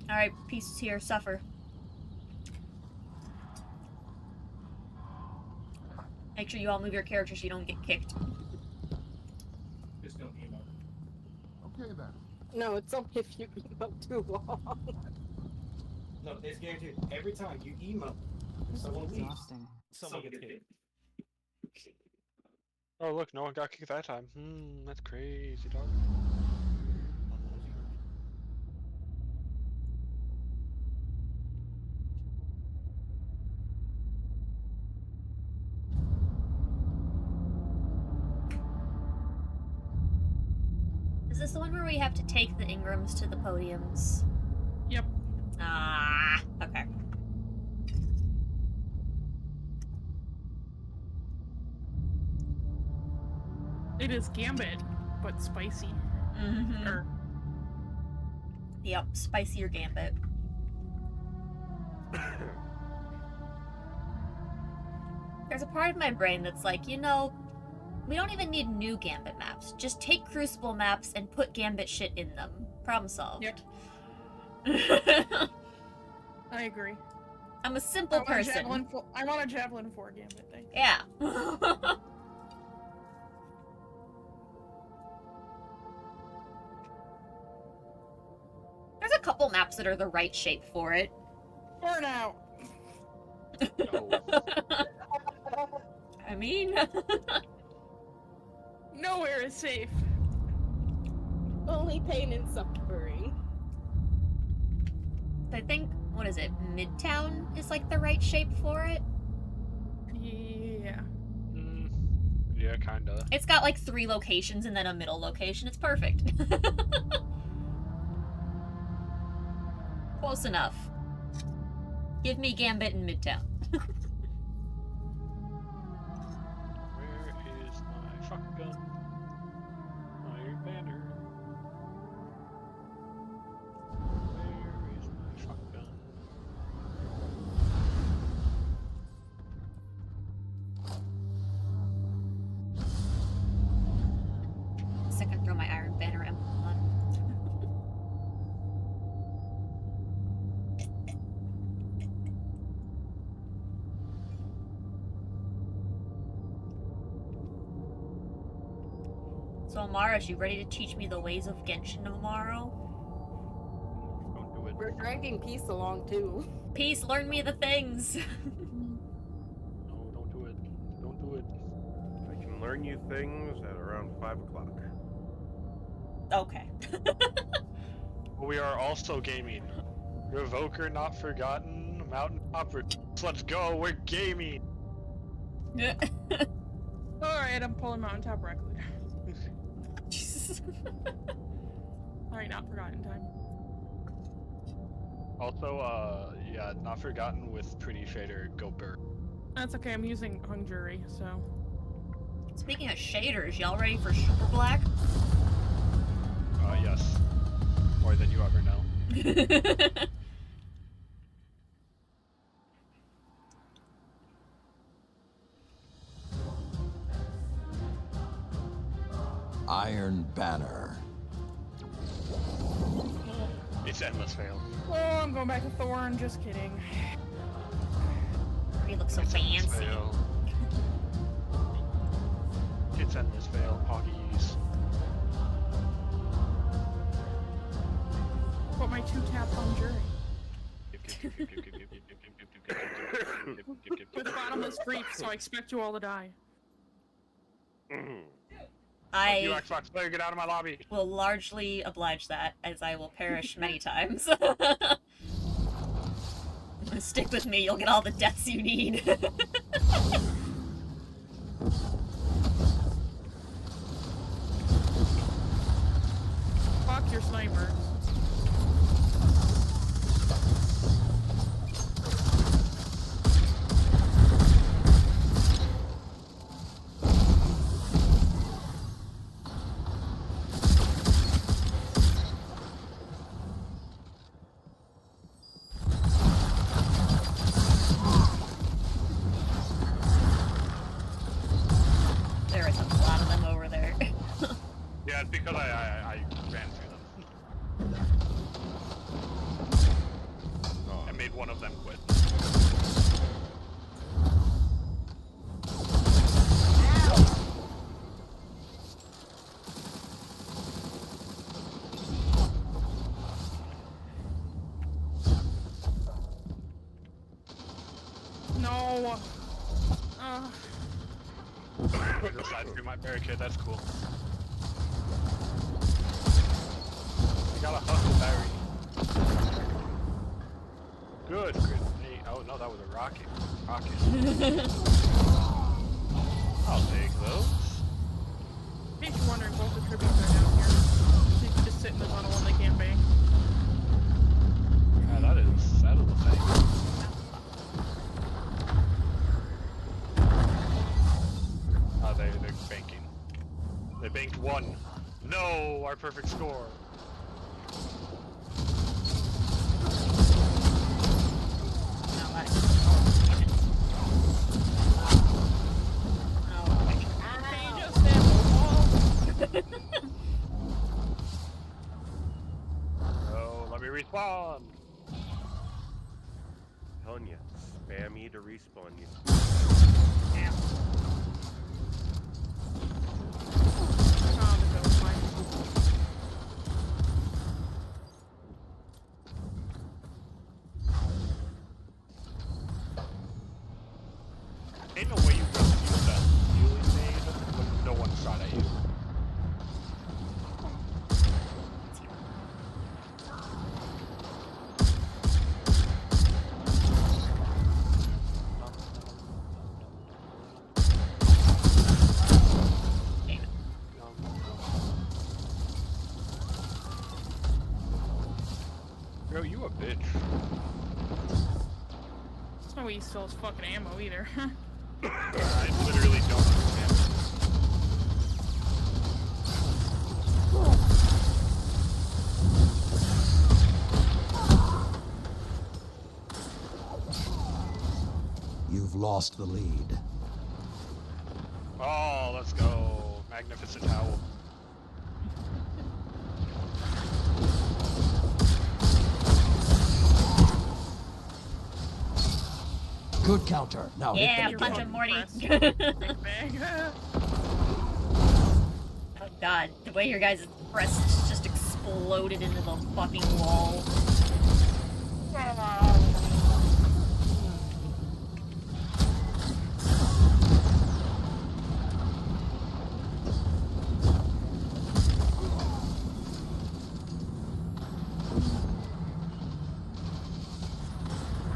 Alright, pieces here, suffer. Make sure you all move your character so you don't get kicked.
Just don't emo.
Okay then.
No, it's only if you emote too long.
No, it's guaranteed. Every time you emo, someone leaves.
Exhausting.
Someone gets kicked.
Oh look, no one got kicked that time. That's crazy, dog.
Is this the one where we have to take the Ingrams to the podiums?
Yep.
Ah, okay.
It is Gambit, but spicy.
Mm-hmm.
Or
Yep, spicier Gambit. There's a part of my brain that's like, you know, we don't even need new Gambit maps. Just take Crucible maps and put Gambit shit in them. Problem solved.
Yep. I agree.
I'm a simple person.
I want a Javelin 4 Gambit thing.
Yeah. couple maps that are the right shape for it.
Burnout!
I mean...
Nowhere is safe.
Only pain and suffering.
I think, what is it, Midtown is like the right shape for it?
Yeah.
Yeah, kinda.
It's got like 3 locations and then a middle location. It's perfect. Close enough. Give me Gambit in Midtown.
Where is my shotgun? Iron Banner. Where is my shotgun?
Second, throw my Iron Banner emblem on. So, Amaris, you ready to teach me the ways of Genshin tomorrow?
Don't do it.
We're dragging Peace along too.
Peace, learn me the things!
No, don't do it. Don't do it.
I can learn you things at around 5 o'clock.
Okay.
We are also gaming. Revoker Not Forgotten, Mountain Hopper. Let's go, we're gaming!
Alright, I'm pulling Mountaintop Recluse. Alright, Not Forgotten time.
Also, yeah, Not Forgotten with Pretty Shader, go Burr.
That's okay, I'm using Hung Jury, so...
Speaking of shaders, y'all ready for Super Black?
Yes. More than you ever know.
Iron Banner.
It's endless fail.
Oh, I'm going back to Thorn, just kidding.
He looks so fancy.
Fail. It's endless fail, Poggies.
Put my 2-tap Hung Jury. With bottomless creep, so I expect you all to die.
You Xbox player, get out of my lobby.
Will largely oblige that, as I will perish many times. Stick with me, you'll get all the deaths you need.
Fuck your sniper.
There is a lot of them over there.
Yeah, it's because I ran through them. I made one of them quit.
No.
Go slide through my barricade, that's cool. I got a huckleberry. Good grenade. Oh no, that was a rocket. I'll take those.
In case you're wondering, both the tributes are down here. So you can just sit in the tunnel and they can't bank.
Yeah, that is the thing. They're banking. They banked 1. No, our perfect score. Oh, let me respawn.
Telling you, spam E to respawn you.
Yeah.
getting away with use that you made when no one shot at you. Bro, you a bitch.
That's no way he still has fucking ammo either.
I literally don't understand.
You've lost the lead.
Oh, let's go. Magnificent Howl.
Good counter. Now
Yeah,
hit them
punch
again.
him, Morty. Oh god, the way your guys' breasts just exploded into the fucking wall.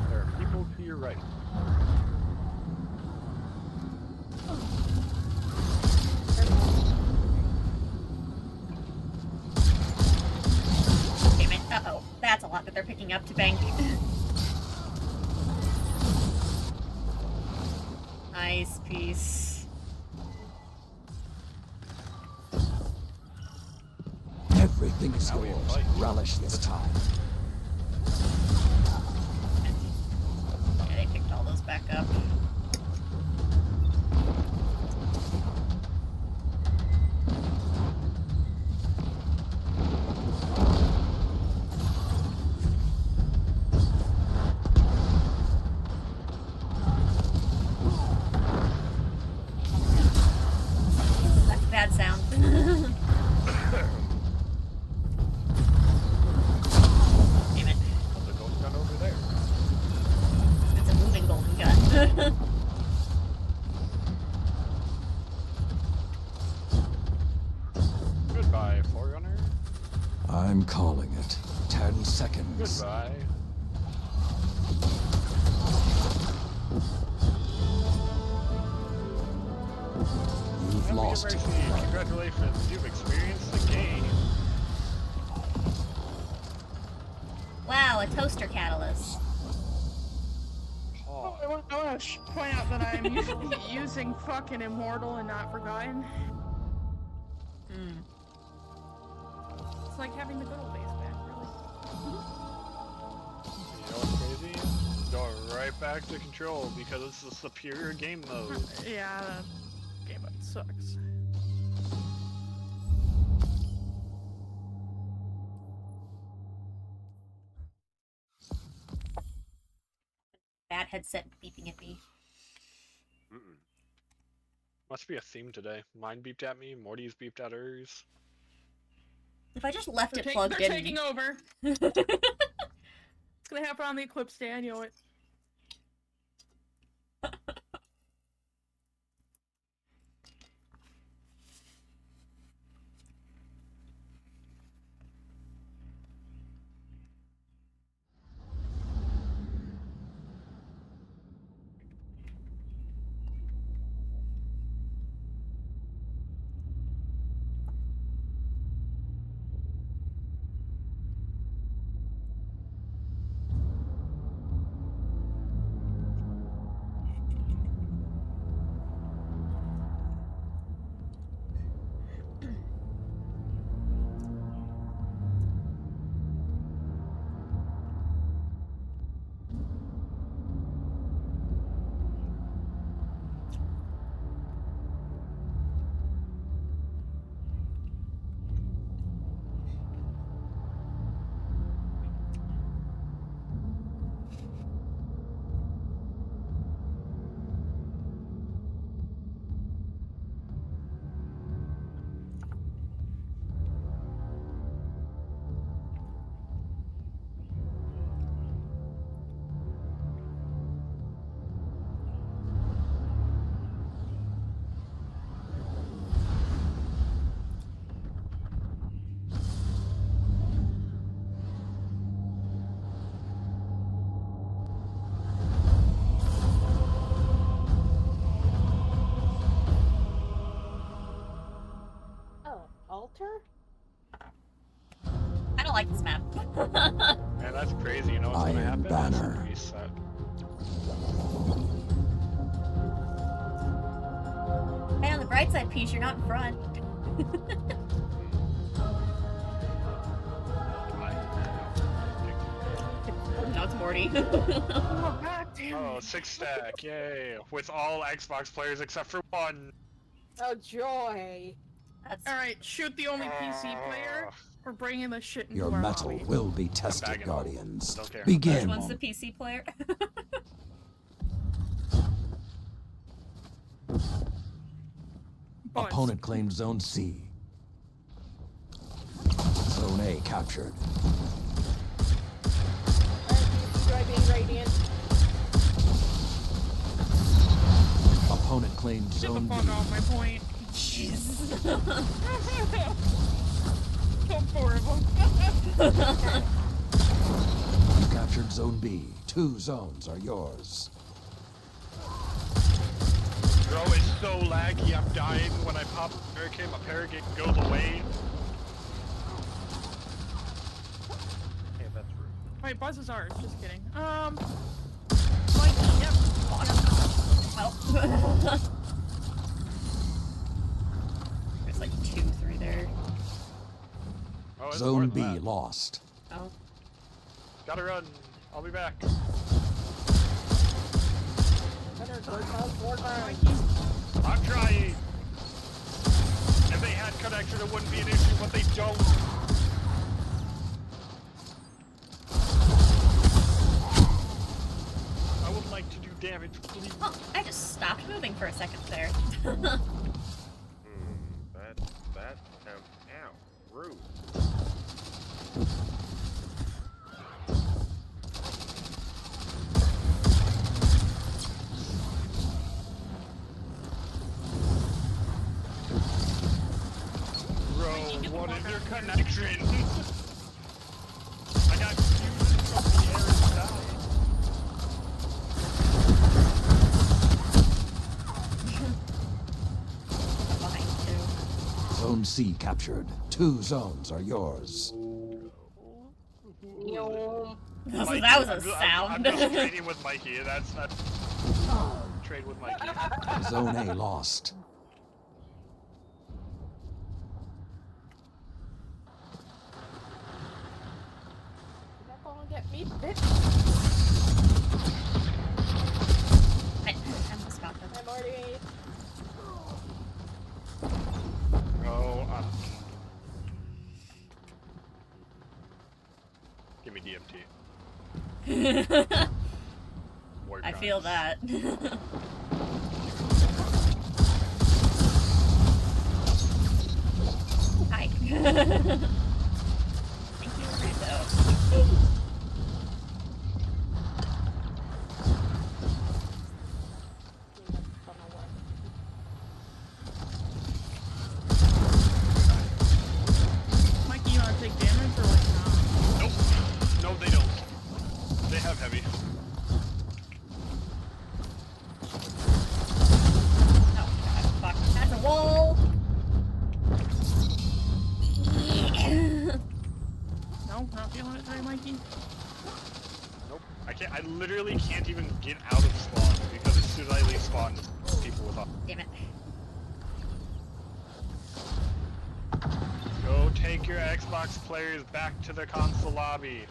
There are people to your right.
Damn it. Uh-oh. That's a lot that they're picking up to bank. Nice piece.
Everything is yours. Relish this time.
Yeah, they picked all those back up. That's a bad sound. Damn it.
The golden gun over there.
It's a moving golden gun.
Goodbye, Forerunner.
I'm calling it. 10 seconds.
Goodbye.
You've lost it.
Congratulations, you've experienced the game.
Wow, a toaster catalyst.
Oh, I want to point out that I'm usually using fucking Immortal and not Forgotten. It's like having the good old days back, really.
You know what's crazy? Going right back to Control because it's the superior game mode.
Yeah, that game mode sucks.
Bad headset beeping at me.
Must be a theme today. Mine beeped at me, Morty's beeped at hers.
If I just left
They're
it plugged in.
They're taking over. It's gonna happen on the Eclipse Day, I know it.
crazy, you know what's gonna
Iron
happen?
Banner.
Reset.
Hey, on the bright side, Peach, you're not in front. No, it's Morty.
Oh, 6 stack, yay! With all Xbox players except for one.
Oh, joy.
Alright, shoot the only PC player. We're bringing this shit into
Your
our
metal
lobby.
will be tested, Guardians.
care.
Begin.
Which one's the PC player?
Opponent claimed Zone C. Zone A captured.
Driving radiant.
Opponent claimed Zone B.
Get the fuck off my point.
Jesus.
Kill 4 of them.
You captured Zone B. 2 zones are yours.
Bro, it's so laggy, I'm dying when I pop a barricade, my barricade goes away.
Hey, that's rude.
Wait, Buzz is ours. Just kidding. Mikey, yep.
Oh. There's like 2 through there.
Oh, it's
Zone B
that.
lost.
Oh.
Gotta run. I'll be back. I'm trying. If they had connection, it wouldn't be an issue, but they don't. I would like to do damage, please.
Oh, I just stopped moving for a second there.
That sounds rude.
Bro, what is your connection? I got fuses from the air inside.
Zone C captured. 2 zones are yours.
Mikey,
That was a
I'm
sound.
just trading with Mikey. That's not. Trade with Mikey.
Zone A lost.
You're not gonna get me, bitch.
I almost got them.
I'm already.
Oh, give me DMT.
I feel that. Hi. Thank you, Rizzo.
Mikey, you wanna take damage or like not?
Nope. No, they don't. They have heavy.
Oh, God, fuck. That's a wall!
No, not feeling it today, Mikey.
Nope. I can't. I literally can't even get out of spawn because as soon as I leave spawn, people with.
Damn it.
Go take your Xbox players back to the console lobby.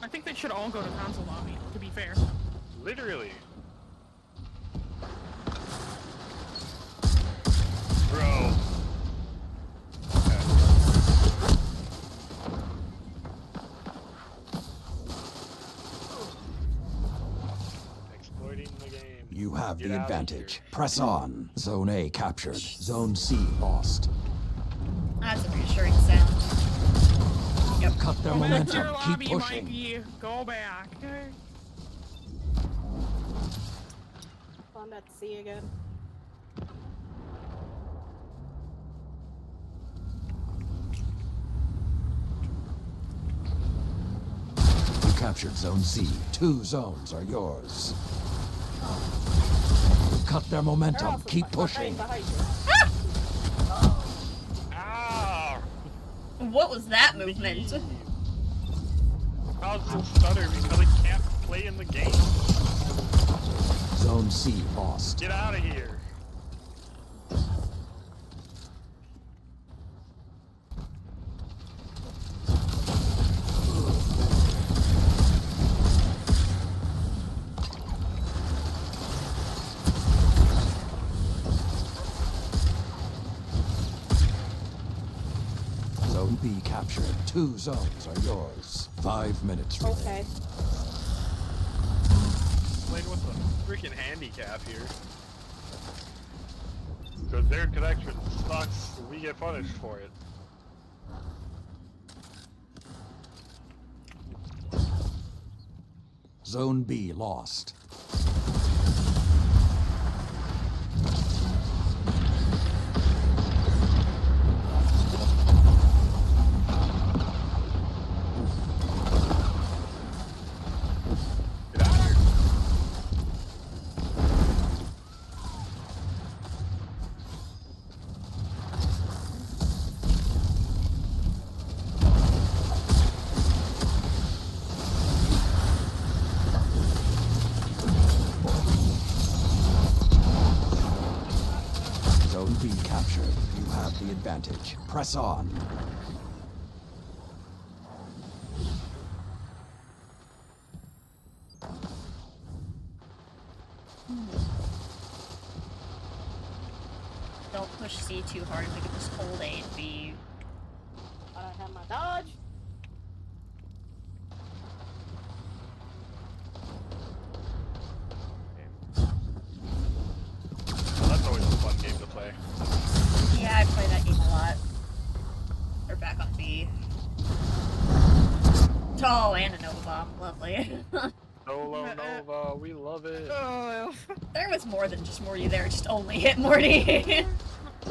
I think they should all go to console lobby, to be fair.
Literally. Bro. Okay. Exploiting the game.
You have
Get
the
out of
advantage. Press on. Zone A captured. Zone C lost.
That's a reassuring sound. Yep.
Cut their
Go back to
momentum.
your
Keep
lobby,
pushing.
Mikey. Go back.
I'm at sea again.
You captured Zone C. 2 zones are yours. Cut their momentum. Keep pushing.
Ah!
What was that movement?
Console stutter because it can't play in the game.
Zone C lost.
Get out of here.
Zone B captured. 2 zones are yours. 5 minutes remaining.
Okay.
Playing with a freaking handicap here. Because their connection sucks, we get punished for it.
Zone B lost.
Get out of here.
Zone B captured. You have the advantage. Press on.
Don't push C too hard. We can just hold A and B.
I don't have my dodge.
Well, that's always a fun game to play.
Yeah, I play that game a lot. They're back on B. Oh, and a Nova Bomb. Lovely.
Solo Nova, we love it.
There was more than just Morty there, just only hit Morty.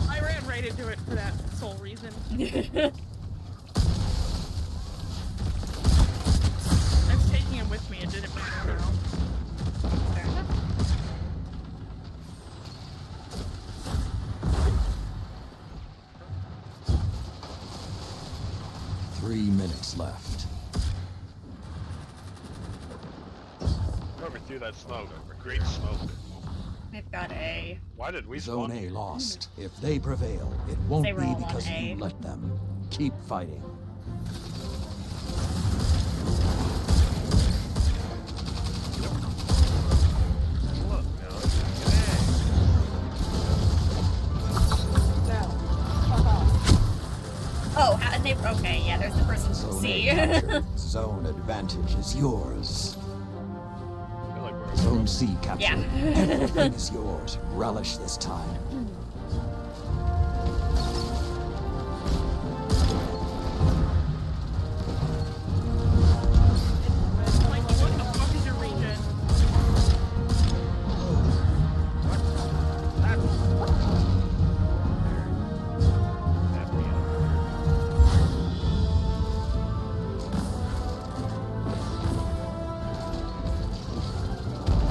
I ran right into it for that sole reason. I was taking him with me, it didn't matter now.
Fair enough.
3 minutes left.
Whoever threw that smoke, great smoke.
We've got A.
Why did we
Zone
spawn
A
here?
lost. If they prevail, it won't
They
be
roll on
because
A.
you let them. Keep fighting.
Look, now it's
Oh, and they. Okay, yeah, there's the person from
Zone
C.
A captured. Zone advantage is yours. Zone C captured.
Yeah.
Everything is yours. Relish this time.
Like, what the fuck is your region?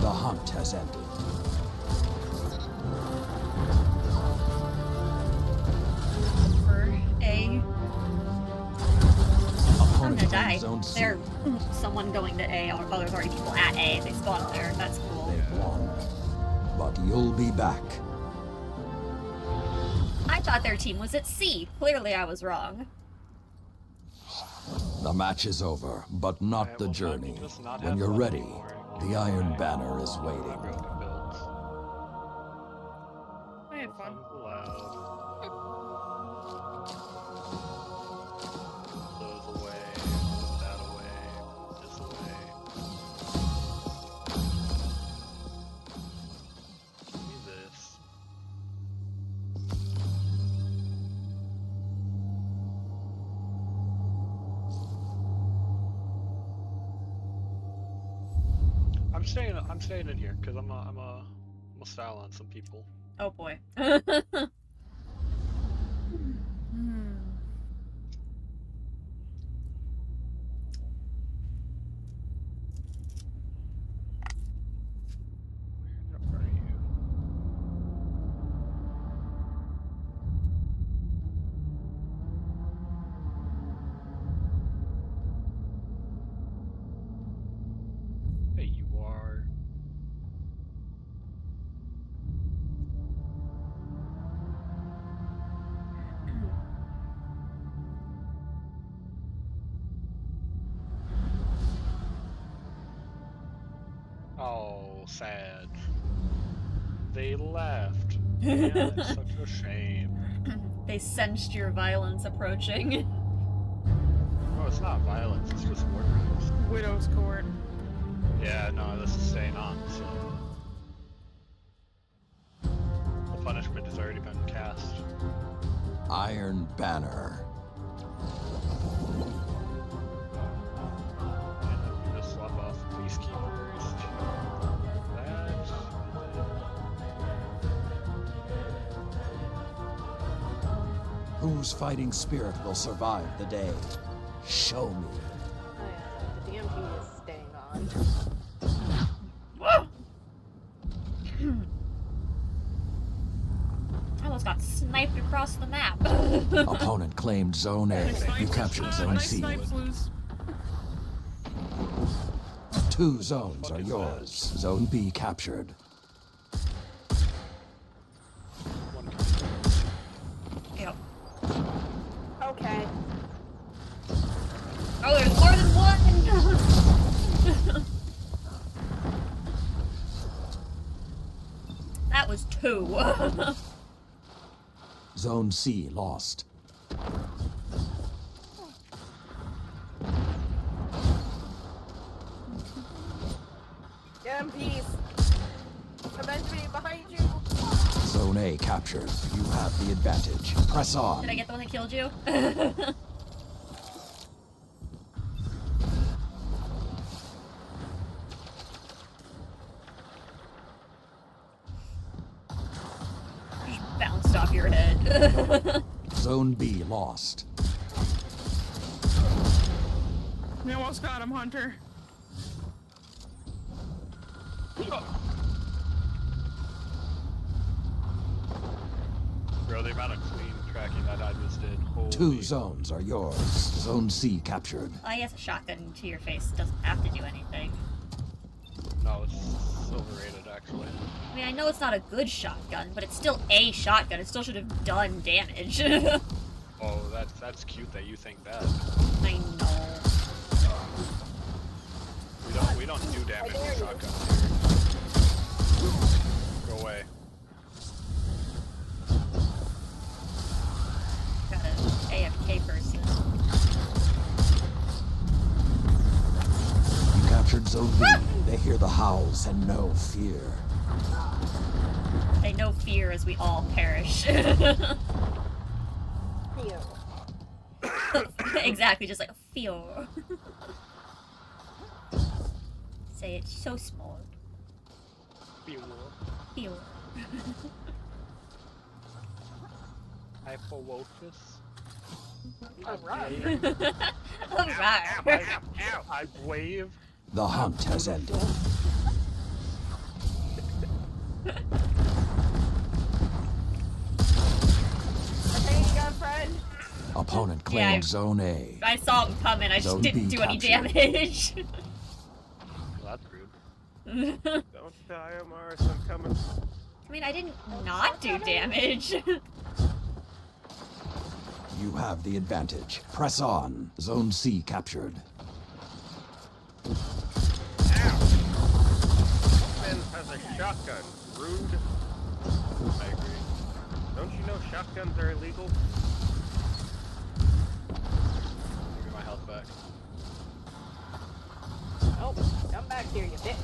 The hunt has ended.
For A. I'm
Opponent
gonna die.
in Zone C.
There's someone going to A, or oh, there's already people at A. They spawned there. That's cool.
They've won. But you'll be back.
I thought their team was at C. Clearly, I was wrong.
The match is over, but not the journey. When you're ready, the Iron Banner is waiting.
I had fun.
Those away, that away, this away. Give me this. I'm staying in here because I'm a style on some people.
Oh boy.
Where are you? Oh, sad. They left. Yeah, it's such a shame.
They sensed your violence approaching.
Oh, it's not violence, it's just war crimes.
Widow's Court.
Yeah, no, this is staying on, so... The punishment has already been cast.
Iron Banner.
And we just swap off Peacekeepers to that.
Whose fighting spirit will survive the day? Show me.
Oh yeah, the DMP is staying on.
I almost got sniped across the map.
Opponent claimed Zone A. You captured Zone C. Two zones are yours. Zone B captured.
Yep.
Okay.
Oh, there's more than one! That was two.
Zone C lost.
Get in peace. Avenge me behind you.
Zone A captured. You have the advantage. Press on.
Did I get the one that killed you? Just bounced off your head.
Zone B lost.
We almost got him, Hunter.
Bro, the amount of clean tracking that I just did. Holy.
Two zones are yours. Zone C captured.
I guess a shotgun to your face doesn't have to do anything.
No, it's overrated, actually.
I mean, I know it's not a good shotgun, but it's still a shotgun. It still should have done damage.
Oh, that's cute that you think that.
I know.
We don't do damage with shotguns here. Go away.
Got an AFK person.
You captured Zone B. They hear the howls and no fear.
They know fear as we all perish. Exactly, just like a fear. Say it so small.
Fear.
Fear.
Hypowotus.
Alright.
Alright.
I wave.
The hunt has ended.
Hey, girlfriend.
Opponent claimed Zone A.
I saw him coming, I just
Zone
didn't
B
do any
captured.
damage.
Well, that's rude.
Don't die, Amaris, I'm coming.
I mean, I didn't not do damage.
You have the advantage. Press on. Zone C captured.
Man has a shotgun. Rude. I agree. Don't you know shotguns are illegal?
Give me my health back.
Oh, come back here, you bitch.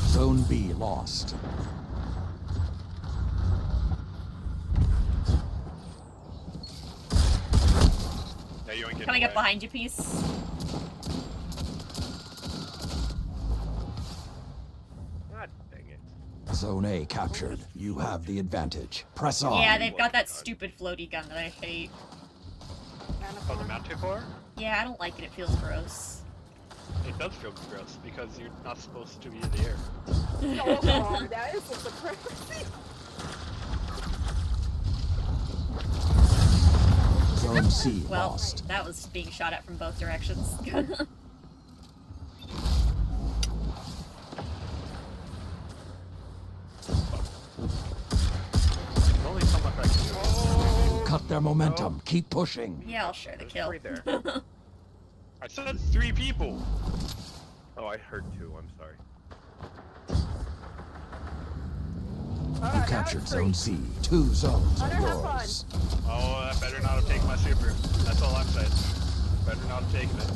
Zone B lost.
Yeah, you ain't getting
Coming up
away.
behind you, piece.
God dang it.
Zone A captured. You have the advantage. Press on.
Yeah, they've got that stupid floaty gun that I hate.
Oh, the Manticore?
Yeah, I don't like it. It feels gross.
It does feel gross because you're not supposed to be in the air.
Oh, that is a supremacy.
Zone C
Well,
lost.
that was being shot at from both directions.
There's only so much I can do.
Cut their momentum. Keep pushing.
Yeah, I'll share the kill.
Right there.
I said 3 people.
Oh, I heard 2. I'm sorry.
You captured Zone C. 2 zones are yours.
Oh, that better not have taken my super. That's all I'm saying. Better not have taken it.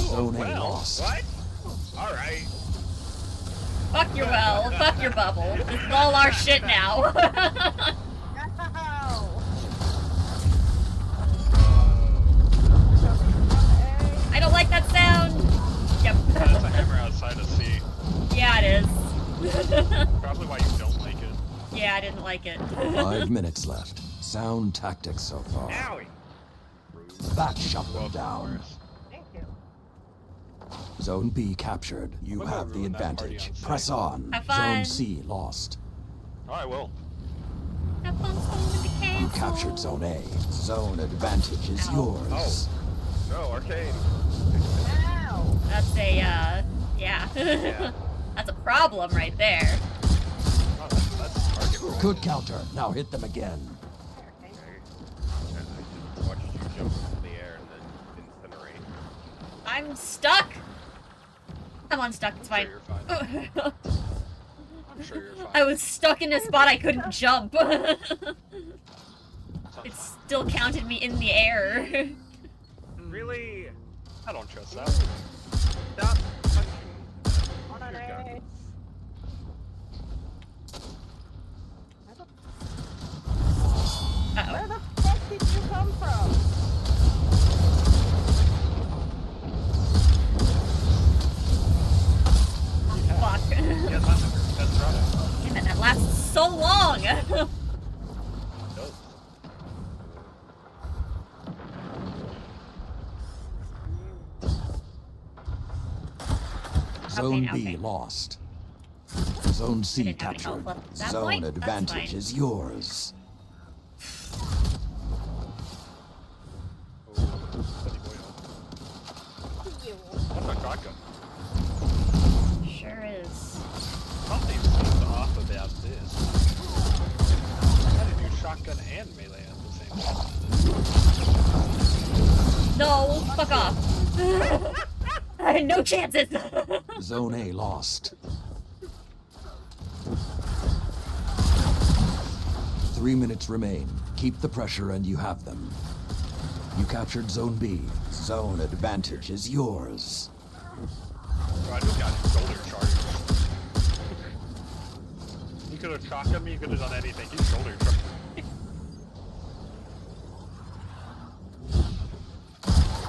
Zone A
Well,
lost.
what? Alright.
Fuck your well, fuck your bubble. This is all our shit now. I don't like that sound. Yep.
That's a hammer outside of C.
Yeah, it is.
Probably why you don't like it.
Yeah, I didn't like it.
5 minutes left. Sound tactics so far.
Owie.
That shut them down. Zone B captured. You
I'm gonna
have the
ruin that party
advantage.
on
Press on.
Have fun.
Zone C lost.
I will.
Have fun storming the castle.
You captured Zone A. Zone advantage is yours.
No, arcade.
That's a, yeah. That's a problem right there.
Oh, that's target roll.
Good counter. Now hit them again.
I watched you jump into the air and then incinerate.
I'm stuck. I'm unstuck. It's fine.
You're fine. I'm sure you're fine.
I was stuck in a spot I couldn't jump. It still counted me in the air.
Really?
I don't trust that.
Stop punching. Your gun.
Uh-oh.
Where the fuck did you come from?
Fuck.
Yeah, that's right.
Damn it, that lasts so long!
Zone
Okay,
B
okay.
lost. Zone C
didn't have any
captured.
health left at that
Zone
point. That's
advantage
fine.
is yours.
That's a shotgun.
Sure is.
Something seems off about this. How to do shotgun and melee at the same time.
No, fuck off. I had no chances.
Zone A lost. 3 minutes remain. Keep the pressure and you have them. You captured Zone B. Zone advantage is yours.
Oh, I just got shoulder charged. You could have shotgun me, you could have done anything. He's shoulder charged.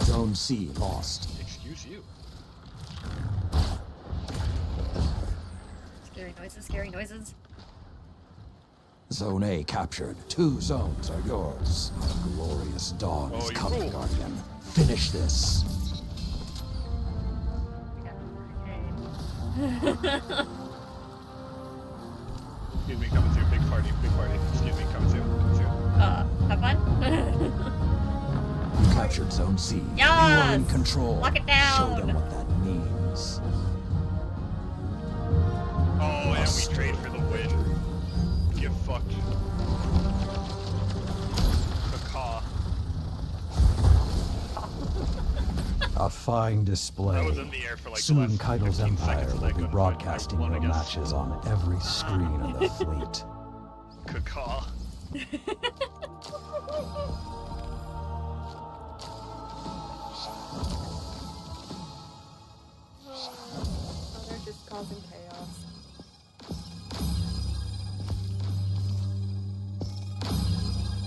Zone C lost.
Excuse you.
Scary noises, scary noises.
Zone A captured. 2 zones are yours. A glorious dawn
Oh,
is
you
coming,
fool.
Guardian. Finish this.
Excuse me, coming through. Big party, big party. Excuse me, coming through. Coming through.
Have fun?
You captured Zone C. You are in
Yes!
control.
Lock it
Show
down!
them what that means.
Oh, and we trade for the win. Get fucked. Caw.
A fine
I
display.
was in the air for like the
Soon
last
Kaido's
15
Empire
seconds and I
will be
couldn't
broadcasting
find my
your
one, I guess.
matches on every screen of the fleet.
Caw.
Oh, they're just causing chaos.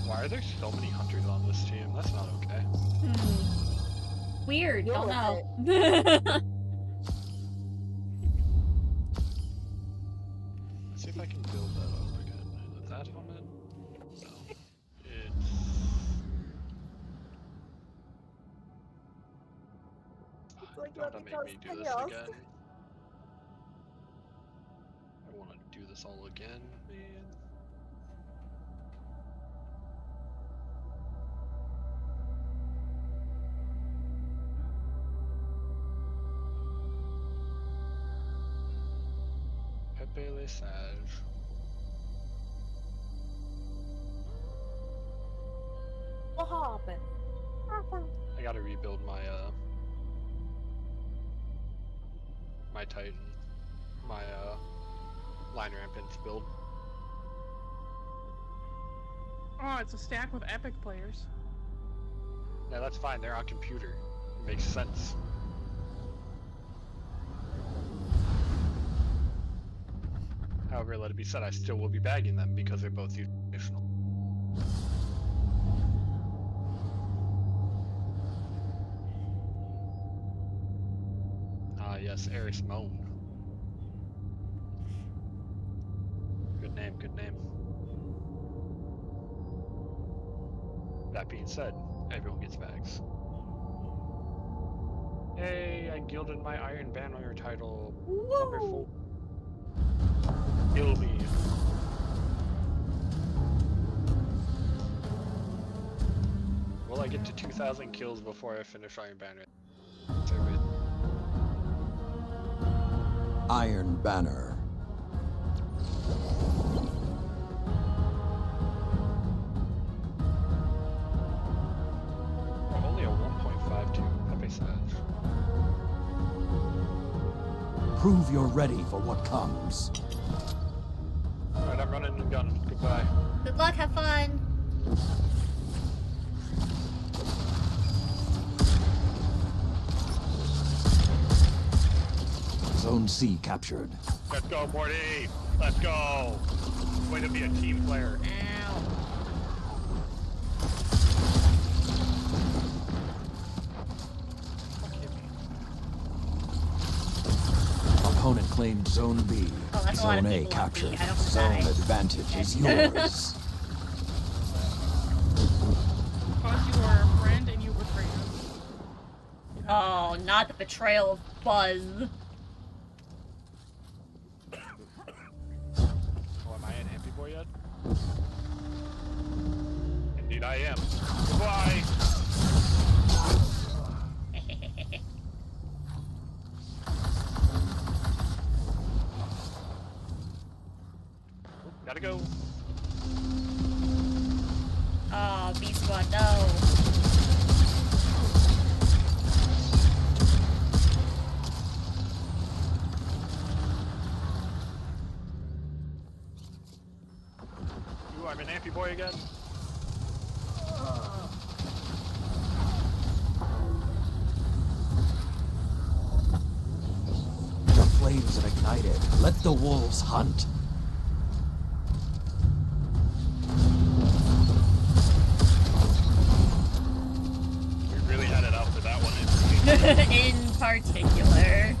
Why are there so many hunters on this team? That's not okay.
Weird,
You're
don't know.
Let's see if I can build that up again. Is that on it? No. It's...
It's like
Don't
let me
make
cause
me do this
chaos.
again. I want to do this all again, man. Pepe Le Sage.
What happened?
I gotta rebuild my my Titan, my line rampant build.
Oh, it's a stack with epic players.
Yeah, that's fine. They're on computer. It makes sense. However, let it be said, I still will be bagging them because they're both additional. Ah, yes, Eris Moan. Good name, good name. That being said, everyone gets bags. Hey, I gilded my Iron Banner title. Number 4. Kill me. Will I get to 2,000 kills before I finish Iron Banner?
Iron Banner.
Only a 1.52 Pepe Sage.
Prove you're ready for what comes.
Alright, I'm running and gunning. Goodbye.
Good luck, have fun.
Zone C captured.
Let's go, Morty! Let's go! Way to be a team player.
Ow.
Opponent claimed Zone B.
Oh, that's a lot of
Zone A
people on B.
captured.
I don't
Zone
die.
advantage is yours.
Because you are a friend and you betrayed us.
Oh, not the betrayal of Buzz.
Oh, am I an ampy boy yet? Indeed I am. Goodbye! Gotta go.
Oh, B-Squad, no.
Ooh, I'm an ampy boy again.
The flames have ignited. Let the wolves hunt.
We really had it out for that one.
In particular.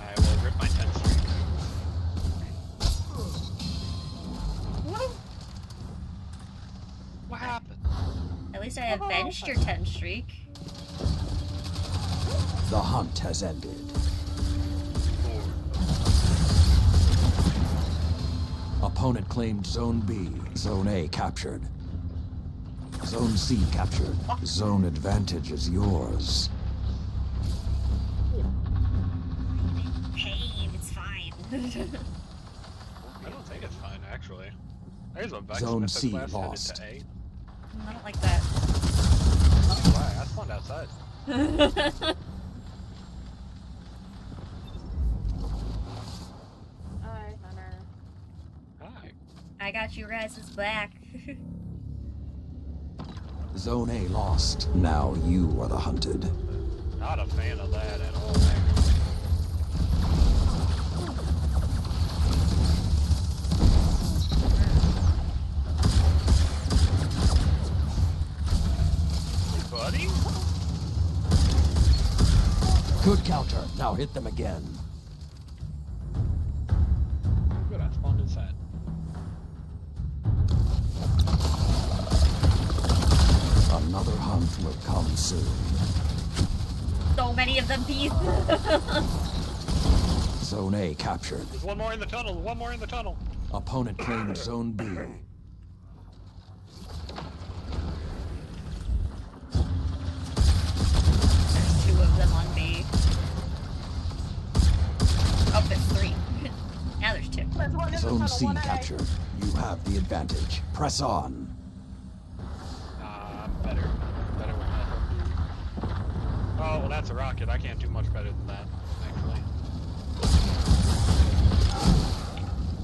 I will rip my 10 streak. What happened?
At least I avenged your 10 streak.
The hunt has ended. Opponent claimed Zone B. Zone A captured. Zone C captured. Zone advantage is yours.
Hey, it's fine.
I don't think it's fine, actually. There's a Vex
Zone
Mythic
C
class headed
lost.
to A.
I don't like that.
Why? I spawned outside.
Hi, Hunter.
Hi.
I got you guys' back.
Zone A lost. Now you are the hunted.
Not a fan of that at all. Hey, buddy?
Good counter. Now hit them again.
Good, I spawned inside.
Another hunt will come soon.
So many of them, Pete.
Zone A captured.
There's one more in the tunnel, one more in the tunnel.
Opponent claimed Zone B.
There's 2 of them on B. Oh, there's 3. Now there's 2.
Zone C captured. You have the advantage. Press on.
I'm better. Better with that. Oh, Well, that's a rocket. I can't do much better than that, actually.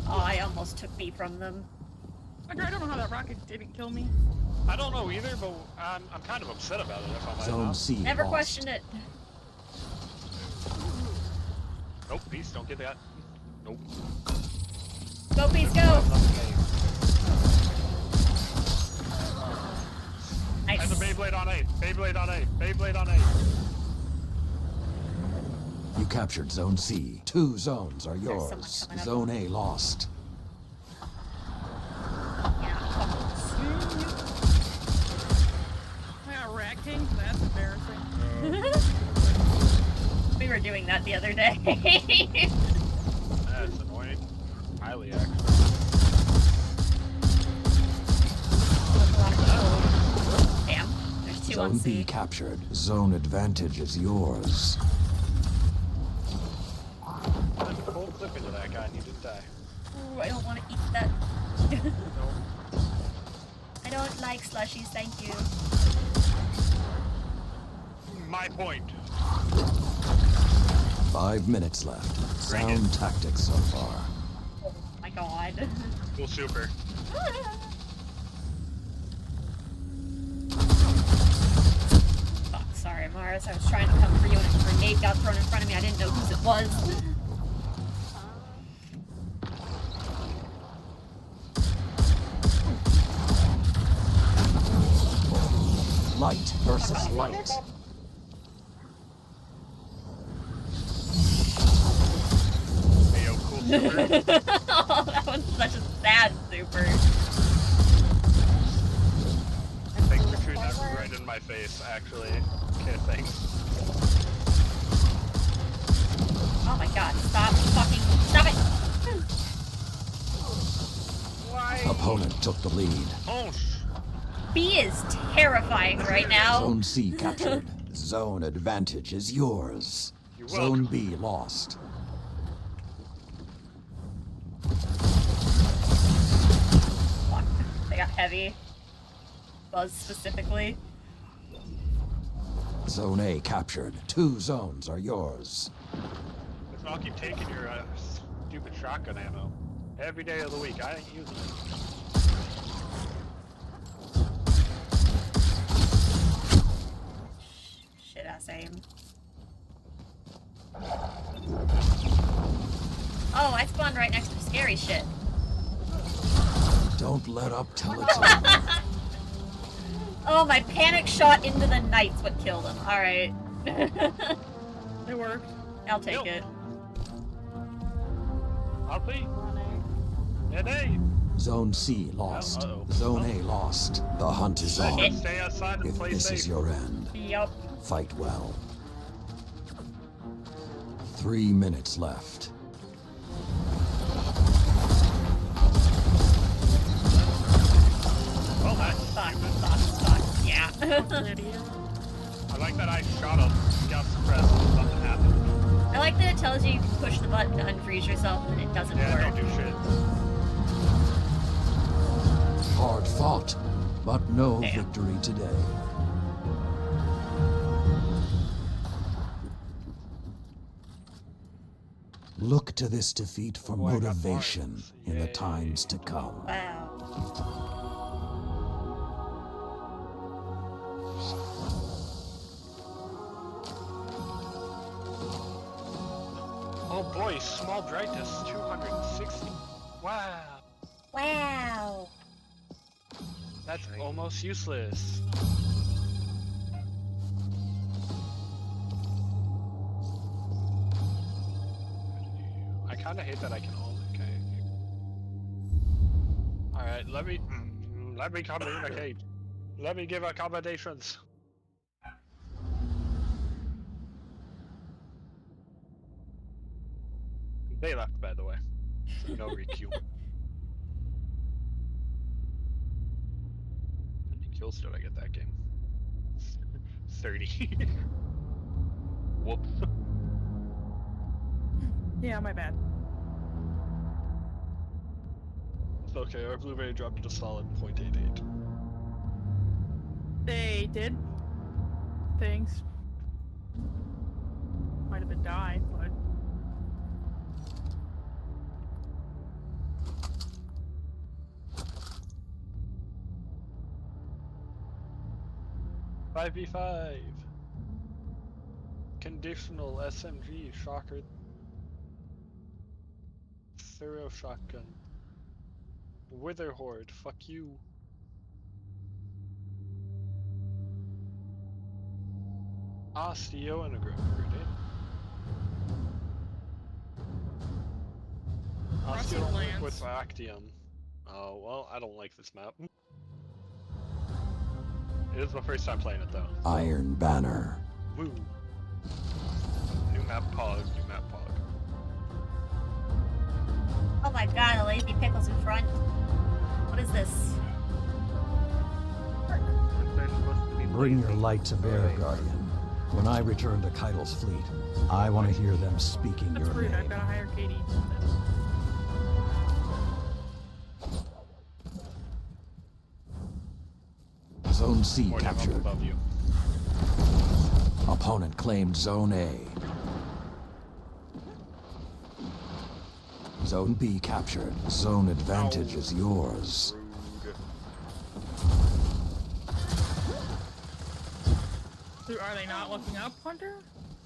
Oh, I almost took B from them.
I don't know how that rocket didn't kill me.
I don't know either, but I'm kind of upset about it, if I'm
Zone C
Never
lost.
questioned it.
Nope, peace, don't get that. Nope.
Go, please, go! Nice.
That's a Beyblade on A. Beyblade on A. Beyblade on A.
You captured Zone C. 2 zones are
There's
yours.
someone coming up.
Zone A lost.
Yeah, Rat King? That's embarrassing.
We were doing that the other day.
That's annoying. Highly, actually.
Damn, there's 2 on
Zone
C.
B captured. Zone advantage is yours.
There's a cold clip into that guy and he didn't die.
Ooh, I don't want to eat that. I don't like slushies, thank you.
My point.
5 minutes left. Sound tactics so far.
Oh my god.
Cool super.
Fuck, sorry, Mars. I was trying to come for you and a grenade got thrown in front of me. I didn't know whose it was.
Light versus light.
Hey, yo, cool super.
Oh, that was such a sad super.
Thanks for shooting that right in my face, actually. Okay, thanks.
Oh my god, stop fucking, stop it!
Why?
Opponent took the lead.
Oh,
B is terrifying right now.
Zone C captured. Zone advantage is yours.
You're
Zone B lost.
Fuck, they got heavy. Buzz specifically.
Zone A captured. 2 zones are yours.
I'll keep taking your stupid shotgun ammo. Every day of the week, I ain't using it.
Shit ass aim. Oh, I spawned right next to the scary shit.
Don't let up till it's over.
Oh, my panic shot into the knight's what killed him. Alright.
It worked.
I'll take it.
I'll be. Hey.
Zone C lost.
Uh-oh.
Zone A lost. The hunt is on.
Stay outside and
If
play
this
safe.
is your end,
Yup.
fight well. 3 minutes left.
Well, that's
Fuck. Yeah.
I like that I shot him, got suppressed, and nothing happened.
I like that it tells you you can push the button to unfreeze yourself and it doesn't
Yeah,
work.
don't do shit.
Hard fought, but no
Damn.
victory today. Look to this defeat for
Boy, I got
motivation
marks.
in the
Yay.
times to come.
Wow.
Oh boy, small brightness, 260. Wow.
Wow.
That's almost useless. I kind of hate that I can only. Okay. All right, let me communicate. Let me give accommodations. They left, by the way. So no requeue. How many kills did I get that game? 30. Whoops.
Yeah, my bad.
It's okay, our Blu-ray dropped to solid 0.88.
They did. Thanks. quite a bit die, but
5v5. Conditional SMG, shocker. Thorough shotgun. Wither horde, fuck you. Osteo and a grenade.
Rusty
Osteo
Lance.
with Actium. Oh, well, I don't like this map. It is my first time playing it though.
Iron Banner.
Woo. New map pog, new map pog.
Oh my god, the lazy pickle's in front. What is this?
Bring your light to bear, Guardian. When I return to Keitel's fleet, I want to hear them speaking
that's
your
rude. I've
name.
got to hire Katie.
Zone C
Or down
captured.
above you.
Opponent claimed Zone A. Zone B captured. Zone advantage is yours.
So are they not looking up, Hunter?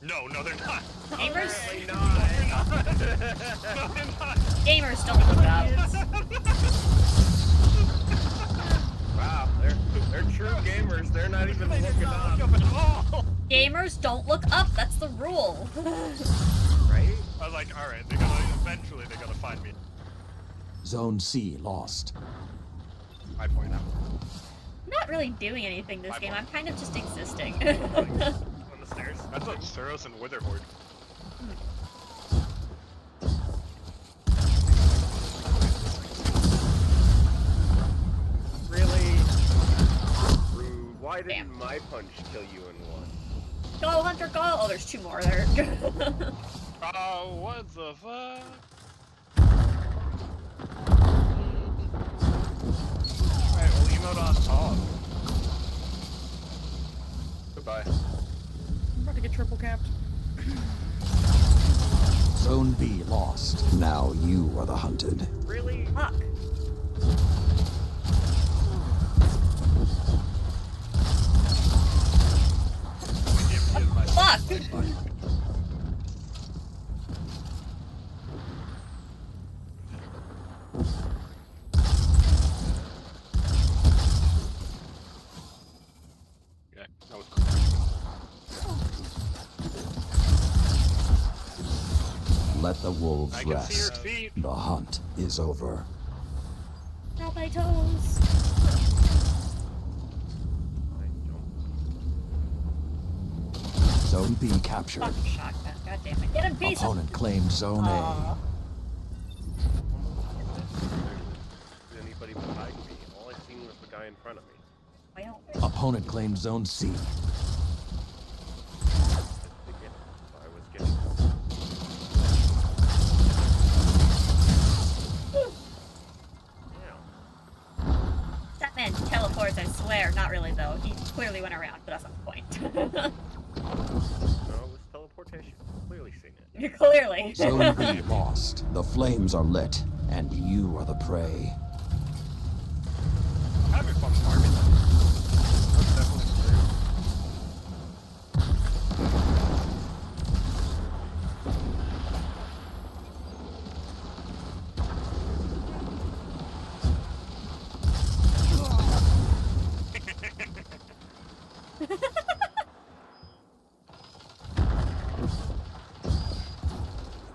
No, they're not.
Gamers?
They're not. No, they're not.
Gamers don't look up.
Wow, they're true gamers. They're not even looking up.
At all.
Gamers don't look up, that's the rule.
Right?
I was like, alright, eventually they're gonna find me.
Zone C lost.
5 point out.
I'm not really doing anything this game, I'm kind of just existing.
On the stairs. That's what Suros and Wither horde.
Really? Rude. Why didn't my punch kill you in one?
Go, Hunter, go! Oh, there's 2 more there.
Oh, what the fuck? Alright, we'll emote on top. Goodbye.
I'm about to get triple capped.
Zone B lost. Now you are the hunted.
Really?
Fuck. Fuck!
Okay, that was cool.
Let the wolves
I can see your
rest.
feet.
The hunt is over.
Not my toes.
Zone B captured.
Fucking shotgun, god damn it. Get him, piece of-
Opponent claimed Zone A.
Aw.
Is anybody behind me? All I seen was the guy in front of me.
Well.
Opponent claimed Zone C.
I was getting.
That man teleports, I swear. Not really, though. He clearly went around, but that's not the point.
No, it was teleportation. Clearly seen it.
Clearly.
Zone B lost. The flames are lit, and you are the prey.
Having fun farming. That's definitely true.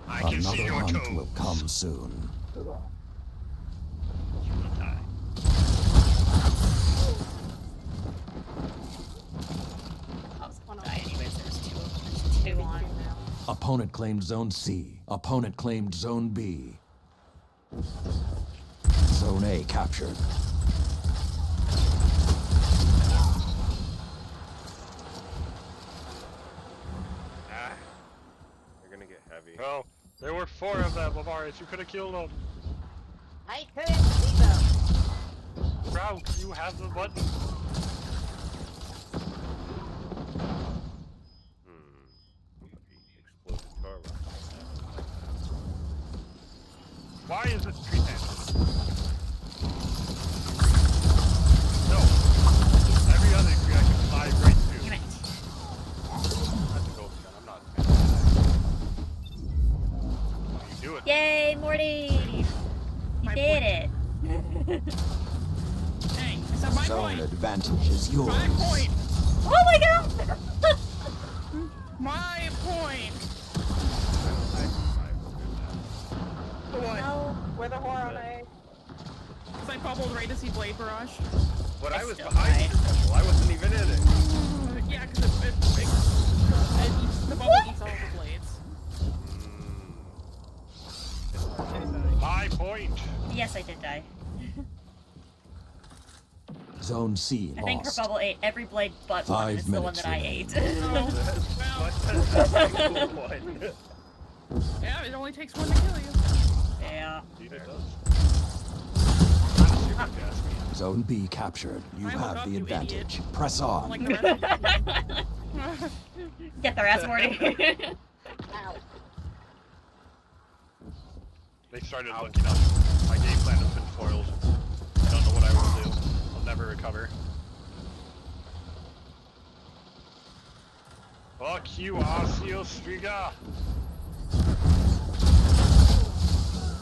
I can see
Another
your
hunt
toes.
will come soon.
You will die.
I was gonna die anyways. There's two on.
Opponent claimed Zone C. Opponent claimed Zone B. Zone A captured.
Ah. They're gonna get heavy.
Oh, there were 4 of them, Lavaris. You could have killed them.
I couldn't see them.
Bro, you have the button.
Why is this pretend? No. Every other tree I can fly right to.
Damn it.
That's a ghost gun. I'm not a fan of that. You do it.
Yay, Morty! You did it.
Hey, I said my
Zone
point.
advantage is yours.
My point.
Oh my god!
My point. For what?
No.
With a whore on a...
Because I bubbled right to see Blade Barrage.
But I was
still
behind
died.
your bubble. I wasn't even in it.
Yeah, because the bubble eats all the blades.
My point.
Yes, I did die.
Zone C
I think her
lost.
bubble ate every blade but one, and
5
it's the one
minutes
that I
remaining.
ate.
Cool one.
Yeah, it only takes one to kill you.
Yeah.
Indeed it does.
Zone B captured. You
I woke
have
up,
the
you
advantage.
idiot.
Press on.
Like the rest of
Get their ass, Morty.
Ow.
They started looking up. My game plan has been foiled. I don't know what I will do. I'll never recover. Fuck you, Asio Striga!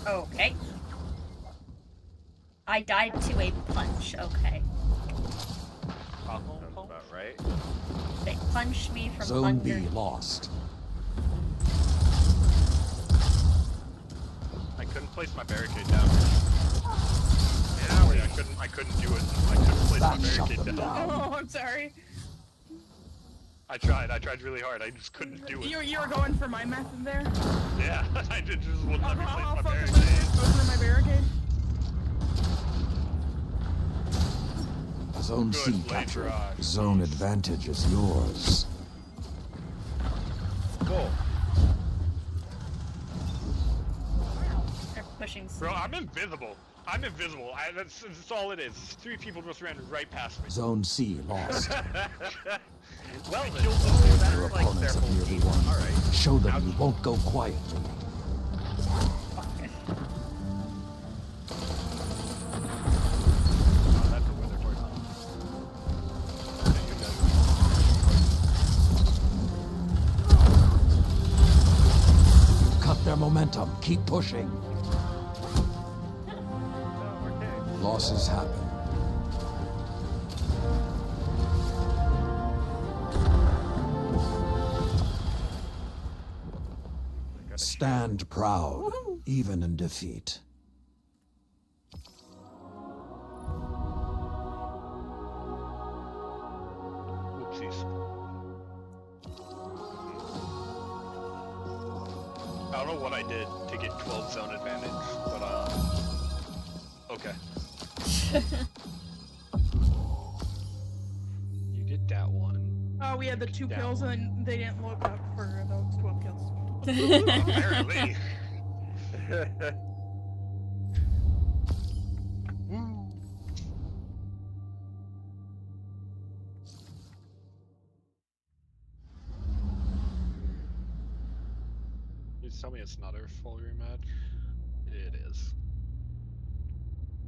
Okay. I died to a punch. Okay.
Sounds about right.
They punched me from
Zone
under.
B lost.
I couldn't place my barricade down. Yeah, I couldn't do it. I couldn't place my barricade down.
Oh, I'm sorry.
I tried really hard. I just couldn't do it.
You were going for my method there?
Yeah, I just wouldn't let me place
I'll
my
fucking
barricade.
lose it. Go through my barricade.
Zone C
Good, Blade
captured.
Barrage.
Zone advantage is yours.
Cool.
They're pushing.
Bro, I'm invisible. I'm invisible. That's all it is. 3 people just ran right past me.
Zone C lost.
Well, I killed them. That's
Your
like their
opponents
whole
have nearly
team.
won.
Alright.
Show them you won't go quietly.
Oh, that's a weather horse.
Cut their momentum. Keep pushing. Losses happen. Stand proud, even in defeat.
Oopsies. I don't know what I did to get 12 zone advantage, but okay. You did that one.
Oh, we had the 2 kills and they didn't look up for those 12 kills.
Apparently. Please tell me it's not a full rematch. It is.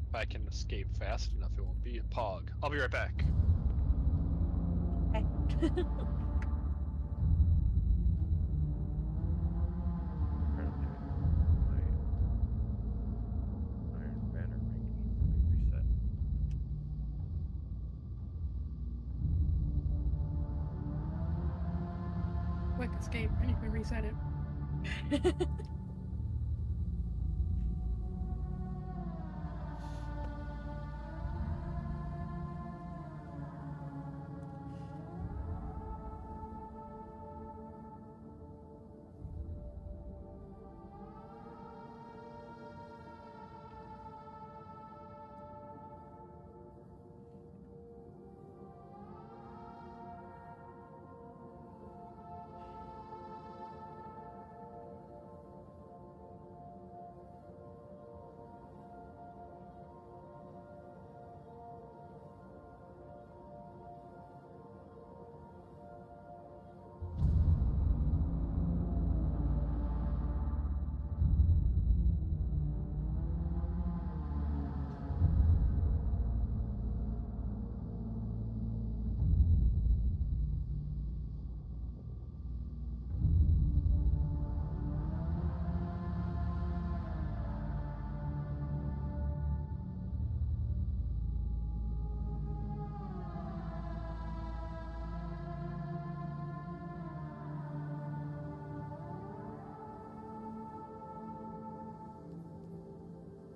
If I can escape fast enough, it won't be a pog. I'll be right back.
Okay.
Quick escape, and you can reset it.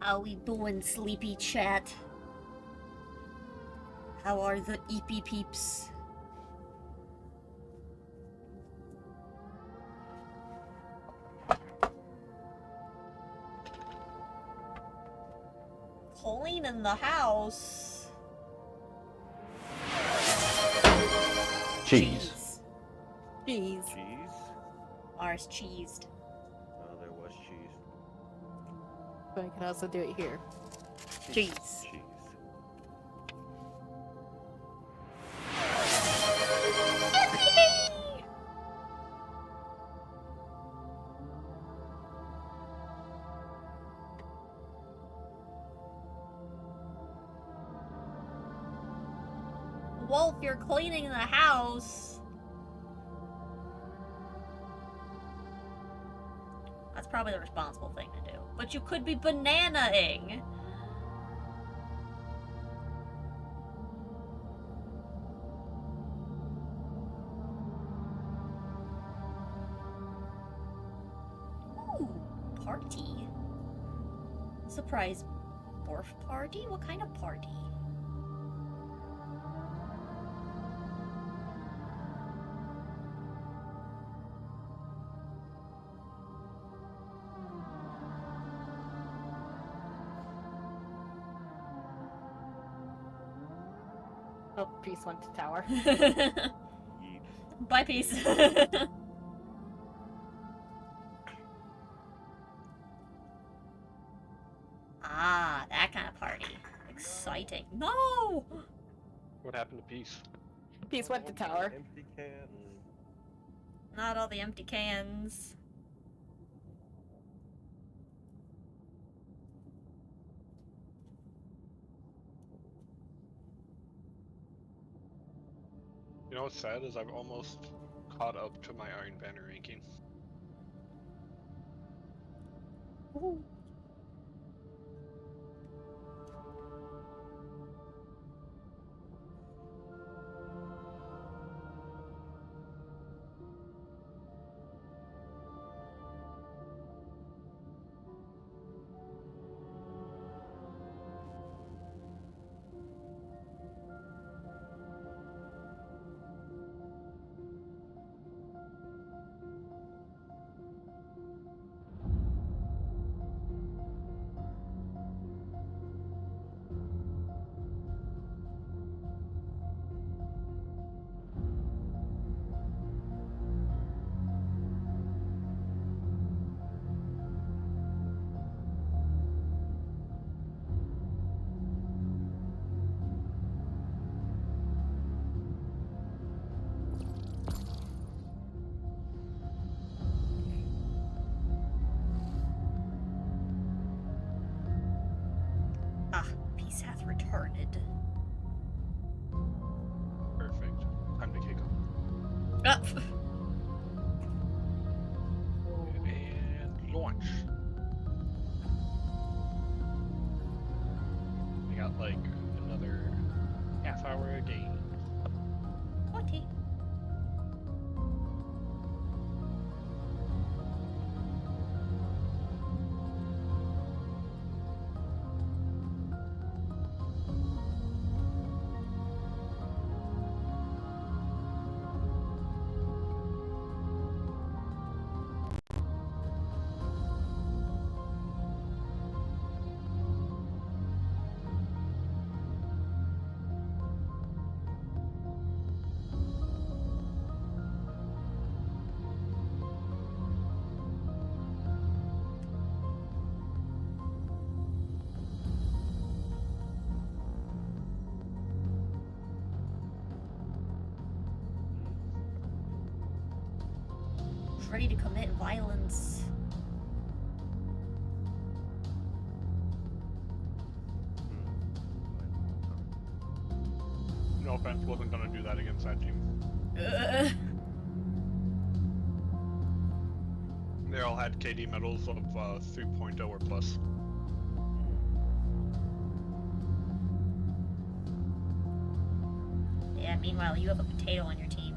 How we doing, sleepy chat? How are the EP peeps? Colleen in the house.
Cheese.
Cheese.
Cheese?
Ours cheesed.
Oh, there was cheese.
But I could also do it here.
Cheese.
Cheese.
Wolf, you're cleaning the house. That's probably the responsible thing to do. But you could be banana-ing. Ooh, party. Surprise morph party? What kind of party?
Oh, Peace went to tower.
Bye, Peace. Ah, that kind of party. Exciting. No!
What happened to Peace?
Peace went to tower.
Empty can.
Not all the empty cans.
You know what's sad is I've almost caught up to my Iron Banner ranking.
Ooh.
Ah, peace hath returned.
Perfect. Time to kick him.
Ah.
And launch. I got like another half hour a game.
What? Ready to commit violence.
No offense, wasn't gonna do that against that team. They all had KD medals of 3.0 or plus.
Yeah, meanwhile, you have a potato on your team.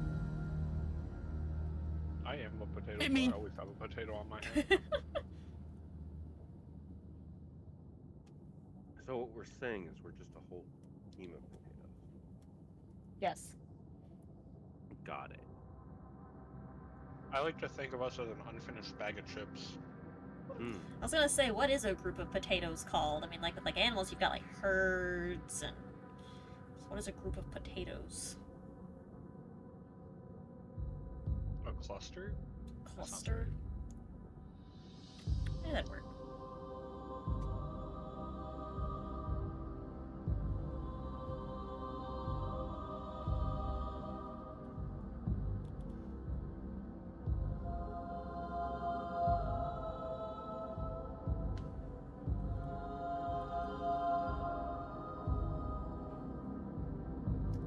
I am a potato,
I mean-
so I always have a potato on my hand.
So what we're saying is we're just a whole team of potatoes.
Yes.
Got it.
I like to think of us as an unfinished bag of chips.
I was gonna say, what is a group of potatoes called? I mean, like with like animals, you've got like herds, and so what is a group of potatoes?
A cluster?
Cluster. Yeah, that'd work.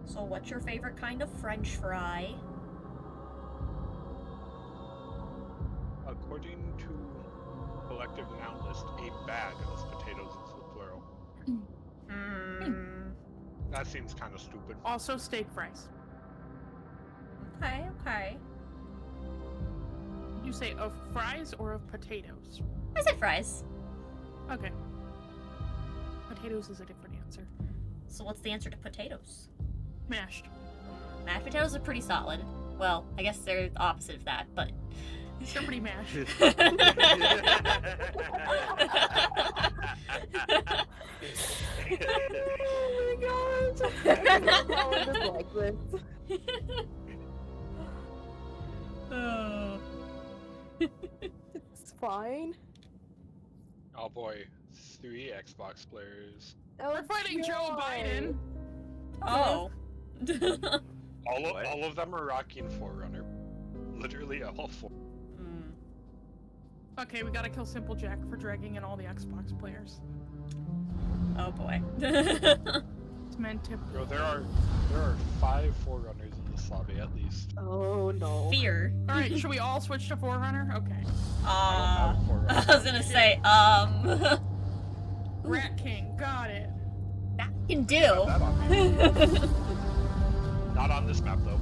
So what's your favorite kind of French fry?
According to collective noun list, a bag of potatoes is the plural. That seems kind of stupid.
Also steak fries.
Okay, okay.
You say of fries or of potatoes?
I said fries.
Okay. Potatoes is a different answer.
So what's the answer to potatoes?
Mashed.
Mashed potatoes are pretty solid. Well, I guess they're the opposite of that, but...
They're pretty mashed.
Oh my god! I just like this. It's fine.
Oh boy, 3 Xbox players.
We're fighting Joe Biden.
Oh.
All of them are rocking Forerunner. Literally all 4.
Okay, we gotta kill Simple Jack for dragging in all the Xbox players.
Oh boy.
It's meant to.
Bro, there are 5 Forerunners in this lobby at least.
Oh no.
Fear.
Alright, should we all switch to Forerunner? Okay.
I was gonna say,
Rat King, got it.
That can do.
Not on this map though.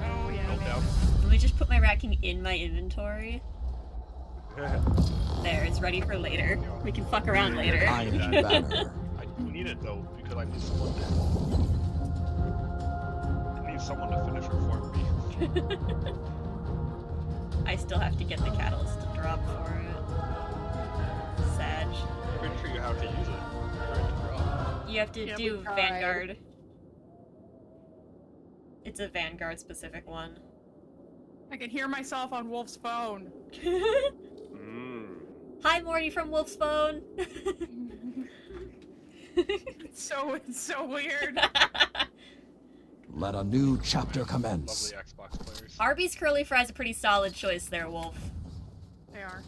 Oh yeah.
No doubt.
Let me just put my Rat King in my inventory. There, it's ready for later. We can fuck around later.
I do need it though, because I need someone to... I need someone to finish her for me.
I still have to get the catalyst to drop for it. Sag.
I'm pretty sure you have to use it for it to drop.
You have to
Yeah,
do
we tried.
Vanguard. It's a Vanguard specific one.
I can hear myself on Wolf's phone.
Hi, Morty from Wolf's phone.
It's so weird.
Let a new chapter commence.
Lovely Xbox players.
Arby's curly fries a pretty solid choice there, Wolf.
They are.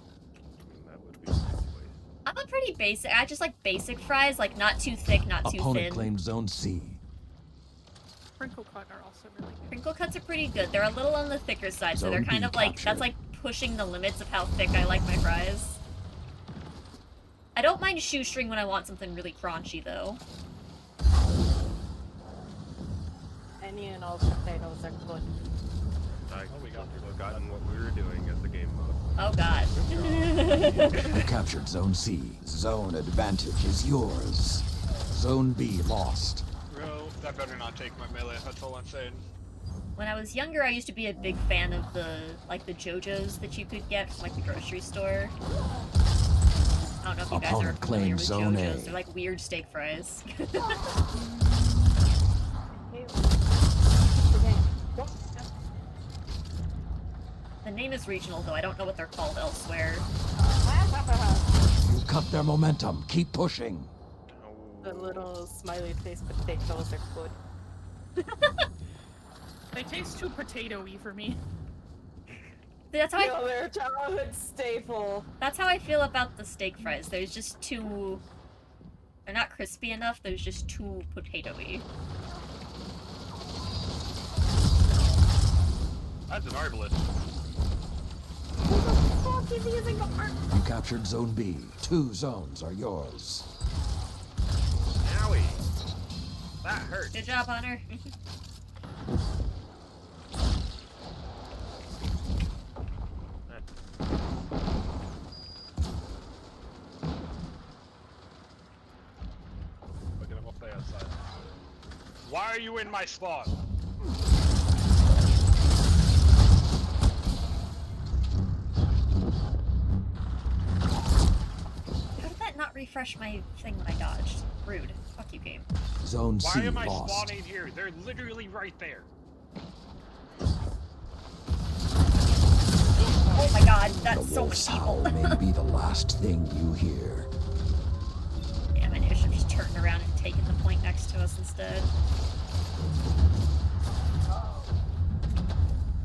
That would be a nice choice.
I'm a pretty basic. I just like basic fries, like not too thick, not too
Opponent
thin.
claimed Zone C.
Crinkle cut are also really good.
Crinkle cuts are pretty good. They're a little on the thicker side, so they're
Zone
kind
B
of like
captured.
that's like pushing the limits of how thick I like my fries. I don't mind shoestring when I want something really crunchy, though.
Any and all potatoes are good.
I we got forgotten what we were doing as the game mode.
Oh god.
You captured Zone C. Zone advantage is yours. Zone B lost.
Bro, that better not take my melee, that's all I'm saying.
When I was younger, I used to be a big fan of the JoJo's that you could get from like the grocery store. I don't know if you guys are
Opponent
familiar
claimed
with
Zone
JoJo's.
A.
They're like weird steak fries. The name is regional, though. I don't know what they're called elsewhere.
You cut their momentum. Keep pushing.
The little smiley face potatoes are good.
They taste too potato-y for me.
That's how
No, they're a childhood staple.
That's how I feel about the steak fries. There's just too... They're not crispy enough. There's just too potato-y.
That's an arbalist.
You captured Zone B. 2 zones are yours.
Owie! That hurt.
Good job, Hunter.
Why are you in my spawn?
How did that not refresh my thing when I dodged? Rude. Fuck you, game.
Zone
Why
C
am I
lost.
spawning here? They're literally right there.
Oh my god, that's
The
so
wolf's
many
howl
people.
may be the last thing you hear.
Damn, I knew I should have just turned around and taken the point next to us instead.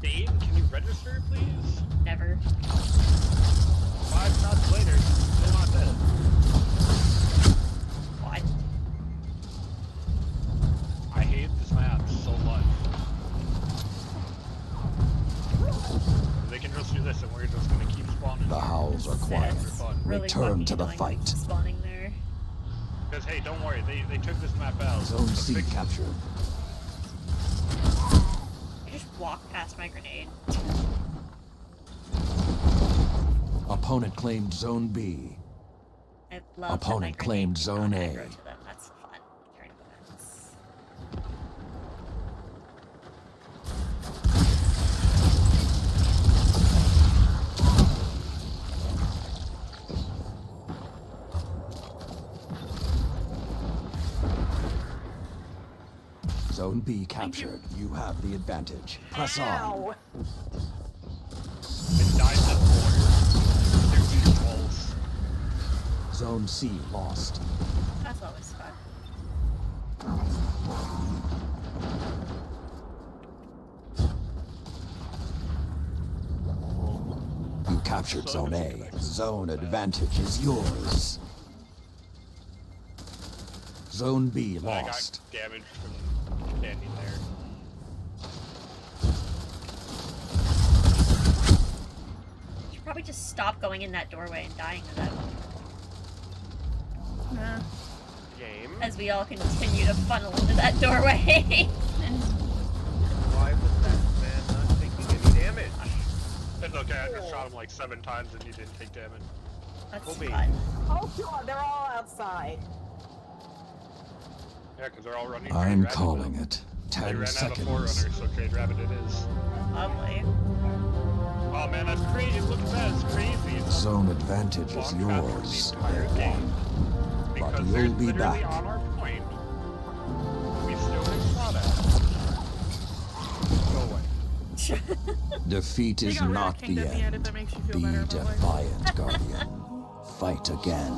Dave, can you register, please?
Never.
5 shots later, still not dead.
What?
I hate this map so much. They can just do this and we're just gonna keep spawning.
The howls are quiet.
Really
Return to the
fucking annoying
fight.
keep spawning there.
Because hey, don't worry, they took this map out.
Zone C captured.
I just walked past my grenade.
Opponent claimed Zone B.
I love
Opponent claimed Zone A.
to them. That's fun. Turn events.
Zone B captured. You have the advantage. Press on.
Ow!
It died to warrior. They're huge walls.
Zone C lost.
That's always fun.
You captured Zone A. Zone advantage is yours. Zone B
I
lost.
got damaged from standing there.
You should probably just stop going in that doorway and dying to them.
Game.
As we all continue to funnel into that doorway.
Why was that man not taking any damage?
It's okay, I just shot him like 7 times and he didn't take damage.
That's
Kobe.
fun.
Oh god, they're all outside.
Yeah, because they're all running.
I'm
Jade Rabbit
calling
now.
it.
They
10
ran out of
seconds.
Forerunner, so Jade Rabbit it is.
Lovely.
Oh man, that's crazy. Look at that, it's crazy. It's
Zone advantage is
long faster
yours.
the entire game.
But
Because they're
you'll be
literally
back.
on our point. We still get shot at. Go away.
Defeat is
got rid of
not
King
the
at the end, if
end.
that makes you feel
Be
better about life.
defiant, Guardian. Fight again.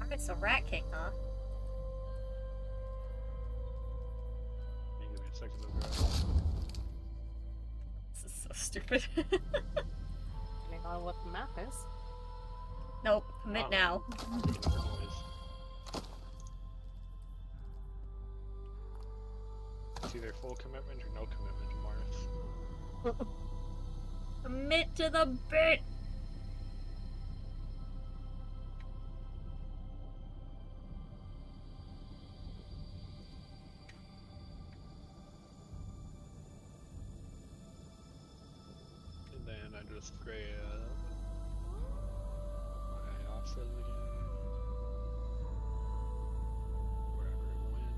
Alright, so Rat King, huh?
Give me a second to grab.
This is so stupid.
I don't know what the map is.
Nope, commit now.
It's either full commitment or no commitment, Morris.
Commit to the bit!
And then I just grab my offset again. Wherever it went.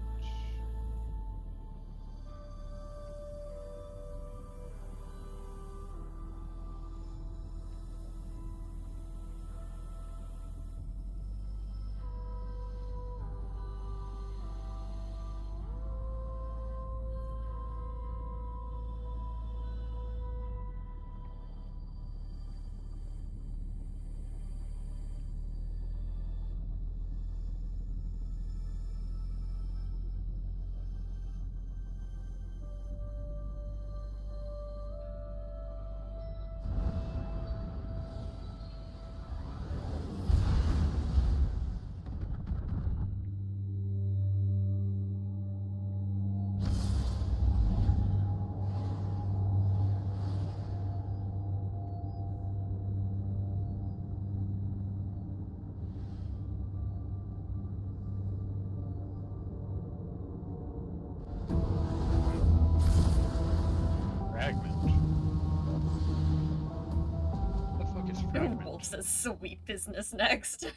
Wolf says sweet business next.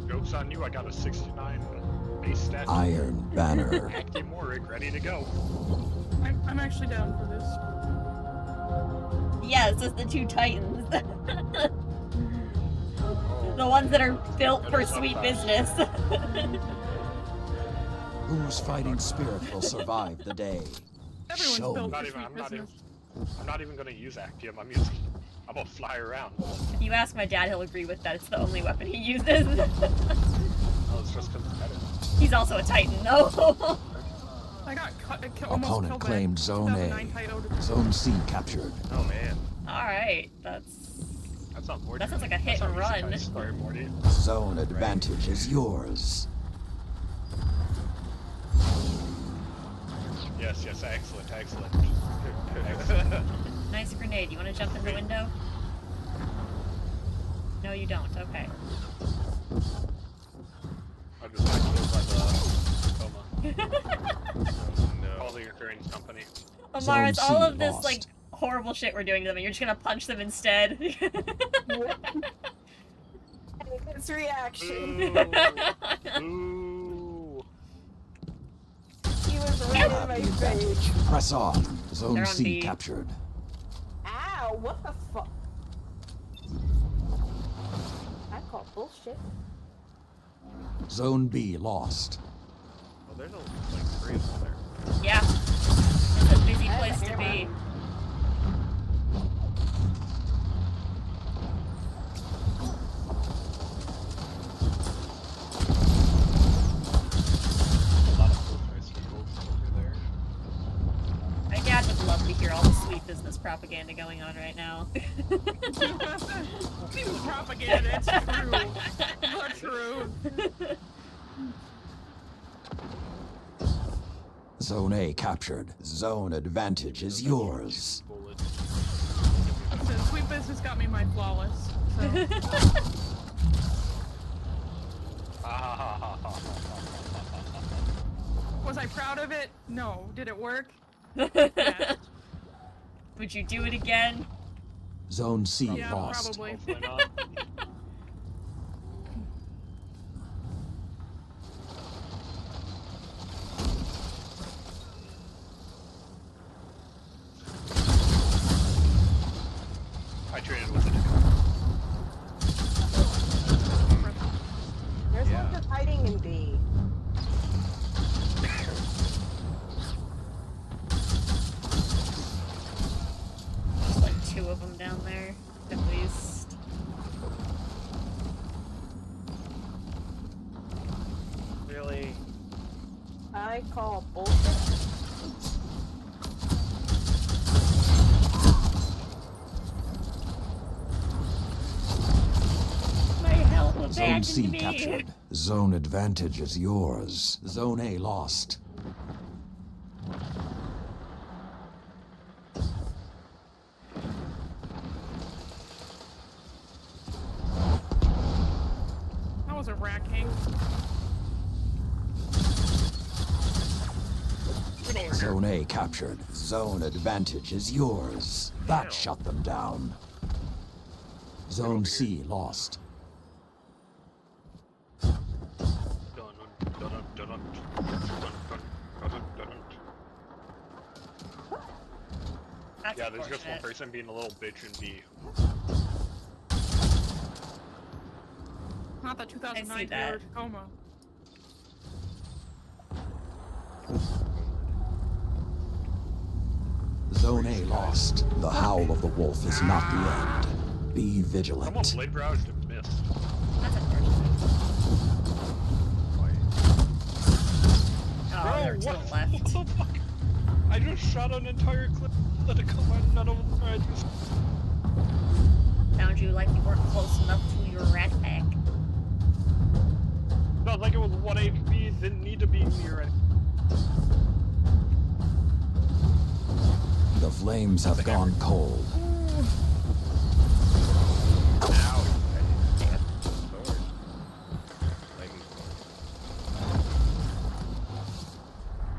Joke's on you, I got a 69 base stat.
Iron Banner.
Active Morig, ready to go.
I'm actually down for this.
Yeah, it's just the two titans. The ones that are built for sweet business.
Whose fighting spirit will survive the day?
Everyone's
Show
built
me.
for sweet business.
I'm not even gonna use Actium. I'm gonna fly around.
If you ask my dad, he'll agree with that. It's the only weapon he uses.
Oh, it's just competitive.
He's also a titan, though.
I got almost
Opponent
killed
claimed
by
Zone
2009 title.
A. Zone C captured.
Oh man.
Alright, that's
not Morty.
that sounds like a hit and run.
Sorry, Morty.
Zone advantage is yours.
Yes, excellent. Excellent.
Nice grenade. You want to jump in the window? No, you don't. Okay.
I'm just not killed by the coma. All the insurance company.
Amara, it's all of this,
lost.
like, horrible shit we're doing to them, and you're just gonna punch them instead.
It's reaction.
Ooh.
He was right in my face.
Press on. Zone
They're on
C
B.
captured.
Ow, what the fuck? I call bullshit.
Zone B lost.
Well, there's only like 3 of them there.
Yeah. It's a busy place to be. My dad would love to hear all the sweet business propaganda going on right now.
People propaganda, it's true. Not true.
Zone A captured. Zone advantage is yours.
So sweet business got me my flawless. So. Was I proud of it? No. Did it work? Yeah.
Would you do it again?
Zone C
Yeah,
lost.
probably.
I traded with it.
There's one just hiding in B.
There's like 2 of them down there, at least.
Really?
I call bullshit.
My help
Zone
abandoned
C
me.
captured. Zone advantage is yours. Zone A lost.
That was a racking.
Zone A captured. Zone advantage is yours. That shut them down. Zone C lost.
That's
Yeah, there's just one
unfortunate.
person being a little bitch in B.
Not that 2009
that.
Toyota Tacoma.
Zone A lost. The howl of the wolf is not the end. Be
Someone
vigilant.
blade roused and missed.
That's unfortunate. Oh,
Bro,
there were 2
what,
left.
what the fuck? I just shot an entire clip. Let it come out. None of them. I just...
Found you like you weren't close enough to your rat pack.
Felt like it was 1 HP. Didn't need to be near it.
The flames have gone cold.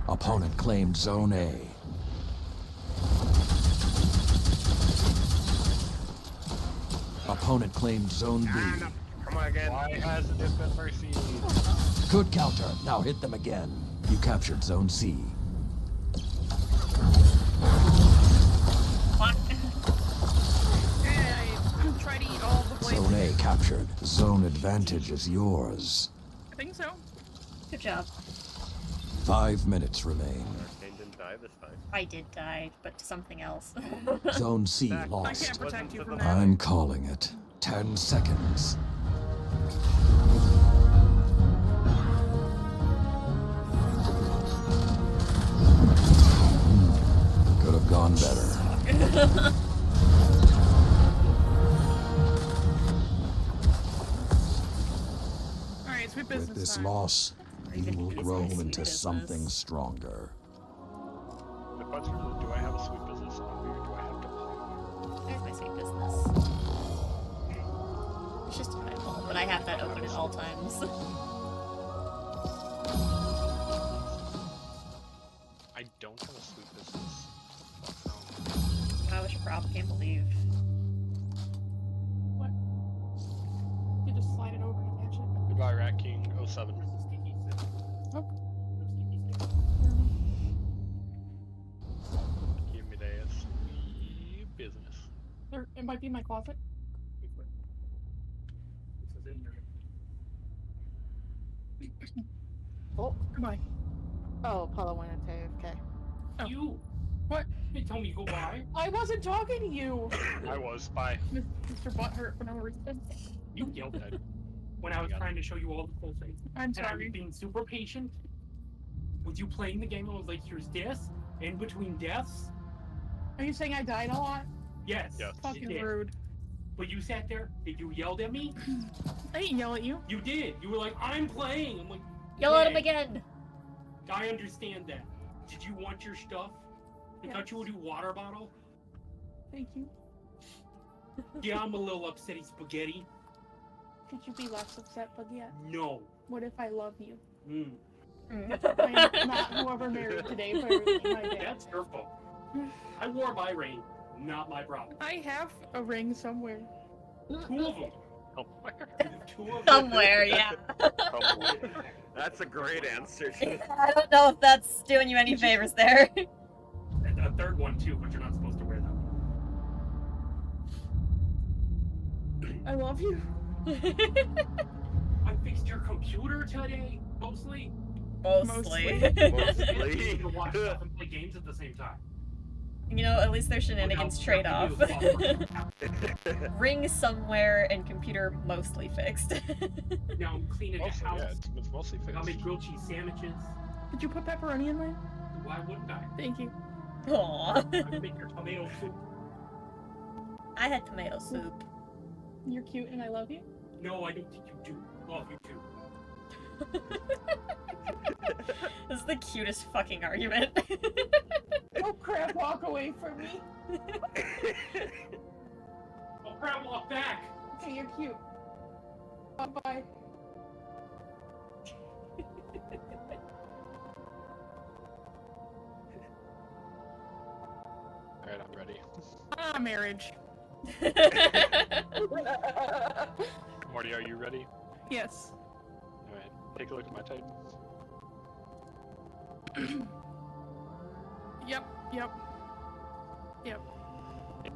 Opponent claimed Zone A.
opponent claimed Zone B.
Come on again.
Why hasn't it been mercy?
Good counter. Now hit them again. You captured Zone C.
Fuck.
Hey, I try to eat all the blades.
Zone A captured. Zone advantage is yours.
I think so.
Good job.
5 minutes remain.
Arcane didn't die this time.
I did die, but to something else.
Zone C
I
lost.
can't protect you from that.
I'm calling it. 10 seconds. Could have gone better.
Alright, sweet business
With this
time.
loss, you will
It's
grow
my sweet
into
business.
something stronger.
The question is, do I have a sweet business on me or do I have to
There's my sweet business. It's just a title, but I have that open at all times.
I don't have a sweet business.
I wish Rob can't believe.
What? You just slide it over and catch it.
Goodbye, Rat King 07.
Oh.
Give me that sweet business.
There, it might be in my closet.
Oh,
Goodbye.
oh, Apollo went into AFK.
Oh.
You!
What?
You told me to go by.
I wasn't talking to you!
I was. Bye.
Mr. Butthurt for no reason.
You yelled at me when I was trying to show you all the cool things.
I'm
And I
sorry.
was being super patient with you playing the game. I was like, here's this. In between deaths.
Are you saying I died a lot?
Yes.
Yes.
you
Fucking
did.
rude.
But you sat there. Did you yelled at me?
I didn't yell at you.
You did. You were like, I'm playing. I'm like,
Yell at him
"Yeah,
again!
I understand that. Did you want your stuff? I thought you would do water bottle.
Thank you.
Yeah, I'm a little upsetty spaghetti.
Could you be less upset, Baguette?
No.
What if I love you?
Mm.
I'm not whoever married today, but my dad.
That's her fault. I wore my ring, not my problem.
I have a ring somewhere.
2 of them.
Somewhere.
2 of them.
Somewhere, yeah.
That's a great answer.
I don't know if that's doing you any favors there.
And a 3rd one too, but you're not supposed to wear that one.
I love you.
I fixed your computer today, mostly.
Mostly.
You can watch stuff and play games at the same time.
You know, at least their shenanigans trade off. Ring somewhere and computer mostly fixed.
Now I'm cleaning
Mostly,
the house.
yeah, it's mostly
I'll
fixed.
make grilled cheese sandwiches.
Did you put pepperoni in mine?
Why wouldn't I?
Thank you.
Aww.
I can make your tomato soup.
I had tomato soup.
You're cute and I love you.
No, I don't think you do. Love you too.
This is the cutest fucking argument.
Oh crap, walk away from me.
Oh crap, walk back!
Okay, you're cute. Bye-bye.
Alright, I'm ready.
Ah, marriage.
Morty, are you ready?
Yes.
Alright, take a look at my type.
Yep.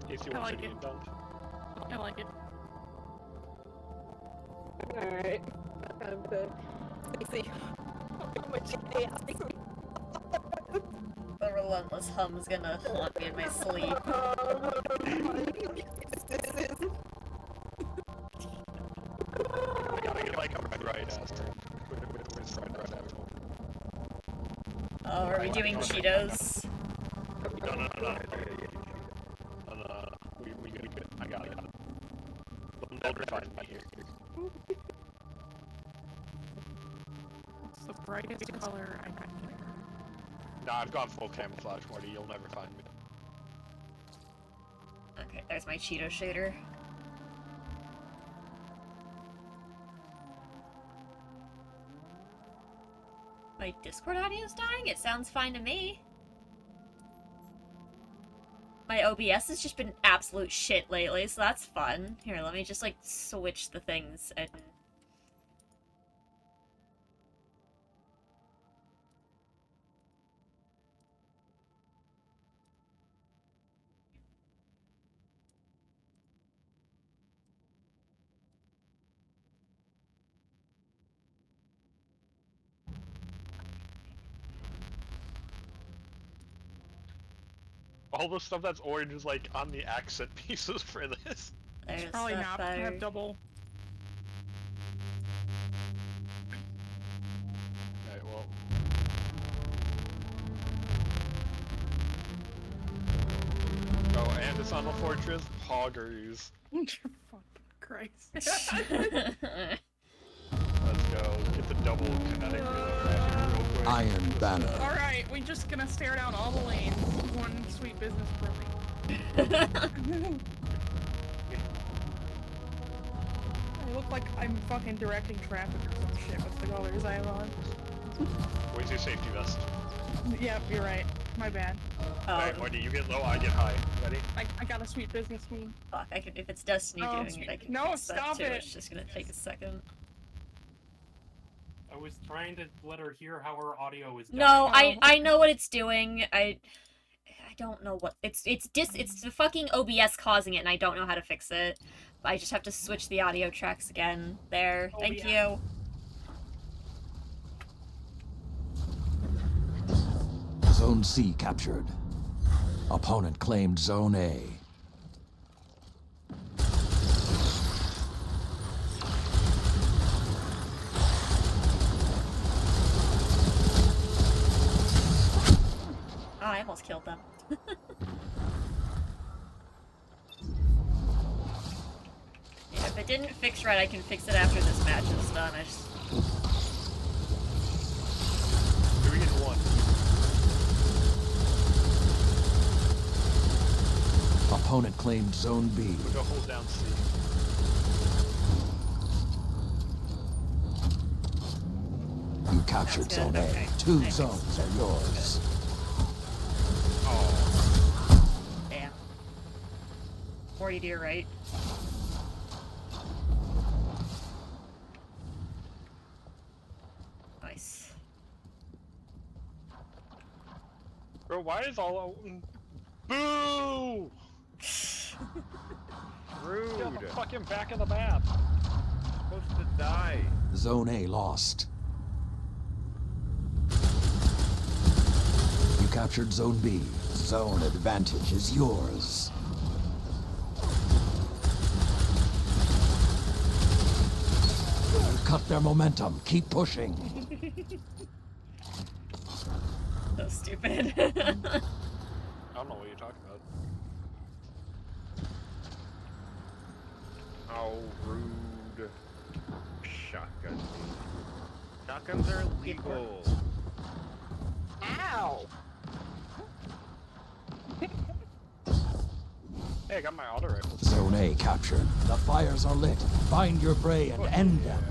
AC
I like
130
it.
and dump.
I like it.
Alright. I'm good. Let me see. How much they ask me.
The relentless hum's gonna haunt me in my sleep.
I get like a right ass. Right ass.
Oh, are we doing Cheetos?
No. We good. I got it. They'll never find me here.
It's the brightest color I can get.
Nah, I've gone full camouflage, Morty. You'll never find me.
Okay, there's my Cheeto shader. My Discord audio's dying? It sounds fine to me. My OBS has just been absolute shit lately, so that's fun. Here, let me just, like, switch the things and...
All the stuff that's orange is like on the accent pieces for this.
There's
It's probably
that
not. I
better.
have double.
Alright, well. Oh, and it's on the fortress. Poggers.
Fuck Christ.
Let's go. Get the double kinetic real quick.
Iron Banner.
Alright, we're just gonna stare down all the lanes. One sweet business for me. I look like I'm fucking directing traffic or some shit with the colors I have on.
Where's your safety vest?
Yep, you're right. My bad.
Alright, Wendy, you get low, I get high. Ready?
I got a sweet business move.
Fuck, I can, if it's Destiny
Oh,
doing it, I can
no,
fix that
stop
too.
it.
It's just gonna take a second.
I was trying to let her hear how her audio is.
No,
dying.
I know what it's doing. I don't know what it's the fucking OBS causing it, and I don't know how to fix it. I just have to switch the audio tracks again. There, thank you.
Zone C captured. Opponent claimed Zone A.
Oh, I almost killed them. Yeah, if it didn't fix right, I can fix it after this match is done. I just...
3 and 1.
Opponent claimed Zone B.
We'll go hold down C.
You captured Zone A.
Okay.
2 zones are yours.
Oh.
Damn. 40 to your right. Nice.
Bro, why is all... Boo!
Rude.
Get on the fucking back of the map.
Supposed to die.
Zone A lost. You captured Zone B. Zone advantage is yours. You cut their momentum. Keep pushing.
So stupid.
I don't know what you're talking about.
Oh, rude. Shotgun. Shotguns are illegal.
Ow!
Hey, I got my auto rifle.
Zone A captured. The fires are lit. Find your prey and end them.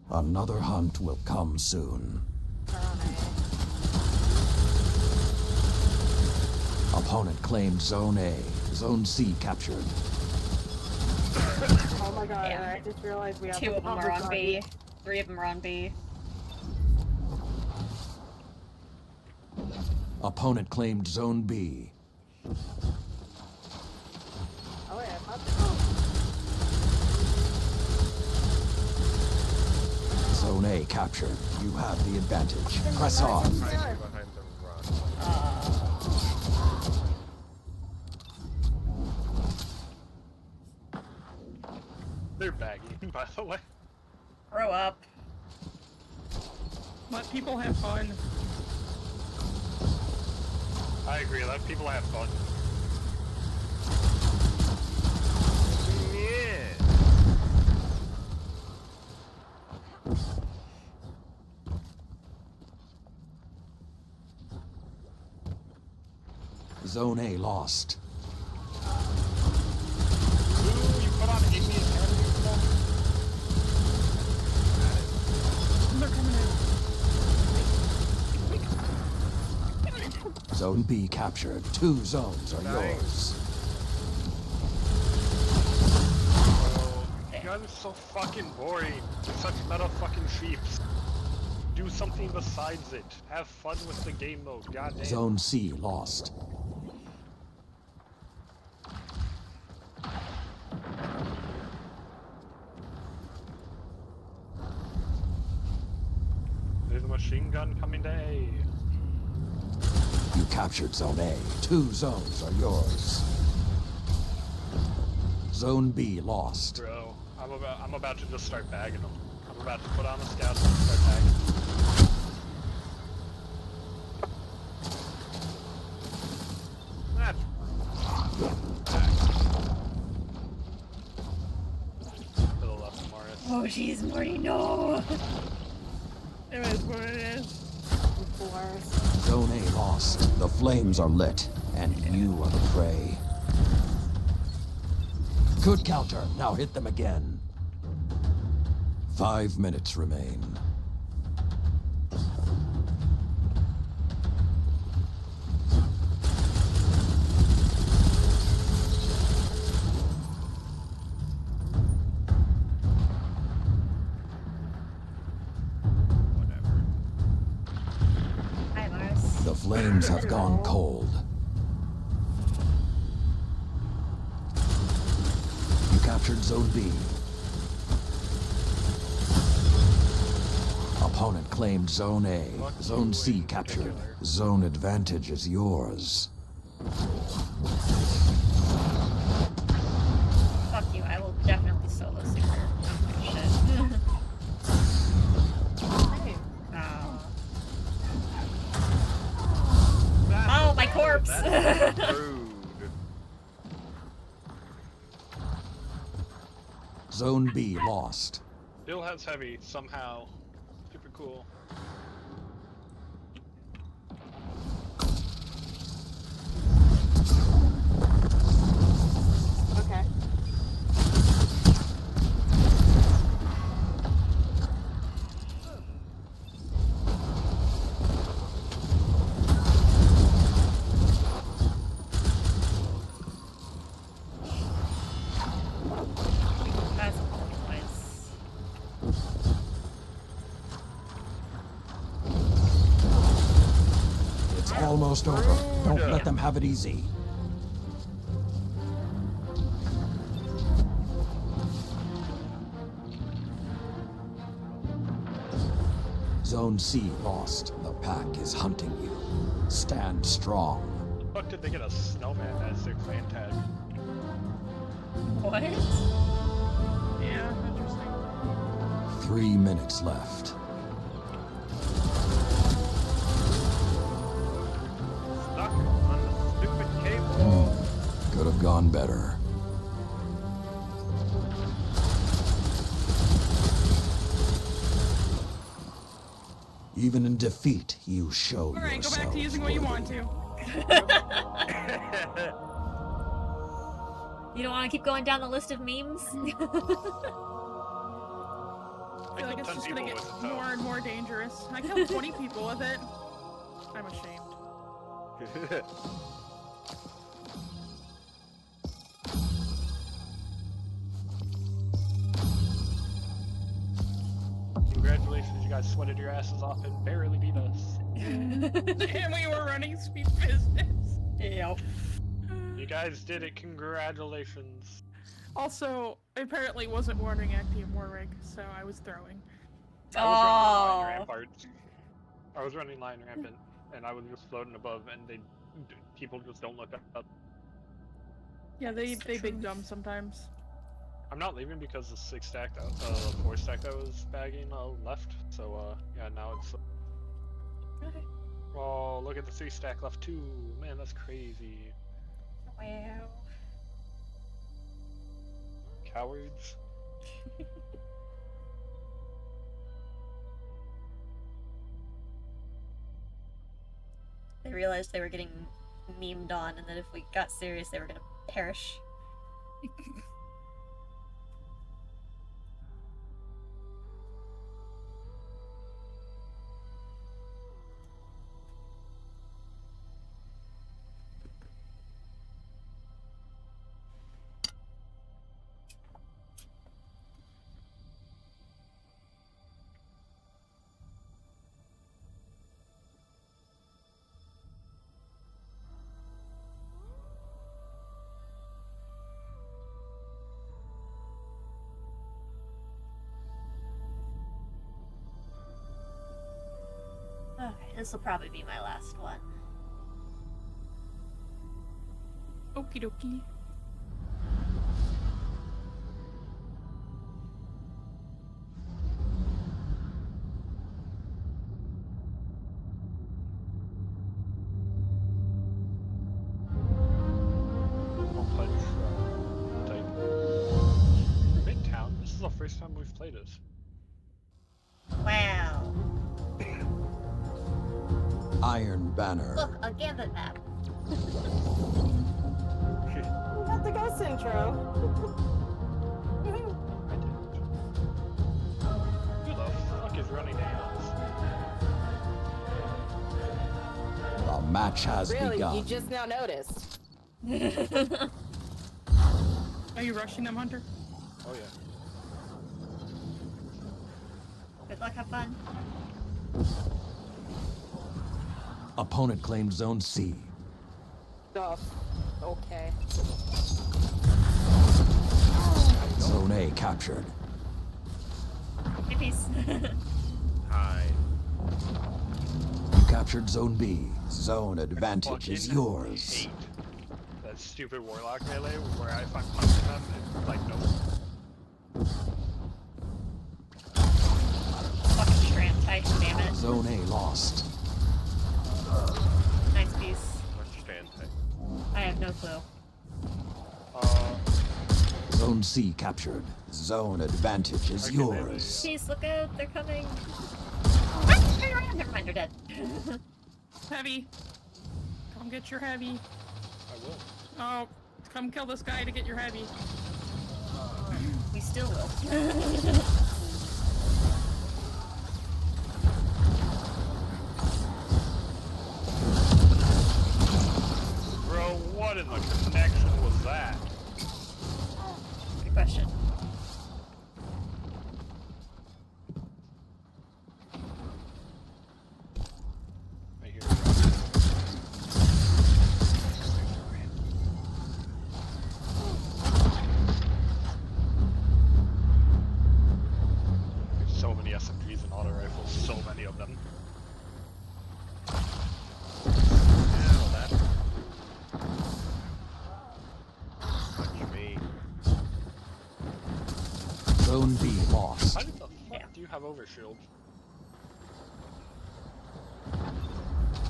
Another hunt will come soon. Opponent claimed Zone A. Zone C captured.
Oh my god, I just realized we have
2 of them are on B. 3 of them are on B.
Opponent claimed Zone B.
Oh yeah,
Zone A captured. You have the advantage. Press on.
Behind them, run.
They're bagging, by the way.
Grow up.
Let people have fun.
I agree, let people have fun.
Yeah.
Zone A lost.
Ooh, you put on Indian animals?
They're coming in.
Zone B captured. 2 zones are yours.
You guys are so fucking boring. You're such meta fucking sheeps. Do something besides it. Have fun with the game mode, goddamn.
Zone C lost.
There's a machine gun coming to A.
You captured Zone A. 2 zones are yours. Zone B lost.
Bro, I'm about to just start bagging them. I'm about to put on the scouts and start bagging them. That's to the left, Morris.
Oh jeez, Morty, no!
It is what it is.
Zone A lost. The flames are lit, and you are the prey. Good counter. Now hit them again. 5 minutes remain.
Hi, Mars.
The flames have gone cold. You captured Zone B. Opponent claimed Zone A. Zone C captured. Zone advantage is yours.
Fuck you, I will definitely solo Super. Shit. Oh, my corpse!
Zone B lost.
Still has heavy somehow. Super cool.
Okay.
That's a cool noise.
It's almost over. Don't let them have it easy. Zone C lost. The pack is hunting you. Stand strong.
The fuck did they get a snowman as their clan tag?
What?
Yeah, interesting.
3 minutes left.
Stuck on the stupid cable.
Could have gone better. Even in defeat, you show
Alright, go
yourself.
back to using what you want to.
You don't want to keep going down the list of memes?
I feel like it's just gonna get more and more dangerous. I killed 20 people with it. I'm ashamed.
Congratulations, you guys sweated your asses off and barely beat us.
And we were running speed business.
Yep.
You guys did it, congratulations.
Also, I apparently wasn't wandering active Warrig, so I was throwing.
I was running line rampart. I was running line rampant, and I was just floating above, and people just don't look up.
Yeah, they big dumb sometimes.
I'm not leaving because the 6 stack, 4 stack I was bagging left. So yeah, now it's. Oh, look at the 3 stack left too. Man, that's crazy.
Wow.
Cowards.
They realized they were getting memed on, and that if we got serious, they were gonna perish. Okay, this will probably be my last one.
Okie dokie.
Midtown? This is the first time we've played it.
Wow.
Iron Banner.
Look, a Gambit map.
Got the ghost intro.
Who the fuck is running hands?
The match has
Really?
begun.
You just now noticed?
Are you rushing them, Hunter?
Oh yeah.
Good luck, have fun.
Opponent claimed Zone C.
Oh, okay.
Zone A captured.
Hey, peace.
Hi.
You captured Zone B. Zone advantage is
Fucking
yours.
hate that stupid warlock melee where if I'm punching them, it's like no.
Fucking strand type, damn it.
Zone A lost.
Nice piece.
What's stand type?
I have no clue.
Zone C captured. Zone advantage is yours.
Peace, look out, they're coming. Ah, turn around, never mind, they're dead.
Heavy. Come get your heavy.
I will.
Oh, come kill this guy to get your heavy.
We still will.
Bro, what in the connection was that?
Good question.
I hear There's so many SMGs and auto rifles, so many of them.
Ow, that punch me.
Zone B lost.
How did the fuck do you have overshield?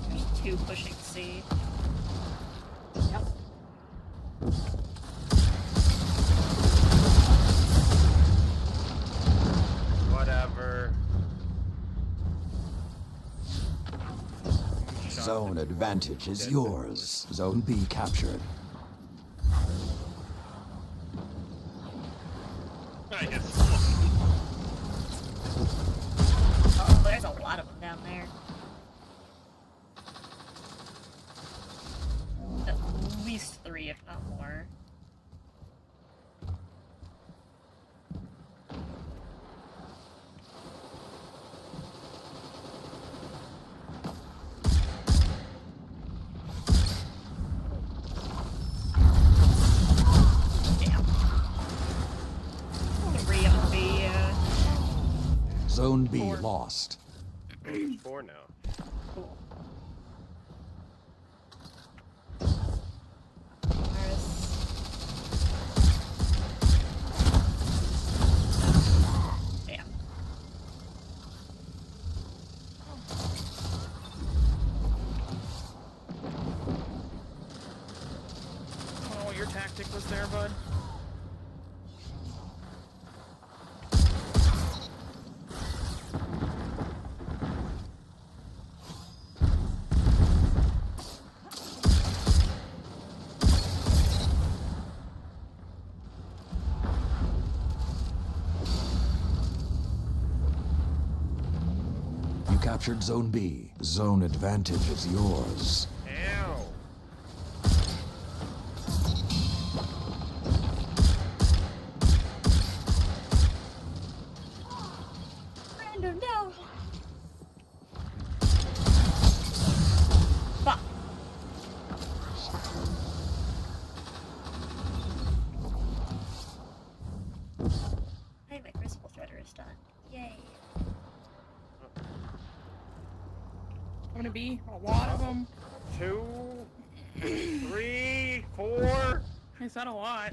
There's two pushing C. Yep.
Whatever.
Zone advantage is yours. Zone B captured.
I guess.
Oh, there's a lot of them down there. At least 3, if not more. Damn. 3 of them be,
Zone B lost.
4 now.
cool. Damn.
Oh, your tactic was there, bud.
captured Zone B. Zone advantage is yours.
Ow!
Brandon, no! Fuck. Hey, my Crucible Threader is done. Yay.
I'm gonna be a lot of them.
2, 3, 4.
Is that a lot?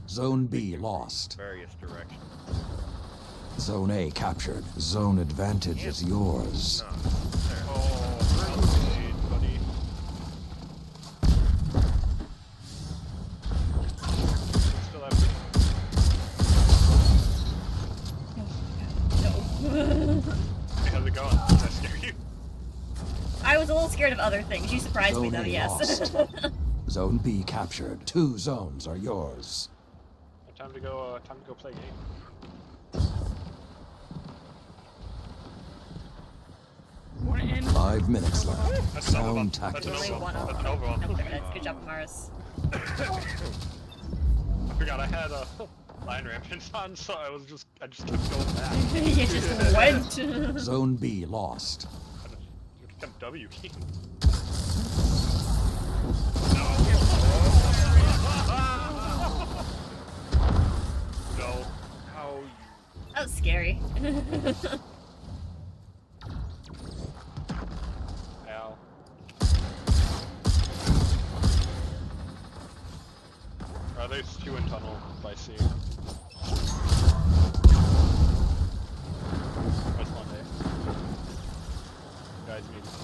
Zone B lost.
Various directions.
Zone A captured. Zone advantage is yours.
Buddy. Still have Hey, how's it going? Did I scare you?
I was a little scared of other things. You surprised me
Zone
though,
A
yes.
lost. Zone B captured. 2 zones are yours.
Time to go play a game.
5 minutes left.
That's
Sound
Nova.
tactics.
That's Nova.
One
That's Nova.
Nope, there it is. Good job, Mars.
I forgot I had a line rampant on, so I just kept going back.
You just went.
Zone B lost.
I kept W key. No. How you...
That was scary.
Ow. Are they skewing tunnel by sea? That's Monday. You guys need to see.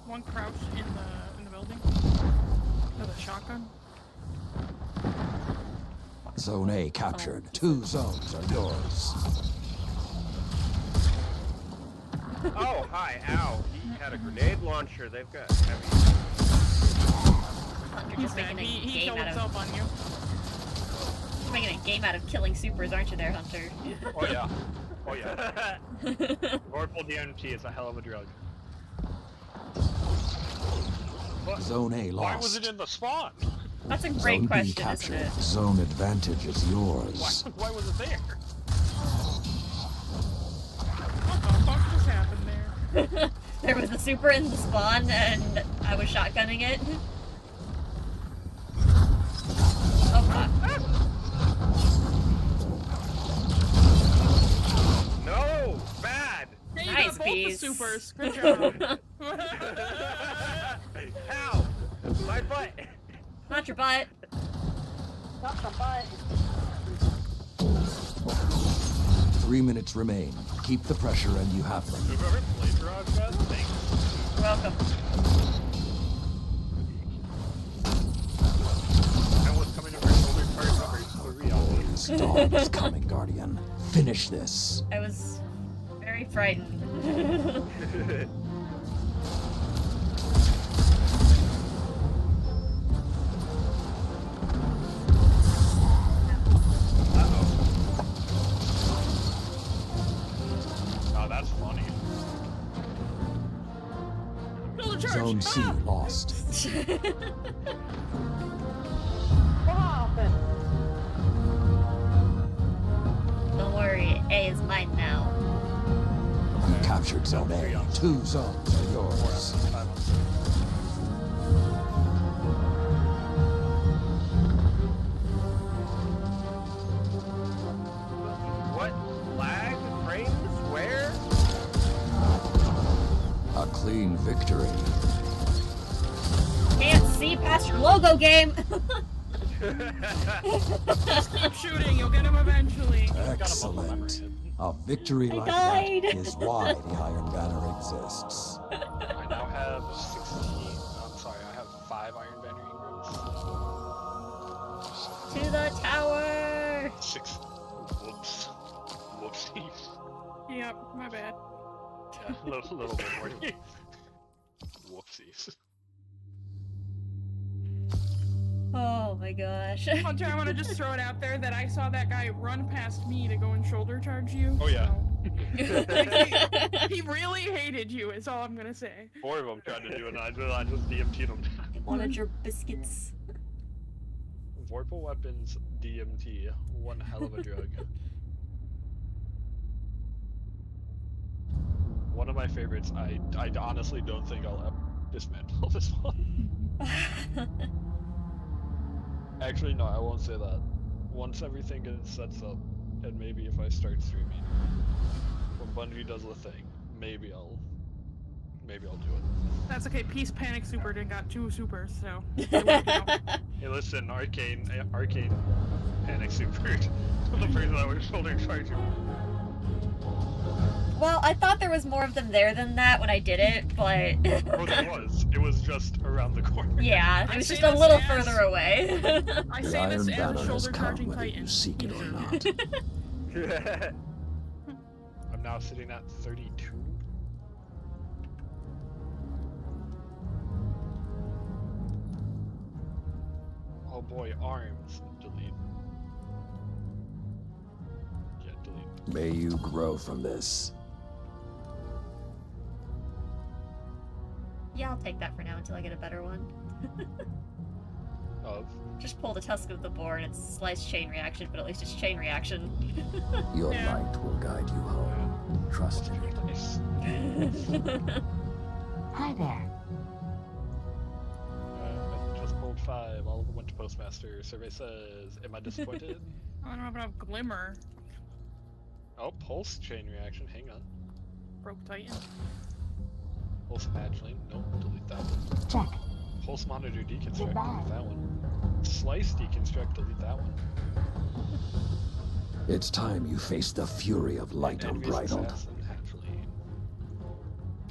One crouch in the building with a shotgun.
Zone A captured. 2 zones are yours.
Oh, hi, ow. He had a grenade launcher. They've got heavy.
You're just making a
He
game
killed
out
himself
of.
on you.
You're making a game out of killing supers, aren't you, there, Hunter?
Oh yeah. Oh yeah. Vorpal DMT is a hell of a drug. What?
Zone A
Why
lost.
was it in the spawn?
That's a great
Zone B
question,
captured.
isn't it?
Zone advantage is yours.
Why was it there?
What the fuck just happened there?
There was a super in the spawn, and I was shotgunning it. Oh fuck.
No! Bad!
Hey, you
Nice
got both
piece.
the supers. Good job.
Ow! My butt!
Not your butt.
Not the butt.
3 minutes remain. Keep the pressure and you have them.
Whoever played Garage Band, thanks.
You're welcome.
And what's coming over only part of reality.
His dog is coming, Guardian. Finish this.
I was very frightened.
Oh, that's funny.
Build a church.
Zone C lost.
What happened?
Don't worry, A is mine now.
You captured Zone A. 2 zones are yours.
What? Lag? Frames? Where?
A clean victory.
Can't see past your logo game.
Just keep shooting. You'll get him eventually.
Excellent. A victory
I
like
died.
that is why the Iron Banner exists.
I now have 16. I'm sorry, I have 5 Iron Banner ingots.
To the tower.
6. Whoops. Whoopsies.
Yep, my bad.
Yeah, a little bit more. Whoopsies.
Oh my gosh.
Hunter, I want to just throw it out there that I saw that guy run past me to go and shoulder charge you.
Oh yeah.
He really hated you, is all I'm gonna say.
4 of them tried to do it, and I just DMT'd them.
Wanted your biscuits.
Vorpal weapons, DMT, one hell of a drug. One of my favorites. I honestly don't think I'll ever dismantle this one. Actually, no, I won't say that. Once everything gets set up, and maybe if I start streaming, when Bungie does the thing, maybe I'll do it.
That's okay. Peace Panic Super didn't got 2 supers, so.
Hey, listen, Arcane Panic Super. The person that was shoulder charging.
Well, I thought there was more of them there than that when I did it, but...
Oh, there was. It was just around the corner.
Yeah, it was just a little further away.
I say this as a shoulder charging titan.
Seek it or not.
I'm now sitting at 32. Oh boy, arms. Delete. Yeah, delete.
May you grow from this.
Yeah, I'll take that for now until I get a better one.
Of?
Just pull the tusk of the boar and it's slice chain reaction, but at least it's chain reaction.
Your light will guide you home. Trust in it.
Hi there.
I just pulled 5. All of them went to Postmaster. Survey says, am I disappointed?
I don't have enough glimmer.
Oh, pulse chain reaction. Hang on.
Broke Titan.
Pulse Magdalene. Nope, delete that one.
Check.
Pulse monitor deconstruct. Delete that one. Slice deconstruct. Delete that one.
It's time you face the fury of light unbridled.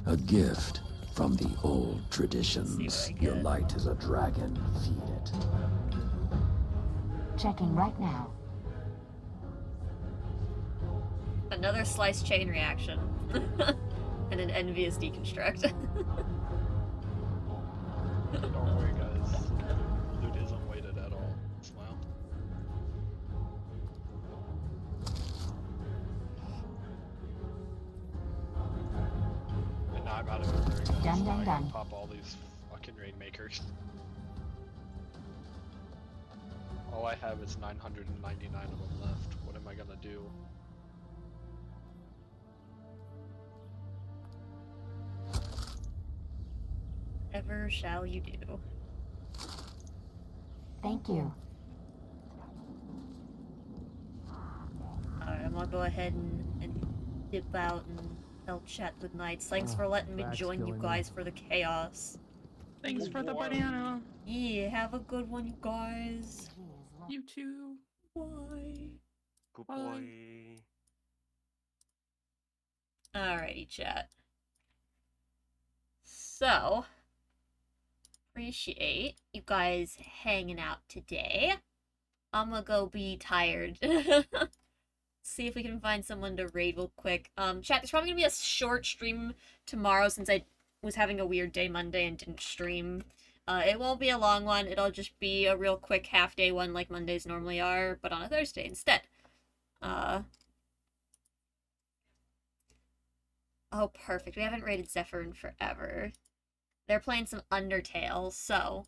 A gift from the old traditions. Your light is a dragon. Feed it.
Checking right now.
Another slice chain reaction. And an envious deconstruct.
Don't worry, guys. Loot isn't weighted at all. Smile. And now I'm out of inventory, guys.
Done,
Now
done,
I gotta
done.
pop all these fucking rainmakers. All I have is 999 of them left. What am I gonna do?
Ever shall you do.
Thank you.
Alright, I'm gonna go ahead and dip out and tell chat good nights. Thanks for letting me join you guys for the chaos.
Thanks for the banana.
Yeah, have a good one, you guys.
You too.
Bye.
Good
Bye.
boy.
Alrighty, chat. So, appreciate you guys hanging out today. I'm gonna go be tired. See if we can find someone to raid real quick. Chat, there's probably gonna be a short stream tomorrow since I was having a weird day Monday and didn't stream. It won't be a long one. It'll just be a real quick half-day one like Mondays normally are, but on a Thursday instead. Oh, perfect. We haven't raided Zephyr in forever. They're playing some Undertale, so...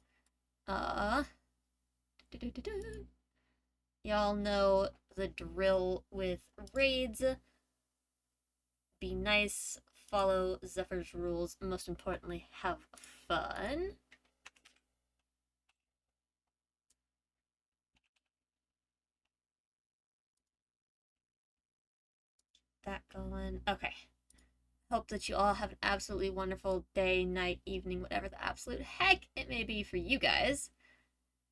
Y'all know the drill with raids. Be nice, follow Zephyr's rules, and most importantly, have fun. That going. Okay. Hope that you all have an absolutely wonderful day, night, evening, whatever the absolute heck it may be for you guys.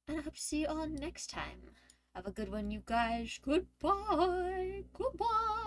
And I hope to see you all next time. Have a good one, you guys. Goodbye. Goodbye.